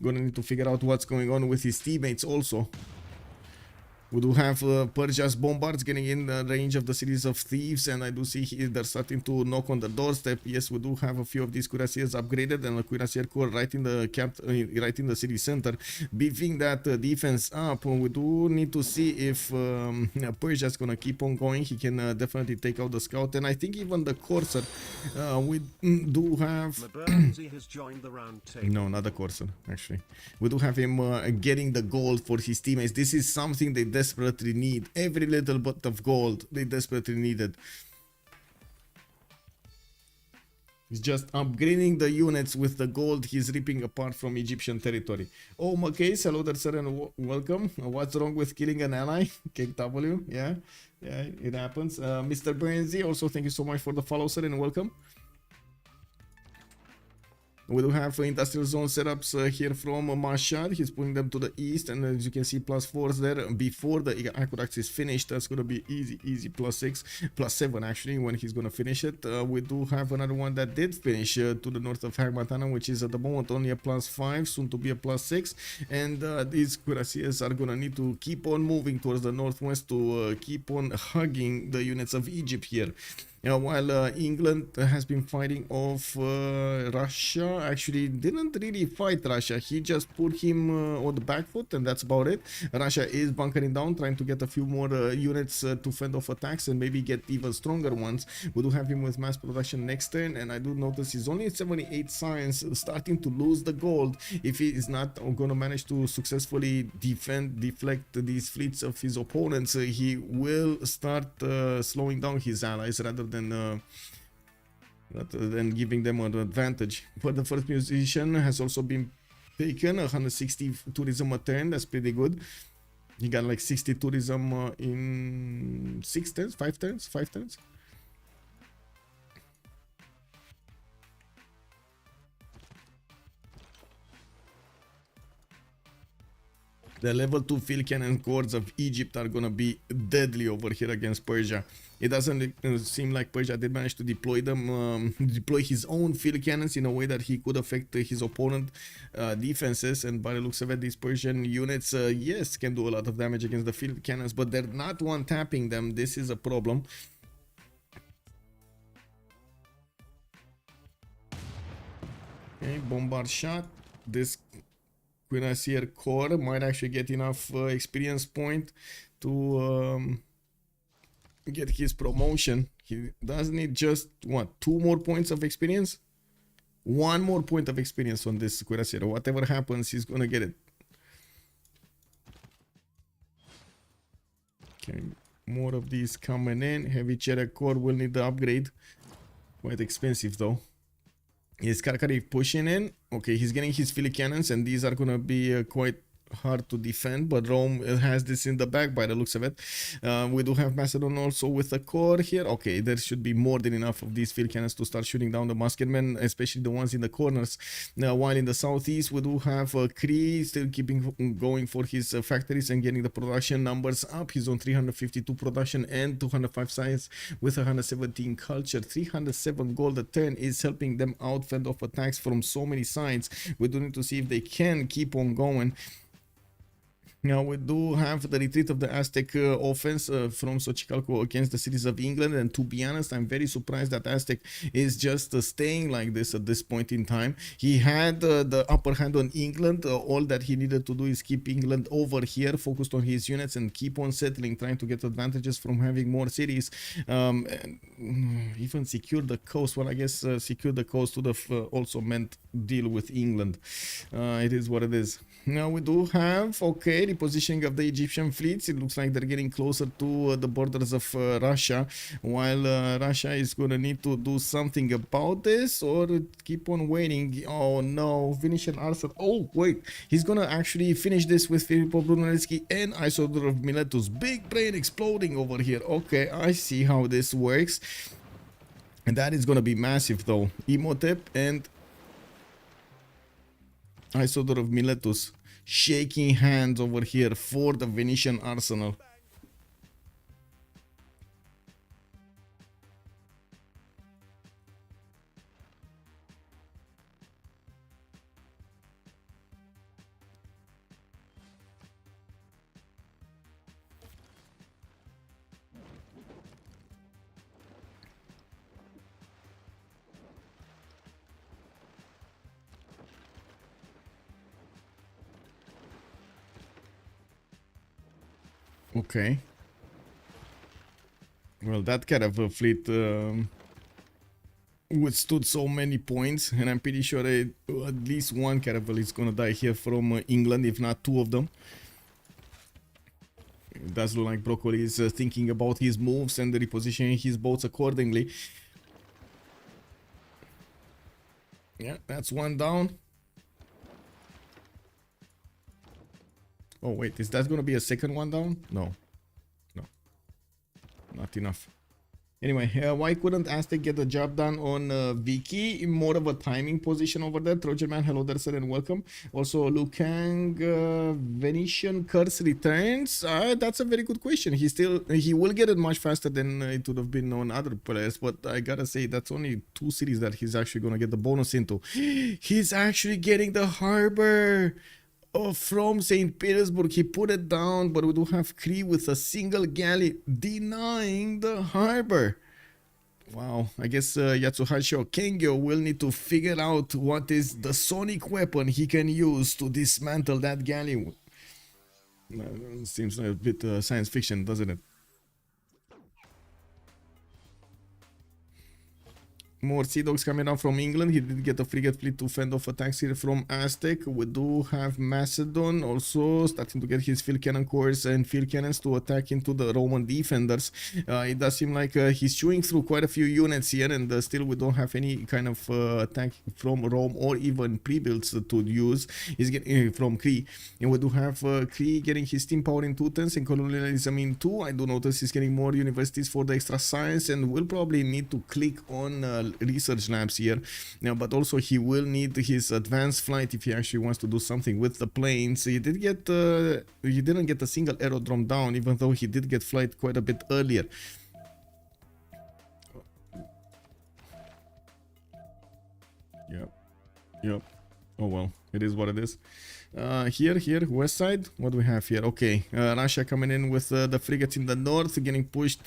gonna need to figure out what's going on with his teammates also. We do have Persia's bombards getting in the range of the cities of thieves, and I do see they're starting to knock on the doorstep. Yes, we do have a few of these cuirassiers upgraded, and a cuirassier corps right in the city center, beefing that defense up. We do need to see if Persia's gonna keep on going. He can definitely take out the scout, and I think even the Corsair. We do have has joined the round table. no, not the Corsair, actually. We do have him getting the gold for his teammates. This is something they desperately need. Every little bit of gold they desperately needed. He's just upgrading the units with the gold he's ripping apart from Egyptian territory. Oh, McKay, hello there, sir, and welcome. What's wrong with killing an ally? KW, yeah, it happens. Mr. Brenzi, also thank you so much for the follow, sir, and welcome. We do have industrial zone setups here from Mashhad. He's putting them to the east, and as you can see, +4s there before the aqueduct is finished. That's going to be easy +6, +7 actually when he's going to finish it. We do have another one that did finish to the north of Hagmatana, which is at the moment only a +5, soon to be a +6. And these cuirassiers are going to need to keep on moving towards the northwest to keep on hugging the units of Egypt here. While England has been fighting off Russia, actually didn't really fight Russia. He just put him on the back foot, and that's about it. Russia is bunkering down, trying to get a few more units to fend off attacks and maybe get even stronger ones. We do have him with mass production next turn, and I do notice he's only at 78 science, starting to lose the gold. If he is not going to manage to successfully deflect these fleets of his opponents, he will start slowing down his allies rather than giving them an advantage. But the first musician has also been taken, 160 tourism a turn. That's pretty good. He got like 60 tourism in 6 turns, 5 turns. The level 2 field cannon corps of Egypt are gonna be deadly over here against Persia. It doesn't seem like Persia did manage to deploy them, deploy his own field cannons in a way that he could affect his opponent defenses. And by the looks of it, these Persian units, yes, can do a lot of damage against the field cannons, but they're not one-tapping them. This is a problem. Okay, bombard shot. This Cuirassier Corps might actually get enough experience point to get his promotion. He does need just, what, 2 more points of experience? 1 more point of experience on this Cuirassier. Whatever happens, he's gonna get it. Okay, more of these coming in. Heavy Chariot Corps will need the upgrade. Quite expensive though. Is Karkarev pushing in? Okay, he's getting his field cannons, and these are gonna be quite hard to defend, but Rome has this in the back by the looks of it. We do have Macedon also with a core here. Okay, there should be more than enough of these field cannons to start shooting down the musketmen, especially the ones in the corners. While in the southeast, we do have Cree still keeping going for his factories and getting the production numbers up. He's on 352 production and 205 science with 117 culture. 307 gold a turn is helping them out fend off attacks from so many sides. We do need to see if they can keep on going. Now we do have the retreat of the Aztec offense from Xochicalco against the cities of England, and to be honest, I'm very surprised that Aztec is just staying like this at this point in time. He had the upper hand on England. All that he needed to do is keep England over here, focused on his units, and keep on settling, trying to get advantages from having more cities, and even secure the coast. Well, I guess secure the coast would have also meant deal with England. It is what it is. Now we do have, okay, the positioning of the Egyptian fleets. It looks like they're getting closer to the borders of Russia, while Russia is going to need to do something about this or keep on waiting. Oh no, Venetian Arsenal. Oh wait, he's going to actually finish this with Filippo Brunelleschi and Isidore of Miletus. Big brain exploding over here. Okay, I see how this works. And that is going to be massive though. Imhotep and Isidore of Miletus shaking hands over here for the Venetian arsenal. Okay. Well, that caravel fleet withstood so many points, and I'm pretty sure at least one caravel is gonna die here from England, if not two of them. It does look like Broccoli is thinking about his moves and repositioning his boats accordingly. Yeah, that's one down. Oh wait, is that gonna be a second one down? No. No. Not enough. Anyway, why couldn't Aztec get the job done on Vicky? More of a timing position over there. Trojan Man, hello there, sir, and welcome. Also, Lukang, Venetian Curse returns. That's a very good question. He will get it much faster than it would have been on other players, but I gotta say that's only 2 cities that he's actually gonna get the bonus into. He's actually getting the harbor. Oh, from St. Petersburg. He put it down, but we do have Cree with a single galley denying the harbor. Wow, I guess Yatsuhashi Kengyo will need to figure out what is the sonic weapon he can use to dismantle that galley. Seems a bit science fiction, doesn't it? More Sea Dogs coming out from England. He did get a frigate fleet to fend off attacks here from Aztec. We do have Macedon also starting to get his field cannon cores and field cannons to attack into the Roman defenders. It does seem like he's chewing through quite a few units here, and still we don't have any kind of attack from Rome or even pre-builds to use. He's getting from Cree, and we do have Cree getting his steam power in 2 turns and colonialism in 2. I do notice he's getting more universities for the extra science, and will probably need to click on research labs here. But also he will need his advanced flight if he actually wants to do something with the planes. He didn't get a single aerodrome down, even though he did get flight quite a bit earlier. Yep. Oh well, it is what it is. Here, west side, what do we have here? Okay, Russia coming in with the frigates in the north, getting pushed,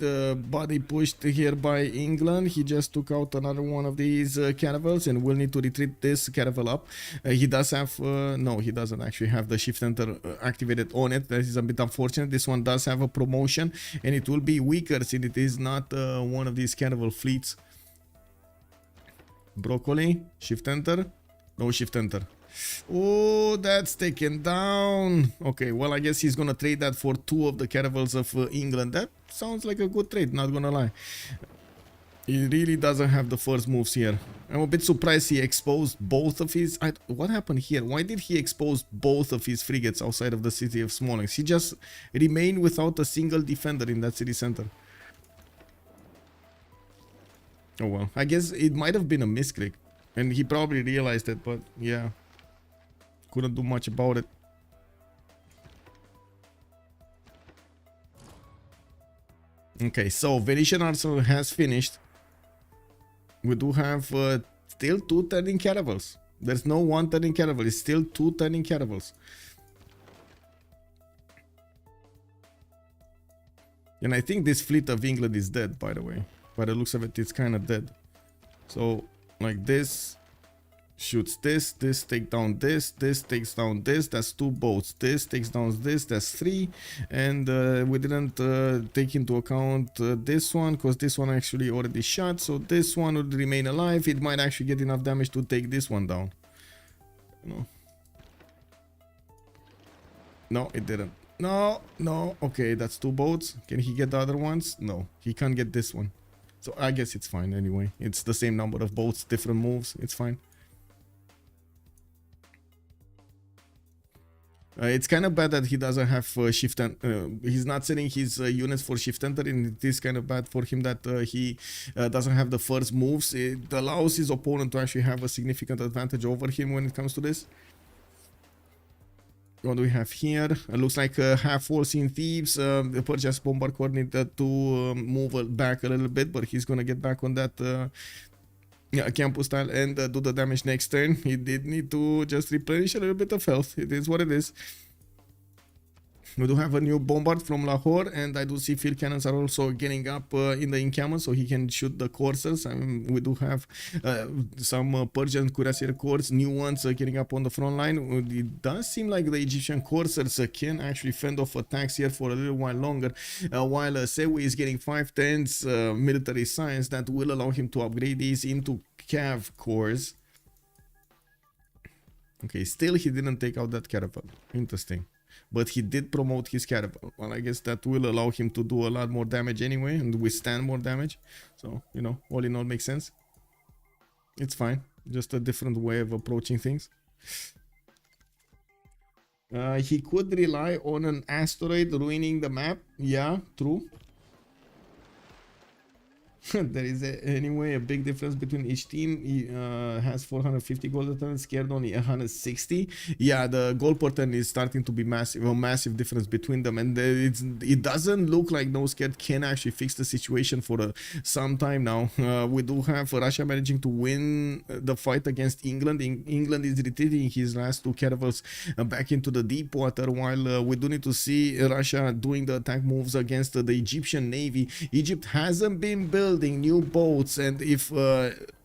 body pushed here by England. He just took out another one of these caravels and will need to retreat this caravel up. He does have, no, he doesn't actually have the shift enter activated on it. That is a bit unfortunate. This one does have a promotion, and it will be weaker since it is not one of these caravel fleets. Broccoli, shift enter, no shift enter. Oh, that's taken down. Okay, well, I guess he's gonna trade that for 2 of the caravels of England. That sounds like a good trade, not gonna lie. He really doesn't have the first moves here. I'm a bit surprised he exposed both of his... what happened here? Why did he expose both of his frigates outside of the city of Smolensk? He just remained without a single defender in that city center. Oh well, I guess it might have been a misclick. And he probably realized it, but yeah. Couldn't do much about it. Okay, so Venetian Arsenal has finished. We do have still 2 turning caravels. There's no 1 turning caravel, it's still 2 turning caravels. And I think this fleet of England is dead, by the way. By the looks of it, it's kind of dead. So, like this shoots this, this takes down this takes down this, that's 2 boats. This takes down this, that's 3. And we didn't take into account this one, because this one actually already shot. So this one would remain alive. It might actually get enough damage to take this one down. No, it didn't. No, okay, that's 2 boats. Can he get the other ones? No, he can't get this one. So I guess it's fine anyway. It's the same number of boats, different moves. It's fine. It's kind of bad that he doesn't have shift and he's not sending his units for shift enter, and it is kind of bad for him that he doesn't have the first moves. It allows his opponent to actually have a significant advantage over him when it comes to this. What do we have here? It looks like half walls in Thieves. The Persia's bombard corps needed to move back a little bit, but he's gonna get back on that campus style and do the damage next turn. He did need to just replenish a little bit of health. It is what it is. We do have a new bombard from Lahore, and I do see field cannons are also getting up in the encampment, so he can shoot the coursers. We do have some Persian cuirassier corps, new ones getting up on the front line. It does seem like the Egyptian coursers can actually fend off attacks here for a little while longer, while Sewi is getting 510s military science that will allow him to upgrade these into cav corps. Okay, still he didn't take out that caravel. Interesting. But he did promote his caravel. Well, I guess that will allow him to do a lot more damage anyway and withstand more damage. So, you know, all in all makes sense. It's fine. Just a different way of approaching things. He could rely on an asteroid ruining the map. Yeah, true. There is anyway a big difference between each team. He has 450 gold per turn, scared only 160. Yeah, the gold per turn is starting to be massive, a massive difference between them, and it doesn't look like no scared can actually fix the situation for some time now. We do have Russia managing to win the fight against England. England is retreating his last 2 caravels back into the deep water, while we do need to see Russia doing the attack moves against the Egyptian navy. Egypt hasn't been built new boats, and if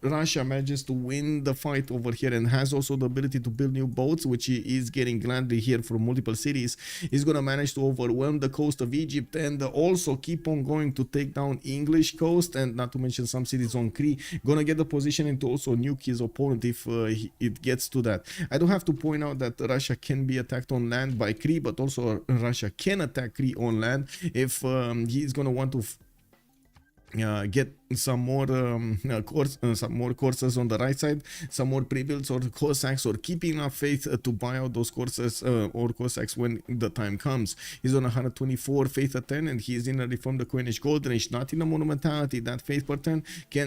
Russia manages to win the fight over here and has also the ability to build new boats, which he is getting gladly here from multiple cities, he's gonna manage to overwhelm the coast of Egypt and also keep on going to take down English coast, and not to mention some cities on Crete. Gonna get the positioning to also nuke his opponent if it gets to that. I do have to point out that Russia can be attacked on land by Crete, but also Russia can attack Crete on land if he's gonna want to get some more courses on the right side, some more pre-builds or Cossacks, or keeping enough faith to buy out those courses or Cossacks when the time comes. He's on 124 faith at 10, and he's in a reform the coinage golden age, not in a monumentality. That faith per 10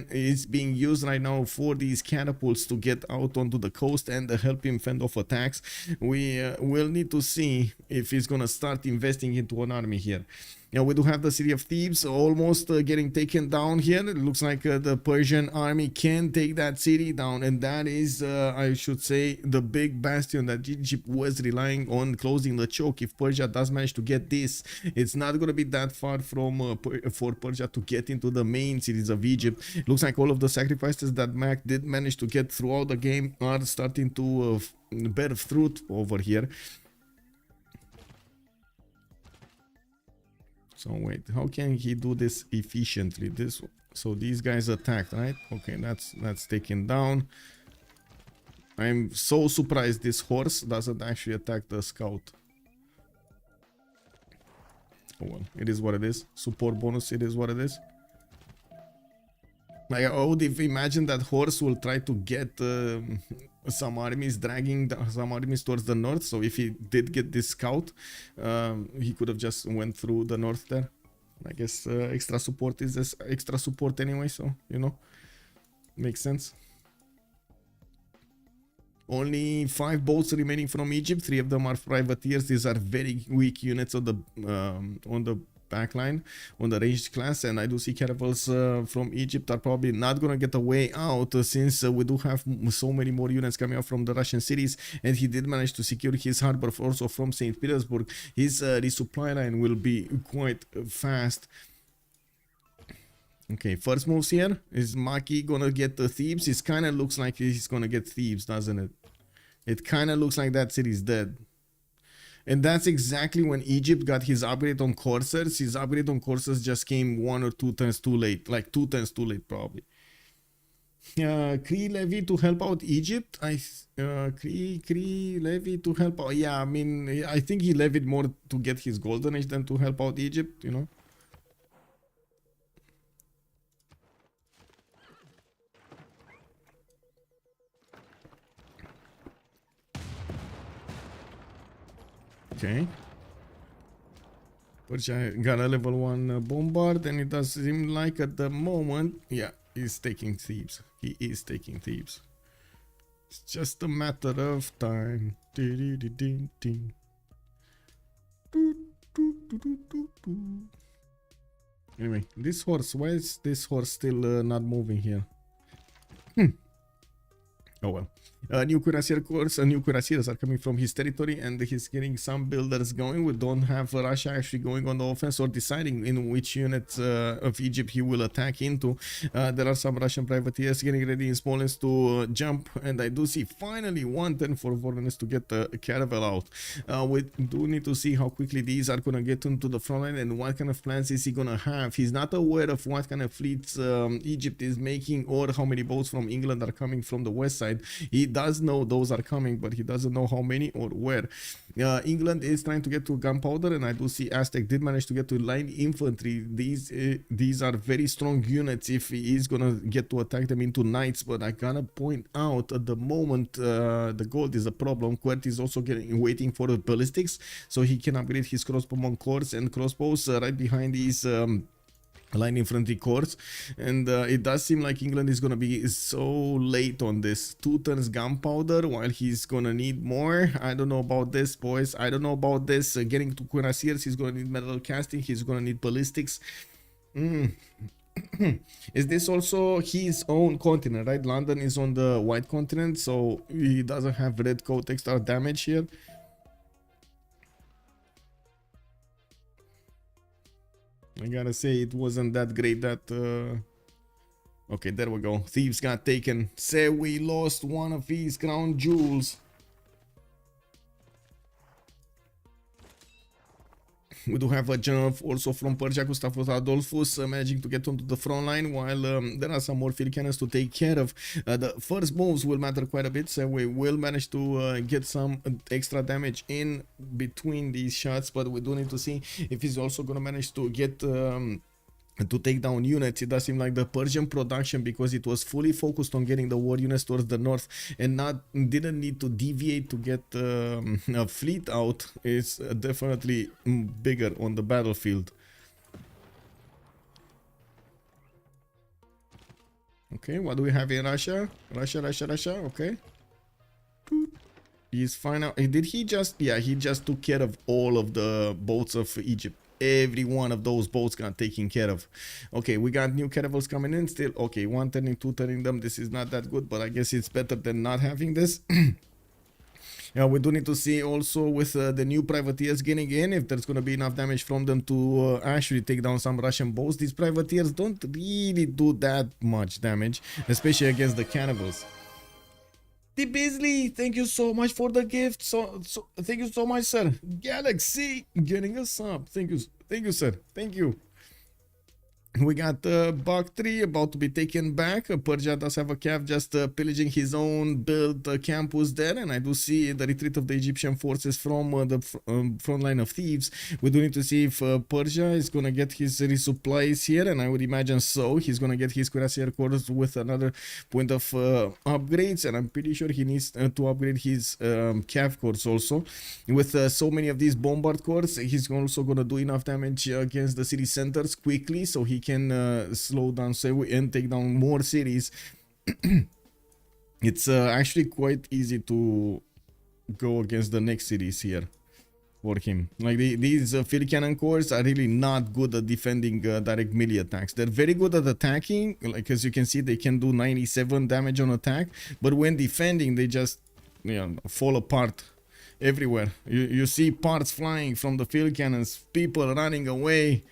is being used right now for these catapults to get out onto the coast and help him fend off attacks. We will need to see if he's gonna start investing into an army here. Yeah, we do have the city of Thebes almost getting taken down here. It looks like the Persian army can take that city down, and that is, I should say, the big bastion that Egypt was relying on closing the choke. If Persia does manage to get this, it's not going to be that far from for Persia to get into the main cities of Egypt. It looks like all of the sacrifices that Mac did manage to get throughout the game are starting to bear fruit over here. So wait, how can he do this efficiently? So these guys attacked, right? Okay, that's taken down. I'm so surprised this horse doesn't actually attack the scout. Oh well, it is what it is. Support bonus, it is what it is. Like, I would imagine that Horse will try to get some armies some armies towards the north. So if he did get this scout, he could have just went through the north there. I guess extra support is this extra support anyway, so you know, makes sense. Only 5 boats remaining from Egypt. 3 of them are privateers. These are very weak units on the backline, on the ranged class, and I do see caravels from Egypt are probably not gonna get a way out since we do have so many more units coming out from the Russian cities, and he did manage to secure his harbor also from St. Petersburg. His resupply line will be quite fast. Okay, first moves here. Is Maki gonna get the Thebes? It kind of looks like he's gonna get Thebes, doesn't it? It kind of looks like that city's dead. And that's exactly when Egypt got his upgrade on coursers. His upgrade on coursers just came 1 or 2 turns too late. Like 2 turns too late, probably. Cree levy to help out Egypt. Cree levy to help out. Yeah, I mean, I think he levied more to get his golden age than to help out Egypt, you know. Okay. Persia got a level 1 bombard, and it does seem like at the moment, yeah, he's taking Thebes. He is taking Thebes. It's just a matter of time. Anyway, this horse, why is this horse still not moving here? Oh well. New cuirassier course, new cuirassiers are coming from his territory, and he's getting some builders going. We don't have Russia actually going on the offense or deciding in which unit of Egypt he will attack into. There are some Russian privateers getting ready in Smolensk to jump, and I do see finally 1 turn for Voronezh to get a caravel out. We do need to see how quickly these are gonna get into the front line and what kind of plans is he gonna have. He's not aware of what kind of fleets Egypt is making or how many boats from England are coming from the west side. He does know those are coming, but he doesn't know how many or where. England is trying to get to gunpowder, and I do see Aztec did manage to get to line infantry. These are very strong units if he is gonna get to attack them into knights, but I gotta point out at the moment the gold is a problem. Quert is also waiting for the ballistics so he can upgrade his crossbowman corps and crossbows right behind these line infantry corps, and it does seem like England is gonna be so late on this. 2 turns gunpowder while he's gonna need more. I don't know about this, boys. I don't know about this. Getting to cuirassiers, he's gonna need metal casting, he's gonna need ballistics. Is this also his own continent, right? London is on the white continent, so he doesn't have red coat extra damage here. I gotta say, it wasn't that great that... Okay, there we go. Thieves got taken. Say we lost one of his crown jewels. We do have a general also from Persia, Gustavus Adolphus, managing to get onto the front line, while there are some more field cannons to take care of. The first moves will matter quite a bit, so we will manage to get some extra damage in between these shots, but we do need to see if he's also going to manage to get... to take down units. It does seem like the Persian production, because it was fully focused on getting the war units towards the north and didn't need to deviate to get a fleet out, is definitely bigger on the battlefield. Okay, what do we have in Russia? Russia, okay. He's fine now. Did he just... Yeah, he just took care of all of the boats of Egypt. Every one of those boats got taken care of. Okay, we got new caravels coming in still. Okay, 1 turning, 2 turning them. This is not that good, but I guess it's better than not having this. Yeah, we do need to see also with the new privateers getting in, if there's going to be enough damage from them to actually take down some Russian boats. These privateers don't really do that much damage, especially against the cannibals. The Beasley, thank you so much for the gift. So thank you so much, sir. Galaxy getting us up. Thank you, sir. Thank you. We got Bug 3 about to be taken back. Persia does have a cav just pillaging his own built campus there, and I do see the retreat of the Egyptian forces from the front line of thieves. We do need to see if Persia is gonna get his resupplies here, and I would imagine so. He's gonna get his cuirassier cores with another point of upgrades, and I'm pretty sure he needs to upgrade his cav cores also. With so many of these bombard cores, he's also gonna do enough damage against the city centers quickly, so he can slow down and take down more cities. It's actually quite easy to go against the next cities here for him. Like these field cannon cores are really not good at defending direct melee attacks. They're very good at attacking, like as you can see they can do 97 damage on attack, but when defending they just fall apart everywhere. You see parts flying from the field cannons, people running away.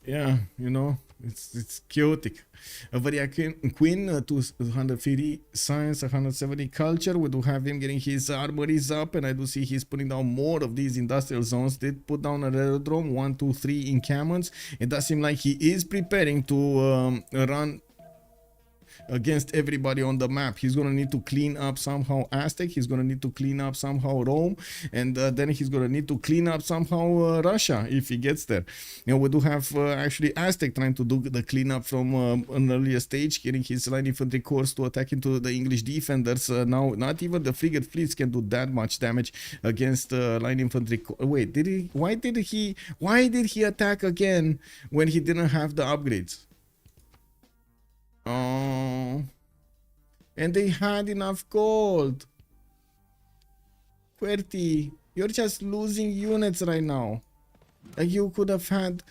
Yeah, you know, it's chaotic. A Varia Queen, 250 science, 170 culture. We do have him getting his armories up, and I do see he's putting down more of these industrial zones. Did put down an aerodrome, 1, 2, 3 encampments. It does seem like he is preparing to run against everybody on the map. He's gonna need to clean up somehow Aztec, he's gonna need to clean up somehow Rome, and then he's gonna need to clean up somehow Russia if he gets there. You know, we do have actually Aztec trying to do the cleanup from an earlier stage, getting his line infantry corps to attack into the English defenders. Now not even the frigate fleets can do that much damage against line infantry. Wait, did he? Why did he attack again when he didn't have the upgrades? Oh, and they had enough gold. QWERTY, you're just losing units right now. Like you could have had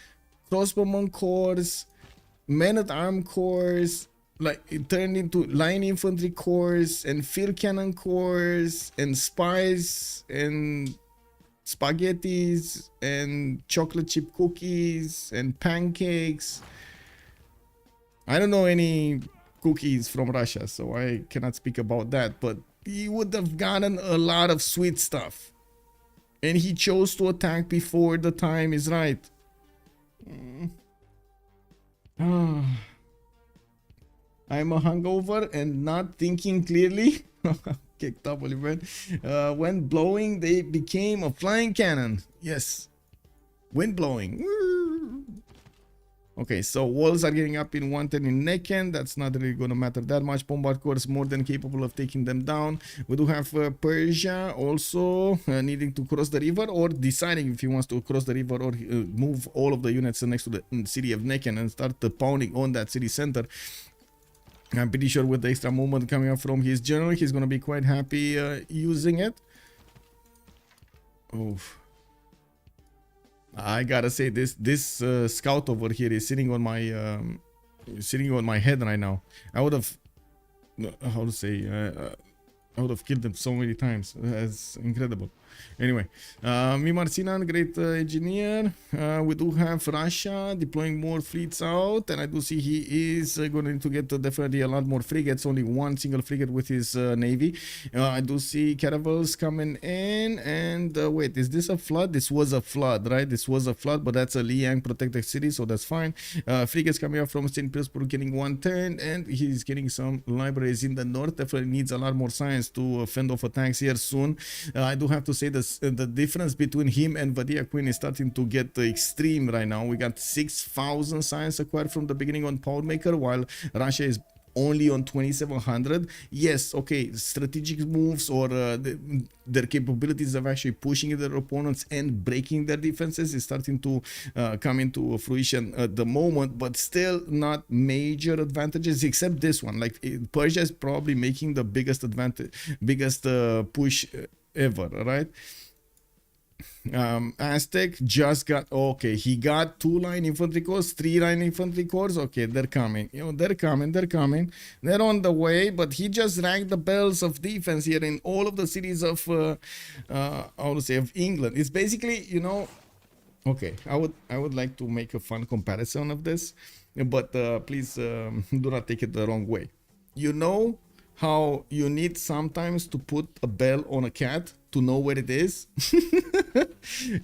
crossbowman corps, men-at-arm corps, like it turned into line infantry corps and field cannon corps and spies and spaghettis and chocolate chip cookies and pancakes. I don't know any cookies from Russia, so I cannot speak about that, but he would have gotten a lot of sweet stuff. And he chose to attack before the time is right. I'm a hungover and not thinking clearly. Kicked up, Oliver. When blowing, they became a flying cannon. Yes. Wind blowing. Okay, so walls are getting up in 110 in Necken. That's not really going to matter that much. Bombard corps more than capable of taking them down. We do have Persia also needing to cross the river, or deciding if he wants to cross the river or move all of the units next to the city of Necken and start pounding on that city center. I'm pretty sure with the extra movement coming up from his general, he's going to be quite happy using it. Oof. I gotta say, this scout over here is sitting on my head right now. I would have, how to say, I would have killed him so many times. That's incredible. Anyway, Mimar Sinan, great engineer. We do have Russia deploying more fleets out, and I do see he is going to get definitely a lot more frigates. Only one single frigate with his navy. I do see caravels coming in, and wait, is this a flood? This was a flood, right? This was a flood, but that's a Liang protected city, so that's fine. Frigates coming up from St. Petersburg getting one turn, and he's getting some libraries in the north. Definitely needs a lot more science to fend off attacks here soon. I do have to say the difference between him and Vadia Queen is starting to get extreme right now. We got 6,000 science acquired from the beginning on Powermaker, while Russia is only on 2,700. Yes, okay, strategic moves or their capabilities of actually pushing their opponents and breaking their defenses is starting to come into fruition at the moment, but still not major advantages except this one. Like Persia is probably making the biggest push ever, right? Aztec just got, okay, he got 2 line infantry corps, 3 line infantry corps. Okay, they're coming, you know, they're coming, they're on the way. But he just rang the bells of defense here in all of the cities of how to say, of England. It's basically, you know, okay, I would like to make a fun comparison of this, but please do not take it the wrong way. You know how you need sometimes to put a bell on a cat to know where it is.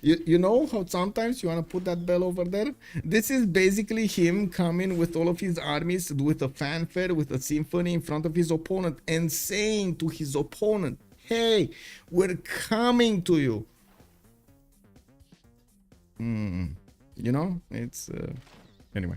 you know how sometimes you want to put that bell over there? This is basically him coming with all of his armies with a fanfare, with a symphony in front of his opponent and saying to his opponent, hey, we're coming to you. You know, it's anyway,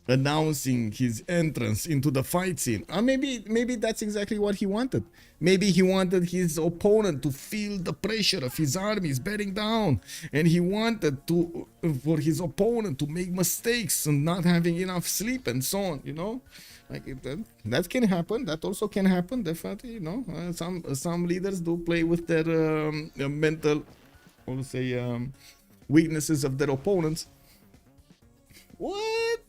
announcing his entrance into the fight scene. Maybe that's exactly what he wanted. Maybe he wanted his opponent to feel the pressure of his armies bearing down, and he wanted for his opponent to make mistakes and not having enough sleep and so on, you know. Like that can happen. That also can happen, definitely. You know, some leaders do play with their mental, I would say, weaknesses of their opponents. What?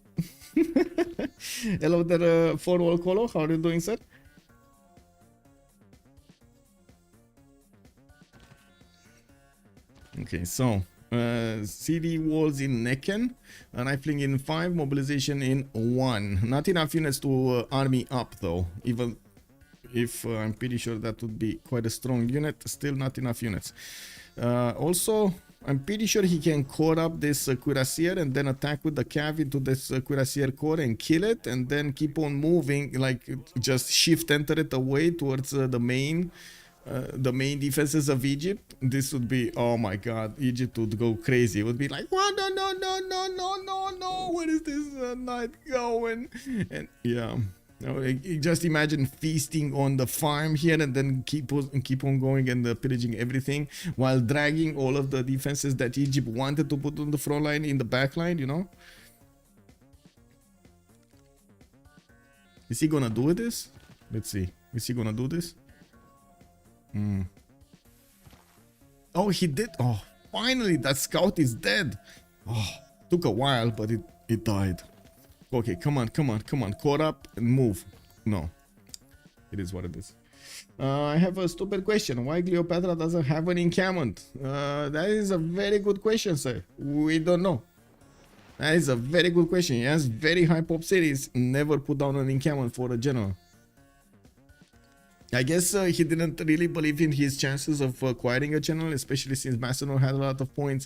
Hello there, Forward Colo. How are you doing, sir? Okay, so CD walls in Necken, rifling in 5, mobilization in 1. Not enough units to army up though, even if I'm pretty sure that would be quite a strong unit. Still not enough units. Also, I'm pretty sure he can core up this cuirassier and then attack with the cav into this cuirassier core and kill it, and then keep on moving, like just shift enter it away towards the main defenses of Egypt. This would be, oh my god, Egypt would go crazy. It would be like, what? No, where is this knight going? And yeah, just imagine feasting on the farm here and then keep on going and pillaging everything while dragging all of the defenses that Egypt wanted to put on the front line in the back line, you know. Is he gonna do this? Let's see. Is he gonna do this? Oh, he did. Oh, finally, that scout is dead. Oh, took a while, but it died. Okay, come on. Caught up and move. No, it is what it is. I have a stupid question. Why Cleopatra doesn't have an encampment? That is a very good question, sir. We don't know. That is a very good question. He has very high pop cities. Never put down an encampment for a general. I guess he didn't really believe in his chances of acquiring a general, especially since Macedon had a lot of points.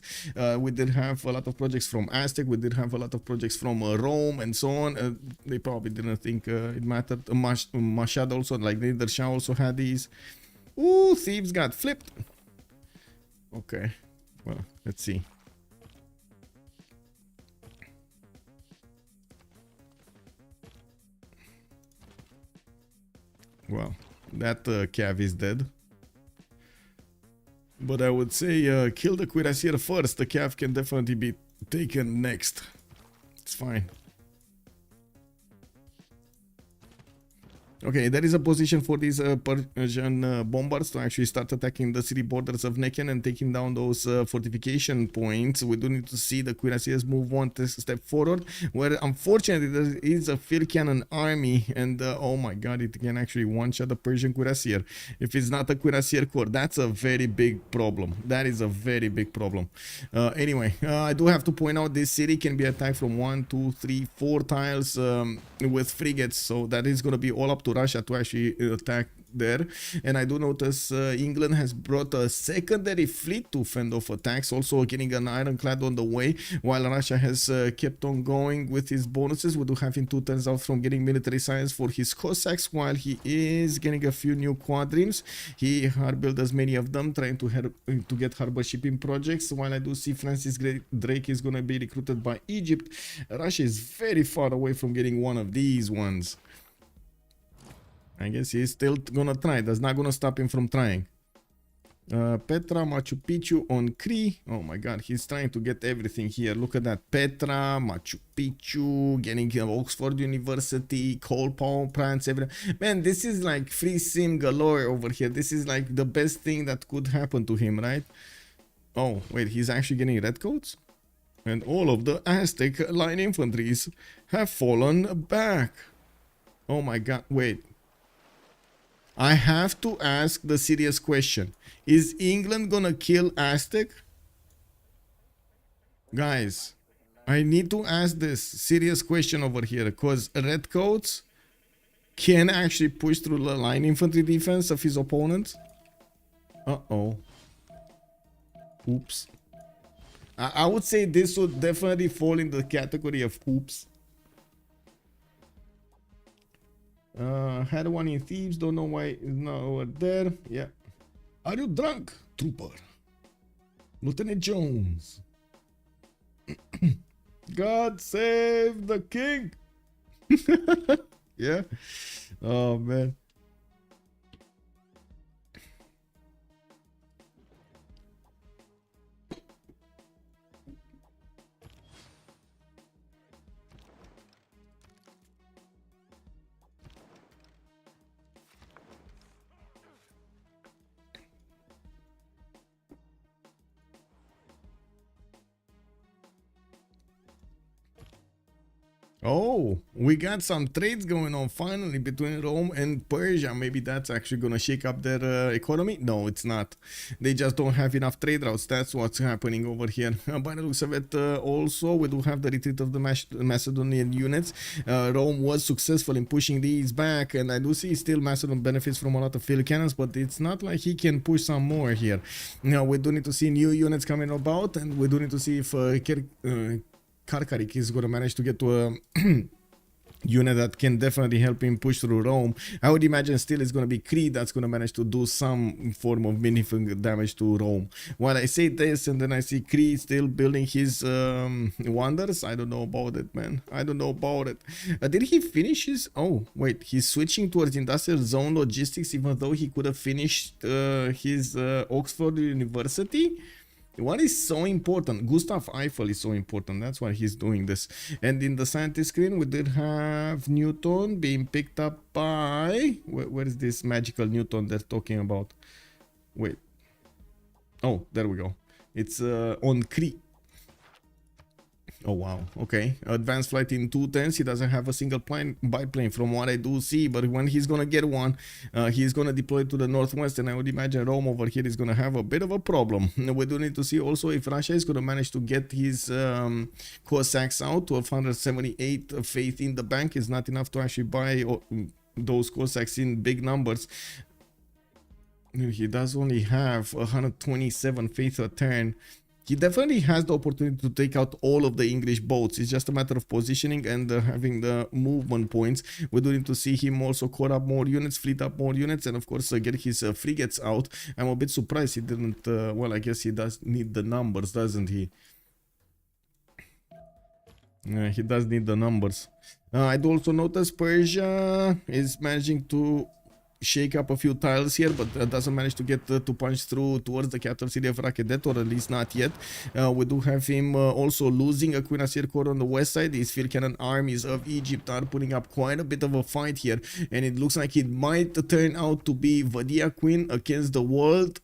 We did have a lot of projects from Aztec. We did have a lot of projects from Rome and so on. They probably didn't think it mattered. Mashad also, like Nader Shah also had these. Ooh, Thebes got flipped. Okay, well, let's see. Well, that cav is dead. But I would say kill the cuirassier first. The cav can definitely be taken next. It's fine. Okay, there is a position for these Persian bombers to actually start attacking the city borders of Necken and taking down those fortification points. We do need to see the cuirassiers move one step forward, where unfortunately there is a field cannon army, and oh my god, it can actually one-shot the Persian cuirassier. If it's not a cuirassier corps, that's a very big problem. That is a very big problem. Anyway, I do have to point out this city can be attacked from 1, 2, 3, 4 tiles with frigates, so that is going to be all up to Russia to actually attack there. And I do notice England has brought a secondary fleet to fend off attacks, also getting an ironclad on the way, while Russia has kept on going with his bonuses. We do have him 2 turns out from getting military science for his Cossacks, while he is getting a few new quadrims. He hard built as many of them, trying to get harbor shipping projects, while I do see Francis Drake is going to be recruited by Egypt. Russia is very far away from getting one of these ones. I guess he's still gonna try. That's not gonna stop him from trying. Petra, Machu Picchu on Cree. Oh my god, he's trying to get everything here. Look at that. Petra, Machu Picchu, getting Oxford University, coal power plants, everything. Man, this is like free sim galore over here. This is like the best thing that could happen to him, right? Oh, wait, he's actually getting redcoats? And all of the Aztec line infantries have fallen back. Oh my god, wait. I have to ask the serious question. Is England gonna kill Aztec? Guys, I need to ask this serious question over here, because redcoats can actually push through the line infantry defense of his opponent. Uh-oh. Oops. I would say this would definitely fall in the category of oops. Had one in Thieves, don't know why it's not over there. Yeah. Are you drunk, trooper? Lieutenant Jones. God save the king. Yeah. Oh man. Oh, we got some trades going on finally between Rome and Persia. Maybe that's actually gonna shake up their economy. No, it's not. They just don't have enough trade routes. That's what's happening over here. By the looks of it, also we do have the retreat of the Macedonian units. Rome was successful in pushing these back, and I do see still Macedon benefits from a lot of field cannons, but it's not like he can push some more here. Now we do need to see new units coming about, and we do need to see if Karkarik is going to manage to get to a unit that can definitely help him push through Rome. I would imagine still it's going to be Crete that's going to manage to do some form of meaningful damage to Rome. While I say this and then I see Crete still building his wonders, I don't know about it, man. I don't know about it. Did he finish his... Oh, wait. He's switching towards industrial zone logistics even though he could have finished his Oxford University? What is so important? Gustav Eiffel is so important. That's why he's doing this. And in the scientist screen, we did have Newton being picked up by... Where is this magical Newton they're talking about? Wait. Oh, there we go. It's on Crete. Oh, wow. Okay. Advanced flight in 210s. He doesn't have a single biplane from what I do see. But when he's going to get one, he's going to deploy to the northwest. And I would imagine Rome over here is going to have a bit of a problem. We do need to see also if Russia is going to manage to get his Cossacks out. 1278 faith in the bank is not enough to actually buy those Cossacks in big numbers. He does only have 127 faith a turn. He definitely has the opportunity to take out all of the English boats. It's just a matter of positioning and having the movement points. We do need to see him also core up more units, fleet up more units, and of course get his frigates out. I'm a bit surprised he didn't... well, I guess he does need the numbers, doesn't he? He does need the numbers. I do also notice Persia is managing to shake up a few tiles here, but doesn't manage to get to punch through towards the capital city of Rakedet, or at least not yet. We do have him also losing a cuirassier corps on the west side. These field cannon armies of Egypt are putting up quite a bit of a fight here, and it looks like it might turn out to be Vadia Queen against the world,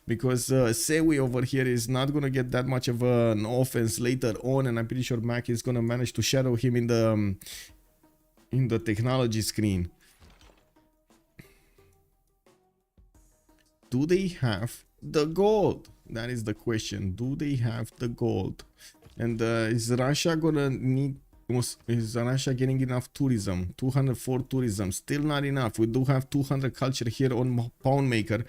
because Sewi over here is not going to get that much of an offense later on, and I'm pretty sure Mac is going to manage to shadow him in the technology screen. Do they have the gold? That is the question. Do they have the gold? And is Russia gonna need... Is Russia getting enough tourism? 204 tourism, still not enough. We do have 200 culture here on Pound Maker,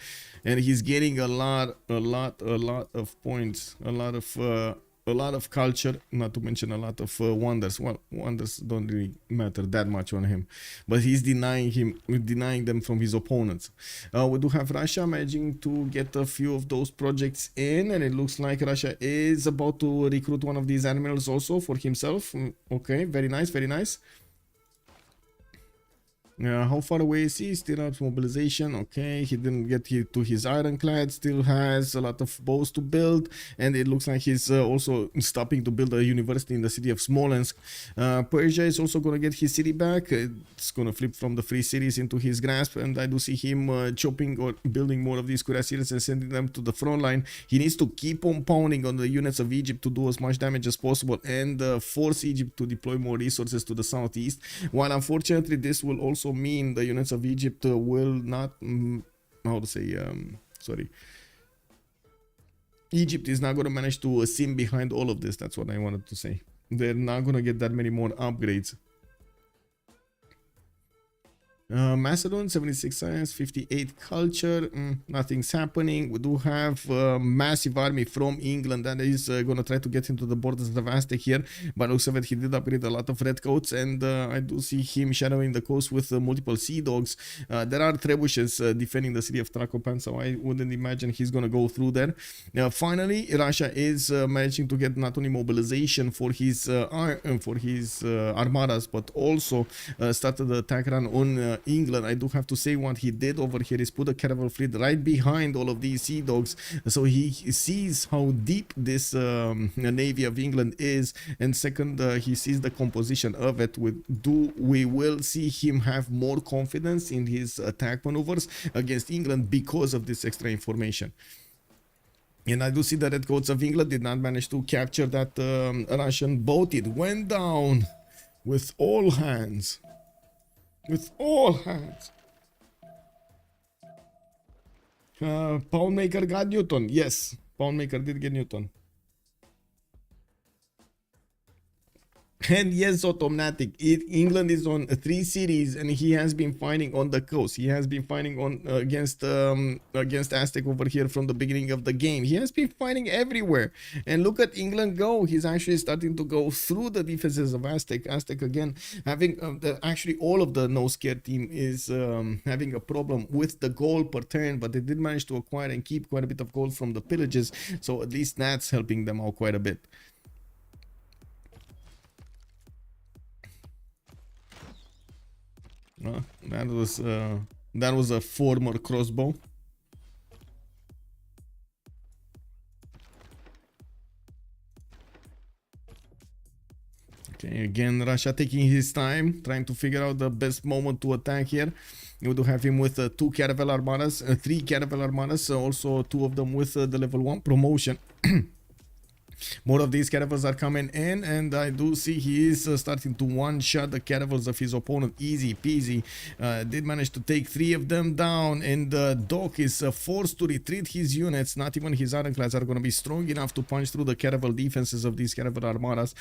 and he's getting a lot of points, a lot of culture, not to mention a lot of wonders. Well, wonders don't really matter that much on him, but he's denying them from his opponents. We do have Russia managing to get a few of those projects in, and it looks like Russia is about to recruit one of these admirals also for himself. Okay, very nice, very nice. How far away is he? Still up mobilization. Okay, he didn't get to his ironclad. Still has a lot of bows to build, and it looks like he's also stopping to build a university in the city of Smolensk. Persia is also going to get his city back. It's going to flip from the free cities into his grasp, and I do see him chopping or building more of these cuirassiers and sending them to the front line. He needs to keep on pounding on the units of Egypt to do as much damage as possible and force Egypt to deploy more resources to the southeast. While unfortunately this will also mean the units of Egypt will not, how to say, sorry, Egypt is not going to manage to sim behind all of this. That's what I wanted to say. They're not going to get that many more upgrades. Macedon 76 science, 58 culture. Nothing's happening. We do have a massive army from England that is gonna try to get into the borders of Aztec here, but looks like he did upgrade a lot of redcoats, and I do see him shadowing the coast with multiple sea dogs. There are trebushes defending the city of Tracopan, so I wouldn't imagine he's gonna go through there. Finally, Russia is managing to get not only mobilization for his armadas, but also started the attack run on England. I do have to say what he did over here is put a caravel fleet right behind all of these sea dogs, so he sees how deep this navy of England is, and second, he sees the composition of it. We will see him have more confidence in his attack maneuvers against England because of this extra information. And I do see that redcoats of England did not manage to capture that Russian boat. It went down with all hands. With all hands. Poundmaker got Newton. Yes, Poundmaker did get Newton. And yes, automatic. England is on 3 cities, and he has been fighting on the coast. He has been fighting on against Aztec over here from the beginning of the game. He has been fighting everywhere. And look at England go. He's actually starting to go through the defenses of Aztec. Aztec again having actually all of the no scare team is having a problem with the gold per turn, but they did manage to acquire and keep quite a bit of gold from the pillages. So at least that's helping them out quite a bit. That was a former crossbow. Okay, again, Russia taking his time, trying to figure out the best moment to attack here. You do have him with 2 caravel armadas, 3 caravel armadas, also 2 of them with the level 1 promotion. More of these caravels are coming in, and I do see he is starting to one-shot the caravels of his opponent. Easy peasy. Did manage to take 3 of them down, and Doc is forced to retreat his units. Not even his ironclads are going to be strong enough to punch through the caravel defenses of these caravel armadas.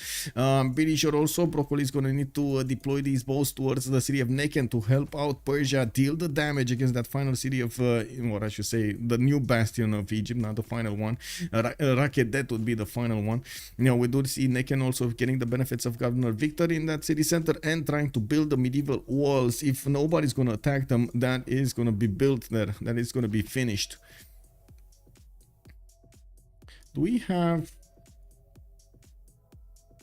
Pretty sure also Broccoli is going to need to deploy these bows towards the city of Necken to help out Persia deal the damage against that final city of, what I should say, the new bastion of Egypt, not the final one. Rakedet would be the final one. You know, we do see Necken also getting the benefits of Governor Victor in that city center and trying to build the medieval walls. If nobody's going to attack them, that is going to be built there. That is going to be finished. Do we have...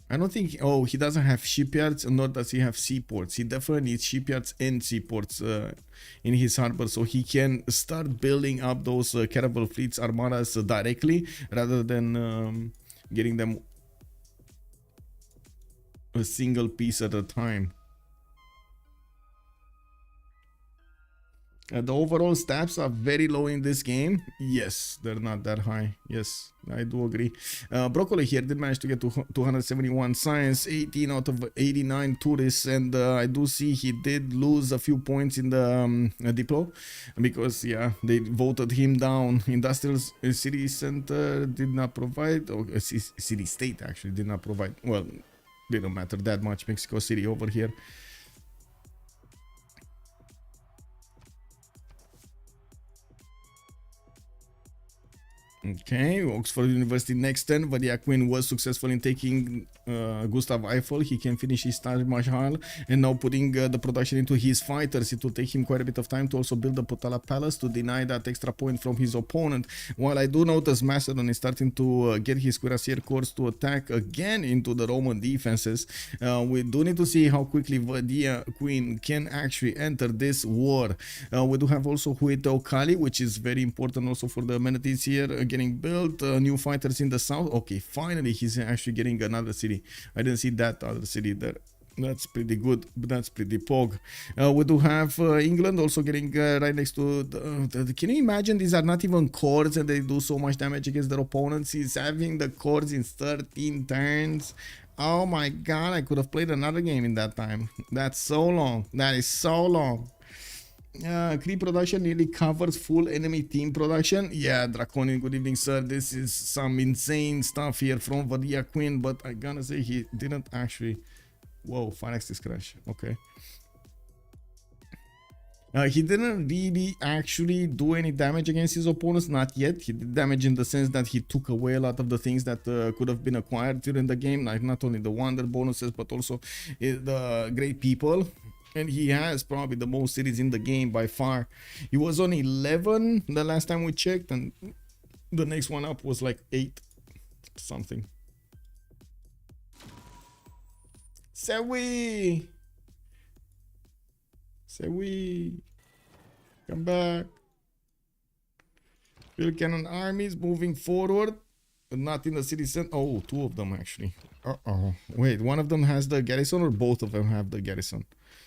I don't think... Oh, he doesn't have shipyards, nor does he have seaports. He definitely needs shipyards and seaports in his harbor, so he can start building up those caravel fleets armadas directly, rather than getting them a single piece at a time. The overall stats are very low in this game. Yes, they're not that high. Yes, I do agree. Broccoli here did manage to get to 271 science, 18 out of 89 tourists, and I do see he did lose a few points in the Diplo, because yeah, they voted him down. Industrial city center did not provide, or city state actually did not provide. Well, didn't matter that much. Mexico City over here. Okay, Oxford University next turn. Vadia Queen was successful in taking Gustav Eiffel. He can finish his Taj Mahal, and now putting the production into his fighters. It will take him quite a bit of time to also build the Potala Palace to deny that extra point from his opponent. While I do notice Macedon is starting to get his cuirassier corps to attack again into the Roman defenses. We do need to see how quickly Vadia Queen can actually enter this war. We do have also Hueteo Kali, which is very important also for the amenities here. Getting built, new fighters in the south. Okay, finally he's actually getting another city. I didn't see that other city there. That's pretty good, but that's pretty pog. We do have England also getting right next to can you imagine, these are not even cores and they do so much damage against their opponents. He's having the cores in 13 turns. Oh my god, I could have played another game in that time. That's so long. That is so long. Creep production nearly covers full enemy team production. Yeah, Draconian, good evening, sir. This is some insane stuff here from Vadia Queen, but I gotta say he didn't actually... Whoa, 5x crash. Okay. He didn't really actually do any damage against his opponents, not yet. He did damage in the sense that he took away a lot of the things that could have been acquired during the game, like not only the wonder bonuses, but also the great people. And he has probably the most cities in the game by far. He was on 11 the last time we checked, and the next one up was like 8 something. Sewi! Sewi! Come back. Field cannon armies moving forward, but not in the city center. Oh, 2 of them actually. Uh-oh. Wait, one of them has the garrison or both of them have the garrison?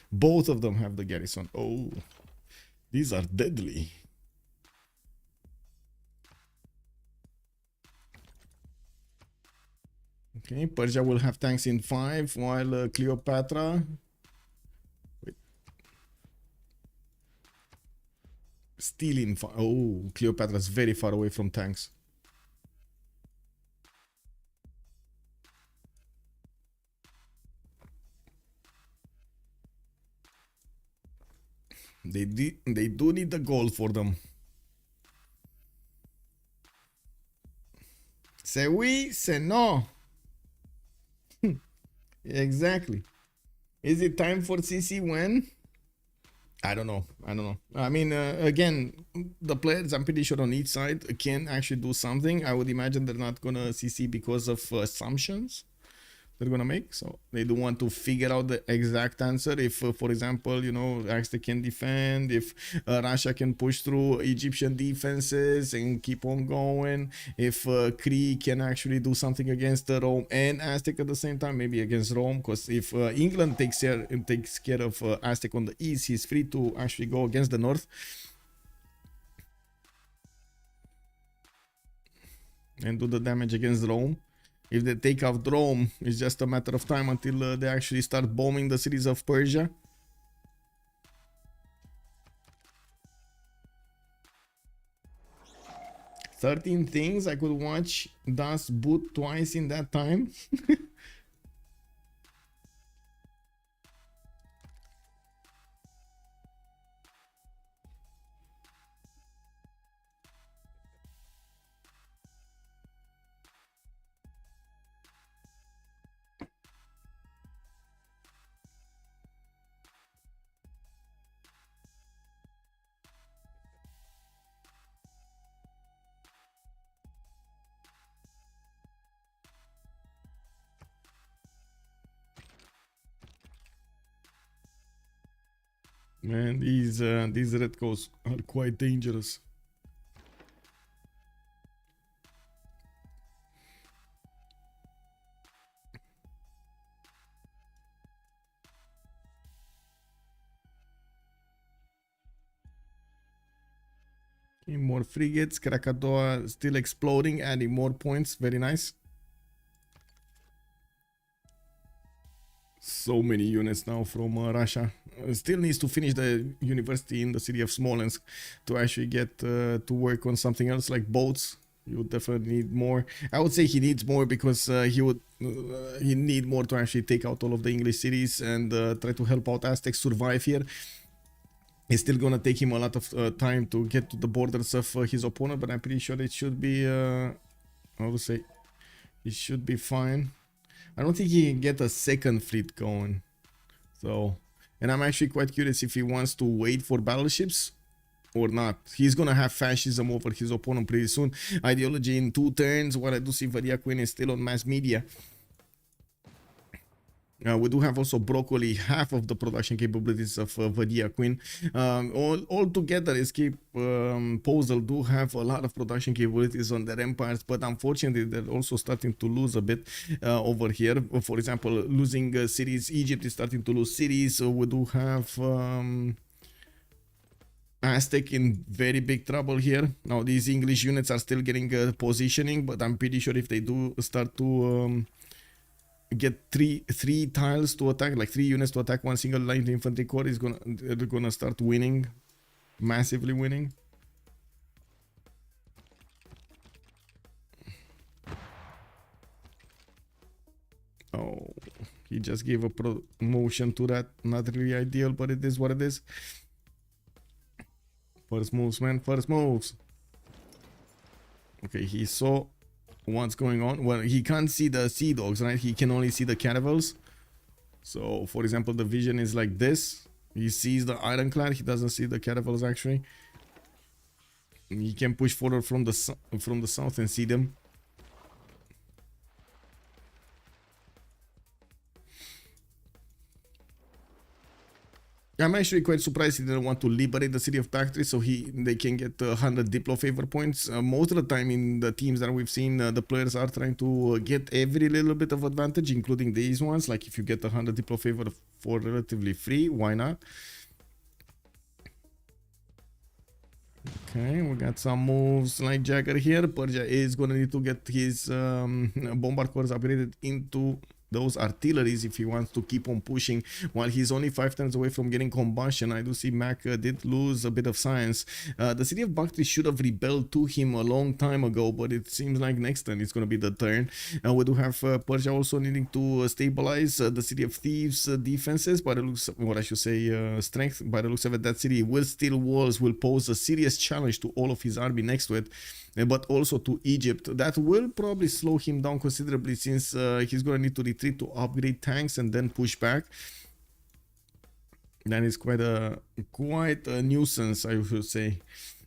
Both of them have the garrison. Oh, these are deadly. Okay, Persia will have tanks in 5 while Cleopatra. Wait. Still in 5. Oh, Cleopatra is very far away from tanks. They do need the gold for them. C'est oui, c'est no. Exactly. Is it time for CC when? I don't know. I mean, again, the players, I'm pretty sure on each side can actually do something. I would imagine they're not gonna CC because of assumptions they're gonna make. So they do want to figure out the exact answer. If for example, you know, Aztec can defend, if Russia can push through Egyptian defenses and keep on going, if Cree can actually do something against Rome and Aztec at the same time, maybe against Rome, because if England takes care of Aztec on the east, he's free to actually go against the north and do the damage against Rome. If they take out Rome, it's just a matter of time until they actually start bombing the cities of Persia. "13 things I could watch Das Boot twice in that time." Man, these red coats are quite dangerous. Okay, more frigates. Krakatoa still exploding, adding more points. Very nice. So many units now from Russia. Still needs to finish the university in the city of Smolensk to actually get to work on something else like boats. You would definitely need more. I would say he needs more because he need more to actually take out all of the English cities and try to help out Aztecs survive here. It's still gonna take him a lot of time to get to the borders of his opponent, but I'm pretty sure it should be how to say, it should be fine. I don't think he can get a second fleet going. So, and I'm actually quite curious if he wants to wait for battleships or not. He's gonna have fascism over his opponent pretty soon. Ideology in 2 turns. What I do see, Varia Queen is still on mass media. We do have also Broccoli, half of the production capabilities of Vadia Queen. All together, Escape Posel do have a lot of production capabilities on their empires, but unfortunately, they're also starting to lose a bit over here. For example, losing cities. Egypt is starting to lose cities. So we do have Aztec in very big trouble here. Now, these English units are still getting positioning, but I'm pretty sure if they do start to get three tiles to attack, like 3 units to attack one single light infantry corps, they're gonna start winning, massively winning. Oh, he just gave a promotion to that. Not really ideal, but it is what it is. First moves, man. First moves. Okay, he saw what's going on. Well, he can't see the sea dogs, right? He can only see the caravels. So, for example, the vision is like this. He sees the ironclad. He doesn't see the caravels, actually. He can push forward from the south and see them. I'm actually quite surprised he didn't want to liberate the city of Factory so they can get 100 Diplo favor points. Most of the time in the teams that we've seen, the players are trying to get every little bit of advantage, including these ones. Like if you get 100 Diplo favor for relatively free, why not? Okay, we got some moves like Jagger here. Persia is gonna need to get his bombard cores upgraded into those artilleries if he wants to keep on pushing. While he's only 5 turns away from getting combustion, I do see Mac did lose a bit of science. The city of Bakhtri should have rebelled to him a long time ago, but it seems like next turn it's going to be the turn. We do have Persia also needing to stabilize the city of Thieves defenses, by the looks, or I should say strength. By the looks of it, that city with steel walls will pose a serious challenge to all of his army next to it, but also to Egypt. That will probably slow him down considerably, since he's going to need to retreat to upgrade tanks and then push back. That is quite a nuisance, I should say.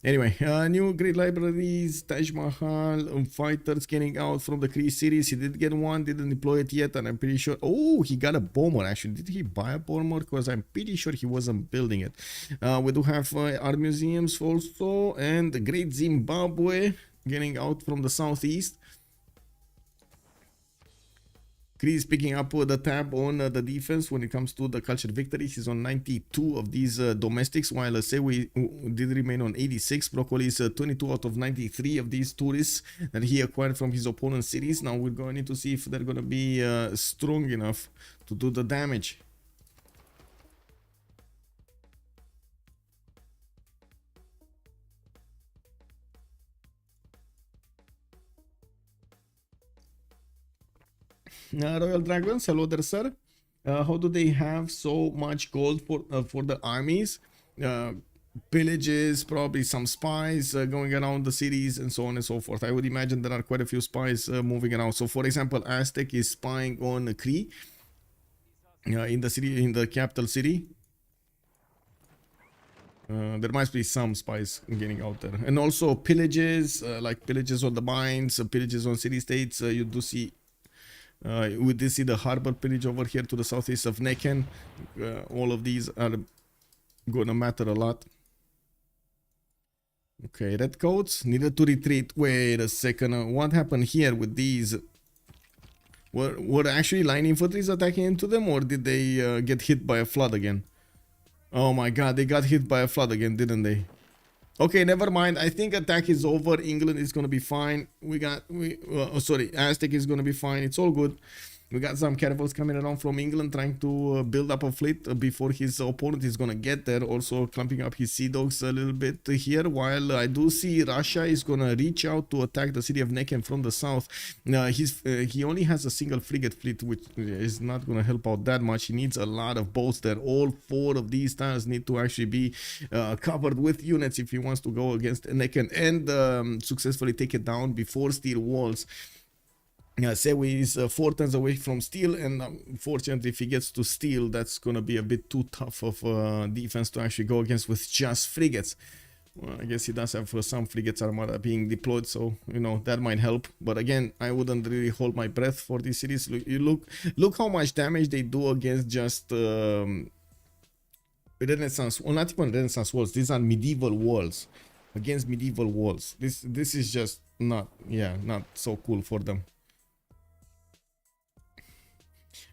Anyway, new great libraries, Taj Mahal, fighters getting out from the Kree series. He did get one, didn't deploy it yet, and I'm pretty sure. Oh, he got a bomber actually. Did he buy a bomber? Because I'm pretty sure he wasn't building it. We do have art museums also, and the Great Zimbabwe getting out from the southeast. Chris picking up the tab on the defense when it comes to the cultured victories. He's on 92 of these domestics, while Sewi did remain on 86. Broccoli is 22 out of 93 of these tourists that he acquired from his opponent's cities. Now we're going to need to see if they're going to be strong enough to do the damage. Royal Dragons, hello there, sir. How do they have so much gold for the armies? Pillages, probably some spies going around the cities, and so on and so forth. I would imagine there are quite a few spies moving around. So, for example, Aztec is spying on Kree in the city, in the capital city. There must be some spies getting out there, and also pillages, like pillages on the mines, pillages on city-states. You do see. We did see the harbor pillage over here to the southeast of Necken. All of these are gonna matter a lot. Okay, redcoats needed to retreat. Wait a second, what happened here with these? Were actually line infantries attacking into them, or did they get hit by a flood again? Oh my god, they got hit by a flood again, didn't they? Okay, never mind. I think attack is over. England is gonna be fine. Sorry, Aztec is gonna be fine. It's all good. We got some caravels coming around from England trying to build up a fleet before his opponent is gonna get there. Also clumping up his sea dogs a little bit here. While I do see Russia is gonna reach out to attack the city of Necken from the south. He only has a single frigate fleet, which is not gonna help out that much. He needs a lot of boats there. All 4 of these towns need to actually be covered with units if he wants to go against Necken and successfully take it down before steel walls. Sewi is 4 turns away from steel, and unfortunately if he gets to steel, that's gonna be a bit too tough of defense to actually go against with just frigates. Well, I guess he does have some frigates armada being deployed, so you know that might help. But again, I wouldn't really hold my breath for these cities. Look how much damage they do against just Renaissance, well, not even Renaissance walls. These are medieval walls. Against medieval walls, this is just not so cool for them.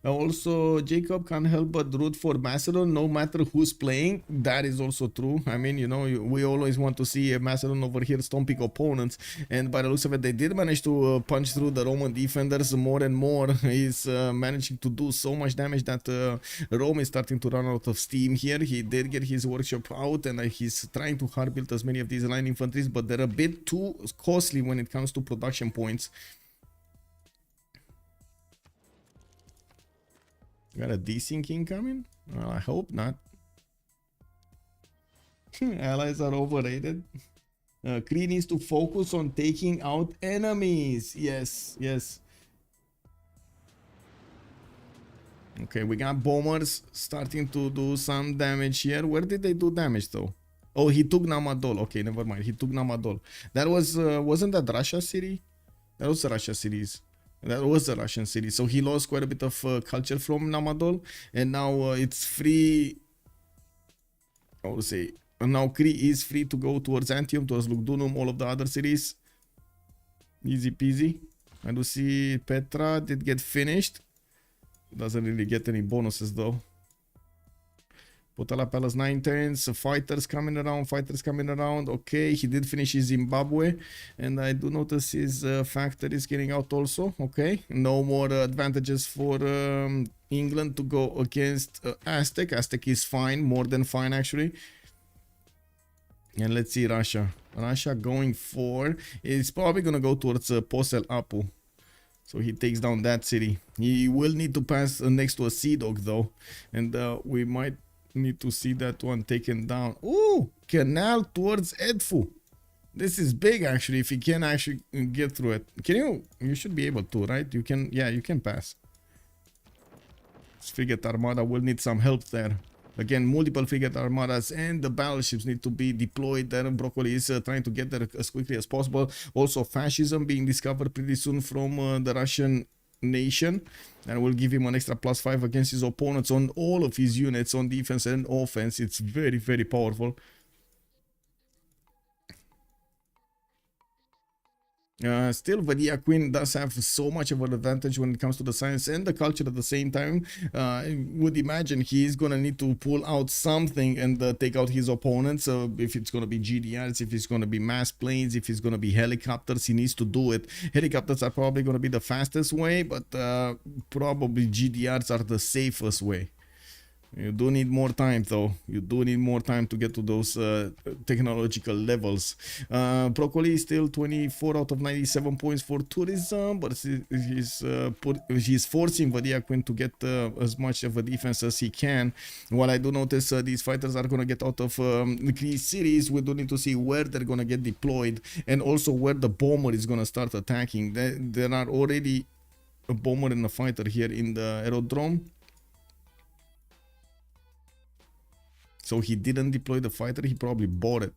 Also, Jacob can't help but root for Macedon no matter who's playing. That is also true. I mean, you know, we always want to see Macedon over here stomping opponents, and by the looks of it, they did manage to punch through the Roman defenders more and more. He's managing to do so much damage that Rome is starting to run out of steam here. He did get his workshop out, and he's trying to hard build as many of these line infantries, but they're a bit too costly when it comes to production points. Got a desyncing coming? Well, I hope not. Allies are overrated. Kree needs to focus on taking out enemies. Yes, yes. Okay, we got bombers starting to do some damage here. Where did they do damage though? Oh, he took Namadol. Okay, never mind. He took Namadol. That was wasn't that Russia city? That was the Russia cities. That was the Russian city. So he lost quite a bit of culture from Namadol, and now it's free. I would say now Kree is free to go towards Antium, towards Lugdunum, all of the other cities. Easy peasy. I do see Petra did get finished. Doesn't really get any bonuses though. Potala Palace 9 turns. Fighters coming around. Okay, he did finish his Zimbabwe. And I do notice his factory is getting out also. Okay, no more advantages for England to go against Aztec. Aztec is fine, more than fine actually. And let's see Russia. Russia going for... It's probably going to go towards Posel Apu. So he takes down that city. He will need to pass next to a Sea Dog though. And we might need to see that one taken down. Ooh, canal towards Edfu. This is big actually, if you can actually get through it. Can you? You should be able to, right? You can, yeah, you can pass. This frigate armada will need some help there. Again, multiple frigate armadas and the battleships need to be deployed there. Broccoli is trying to get there as quickly as possible. Also, fascism being discovered pretty soon from the Russian nation. And will give him an extra +5 against his opponents on all of his units on defense and offense. It's very, very powerful. Still, Vadia Queen does have so much of an advantage when it comes to the science and the culture at the same time. I would imagine he's gonna need to pull out something and take out his opponents. If it's gonna be GDRs, if it's gonna be mass planes, if it's gonna be helicopters, he needs to do it. Helicopters are probably gonna be the fastest way, but probably GDRs are the safest way. You do need more time though. You do need more time to get to those technological levels. Broccoli is still 24 out of 97 points for tourism, but he's forcing Vadia Queen to get as much of a defense as he can. While I do notice these fighters are going to get out of the cities, we do need to see where they're going to get deployed and also where the bomber is going to start attacking. There are already a bomber and a fighter here in the aerodrome. So he didn't deploy the fighter, he probably bought it.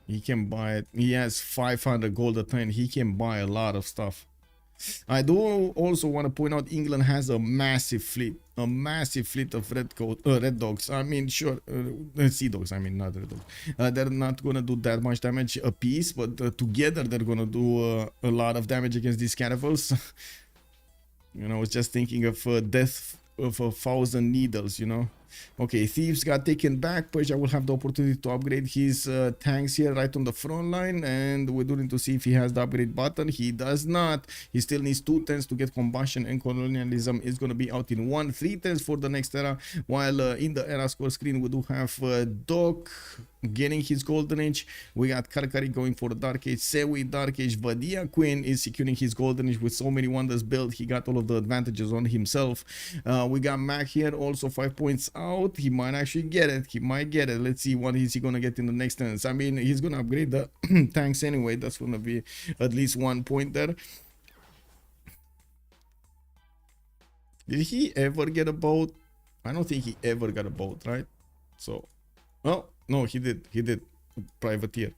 He can buy it. He has 500 gold a turn. He can buy a lot of stuff. I do also want to point out England has a massive fleet. A massive fleet of red dogs. I mean, sure, sea dogs. I mean, not red dogs. They're not going to do that much damage a piece, but together they're going to do a lot of damage against these catapults. You know, I was just thinking of death of 1,000 needles, you know. Okay, Thieves got taken back. Persia will have the opportunity to upgrade his tanks here right on the front line, and we're doing to see if he has the upgrade button. He does not. He still needs 2 turns to get combustion, and colonialism is going to be out in 1. 3 turns for the next era, while in the era score screen we do have Doc getting his golden age. We got Karkari going for the dark age, Sewi dark age. Vadia Queen is securing his golden age with so many wonders built. He got all of the advantages on himself. We got Mac here also 5 points out. He might actually get it. He might get it. Let's see what is he gonna get in the next turns. I mean, he's gonna upgrade the tanks anyway. That's gonna be at least 1 point there. Did he ever get a boat? I don't think he ever got a boat, right? So, well, no, he did. Privateer.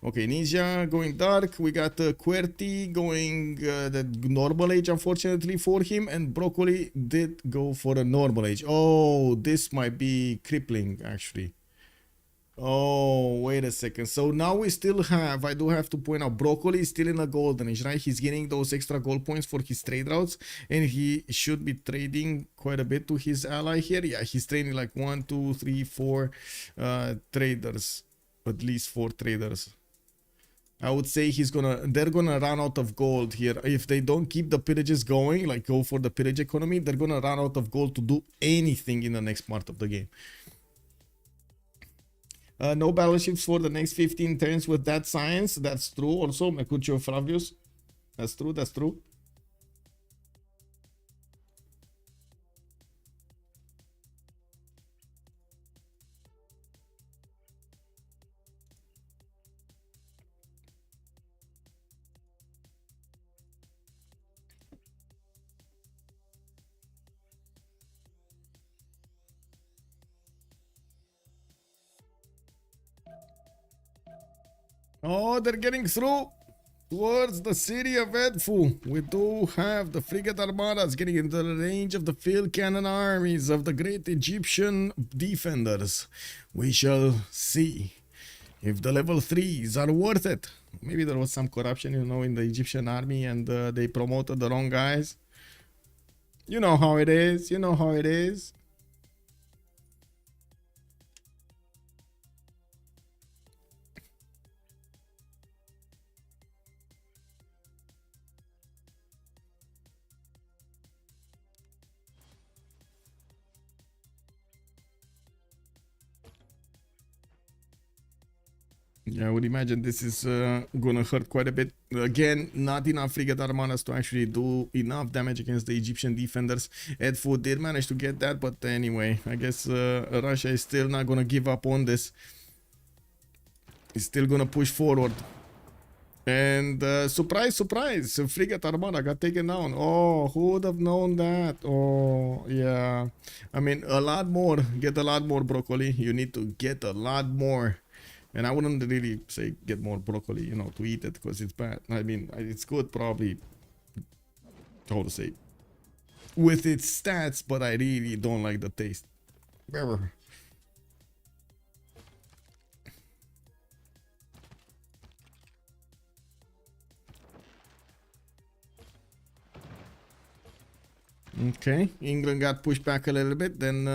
Okay, Ninja going dark. We got QWERTY going the normal age, unfortunately for him, and Broccoli did go for a normal age. Oh, this might be crippling actually. Oh, wait a second. So now we still have, I do have to point out, Broccoli is still in a golden age, right? He's getting those extra gold points for his trade routes, and he should be trading quite a bit to his ally here. Yeah, he's trading like 1, 2, 3, 4 traders. At least 4 traders. I would say they're gonna run out of gold here. If they don't keep the pillages going, like go for the pillage economy, they're gonna run out of gold to do anything in the next part of the game. No battleships for the next 15 turns with that science. That's true also, Mercutio Flavius. That's true, that's true. Oh, they're getting through towards the city of Edfu. We do have the frigate armadas getting into the range of the field cannon armies of the great Egyptian defenders. We shall see if the level 3s are worth it. Maybe there was some corruption, you know, in the Egyptian army and they promoted the wrong guys. You know how it is. You know how it is. Yeah, I would imagine this is gonna hurt quite a bit. Again, not enough frigate armadas to actually do enough damage against the Egyptian defenders. Edfu did manage to get that, but anyway, I guess Russia is still not gonna give up on this. It's still gonna push forward. And surprise, surprise, frigate armada got taken down. Oh, who would have known that? Oh, yeah. I mean, a lot more. Get a lot more broccoli. You need to get a lot more. And I wouldn't really say get more broccoli, you know, to eat it because it's bad. I mean, it's good probably, how to say, with its stats, but I really don't like the taste. Ever. Okay, England got pushed back a little bit. Then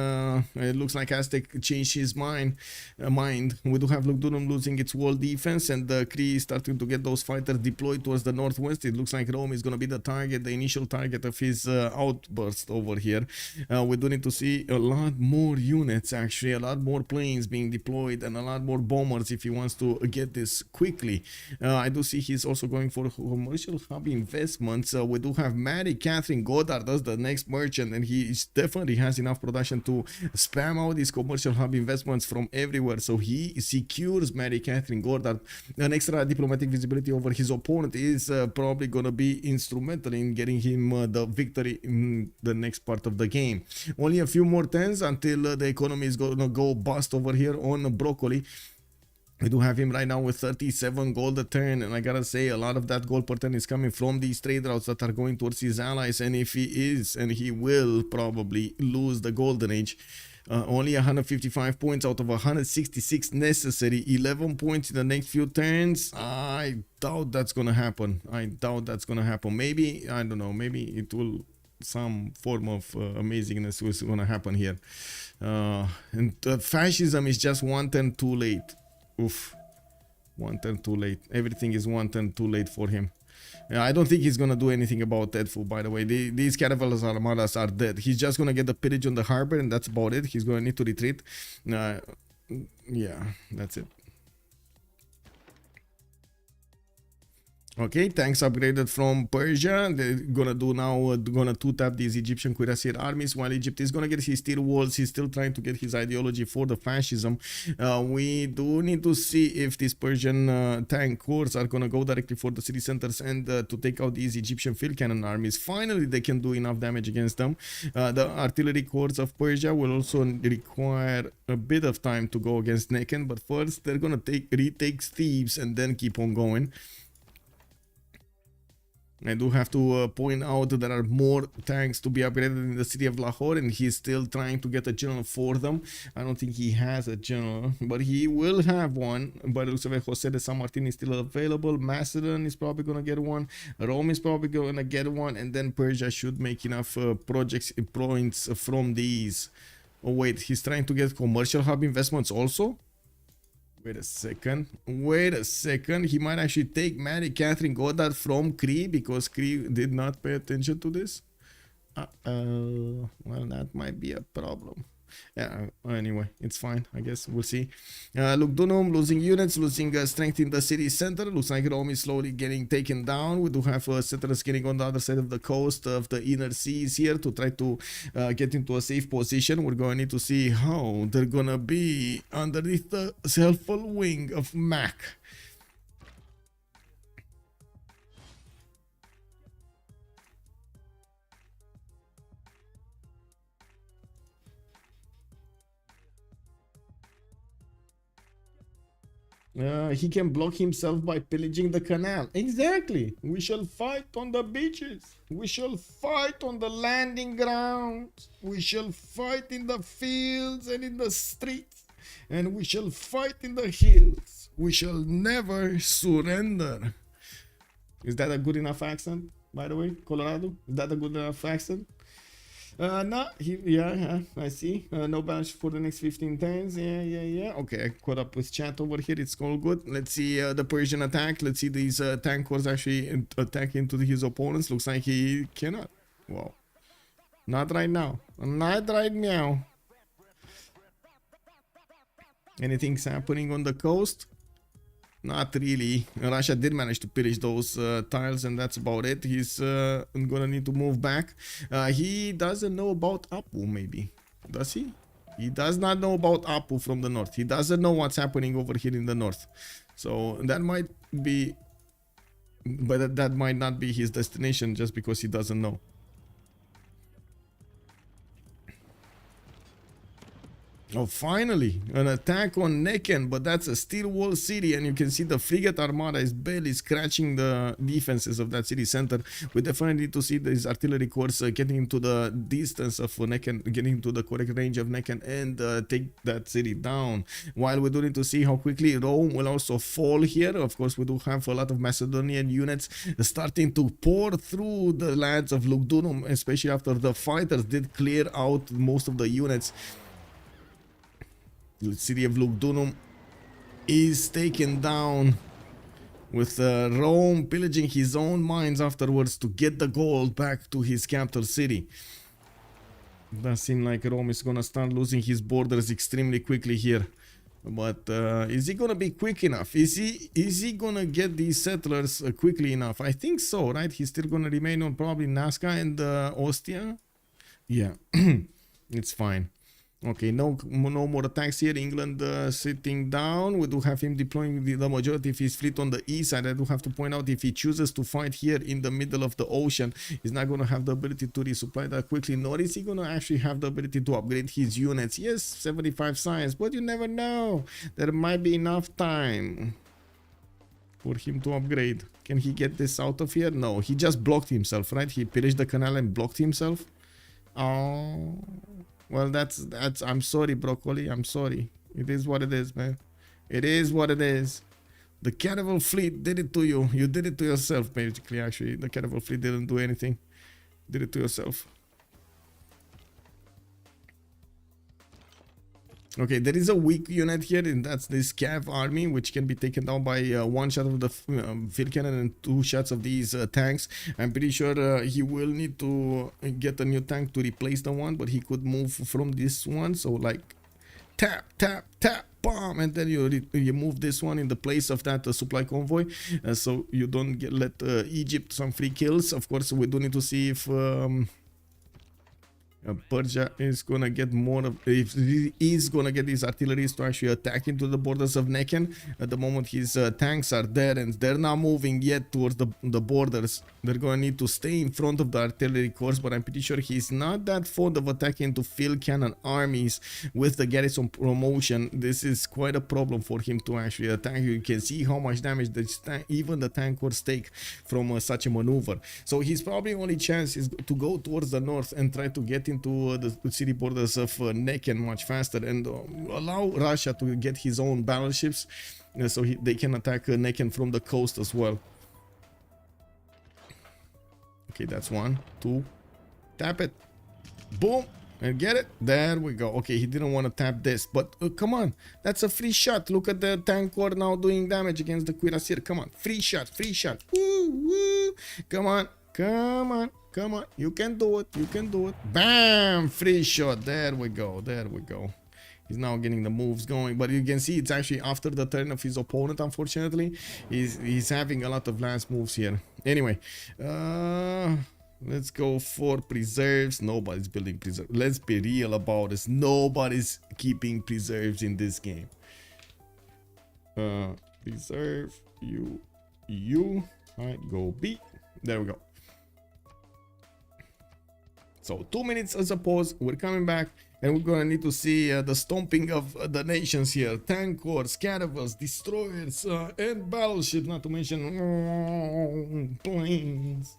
it looks like Aztec changed his mind. We do have Lugdunum losing its wall defense, and the Kree starting to get those fighters deployed towards the northwest. It looks like Rome is going to be the target, the initial target of his outburst over here. We do need to see a lot more units, actually, a lot more planes being deployed, and a lot more bombers if he wants to get this quickly. I do see he's also going for commercial hub investments. We do have Mary Catherine Goddard as the next merchant, and he definitely has enough production to spam out these commercial hub investments from everywhere. So he secures Mary Catherine Goddard. An extra diplomatic visibility over his opponent is probably gonna be instrumental in getting him the victory in the next part of the game. Only a few more turns until the economy is gonna go bust over here on broccoli. We do have him right now with 37 gold a turn, and I gotta say a lot of that gold per turn is coming from these trade routes that are going towards his allies. And if he is, and he will probably lose the golden age, only 155 points out of 166 necessary, 11 points in the next few turns. I doubt that's gonna happen. I doubt that's gonna happen. Maybe, I don't know, maybe it will, some form of amazingness was gonna happen here. And fascism is just one turn too late. Oof, one turn too late. Everything is one turn too late for him. I don't think he's gonna do anything about Edfu, by the way. These caravels armadas are dead. He's just gonna get the pillage on the harbor, and that's about it. He's gonna need to retreat. Yeah, that's it. Okay, tanks upgraded from Persia. They're gonna do now, gonna two-tap these Egyptian cuirassier armies while Egypt is gonna get his steel walls. He's still trying to get his ideology for the fascism. We do need to see if these Persian tank corps are gonna go directly for the city centers and to take out these Egyptian field cannon armies. Finally, they can do enough damage against them. The artillery corps of Persia will also require a bit of time to go against Necken, but first they're gonna retake Thebes and then keep on going. I do have to point out that there are more tanks to be upgraded in the city of Lahore, and he's still trying to get a general for them. I don't think he has a general, but he will have one. But it looks like Jose de San Martin is still available. Macedon is probably going to get one. Rome is probably going to get one. And then Persia should make enough points from these. Oh, wait, he's trying to get commercial hub investments also? Wait a second. Wait a second. He might actually take Mary Catherine Goddard from Cree because Cree did not pay attention to this. Well, that might be a problem. Yeah, anyway, it's fine. I guess we'll see. Lugdunum losing units, losing strength in the city center. Looks like Rome is slowly getting taken down. We do have settlers getting on the other side of the coast of the inner seas here to try to get into a safe position. We're going to need to see how they're going to be underneath the helpful wing of Mac. He can block himself by pillaging the canal. Exactly. We shall fight on the beaches. We shall fight on the landing grounds. We shall fight in the fields and in the streets. And we shall fight in the hills. We shall never surrender. Is that a good enough accent, by the way, Colorado? Is that a good enough accent? No, I see. No balance for the next 15 turns. Yeah. Okay, I caught up with chat over here. It's all good. Let's see the Persian attack. Let's see these tank corps actually attack into his opponents. Looks like he cannot. Wow. Not right now. Not right now. Anything's happening on the coast? Not really. Russia did manage to pillage those tiles, and that's about it. He's gonna need to move back. He doesn't know about Apu, maybe. Does he? He does not know about Apu from the north. He doesn't know what's happening over here in the north. So that might be... But that might not be his destination just because he doesn't know. Oh, finally, an attack on Necken, but that's a steel wall city, and you can see the frigate armada is barely scratching the defenses of that city center. We definitely need to see these artillery corps getting into the distance of Necken, getting into the correct range of Necken, and take that city down. While we do need to see how quickly Rome will also fall here. Of course, we do have a lot of Macedonian units starting to pour through the lands of Lugdunum, especially after the fighters did clear out most of the units. The city of Lugdunum is taken down, with Rome pillaging his own mines afterwards to get the gold back to his capital city. It does seem like Rome is gonna start losing his borders extremely quickly here. But is he gonna be quick enough? Is he gonna get these settlers quickly enough? I think so, right? He's still gonna remain on probably Nazca and Ostia. Yeah, it's fine. Okay, no more attacks here. England sitting down. We do have him deploying the majority of his fleet on the east side. I do have to point out, if he chooses to fight here in the middle of the ocean, he's not going to have the ability to resupply that quickly, nor is he going to actually have the ability to upgrade his units. Yes, 75 science, but you never know. There might be enough time for him to upgrade. Can he get this out of here? No, he just blocked himself, right? He pillaged the canal and blocked himself. Oh... Well, that's I'm sorry, Broccoli. I'm sorry. It is what it is, man. It is what it is. The Cannibal fleet did it to you. You did it to yourself, basically, actually. The Cannibal fleet didn't do anything. Did it to yourself. Okay, there is a weak unit here, and that's this Cav army, which can be taken down by one shot of the field cannon and two shots of these tanks. I'm pretty sure he will need to get a new tank to replace the one, but he could move from this one. So like tap, tap, tap, bomb, and then you move this one in the place of that supply convoy, so you don't let Egypt some free kills. Of course, we do need to see if Persia is gonna get more of, if he is gonna get his artilleries to actually attack into the borders of Necken. At the moment, his tanks are there and they're not moving yet towards the borders. They're gonna need to stay in front of the artillery corps, but I'm pretty sure he's not that fond of attacking into field cannon armies with the garrison promotion. This is quite a problem for him to actually attack. You can see how much damage even the tank corps take from such a maneuver. So his probably only chance is to go towards the north and try to get into the city borders of Necken much faster, and allow Russia to get his own battleships, so they can attack Necken from the coast as well. Okay, that's 1, 2, tap it, boom, and get it. There we go. Okay, he didn't want to tap this, but come on, that's a free shot. Look at the tank corps now doing damage against the cuirassier. Come on, free shot, free shot. Woo, woo. Come on, come on. Come on, you can do it, you can do it. Bam! Free shot. There we go, there we go. He's now getting the moves going, but you can see it's actually after the turn of his opponent, unfortunately. He's having a lot of lance moves here. Anyway, let's go for preserves. Nobody's building preserves. Let's be real about this. Nobody's keeping preserves in this game. Preserve, you. Alright, go B. There we go. So 2 minutes as a pause. We're coming back. And we're gonna need to see the stomping of the nations here. Tank corps, caravels, destroyers, and battleships, not to mention planes.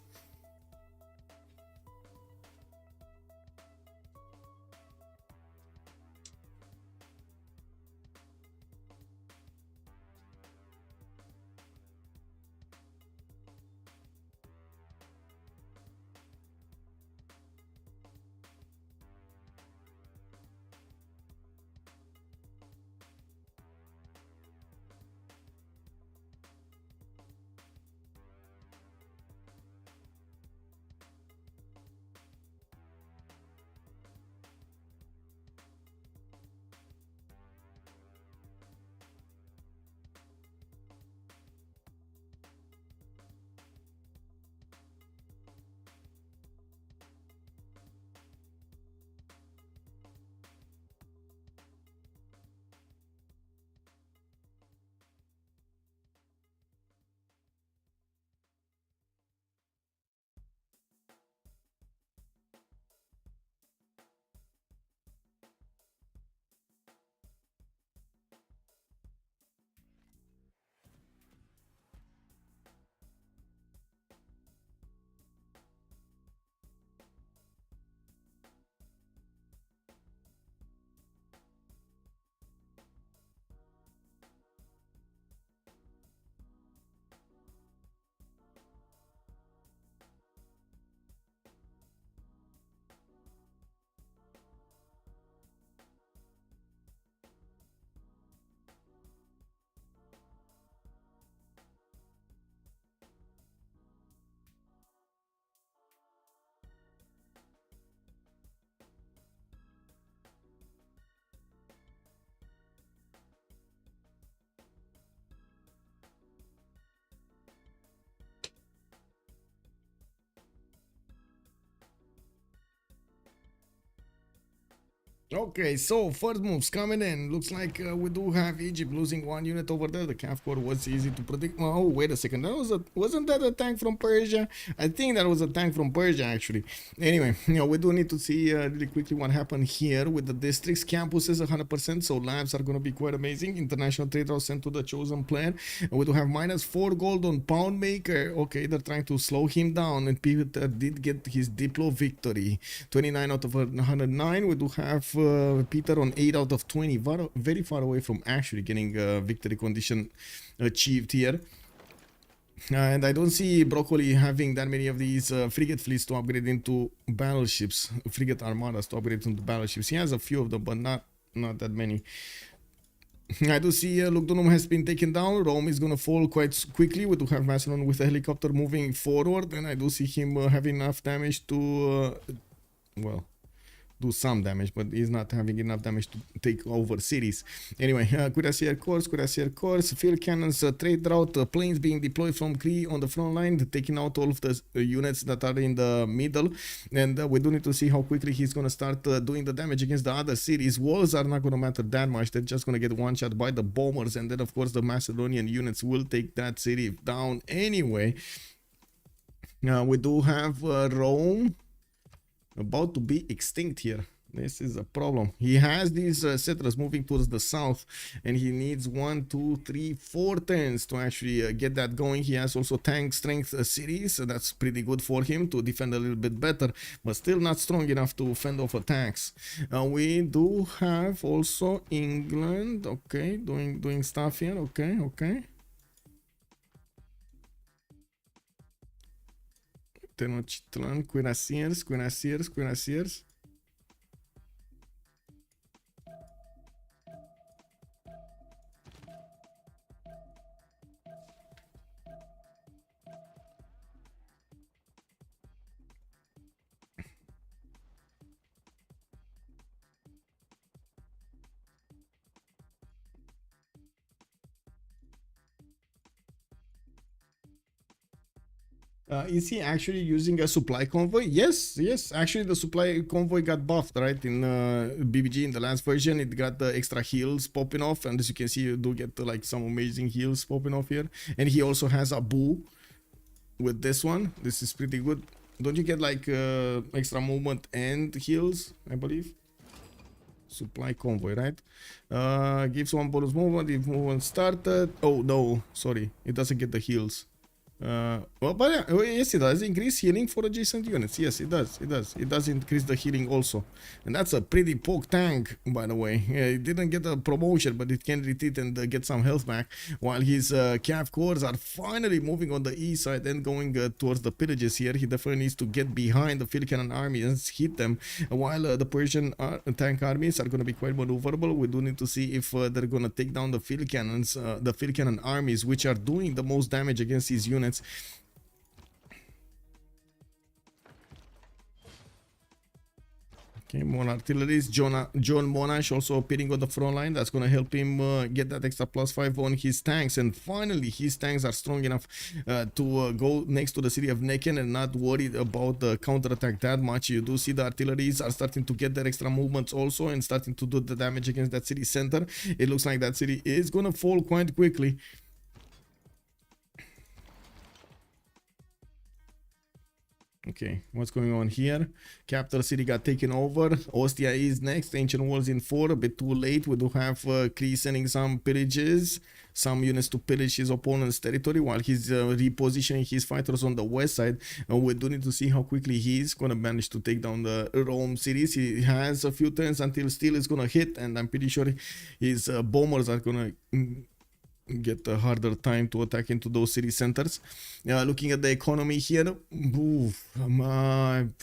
Okay, so first moves coming in. Looks like we do have Egypt losing one unit over there. The calf core was easy to predict. Oh, wait a second. Wasn't that a tank from Persia? I think that was a tank from Persia, actually. Anyway, we do need to see really quickly what happened here with the districts. Campuses 100%, so labs are going to be quite amazing. International trade route sent to the chosen plan. We do have -4 gold on Pound Maker. Okay, they're trying to slow him down, and Peter did get his Diplo victory. 29 out of 109. We do have Peter on 8 out of 20, very far away from actually getting victory condition achieved here. And I don't see Broccoli having that many of these frigate fleets to upgrade into battleships, frigate armadas to upgrade into battleships. He has a few of them, but not that many. I do see Lugdunum has been taken down. Rome is going to fall quite quickly. We do have Macedon with a helicopter moving forward, and I do see him having enough damage to, well, do some damage, but he's not having enough damage to take over cities. Anyway, Cuirassier Corps, field cannons, trade route, planes being deployed from Cree on the front line, taking out all of the units that are in the middle. And we do need to see how quickly he's going to start doing the damage against the other cities. Walls are not going to matter that much. They're just going to get one shot by the bombers, and then of course the Macedonian units will take that city down anyway. We do have Rome about to be extinct here. This is a problem. He has these settlers moving towards the south, and he needs 1, 2, 3, 4 turns to actually get that going. He has also tank strength cities, so that's pretty good for him to defend a little bit better, but still not strong enough to fend off attacks. We do have also England, okay, doing stuff here, okay. Tenochtitlan, Cuirassiers. Is he actually using a supply convoy? Yes. Actually, the supply convoy got buffed, right? In BBG in the last version, it got the extra heals popping off, and as you can see, you do get like some amazing heals popping off here. And he also has a Boo with this one. This is pretty good. Don't you get like extra movement and heals, I believe? Supply convoy, right? Gives one bonus movement if movement started. Oh no, sorry, it doesn't get the heals. Well, but yeah, oh, yes, it does increase healing for adjacent units. Yes, it does. It does increase the healing also, and that's a pretty poke tank, by the way. Yeah, it didn't get a promotion, but it can retreat and get some health back. While his cav corps are finally moving on the east side and going towards the pillages here. He definitely needs to get behind the field cannon army and hit them. While the Persian tank armies are going to be quite maneuverable, we do need to see if they're going to take down the field cannons, the field cannon armies, which are doing the most damage against these units. Okay, more artilleries. John Monash also appearing on the front line. That's going to help him get that extra +5 on his tanks. And finally, his tanks are strong enough to go next to the city of Necken and not worried about the counterattack that much. You do see the artilleries are starting to get their extra movements also and starting to do the damage against that city center. It looks like that city is going to fall quite quickly. Okay, what's going on here? Capital city got taken over. Ostia is next. Ancient walls in 4. A bit too late. We do have Kree sending some pillages, some units to pillage his opponent's territory while he's repositioning his fighters on the west side. We do need to see how quickly he's gonna manage to take down the Rome cities. He has a few turns until steel is gonna hit, and I'm pretty sure his bombers are gonna get a harder time to attack into those city centers. Looking at the economy here,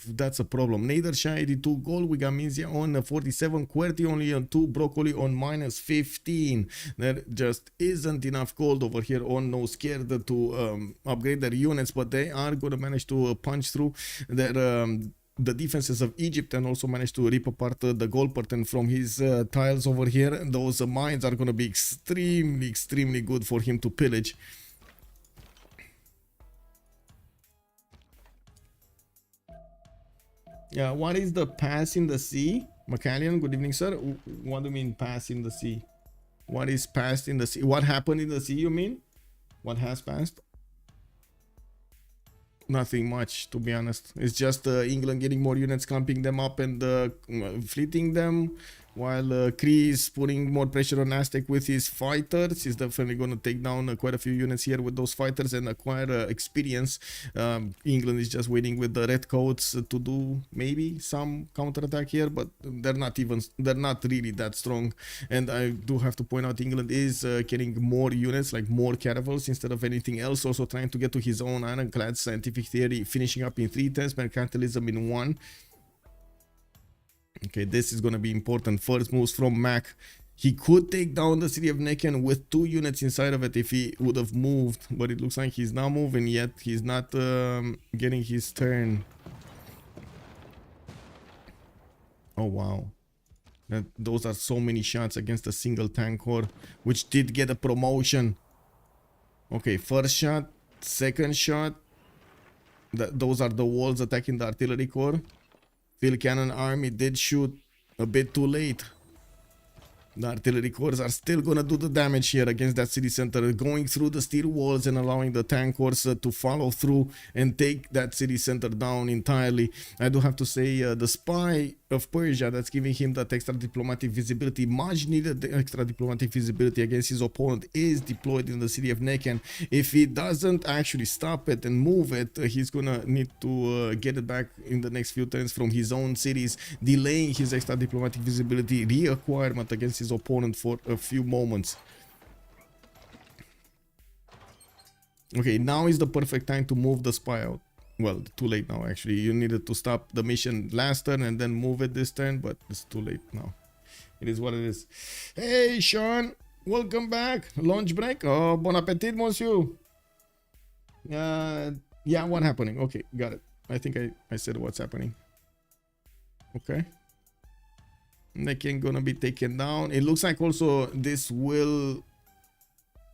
that's a problem. Nadersha 82 gold. We got Minzia on 47, QWERTY only on 2, Broccoli on -15. There just isn't enough gold over here on No Scared to upgrade their units, but they are going to manage to punch through their the defenses of Egypt and also managed to rip apart the gold pattern from his tiles over here. Those mines are going to be extremely good for him to pillage. Yeah, what is the pass in the sea? Macallion, good evening, sir. What do you mean pass in the sea? What is passed in the sea? What happened in the sea, you mean? What has passed? Nothing much, to be honest. It's just England getting more units, clumping them up and fleeting them, while Kree is putting more pressure on Aztec with his fighters. He's definitely going to take down quite a few units here with those fighters and acquire experience. England is just waiting with the redcoats to do maybe some counterattack here, but they're not really that strong. And I do have to point out, England is getting more units, like more caravels instead of anything else. Also trying to get to his own ironclad, scientific theory finishing up in 3 turns, mercantilism in 1. Okay, this is going to be important. First moves from Mac. He could take down the city of Necken with 2 units inside of it if he would have moved, but it looks like he's not moving yet. He's not getting his turn. Oh wow, those are so many shots against a single tank corps, which did get a promotion. Okay, first shot, second shot. Those are the walls attacking the artillery corps. Field cannon army did shoot a bit too late. The artillery corps are still gonna do the damage here against that city center, going through the steel walls and allowing the tank corps to follow through and take that city center down entirely. I do have to say the spy of Persia that's giving him that extra diplomatic visibility, much needed extra diplomatic visibility against his opponent, is deployed in the city of Necken. If he doesn't actually stop it and move it, he's gonna need to get it back in the next few turns from his own cities, delaying his extra diplomatic visibility reacquirement against his opponent for a few moments. Okay, now is the perfect time to move the spy out. Well, too late now actually. You needed to stop the mission last turn and then move it this turn, but it's too late now. It is what it is. Hey Sean, welcome back. Lunch break. Oh, bon appetit, monsieur. Yeah, what happening? Okay, got it. I think I said what's happening. Okay. Necken gonna be taken down. It looks like also this will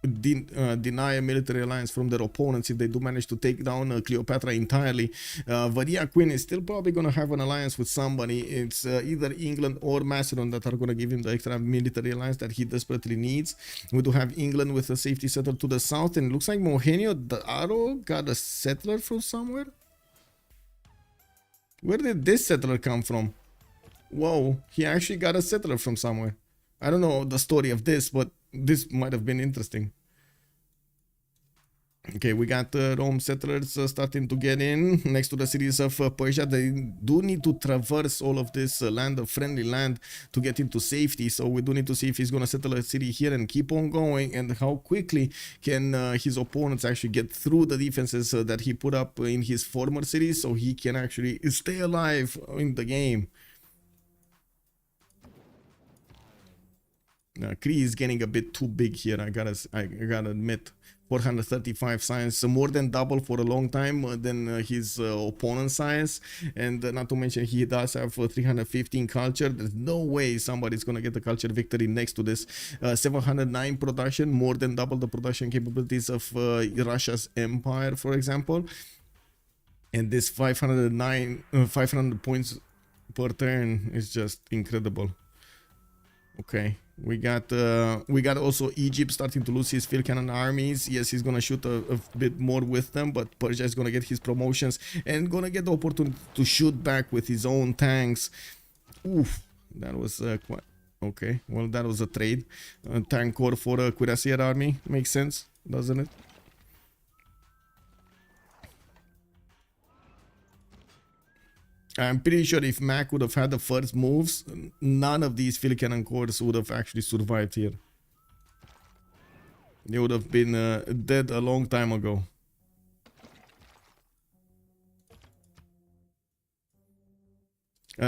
deny a military alliance from their opponents if they do manage to take down Cleopatra entirely. Varia Queen is still probably gonna have an alliance with somebody. It's either England or Macedon that are gonna give him the extra military alliance that he desperately needs. We do have England with a safety settler to the south, and it looks like Mohenio the Arrow got a settler from somewhere. Where did this settler come from? Whoa, he actually got a settler from somewhere. I don't know the story of this, but this might have been interesting. Okay, we got Rome settlers starting to get in next to the cities of Persia. They do need to traverse all of this land, of friendly land, to get into safety. So we do need to see if he's going to settle a city here and keep on going, and how quickly can his opponents actually get through the defenses that he put up in his former cities, so he can actually stay alive in the game. Kree is getting a bit too big here, I gotta admit. 435 science, more than double for a long time than his opponent's science, and not to mention he does have 315 culture. There's no way somebody's gonna get the culture victory next to this. 709 production, more than double the production capabilities of Russia's empire, for example, and this 500 points per turn is just incredible. Okay, we got also Egypt starting to lose his field cannon armies. Yes, he's gonna shoot a bit more with them, but Persia is gonna get his promotions and gonna get the opportunity to shoot back with his own tanks. Oof, that was quite okay. Well, that was a trade. Tank corps for a cuirassier army makes sense, doesn't it? I'm pretty sure if Mac would have had the first moves, none of these field cannon corps would have actually survived here. They would have been dead a long time ago.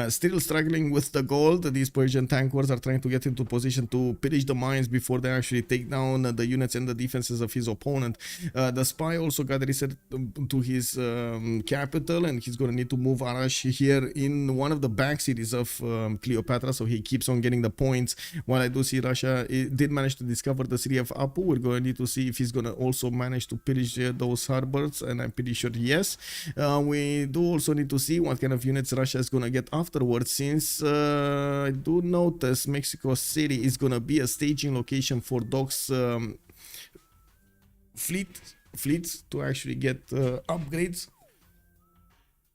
Still struggling with the gold. These Persian tank corps are trying to get into position to pillage the mines before they actually take down the units and the defenses of his opponent. The spy also got reset to his capital, and he's going to need to move Arash here in one of the back cities of Cleopatra, so he keeps on getting the points. While I do see Russia did manage to discover the city of Apu, we're going to need to see if he's going to also manage to pillage those harbors, and I'm pretty sure yes. We do also need to see what kind of units Russia is going to get afterwards, since I do notice Mexico City is gonna be a staging location for Doc's fleets to actually get upgrades.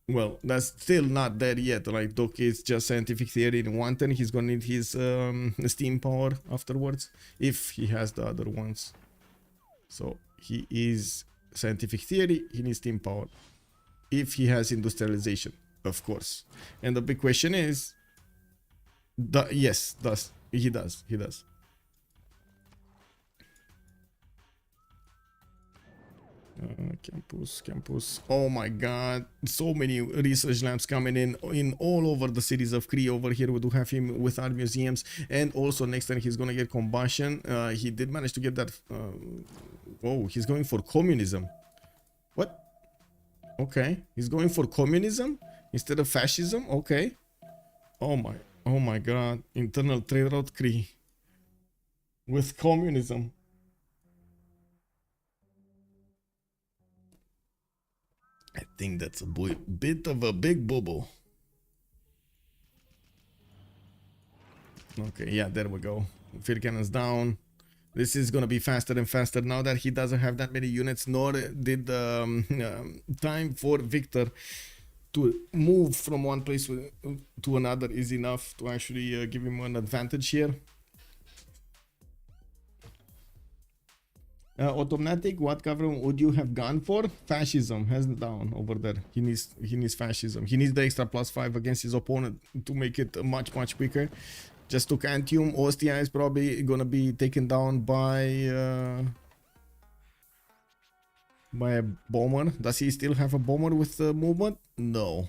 Well, that's still not there yet. Like, Doc is just scientific theory in one turn. He's gonna need his steam power afterwards if he has the other ones. So he is scientific theory, he needs steam power. If he has industrialization, of course. And the big question is, yes, he does. Campus. Oh my god, so many research labs coming in all over the cities of Kree. Over here we do have him with art museums, and also next time he's gonna get combustion. He did manage to get that. Oh, he's going for communism. What? Okay, he's going for communism instead of fascism. Okay. Oh my god, internal trade route Kree with communism. I think that's a bit of a big bubble. Okay, yeah, there we go. Field cannons down. This is gonna be faster and faster now that he doesn't have that many units, nor did time for Victor to move from one place to another is enough to actually give him an advantage here. Automatic, what government would you have gone for? Fascism, hands down over there. He needs fascism. He needs the extra +5 against his opponent to make it much quicker. Just to Cantium, Ostia is probably gonna be taken down by a bomber. Does he still have a bomber with movement? No,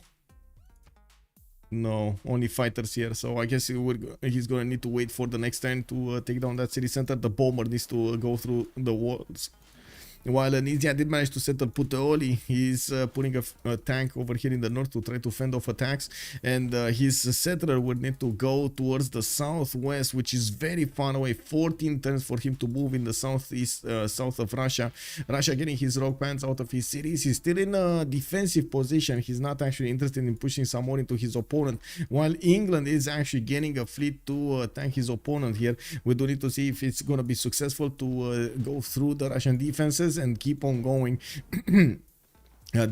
only fighters here. So I guess he's gonna need to wait for the next turn to take down that city center. The bomber needs to go through the walls. While Nizia did manage to settle Puteoli, he's putting a tank over here in the north to try to fend off attacks, and his settler would need to go towards the southwest, which is very far away. 14 turns for him to move in the southeast, south of Russia. Russia getting his rock bands out of his cities. He's still in a defensive position. He's not actually interested in pushing some more into his opponent, while England is actually getting a fleet to tank his opponent here. We do need to see if it's going to be successful to go through the Russian defenses and keep on going.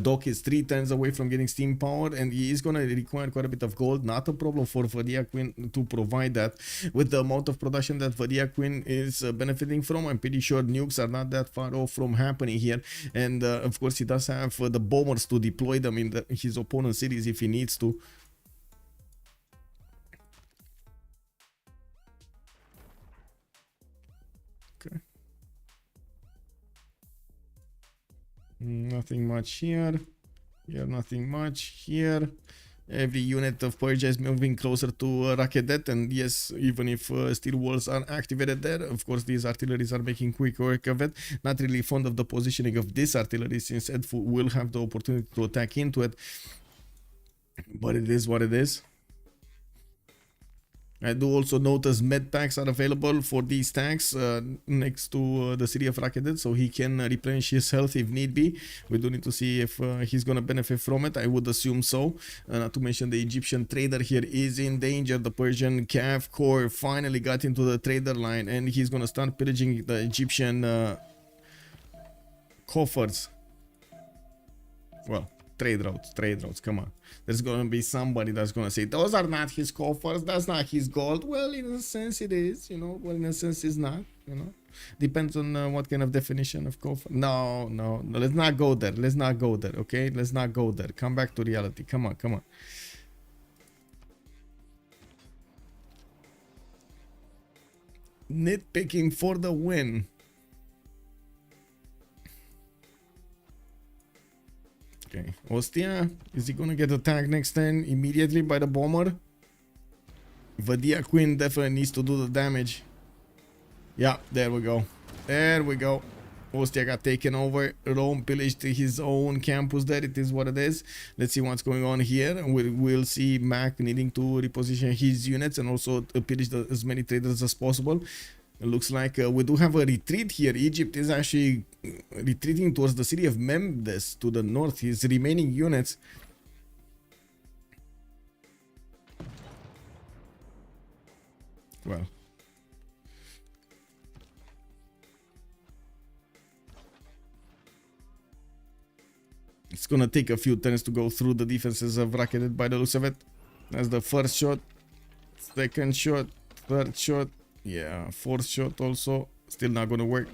Dock is 3 turns away from getting steam powered, and he is going to require quite a bit of gold. Not a problem for Vadia Queen to provide that with the amount of production that Vadia Queen is benefiting from. I'm pretty sure nukes are not that far off from happening here, and of course he does have the bombers to deploy them in his opponent's cities if he needs to. Okay. Nothing much here. Here, nothing much here. Every unit of Persia is moving closer to Rakedet, and yes, even if steel walls are activated there, of course these artilleries are making quick work of it. Not really fond of the positioning of this artillery, since Edfu will have the opportunity to attack into it, but it is what it is. I do also notice med packs are available for these tanks next to the city of Rakedet, so he can replenish his health if need be. We do need to see if he's gonna benefit from it. I would assume so. Not to mention the Egyptian trader here is in danger. The Persian Cav Corps finally got into the trader line, and he's gonna start pillaging the Egyptian coffers. Well, trade routes, come on. There's gonna be somebody that's gonna say those are not his coffers, that's not his gold. Well, in a sense it is, you know. Well, in a sense it's not, you know. Depends on what kind of definition of coffer. No, let's not go there. Let's not go there, okay? Let's not go there. Come back to reality. Come on. Nitpicking for the win. Okay, Ostia, is he gonna get attacked next turn immediately by the bomber? Vadia Queen definitely needs to do the damage. Yeah, there we go. Ostia got taken over. Rome pillaged his own campus there. It is what it is. Let's see what's going on here. We'll see Mac needing to reposition his units and also pillage as many traders as possible. It looks like we do have a retreat here. Egypt is actually retreating towards the city of Memphis to the north. His remaining units. Well. It's gonna take a few turns to go through the defenses of Rakedet by the looks of it. That's the first shot. Second shot. Third shot. Yeah, fourth shot also still not gonna work.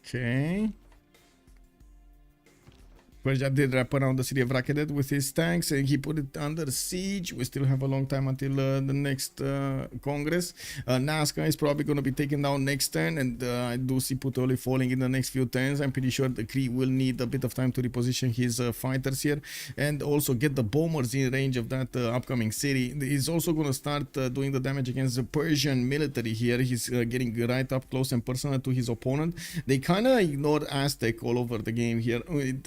Okay. Persia did wrap around the city of Rakedet with his tanks and he put it under siege. We still have a long time until the next Congress. Nazca is probably going to be taken down next turn, and I do see Puteoli falling in the next few turns. I'm pretty sure the Kree will need a bit of time to reposition his fighters here and also get the bombers in range of that upcoming city. He's also going to start doing the damage against the Persian military here. He's getting right up close and personal to his opponent. They kind of ignored Aztec all over the game here.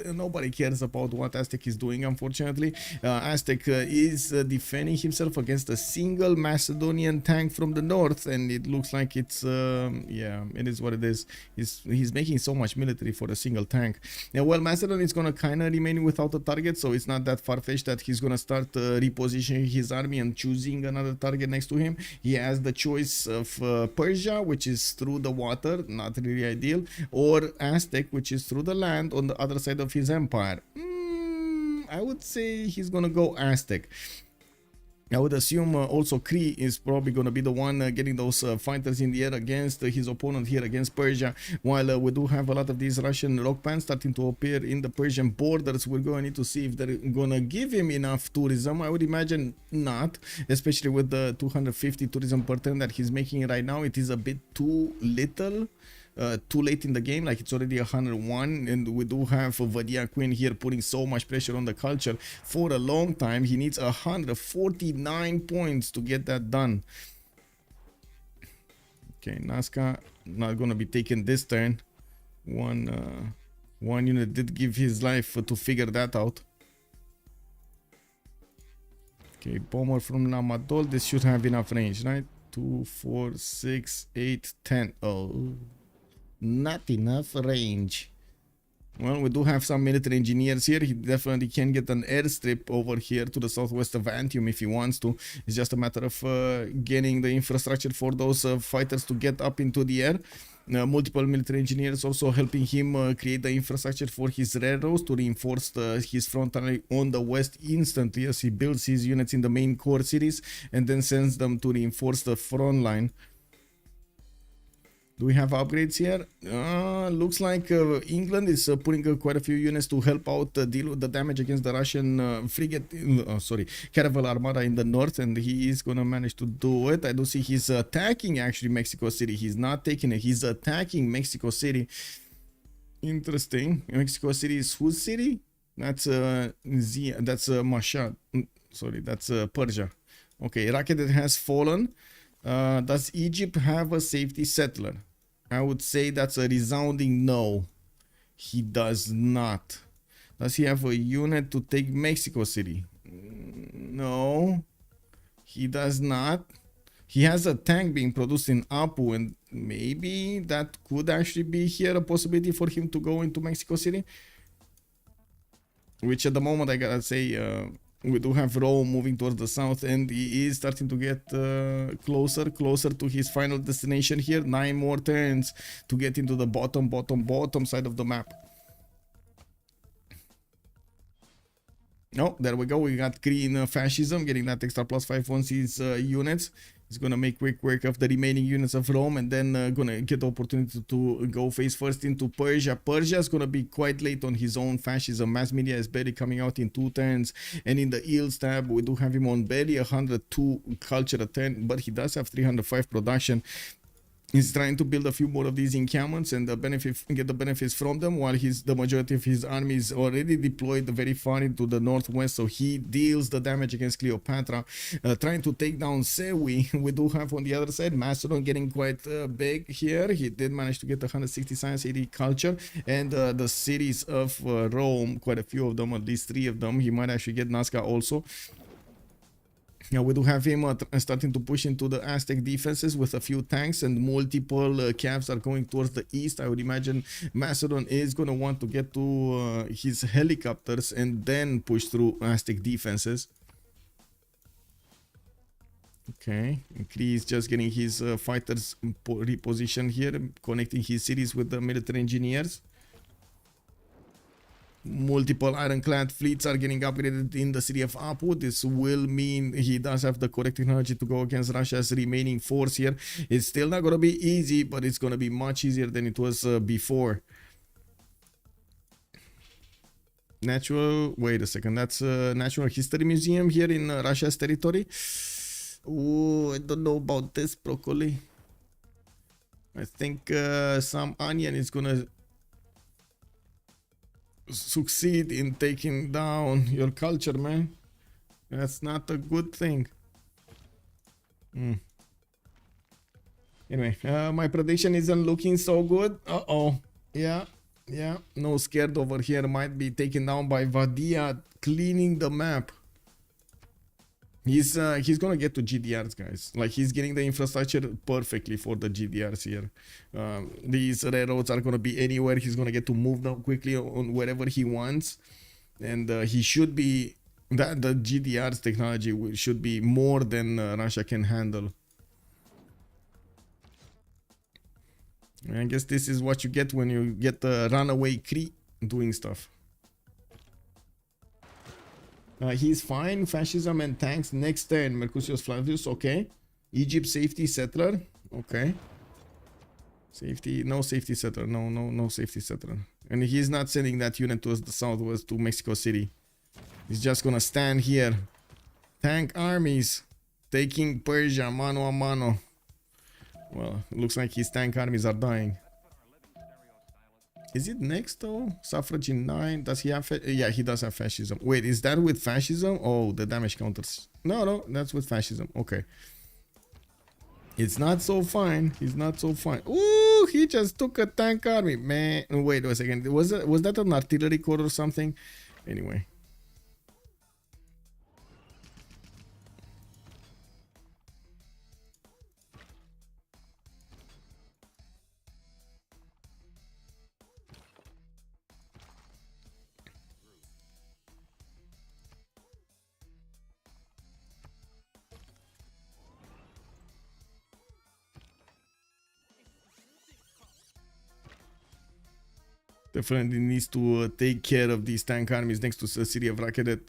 Nobody cares about what Aztec is doing, unfortunately. Aztec is defending himself against a single Macedonian tank from the north, and it looks like it's yeah, it is what it is. He's making so much military for a single tank. Yeah, well, Macedon is gonna kind of remain without a target, so it's not that far-fetched that he's gonna start repositioning his army and choosing another target next to him. He has the choice of Persia, which is through the water, not really ideal, or Aztec, which is through the land on the other side of his empire. I would say he's gonna go Aztec. I would assume also Kree is probably going to be the one getting those fighters in the air against his opponent here against Persia. While we do have a lot of these Russian rock bands starting to appear in the Persian borders, we're going to need to see if they're going to give him enough tourism. I would imagine not, especially with the 250 tourism per turn that he's making right now. It is a bit too little. too late in the game. Like it's already 101, and we do have Vadia Queen here putting so much pressure on the culture for a long time. He needs 149 points to get that done. Okay, Nazca not gonna be taken this turn. One unit did give his life to figure that out. Okay, bomber from Namadol. This should have enough range, right? 2, 4, 6, 8, 10. Oh, not enough range. Well, we do have some military engineers here. He definitely can get an airstrip over here to the southwest of Antium if he wants to. It's just a matter of getting the infrastructure for those fighters to get up into the air. Multiple military engineers also helping him create the infrastructure for his railroads to reinforce his front line on the west instantly as he builds his units in the main core cities and then sends them to reinforce the front line. Do we have upgrades here? Looks like England is putting quite a few units to help out deal with the damage against the Russian Caravel Armada in the north, and he is gonna manage to do it. I do see he's attacking actually Mexico City. He's not taking it. He's attacking Mexico City. Interesting. Mexico City is whose city? That's Mashhad. Sorry, that's Persia. Okay, Rakedet has fallen. Does Egypt have a safety settler? I would say that's a resounding no. He does not. Does he have a unit to take Mexico City? No, he does not. He has a tank being produced in Apu, and maybe that could actually be here a possibility for him to go into Mexico City. Which at the moment I gotta say, we do have Rome moving towards the south, and he is starting to get closer to his final destination here. 9 more turns to get into the bottom side of the map. Oh, there we go. We got green fascism getting that extra +5 on his units. He's gonna make quick work of the remaining units of Rome, and then gonna get the opportunity to go face first into Persia. Persia is gonna be quite late on his own fascism. Mass media is barely coming out in 2 turns, and in the Eels tab we do have him on barely 102 culture a turn, but he does have 305 production. He's trying to build a few more of these encampments and get the benefits from them, while the majority of his army is already deployed very far into the northwest, so he deals the damage against Cleopatra, trying to take down Sewi. We do have on the other side Macedon getting quite big here. He did manage to get 160 science, 80 culture, and the cities of Rome, quite a few of them, at least 3 of them. He might actually get Nazca also. Now we do have him starting to push into the Aztec defenses with a few tanks, and multiple cavs are going towards the east. I would imagine Macedon is going to want to get to his helicopters and then push through Aztec defenses. Okay, Kree is just getting his fighters repositioned here, connecting his cities with the military engineers. Multiple ironclad fleets are getting upgraded in the city of Apu. This will mean he does have the correct technology to go against Russia's remaining force here. It's still not going to be easy, but it's going to be much easier than it was before. Wait a second, that's a Natural History Museum here in Russia's territory. Oh, I don't know about this, broccoli. I think some onion is going to succeed in taking down your culture, man. That's not a good thing. Anyway, my prediction isn't looking so good. Yeah, no scared over here might be taken down by Vadia cleaning the map. He's gonna get to GDRs, guys. Like, he's getting the infrastructure perfectly for the GDRs here. These railroads are gonna be anywhere. He's gonna get to move them quickly on wherever he wants, and he should be that the GDRs technology should be more than Russia can handle. I guess this is what you get when you get the runaway Kree doing stuff. He's fine. Fascism and tanks next turn. Mercutius Flavius, okay. Egypt safety settler, okay. Safety, no safety settler, no safety settler. And he's not sending that unit towards the southwest to Mexico City. He's just gonna stand here. Tank armies taking Persia mano a mano. Well, it looks like his tank armies are dying. Is it next though? Suffrage in 9. Does he have... Yeah, he does have fascism. Wait, is that with fascism? Oh, the damage counters. No, that's with fascism. Okay. It's not so fine. He's not so fine. Ooh, he just took a tank army. Man, wait a second. Was that an artillery corps or something? Anyway. Definitely needs to take care of these tank armies next to the city of Rakedet.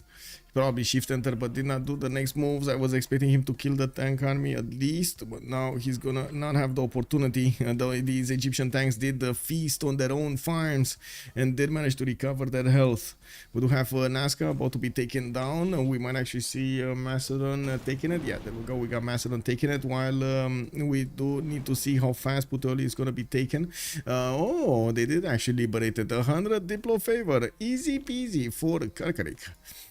Probably shift enter, but did not do the next moves. I was expecting him to kill the tank army at least, but now he's gonna not have the opportunity. Though these Egyptian tanks did feast on their own farms and did manage to recover their health. We do have Nazca about to be taken down. We might actually see Macedon taking it. Yeah, there we go. We got Macedon taking it, while we do need to see how fast Puteoli is gonna be taken. Oh, they did actually liberate it. 100 Diplo favor. Easy peasy for Karkarik.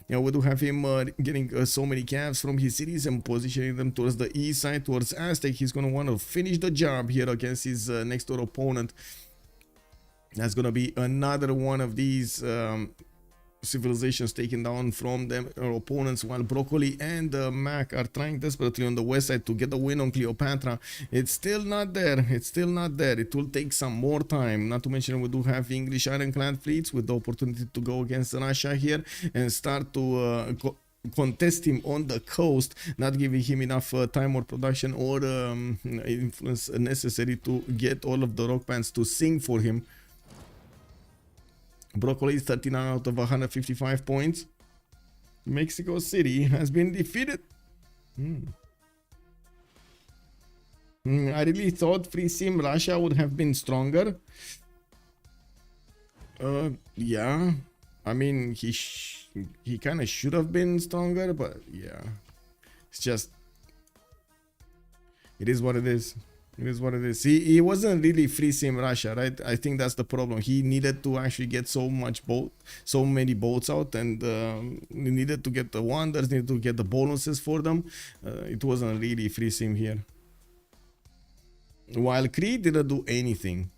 Yeah, we do have him getting so many calves from his cities and positioning them towards the east side, towards Aztec. He's going to want to finish the job here against his next door opponent. That's going to be another one of these civilizations taken down from them or opponents, while Broccoli and Mac are trying desperately on the west side to get the win on Cleopatra. It's still not there. It's still not there. It will take some more time. Not to mention we do have English ironclad fleets with the opportunity to go against Russia here and start to contest him on the coast, not giving him enough time or production or influence necessary to get all of the rock bands to sing for him. Broccoli is 39 out of 155 points. Mexico City has been defeated. I really thought Free Sim Russia would have been stronger. Yeah. I mean, he kind of should have been stronger, but yeah. It's just... It is what it is. It is what it is. He wasn't really Free Sim Russia, right? I think that's the problem. He needed to actually get so many boats out, and he needed to get the wonders, needed to get the bonuses for them. It wasn't really Free Sim here. While Cree didn't do anything.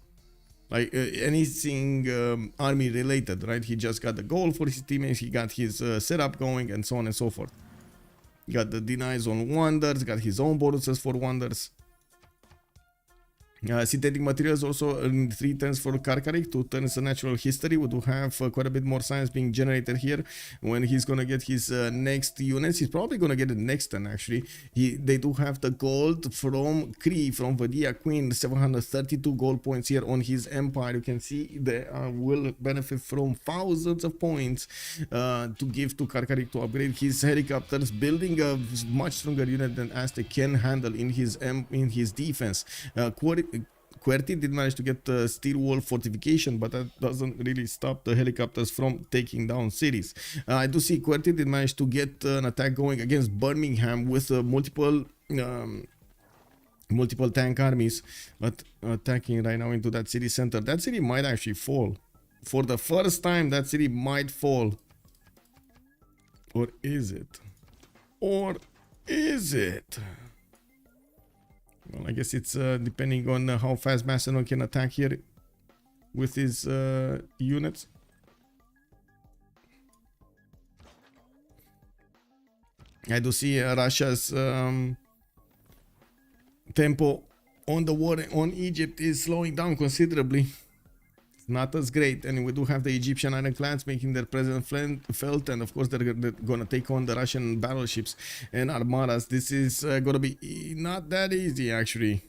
Like anything army related, right? He just got the goal for his teammates, he got his setup going, and so on and so forth. Got the denies on wonders, got his own bonuses for wonders. Synthetic materials also in 3 turns for Karkarik, 2 turns natural history. We do have quite a bit more science being generated here. When he's gonna get his next units, he's probably gonna get it next turn actually. They do have the gold from Cree, from Vadia Queen, 732 gold points here on his empire. You can see they will benefit from thousands of points to give to Karkarik to upgrade his helicopters, building a much stronger unit than Aztec can handle in his defense. QWERTY did manage to get steel wall fortification, but that doesn't really stop the helicopters from taking down cities. I do see QWERTY did manage to get an attack going against Birmingham with multiple tank armies, but attacking right now into that city center. That city might actually fall. For the first time, that city might fall. Or is it? Or is it? Well, I guess it's depending on how fast Macedon can attack here with his units. I do see Russia's tempo on the war on Egypt is slowing down considerably. It's not as great, and we do have the Egyptian ironclads making their presence felt, and of course they're gonna take on the Russian battleships and armadas. This is gonna be not that easy actually.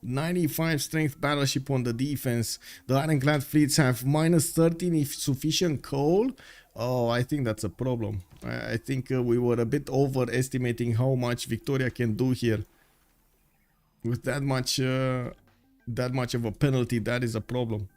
95 strength battleship on the defense. The ironclad fleets have minus 13 sufficient coal. Oh, I think that's a problem. I think we were a bit overestimating how much Victoria can do here. With that much of a penalty, that is a problem.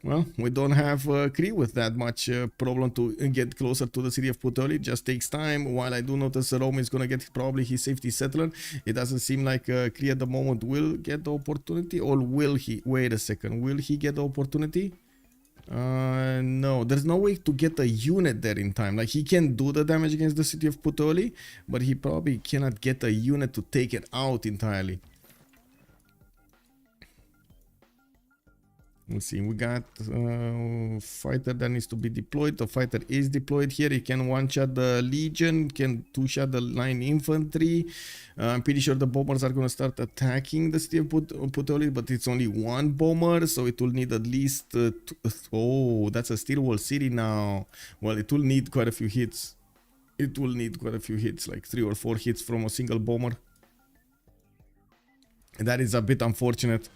Well, we don't have Kree with that much problem to get closer to the city of Puteoli. It just takes time. While I do notice Rome is going to get probably his safety settler, it doesn't seem like Kree at the moment will get the opportunity. Or will he? Wait a second. Will he get the opportunity? No, there's no way to get a unit there in time. Like, he can do the damage against the city of Puteoli, but he probably cannot get a unit to take it out entirely. Let's see, we got fighter that needs to be deployed. The fighter is deployed here. He can one-shot the Legion, can two-shot the line infantry. I'm pretty sure the bombers are going to start attacking the city of Puteoli, but it's only one bomber, so it will need at least... oh, that's a steel wall city now. Well, it will need quite a few hits. It will need quite a few hits, like 3 or 4 hits from a single bomber. And that is a bit unfortunate.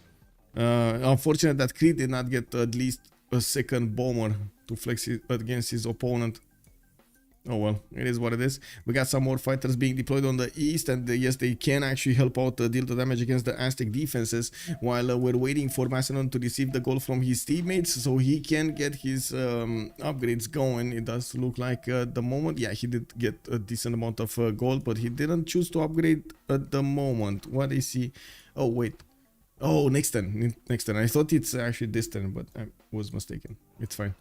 Unfortunate that Kree did not get at least a second bomber to flex against his opponent. Oh well, it is what it is. We got some more fighters being deployed on the east, and yes, they can actually help out deal the damage against the Aztec defenses, while we're waiting for Macedon to receive the goal from his teammates so he can get his upgrades going. It does look like at the moment, yeah, he did get a decent amount of gold, but he didn't choose to upgrade at the moment. What is he? Oh wait. Oh, next turn. Next turn. I thought it's actually this turn, but I was mistaken. It's fine.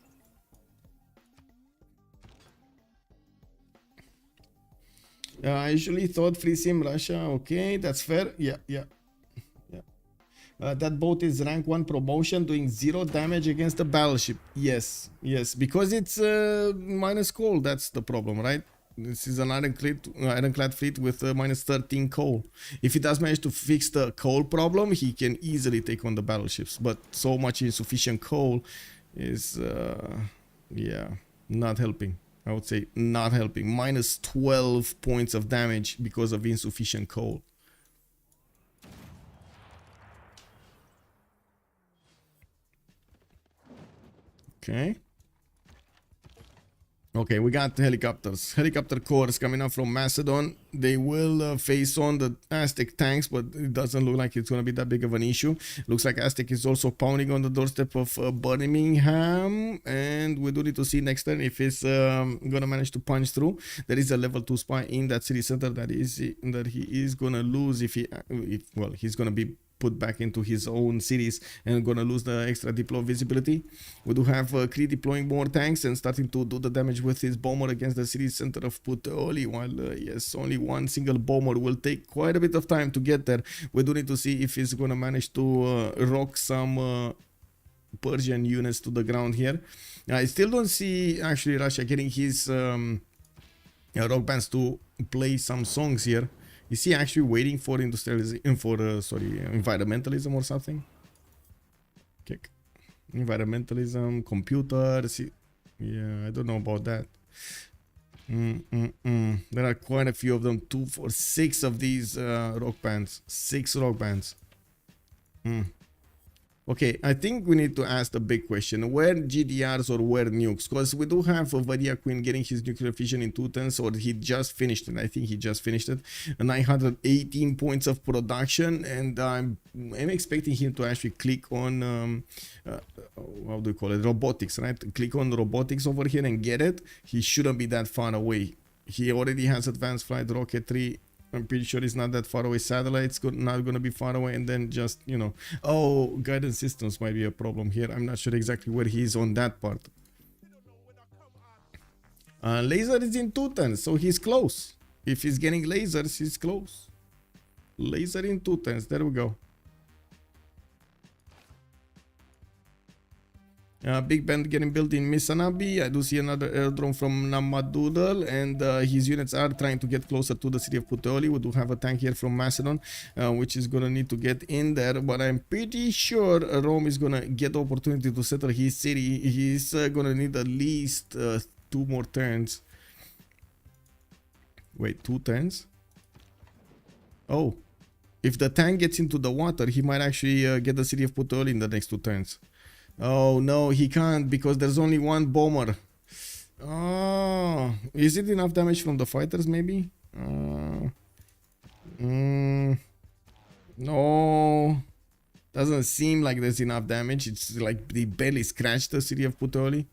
I usually thought free sim Russia. Okay, that's fair. Yeah. That boat is rank 1 promotion, doing 0 damage against the battleship. Yes, because it's minus coal. That's the problem, right? This is an ironclad fleet with minus 13 coal. If he does manage to fix the coal problem, he can easily take on the battleships. But so much insufficient coal is, yeah, not helping. I would say not helping. Minus 12 points of damage because of insufficient coal. Okay. Okay, we got helicopters. Helicopter corps coming up from Macedon. They will face on the Aztec tanks, but it doesn't look like it's going to be that big of an issue. Looks like Aztec is also pounding on the doorstep of Birmingham. And we do need to see next turn if he's going to manage to punch through. There is a level 2 spy in that city center that he is going to lose if he's going to be put back into his own cities and gonna lose the extra deploy visibility. We do have Kree deploying more tanks and starting to do the damage with his bomber against the city center of Puteoli, while yes, only one single bomber will take quite a bit of time to get there. We do need to see if he's gonna manage to rock some Persian units to the ground here. I still don't see actually Russia getting his rock bands to play some songs here. Is he actually waiting for industrialization, environmentalism or something? Okay. Environmentalism, computers. Yeah, I don't know about that. There are quite a few of them. 2, 4, 6 of these rock bands. 6 rock bands. Okay, I think we need to ask the big question. Where GDRs or where nukes? Because we do have Varia Queen getting his nuclear fission in 2 turns, or he just finished it. I think he just finished it. 918 points of production, and I'm expecting him to actually click on, how do you call it? Robotics, right? Click on robotics over here and get it. He shouldn't be that far away. He already has advanced flight rocketry. I'm pretty sure it's not that far away. Satellites not going to be far away, and then just, you know, oh, guidance systems might be a problem here. I'm not sure exactly where he is on that part. Laser is in 2 turns, so he's close. If he's getting lasers, he's close. Laser in 2 turns. There we go. Big band getting built in Misanabi. I do see another airdrome from Namadoodle, and his units are trying to get closer to the city of Puteoli. We do have a tank here from Macedon, which is gonna need to get in there, but I'm pretty sure Rome is gonna get the opportunity to settle his city. He's gonna need at least 2 more turns. Wait, 2 turns? Oh, if the tank gets into the water, he might actually get the city of Puteoli in the next 2 turns. Oh no, he can't, because there's only 1 bomber. Oh, is it enough damage from the fighters maybe? No, doesn't doesn't seem like there's enough damage. It's like they barely scratched the city of Puteoli.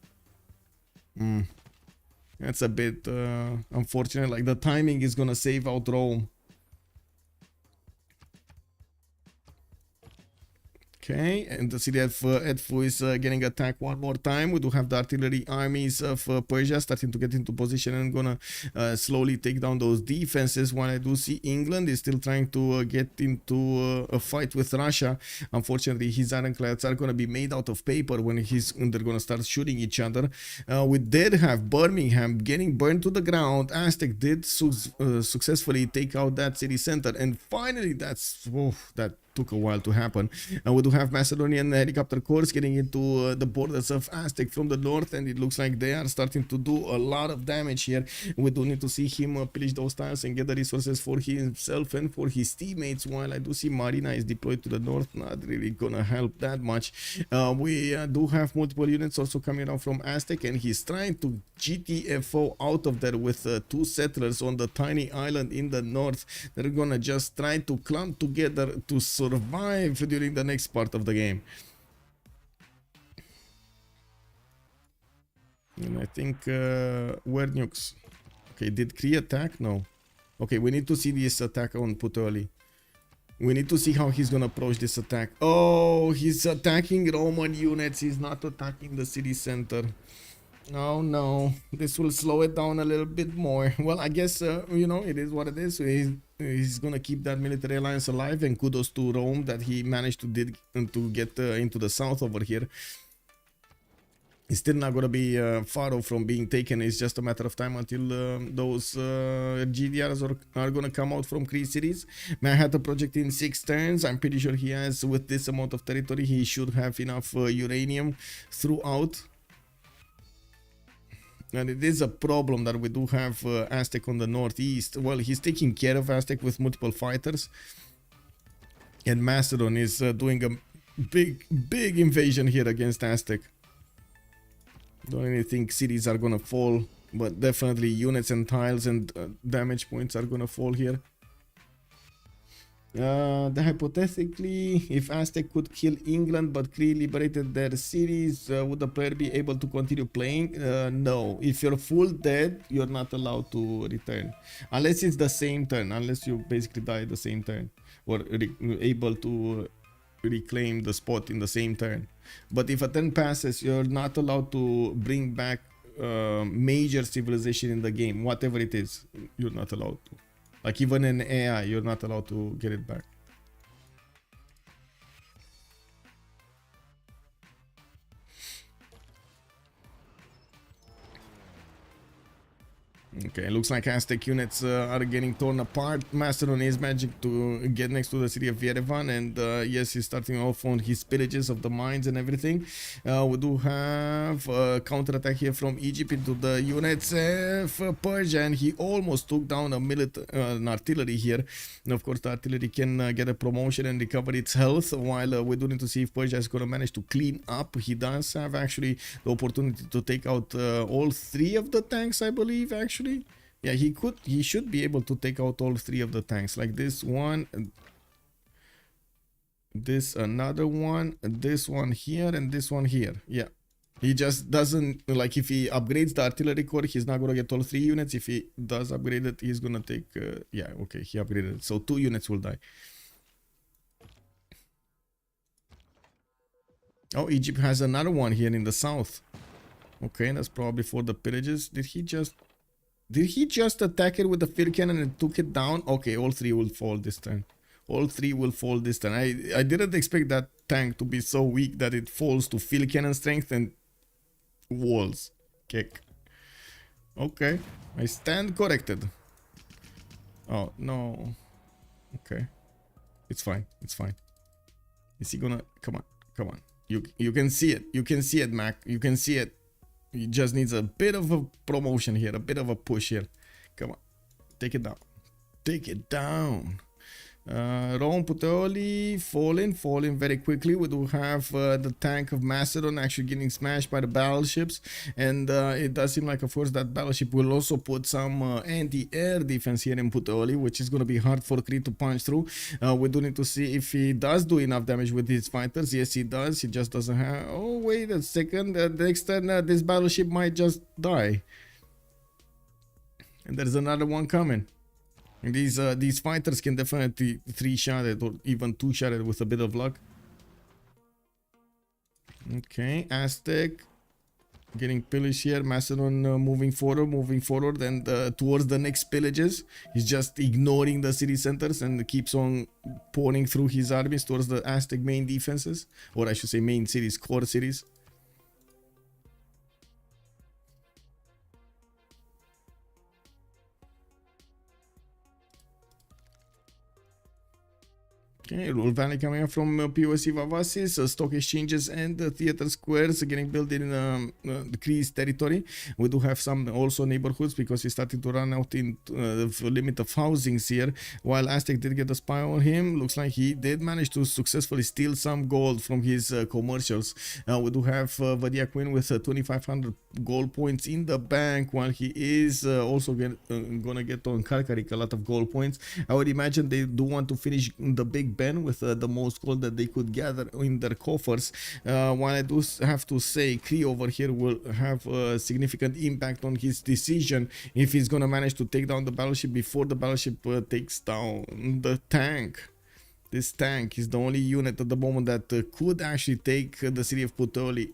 That's a bit unfortunate. Like the timing is gonna save out Rome. Okay, and the city of Edfu is getting attacked one more time. We do have the artillery armies of Persia starting to get into position and gonna slowly take down those defenses. While I do see England is still trying to get into a fight with Russia. Unfortunately, his ironclads are gonna be made out of paper when they're gonna start shooting each other. We did have Birmingham getting burned to the ground. Aztec did successfully take out that city center, and finally, that took a while to happen. We do have Macedonian helicopter corps getting into the borders of Aztec from the north, and it looks like they are starting to do a lot of damage here. We do need to see him pillage those tiles and get the resources for himself and for his teammates, while I do see Marina is deployed to the north. Not really gonna help that much. We do have multiple units also coming out from Aztec, and he's trying to GTFO out of there with 2 settlers on the tiny island in the north. They're gonna just try to clump together to survive during the next part of the game. And I think where nukes? Okay, did Kree attack? No. Okay, we need to see this attack on Puteoli. We need to see how he's gonna approach this attack. Oh, he's attacking Roman units. He's not attacking the city center. Oh no, this will slow it down a little bit more. Well, I guess, you know, it is what it is. He's gonna keep that military alliance alive, and kudos to Rome that he managed to get into the south over here. It's still not gonna be far off from being taken. It's just a matter of time until those GDRs are gonna come out from Cree cities. Manhattan project in 6 turns. I'm pretty sure he has, with this amount of territory, he should have enough uranium throughout. And it is a problem that we do have Aztec on the northeast. Well, he's taking care of Aztec with multiple fighters. And Macedon is doing a big invasion here against Aztec. Don't really think cities are gonna fall, but definitely units and tiles and damage points are gonna fall here. Hypothetically, if Aztec could kill England but Kree liberated their cities, would the player be able to continue playing? No. If you're full dead, you're not allowed to return. Unless it's the same turn. Unless you basically die the same turn. Or able to reclaim the spot in the same turn. But if a turn passes, you're not allowed to bring back major civilization in the game. Whatever it is, you're not allowed to. Like even in AI, you're not allowed to get it back. Okay, looks like Aztec units are getting torn apart. Macedon is managing to get next to the city of Yerevan, and yes, he's starting off on his pillages of the mines and everything. We do have a counterattack here from Egypt into the units of Persia, and he almost took down an artillery here. And of course, the artillery can get a promotion and recover its health, while we do need to see if Persia is going to manage to clean up. He does have actually the opportunity to take out all 3 of the tanks, I believe, actually. Yeah, he should be able to take out all 3 of the tanks, like this one, this another one, this one here, and this one here. Yeah, he just doesn't, like, if he upgrades the artillery core, he's not gonna get all 3 units. If he does upgrade it, he's gonna take yeah, okay, he upgraded it, so 2 units will die. Oh, Egypt has another one here in the south. Okay, that's probably for the pillages. Did he just attack it with the field cannon and took it down? Okay, all 3 will fall this turn. All 3 will fall this turn. I didn't expect that tank to be so weak that it falls to field cannon strength and walls. Kick. Okay, I stand corrected. Oh, no. Okay. It's fine. It's fine. Is he gonna... Come on. Come on. You can see it. You can see it, Mac. You can see it. He just needs a bit of a promotion here, a bit of a push here. Come on, take it down. Take it down. Rome, Puteoli, falling very quickly. We do have the tank of Macedon actually getting smashed by the battleships, and it does seem like, of course, that battleship will also put some anti-air defense here in Puteoli, which is going to be hard for Crete to punch through. We do need to see if he does do enough damage with his fighters. Yes, he does. He just doesn't have... Oh, wait a second. Next turn, this battleship might just die. And there's another one coming. And these fighters can definitely 3-shot it or even 2-shot it with a bit of luck. Okay, Aztec getting pillaged here. Macedon moving forward, and towards the next pillages. He's just ignoring the city centers and keeps on pouring through his armies towards the Aztec main defenses, or I should say main cities, core cities. Okay, Rule Valley coming up from POC Vavasis, stock exchanges and theater squares getting built in the Greece territory. We do have some also neighborhoods because he started to run out in the limit of housings here. While Aztec did get a spy on him, looks like he did manage to successfully steal some gold from his commercials. We do have Vadia Queen with 2,500 gold points in the bank, while he is also gonna get on Karkarik a lot of gold points. I would imagine they do want to finish the big Ben with the most gold that they could gather in their coffers. While I do have to say, Kree over here will have a significant impact on his decision if he's gonna manage to take down the battleship before the battleship takes down the tank. This tank is the only unit at the moment that could actually take the city of Puteoli.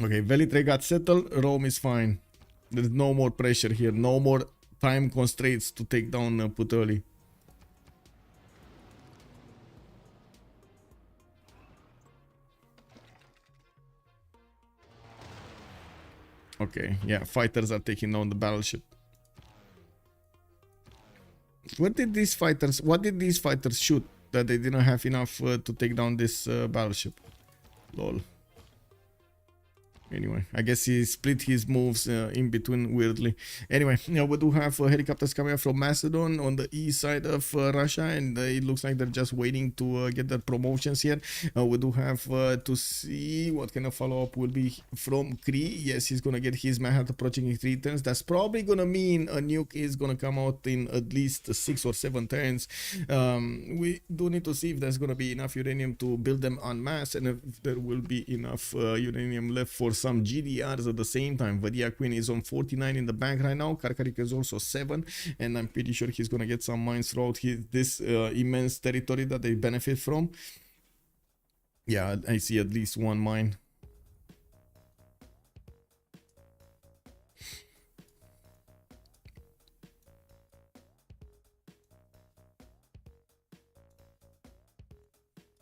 Okay, Velitre got settled. Rome is fine. There's no more pressure here. No more time constraints to take down Puteoli. Okay, yeah, fighters are taking down the battleship. What did these fighters shoot that they didn't have enough to take down this battleship? Lol. Anyway, I guess he split his moves in between weirdly. Anyway, we do have helicopters coming up from Macedon on the east side of Russia, and it looks like they're just waiting to get their promotions here. We do have to see what kind of follow-up will be from Kree. Yes, he's gonna get his Manhattan approaching in 3 turns. That's probably gonna mean a nuke is gonna come out in at least 6 or 7 turns. We do need to see if there's gonna be enough uranium to build them en masse, and if there will be enough uranium left for some GDRs at the same time. Vadia Queen is on 49 in the bank right now. Karkarik is also 7, and I'm pretty sure he's gonna get some mines throughout this immense territory that they benefit from. Yeah, I see at least 1 mine.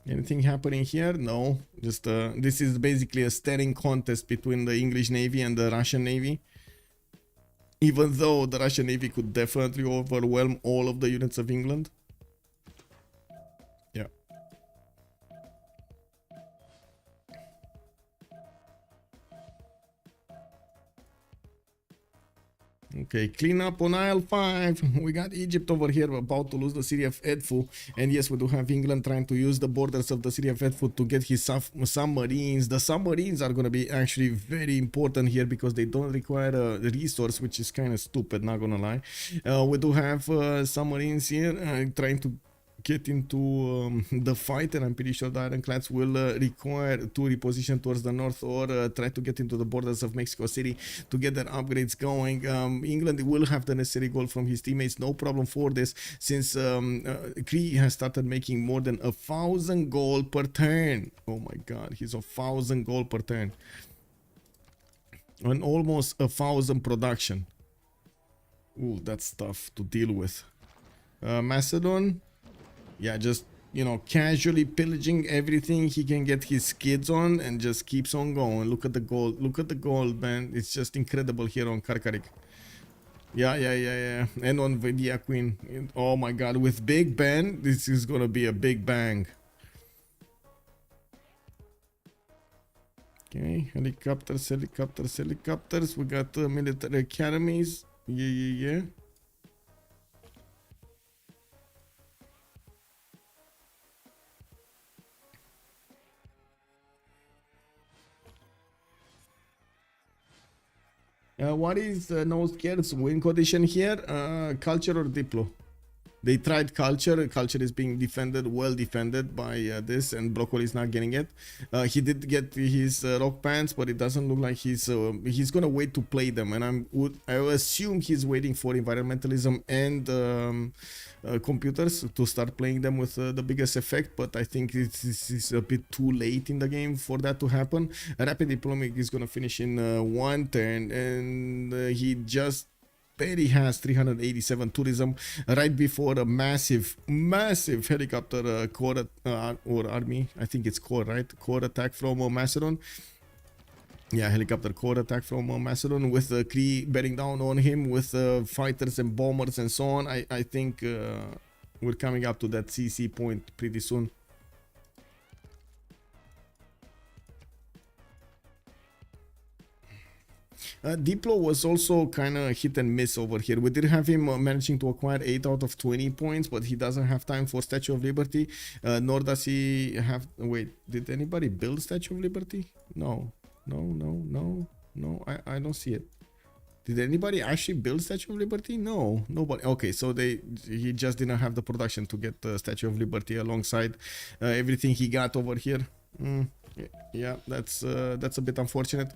Anything happening here? No. Just this is basically a staring contest between the English Navy and the Russian Navy. Even though the Russian Navy could definitely overwhelm all of the units of England. Yeah. Okay, clean up on aisle 5. We got Egypt over here about to lose the city of Edfu. And yes, we do have England trying to use the borders of the city of Edfu to get his submarines. The submarines are going to be actually very important here because they don't require a resource, which is kind of stupid, not going to lie. We do have submarines here trying to get into the fight, and I'm pretty sure the ironclads will require to reposition towards the north or try to get into the borders of Mexico City to get their upgrades going. England will have the necessary gold from his teammates, no problem for this, since Kree has started making more than 1,000 gold per turn. Oh my god, he's 1,000 gold per turn and almost 1,000 production. Ooh, that's tough to deal with. Macedon, yeah, just, you know, casually pillaging everything he can get his skids on and just keeps on going. Look at the gold. Look at the gold, man. It's just incredible here on Karkarik. Yeah. And on Vadia Queen. Oh my god, with Big Ben, this is gonna be a big bang. Okay, helicopters. We got military academies. Yeah. What is no scares win condition here? Culture or Diplo? They tried culture. Culture is being defended, well defended by this, and Broccoli is not getting it. He did get his rock pants, but it doesn't look like he's gonna wait to play them. And I assume he's waiting for environmentalism and computers to start playing them with the biggest effect. But I think this is a bit too late in the game for that to happen. Rapid diplomacy is gonna finish in one turn, and he just barely has 387 tourism right before a massive helicopter core or army, I think it's core, right, core attack from Macedon. Yeah, helicopter core attack from Macedon with the Kree bearing down on him with fighters and bombers and so on. I think we're coming up to that CC point pretty soon. Diplo was also kind of hit and miss over here. We did have him managing to acquire 8 out of 20 points, but he doesn't have time for Statue of Liberty, nor does he have... Wait, did anybody build Statue of Liberty? No, I don't see it. Did anybody actually build Statue of Liberty? No, nobody. Okay, so he just didn't have the production to get the Statue of Liberty alongside everything he got over here. Yeah, that's a bit unfortunate.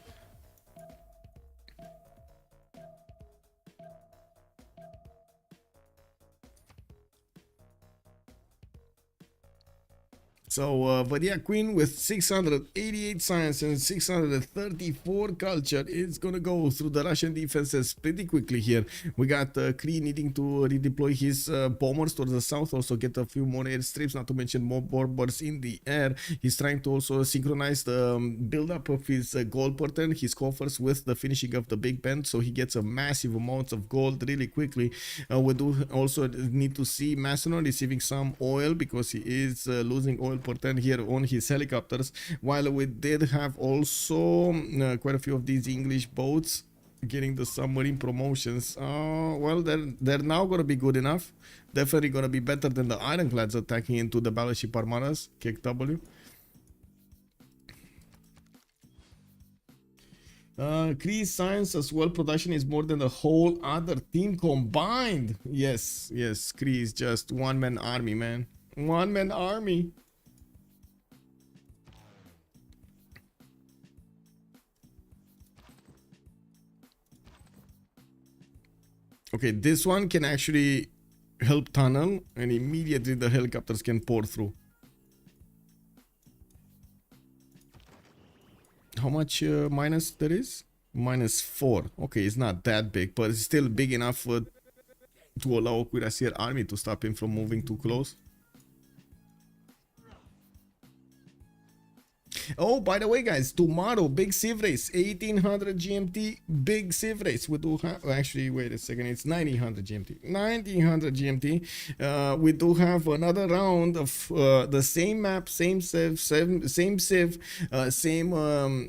So Vadia Queen with 688 science and 634 culture is gonna go through the Russian defenses pretty quickly here. We got Kree needing to redeploy his bombers towards the south, also get a few more airstrips, not to mention more bombers in the air. He's trying to also synchronize the build-up of his gold per turn, his coffers, with the finishing of the Big Ben, so he gets a massive amount of gold really quickly. We do also need to see Macedon receiving some oil because he is losing oil per turn here on his helicopters, while we did have also quite a few of these English boats getting the submarine promotions. Well, they're now gonna be good enough, definitely gonna be better than the ironclads attacking into the battleship armadas. Kick W. Kree's science as well production is more than the whole other team combined. Yes, Kree is just one-man army, man. One-man army. Okay, this one can actually help tunnel, and immediately the helicopters can pour through. How much minus there is? -4. Okay, it's not that big, but it's still big enough to allow Cuirassier army to stop him from moving too close. Oh, by the way, guys, tomorrow, big Civ race, 1800 GMT, big Civ race. We do have, actually, wait a second, it's 1900 GMT. 1900 GMT. We do have another round of the same map, same Civ, same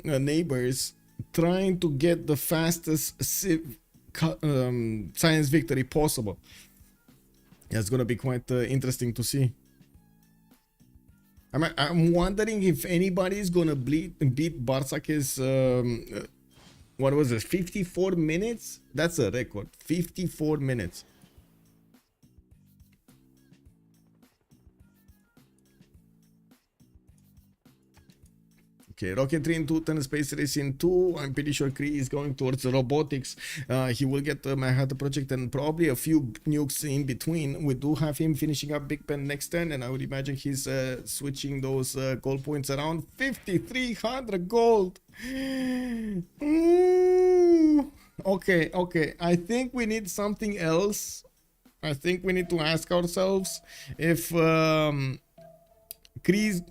neighbors, trying to get the fastest Civ science victory possible. It's gonna be quite interesting to see. I'm wondering if anybody is gonna beat Barsak's what was it, 54 minutes? That's a record. 54 minutes. Okay, rocketry in 2, turn space race in 2. I'm pretty sure Kree is going towards robotics. He will get the Manhattan Project and probably a few nukes in between. We do have him finishing up Big Ben next turn, and I would imagine he's switching those gold points around. 5,300 gold. Ooh. Okay. I think we need something else. I think we need to ask ourselves if Kree's...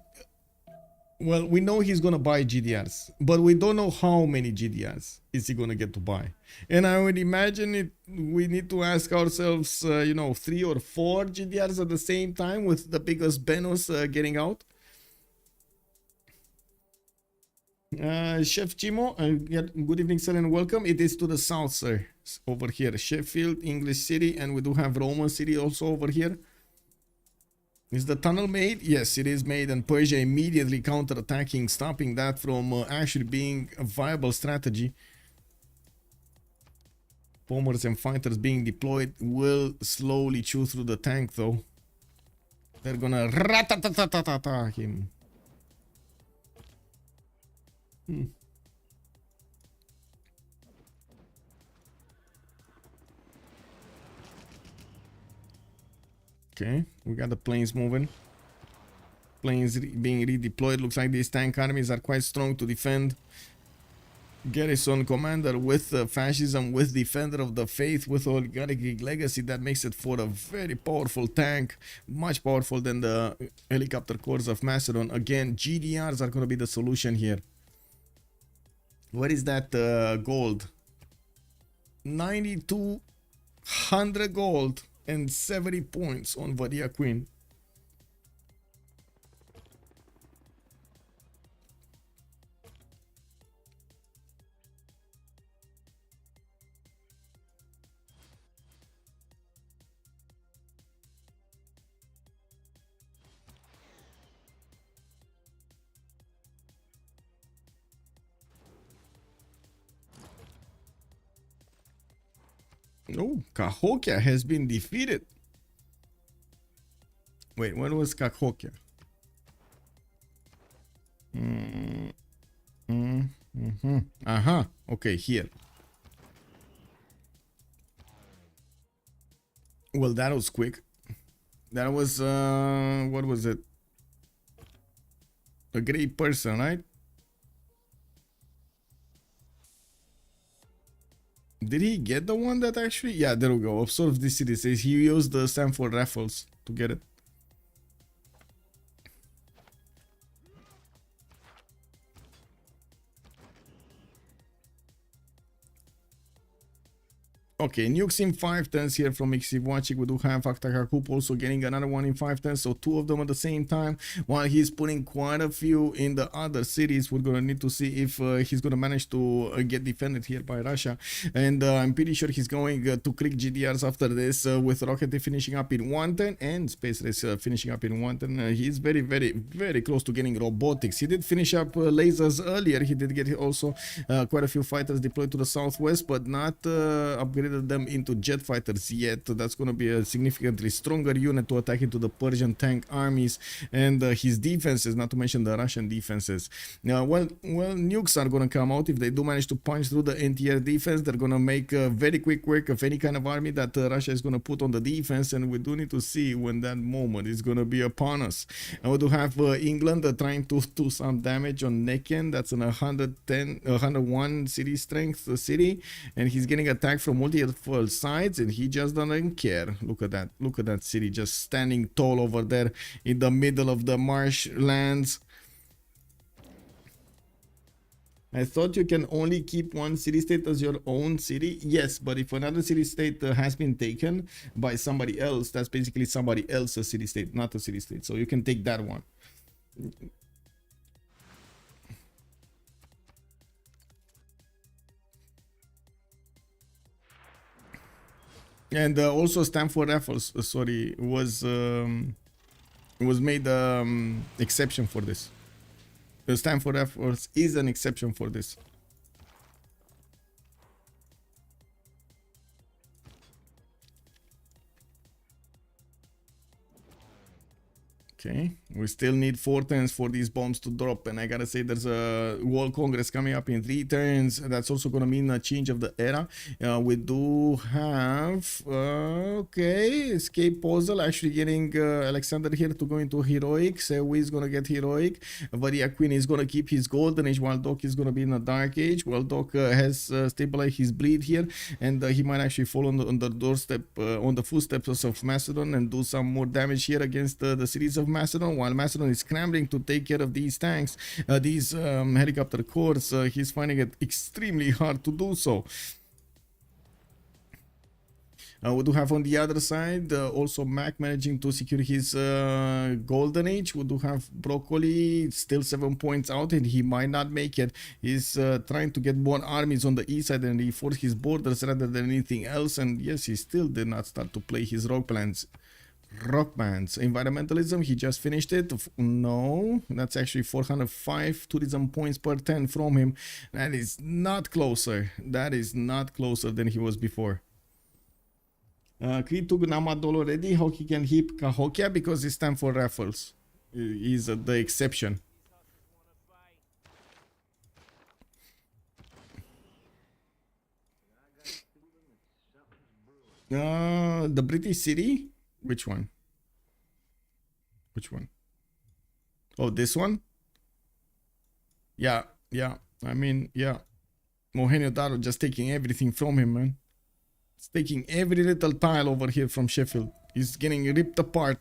Well, we know he's gonna buy GDRs, but we don't know how many GDRs is he gonna get to buy. And I would imagine we need to ask ourselves, 3 or 4 GDRs at the same time, with the biggest Benos getting out. Chef Chimo, good evening, sir, and welcome. It is to the south, sir, over here. Sheffield, English City, and we do have Roman City also over here. Is the tunnel made? Yes, it is made, and Persia immediately counter-attacking, stopping that from actually being a viable strategy. Bombers and fighters being deployed will slowly chew through the tank though. They're gonna rat-a-ta-ta-ta-ta him. Okay, we got the planes moving. Planes being redeployed. Looks like these tank armies are quite strong to defend. Garrison commander with fascism, with defender of the faith, with oligarchic legacy. That makes it for a very powerful tank, much powerful than the helicopter corps of Macedon. Again, GDRs are going to be the solution here. What is that gold? 9,200 gold and 70 points on Varia Queen. Oh, Cahokia has been defeated. Wait, when was Cahokia? Okay, here. Well, that was quick. That was, what was it? A great person, right? Did he get the one that actually? Yeah, there we go. Absorb this city. Says he used the Stanford raffles to get it. Okay, nukes in 5 turns here from Ixivuacic. We do have Aktakakup also getting another one in 5 turns, so 2 of them at the same time, while he's putting quite a few in the other cities. We're gonna need to see if he's gonna manage to get defended here by Russia, and I'm pretty sure he's going to click GDRs after this, with Rocket finishing up in 1 turn and Space Race finishing up in 1 turn. He's very close to getting robotics. He did finish up lasers earlier. He did get also quite a few fighters deployed to the southwest, but not upgraded them into jet fighters yet. That's going to be a significantly stronger unit to attack into the Persian tank armies and his defenses, not to mention the Russian defenses. Well, nukes are going to come out. If they do manage to punch through the anti-air defense, they're going to make very quick work of any kind of army that Russia is going to put on the defense, and we do need to see when that moment is going to be upon us. And we do have England trying to do some damage on Necken. That's an 101 city strength city, and he's getting attacked from multiple sides, and he just doesn't care. Look at that city just standing tall over there in the middle of the marshlands. I thought you can only keep one city-state as your own city. Yes, but if another city-state has been taken by somebody else, that's basically somebody else's city-state, not a city-state. So you can take that one. And also Stanford raffles, was made exception for this. The Stanford raffles is an exception for this. Okay, we still need 4 turns for these bombs to drop, and I gotta say there's a World Congress coming up in 3 turns. That's also gonna mean a change of the era. We do have okay, escape Posel actually getting Alexander here to go into heroic. Sewi is gonna get heroic. Varia Queen is gonna keep his golden age, while Doc is gonna be in a dark age. While Doc has stabilized his bleed here, and he might actually fall on the doorstep, on the footsteps of Macedon, and do some more damage here against the cities of Macedon. While Macedon is scrambling to take care of these tanks, these helicopter corps, he's finding it extremely hard to do so. We do have on the other side also Mac managing to secure his golden age. We do have Broccoli still 7 points out, and he might not make it. He's trying to get more armies on the east side and reinforce his borders rather than anything else. And yes, he still did not start to play his rogue plans Rock bands. Environmentalism, he just finished it. No, that's actually 405 tourism points per 10 from him. That is not closer. That is not closer than he was before. He took Namadol already. How he can hit Cahokia? Because it's time for raffles. Is the exception. The British city? Which one? Which one? Oh, this one? Yeah, yeah. I mean, yeah. Mohenio Daro just taking everything from him, man. He's taking every little tile over here from Sheffield. He's getting ripped apart.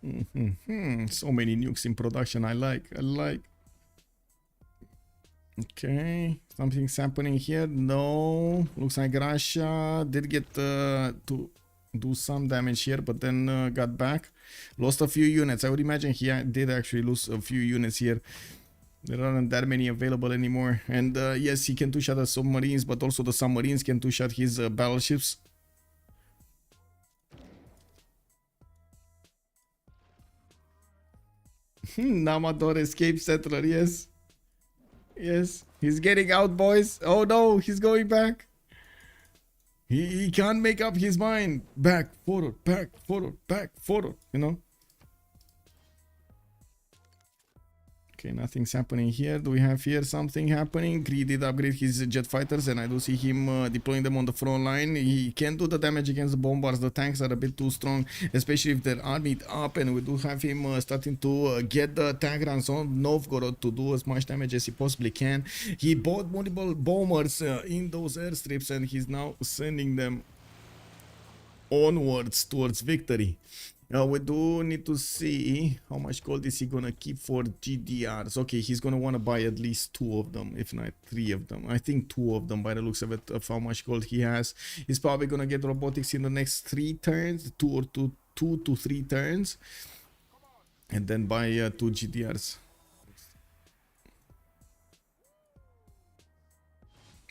So many nukes in production. I like. Okay, something's happening here. No, looks like Russia did get to do some damage here, but then got back. Lost a few units. I would imagine he did actually lose a few units here. There aren't that many available anymore. And yes, he can two-shot the submarines, but also the submarines can two-shot his battleships. Namador escape settler, yes. Yes, he's getting out, boys. Oh no, he's going back. He can't make up his mind. Back, forward, you know. Okay, nothing's happening here. Do we have here something happening? He did upgrade his jet fighters, and I do see him deploying them on the front line. He can do the damage against the bombards. The tanks are a bit too strong, especially if they're armed up, and we do have him starting to get the tank runs on Novgorod to do as much damage as he possibly can. He bought multiple bombers in those airstrips, and he's now sending them onwards towards victory. We do need to see how much gold is he gonna keep for GDRs. Okay, he's gonna want to buy at least 2 of them, if not 3 of them. I think 2 of them by the looks of it, of how much gold he has. He's probably gonna get robotics in the next 3 turns, 2 to 3 turns, and then buy 2 GDRs.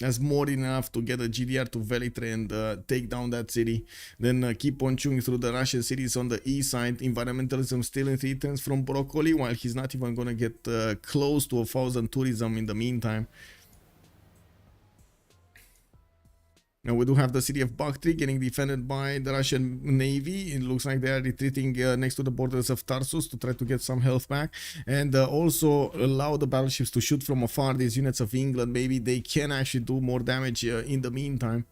That's more than enough to get a GDR to Velitre and take down that city. Then keep on chewing through the Russian cities on the east side. Environmentalism still in 3 turns from Broccoli, while he's not even gonna get close to 1,000 tourism in the meantime. Now we do have the city of Bakhtri getting defended by the Russian Navy. It looks like they are retreating next to the borders of Tarsus to try to get some health back. And also allow the battleships to shoot from afar. These units of England, maybe they can actually do more damage in the meantime.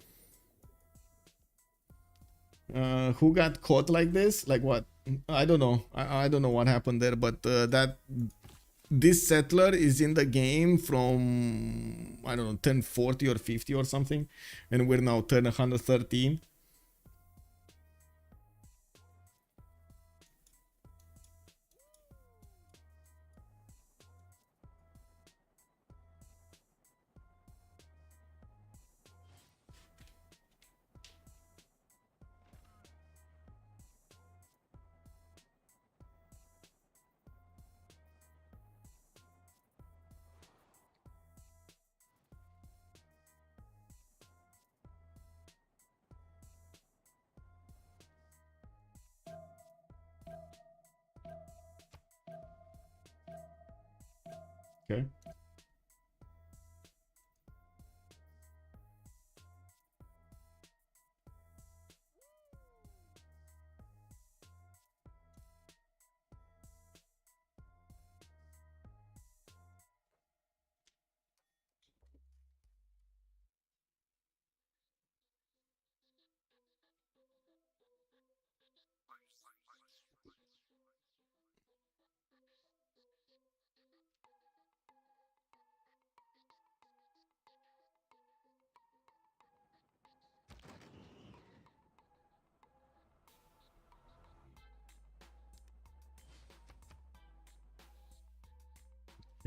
Who got caught like this? Like what? I don't know. I don't know what happened there, but this settler is in the game from, I don't know, 1040 or 50 or something, and we're now turn 113. Okay.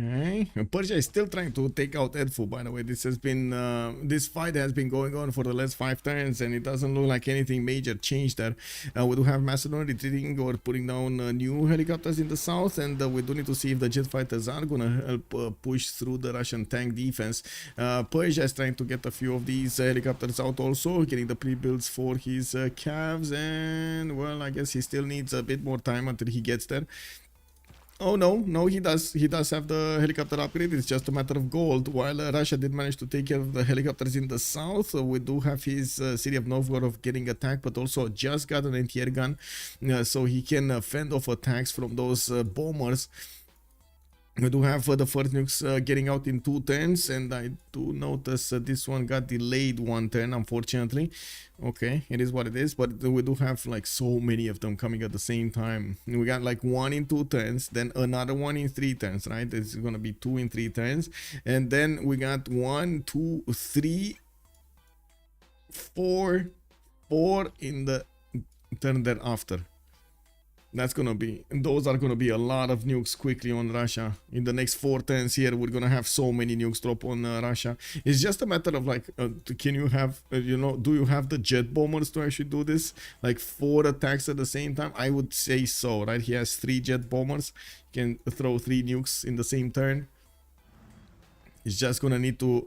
Okay, Persia is still trying to take out Edfu. By the way, this fight has been going on for the last 5 turns, and it doesn't look like anything major changed there. We do have Macedon retreating or putting down new helicopters in the south, and we do need to see if the jet fighters are gonna help push through the Russian tank defense. Persia is trying to get a few of these helicopters out, also getting the pre-builds for his calves, and well, I guess he still needs a bit more time until he gets there. Oh no, he does have the helicopter upgrade. It's just a matter of gold. While Russia did manage to take care of the helicopters in the south, we do have his city of Novgorod getting attacked, but also just got an anti-air gun, so he can fend off attacks from those bombers. We do have the first nukes getting out in 2 turns, and I do notice this one got delayed 1 turn, unfortunately. Okay, it is what it is, but we do have like so many of them coming at the same time. We got like 1 in 2 turns, then another 1 in 3 turns, right? This is gonna be 2 in 3 turns, and then we got 1, 2, 3, 4 in the turn thereafter. Those are gonna be a lot of nukes quickly on Russia. In the next 4 turns here, we're gonna have so many nukes drop on Russia. It's just a matter of like, can you have, do you have the jet bombers to actually do this? Like 4 attacks at the same time? I would say so, right? He has 3 jet bombers. He can throw 3 nukes in the same turn. He's just gonna need to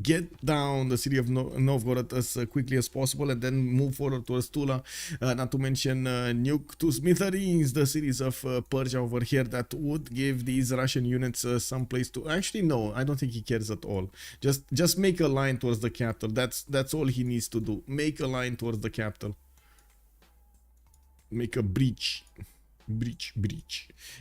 get down the city of Novgorod as quickly as possible, and then move forward towards Tula, not to mention nuke to smithereens the cities of Persia over here. That would give these Russian units some place to, actually no, I don't think he cares at all. Just make a line towards the capital. That's all he needs to do. Make a line towards the capital. Make a breach.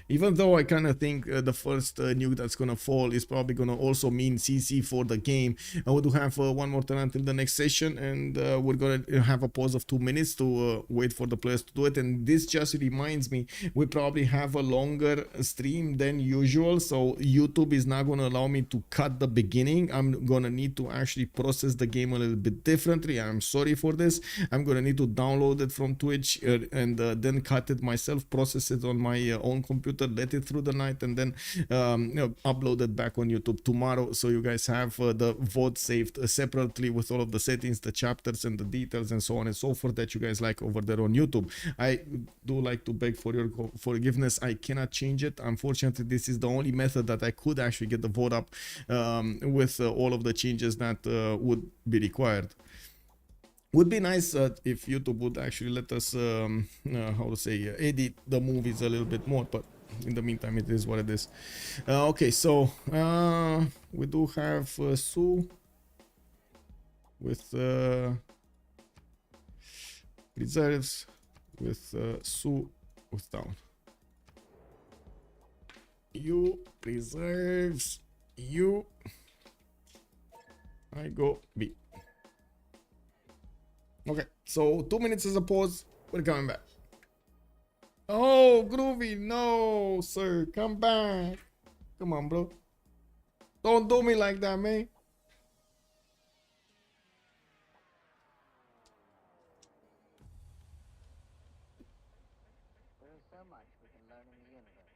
Even though I kind of think the first nuke that's gonna fall is probably gonna also mean CC for the game. I would have 1 more turn until the next session, and we're gonna have a pause of 2 minutes to wait for the players to do it. And this just reminds me, we probably have a longer stream than usual, so YouTube is not gonna allow me to cut the beginning. I'm gonna need to actually process the game a little bit differently. I'm sorry for this. I'm gonna need to download it from Twitch and then cut it myself, process it on my own computer, let it through the night, and then upload it back on YouTube tomorrow, so you guys have the VOD saved separately with all of the settings, the chapters and the details and so on and so forth that you guys like over there on YouTube. I do like to beg for your forgiveness. I cannot change it. Unfortunately, this is the only method that I could actually get the VOD up with all of the changes that would be required. Would be nice if YouTube would actually let us, how to say, edit the movies a little bit more, but in the meantime, it is what it is. Okay, so we do have Su with reserves, with Su with down. You reserves, you. I go B. Okay, so 2 minutes as a pause. We're coming back. Oh, Groovy, no, sir. Come back. Come on, bro. Don't do me like that, man. There's so much we can learn in the universe.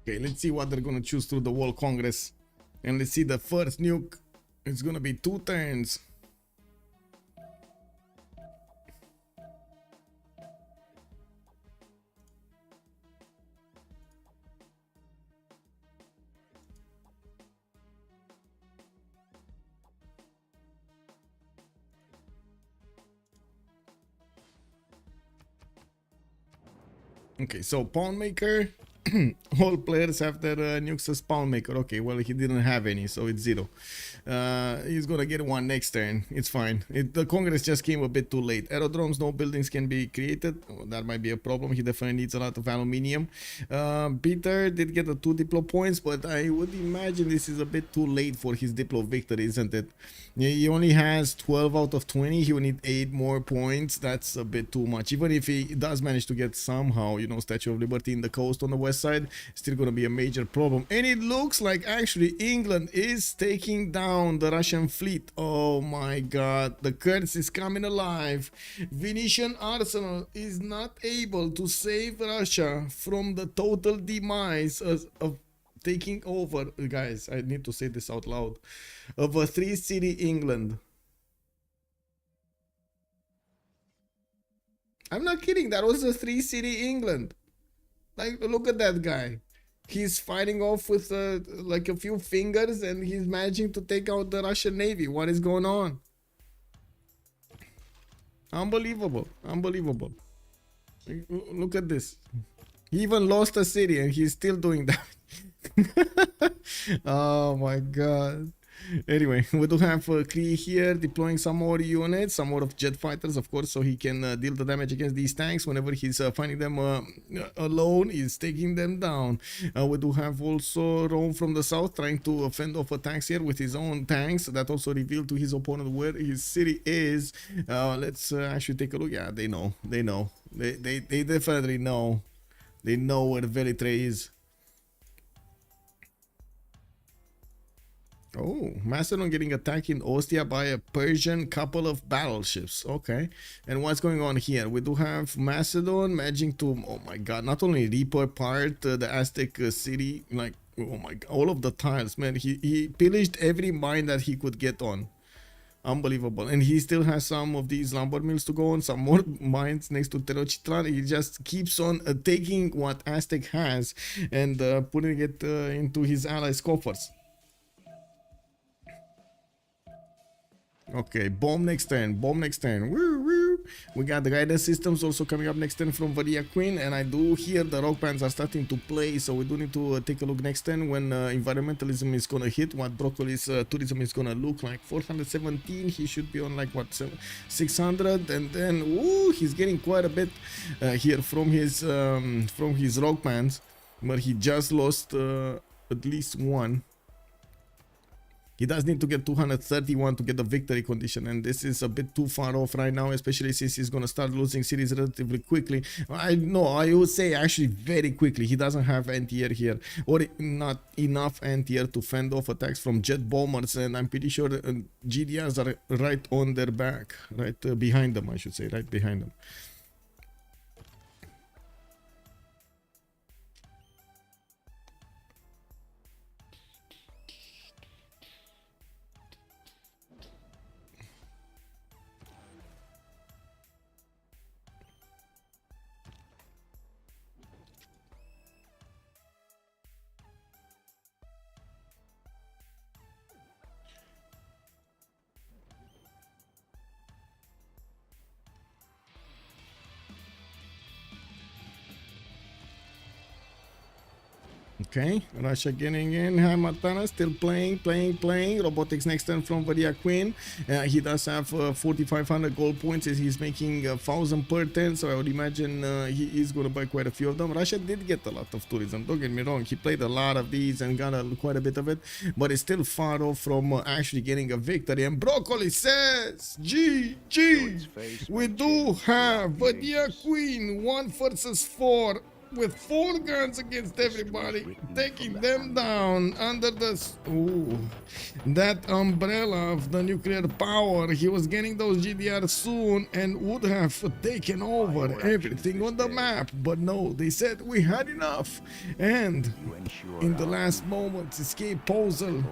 Okay, let's see what they're gonna choose through the World Congress. And let's see the first nuke. It's gonna be 2 turns. Okay, so pawn maker. All players have their nukes as pawn maker. Okay, well, he didn't have any, so it's 0. He's gonna get one next turn. It's fine. The Congress just came a bit too late. Aerodromes, no buildings can be created. Oh, that might be a problem. He definitely needs a lot of aluminium. Peter did get the 2 Diplo points, but I would imagine this is a bit too late for his Diplo victory, isn't it? He only has 12 out of 20. He will need 8 more points. That's a bit too much. Even if he does manage to get somehow, you know, Statue of Liberty in the coast on the west side, still gonna be a major problem. And it looks like actually England is taking down the Russian fleet. Oh my god, the Kurds is coming alive. Venetian arsenal is not able to save Russia from the total demise of taking over, guys, I need to say this out loud, of a 3-city England. I'm not kidding, that was a 3-city England. Like, look at that guy. He's fighting off with like a few fingers, and he's managing to take out the Russian Navy. What is going on? Unbelievable. Unbelievable. Look at this. He even lost a city, and he's still doing that. Oh my god. Anyway, we do have Kree here deploying some more units, some more of jet fighters, of course, so he can deal the damage against these tanks. Whenever he's finding them alone, he's taking them down. We do have also Rome from the south trying to fend off attacks here with his own tanks. That also revealed to his opponent where his city is. Let's actually take a look. Yeah, they know. They know. They definitely know. They know where Velitre is. Oh, Macedon getting attacked in Ostia by a Persian couple of battleships. Okay. And what's going on here? We do have Macedon managing to, oh my god, not only rip apart the Aztec city, like, oh my god, all of the tiles, man. He pillaged every mine that he could get on. Unbelievable. And he still has some of these lumber mills to go on, some more mines next to Tenochtitlan. He just keeps on taking what Aztec has and putting it into his allies' coffers. Okay, bomb next turn, bomb next turn. Woo, woo. We got the guidance systems also coming up next turn from Varia Queen, and I do hear the rock bands are starting to play, so we do need to take a look next turn when environmentalism is gonna hit, what Broccoli's tourism is gonna look like. 417, he should be on like what, 600, and then ooh, he's getting quite a bit here from his rock bands, but he just lost at least one. He does need to get 231 to get the victory condition, and this is a bit too far off right now, especially since he's gonna start losing cities relatively quickly. I would say actually very quickly. He doesn't have anti-air here, or not enough anti-air to fend off attacks from jet bombers, and I'm pretty sure GDRs are right on their back, right behind them, I should say, right behind them. Okay, Russia getting in. Hamatana still playing. Robotics next turn from Varia Queen. He does have 4,500 gold points as he's making 1,000 per turn, so I would imagine he is going to buy quite a few of them. Russia did get a lot of tourism, don't get me wrong. He played a lot of these and got quite a bit of it, but it's still far off from actually getting a victory. And Broccoli says, GG! We do have Varia Queen 1 versus 4. with 4 guns against everybody, taking them down under the that umbrella of the nuclear power. He was getting those GDR soon and would have taken over everything on the map, but no, they said we had enough. And in the last moments, Escape Posel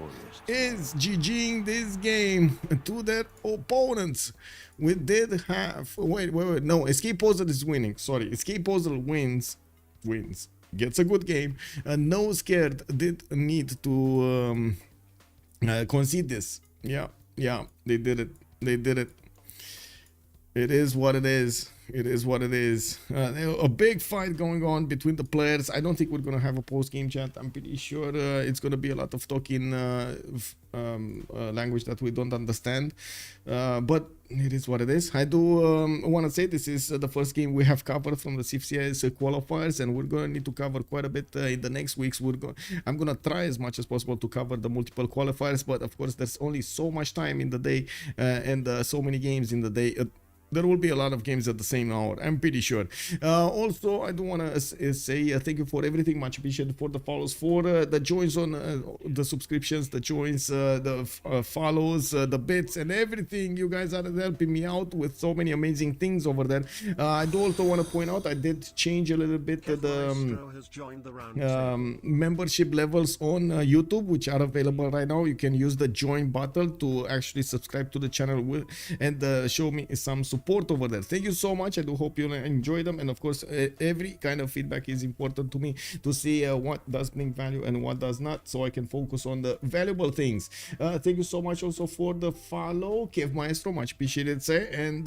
is GGing this game to their opponents. We did have no, Escape Posel is winning. Sorry, Escape Posel wins, gets a good game. No Scared did need to concede this. Yeah, they did it. It is what it is. A big fight going on between the players. I don't think we're gonna have a post-game chat. I'm pretty sure it's gonna be a lot of talking language that we don't understand. But it is what it is. I do want to say this is the first game we have covered from the CivCIS qualifiers, and we're going to need to cover quite a bit in the next weeks. I'm going to try as much as possible to cover the multiple qualifiers, but of course there's only so much time in the day and so many games in the day. There will be a lot of games at the same hour, I'm pretty sure. Also, I do want to say thank you for everything, much appreciated, for the follows, for the joins on the subscriptions, the joins, the follows, the bits, and everything. You guys are helping me out with so many amazing things over there. I do also want to point out I did change a little bit the membership levels on YouTube, which are available right now. You can use the join button to actually subscribe to the channel and show me some support over there. Thank you so much. I do hope you enjoy them, and of course every kind of feedback is important to me to see what does bring value and what does not, so I can focus on the valuable things. Thank you so much also for the follow, Kev Maestro, much appreciated, sir, and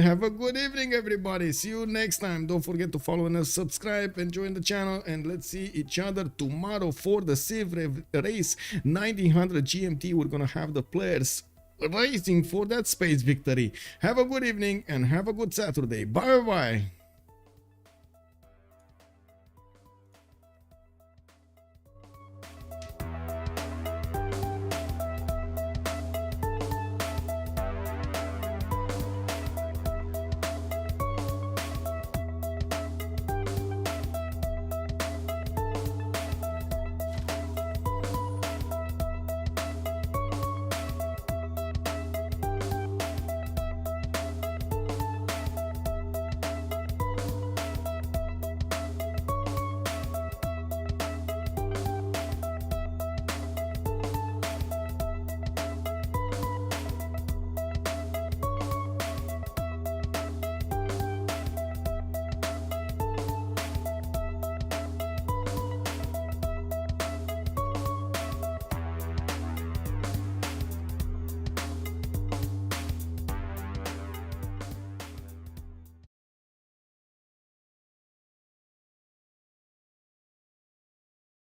have a good evening, everybody. See you next time. Don't forget to follow and subscribe and join the channel, and let's see each other tomorrow for the Civ race 1900 GMT. We're gonna have the players racing for that space victory. Have a good evening and have a good Saturday. Bye bye.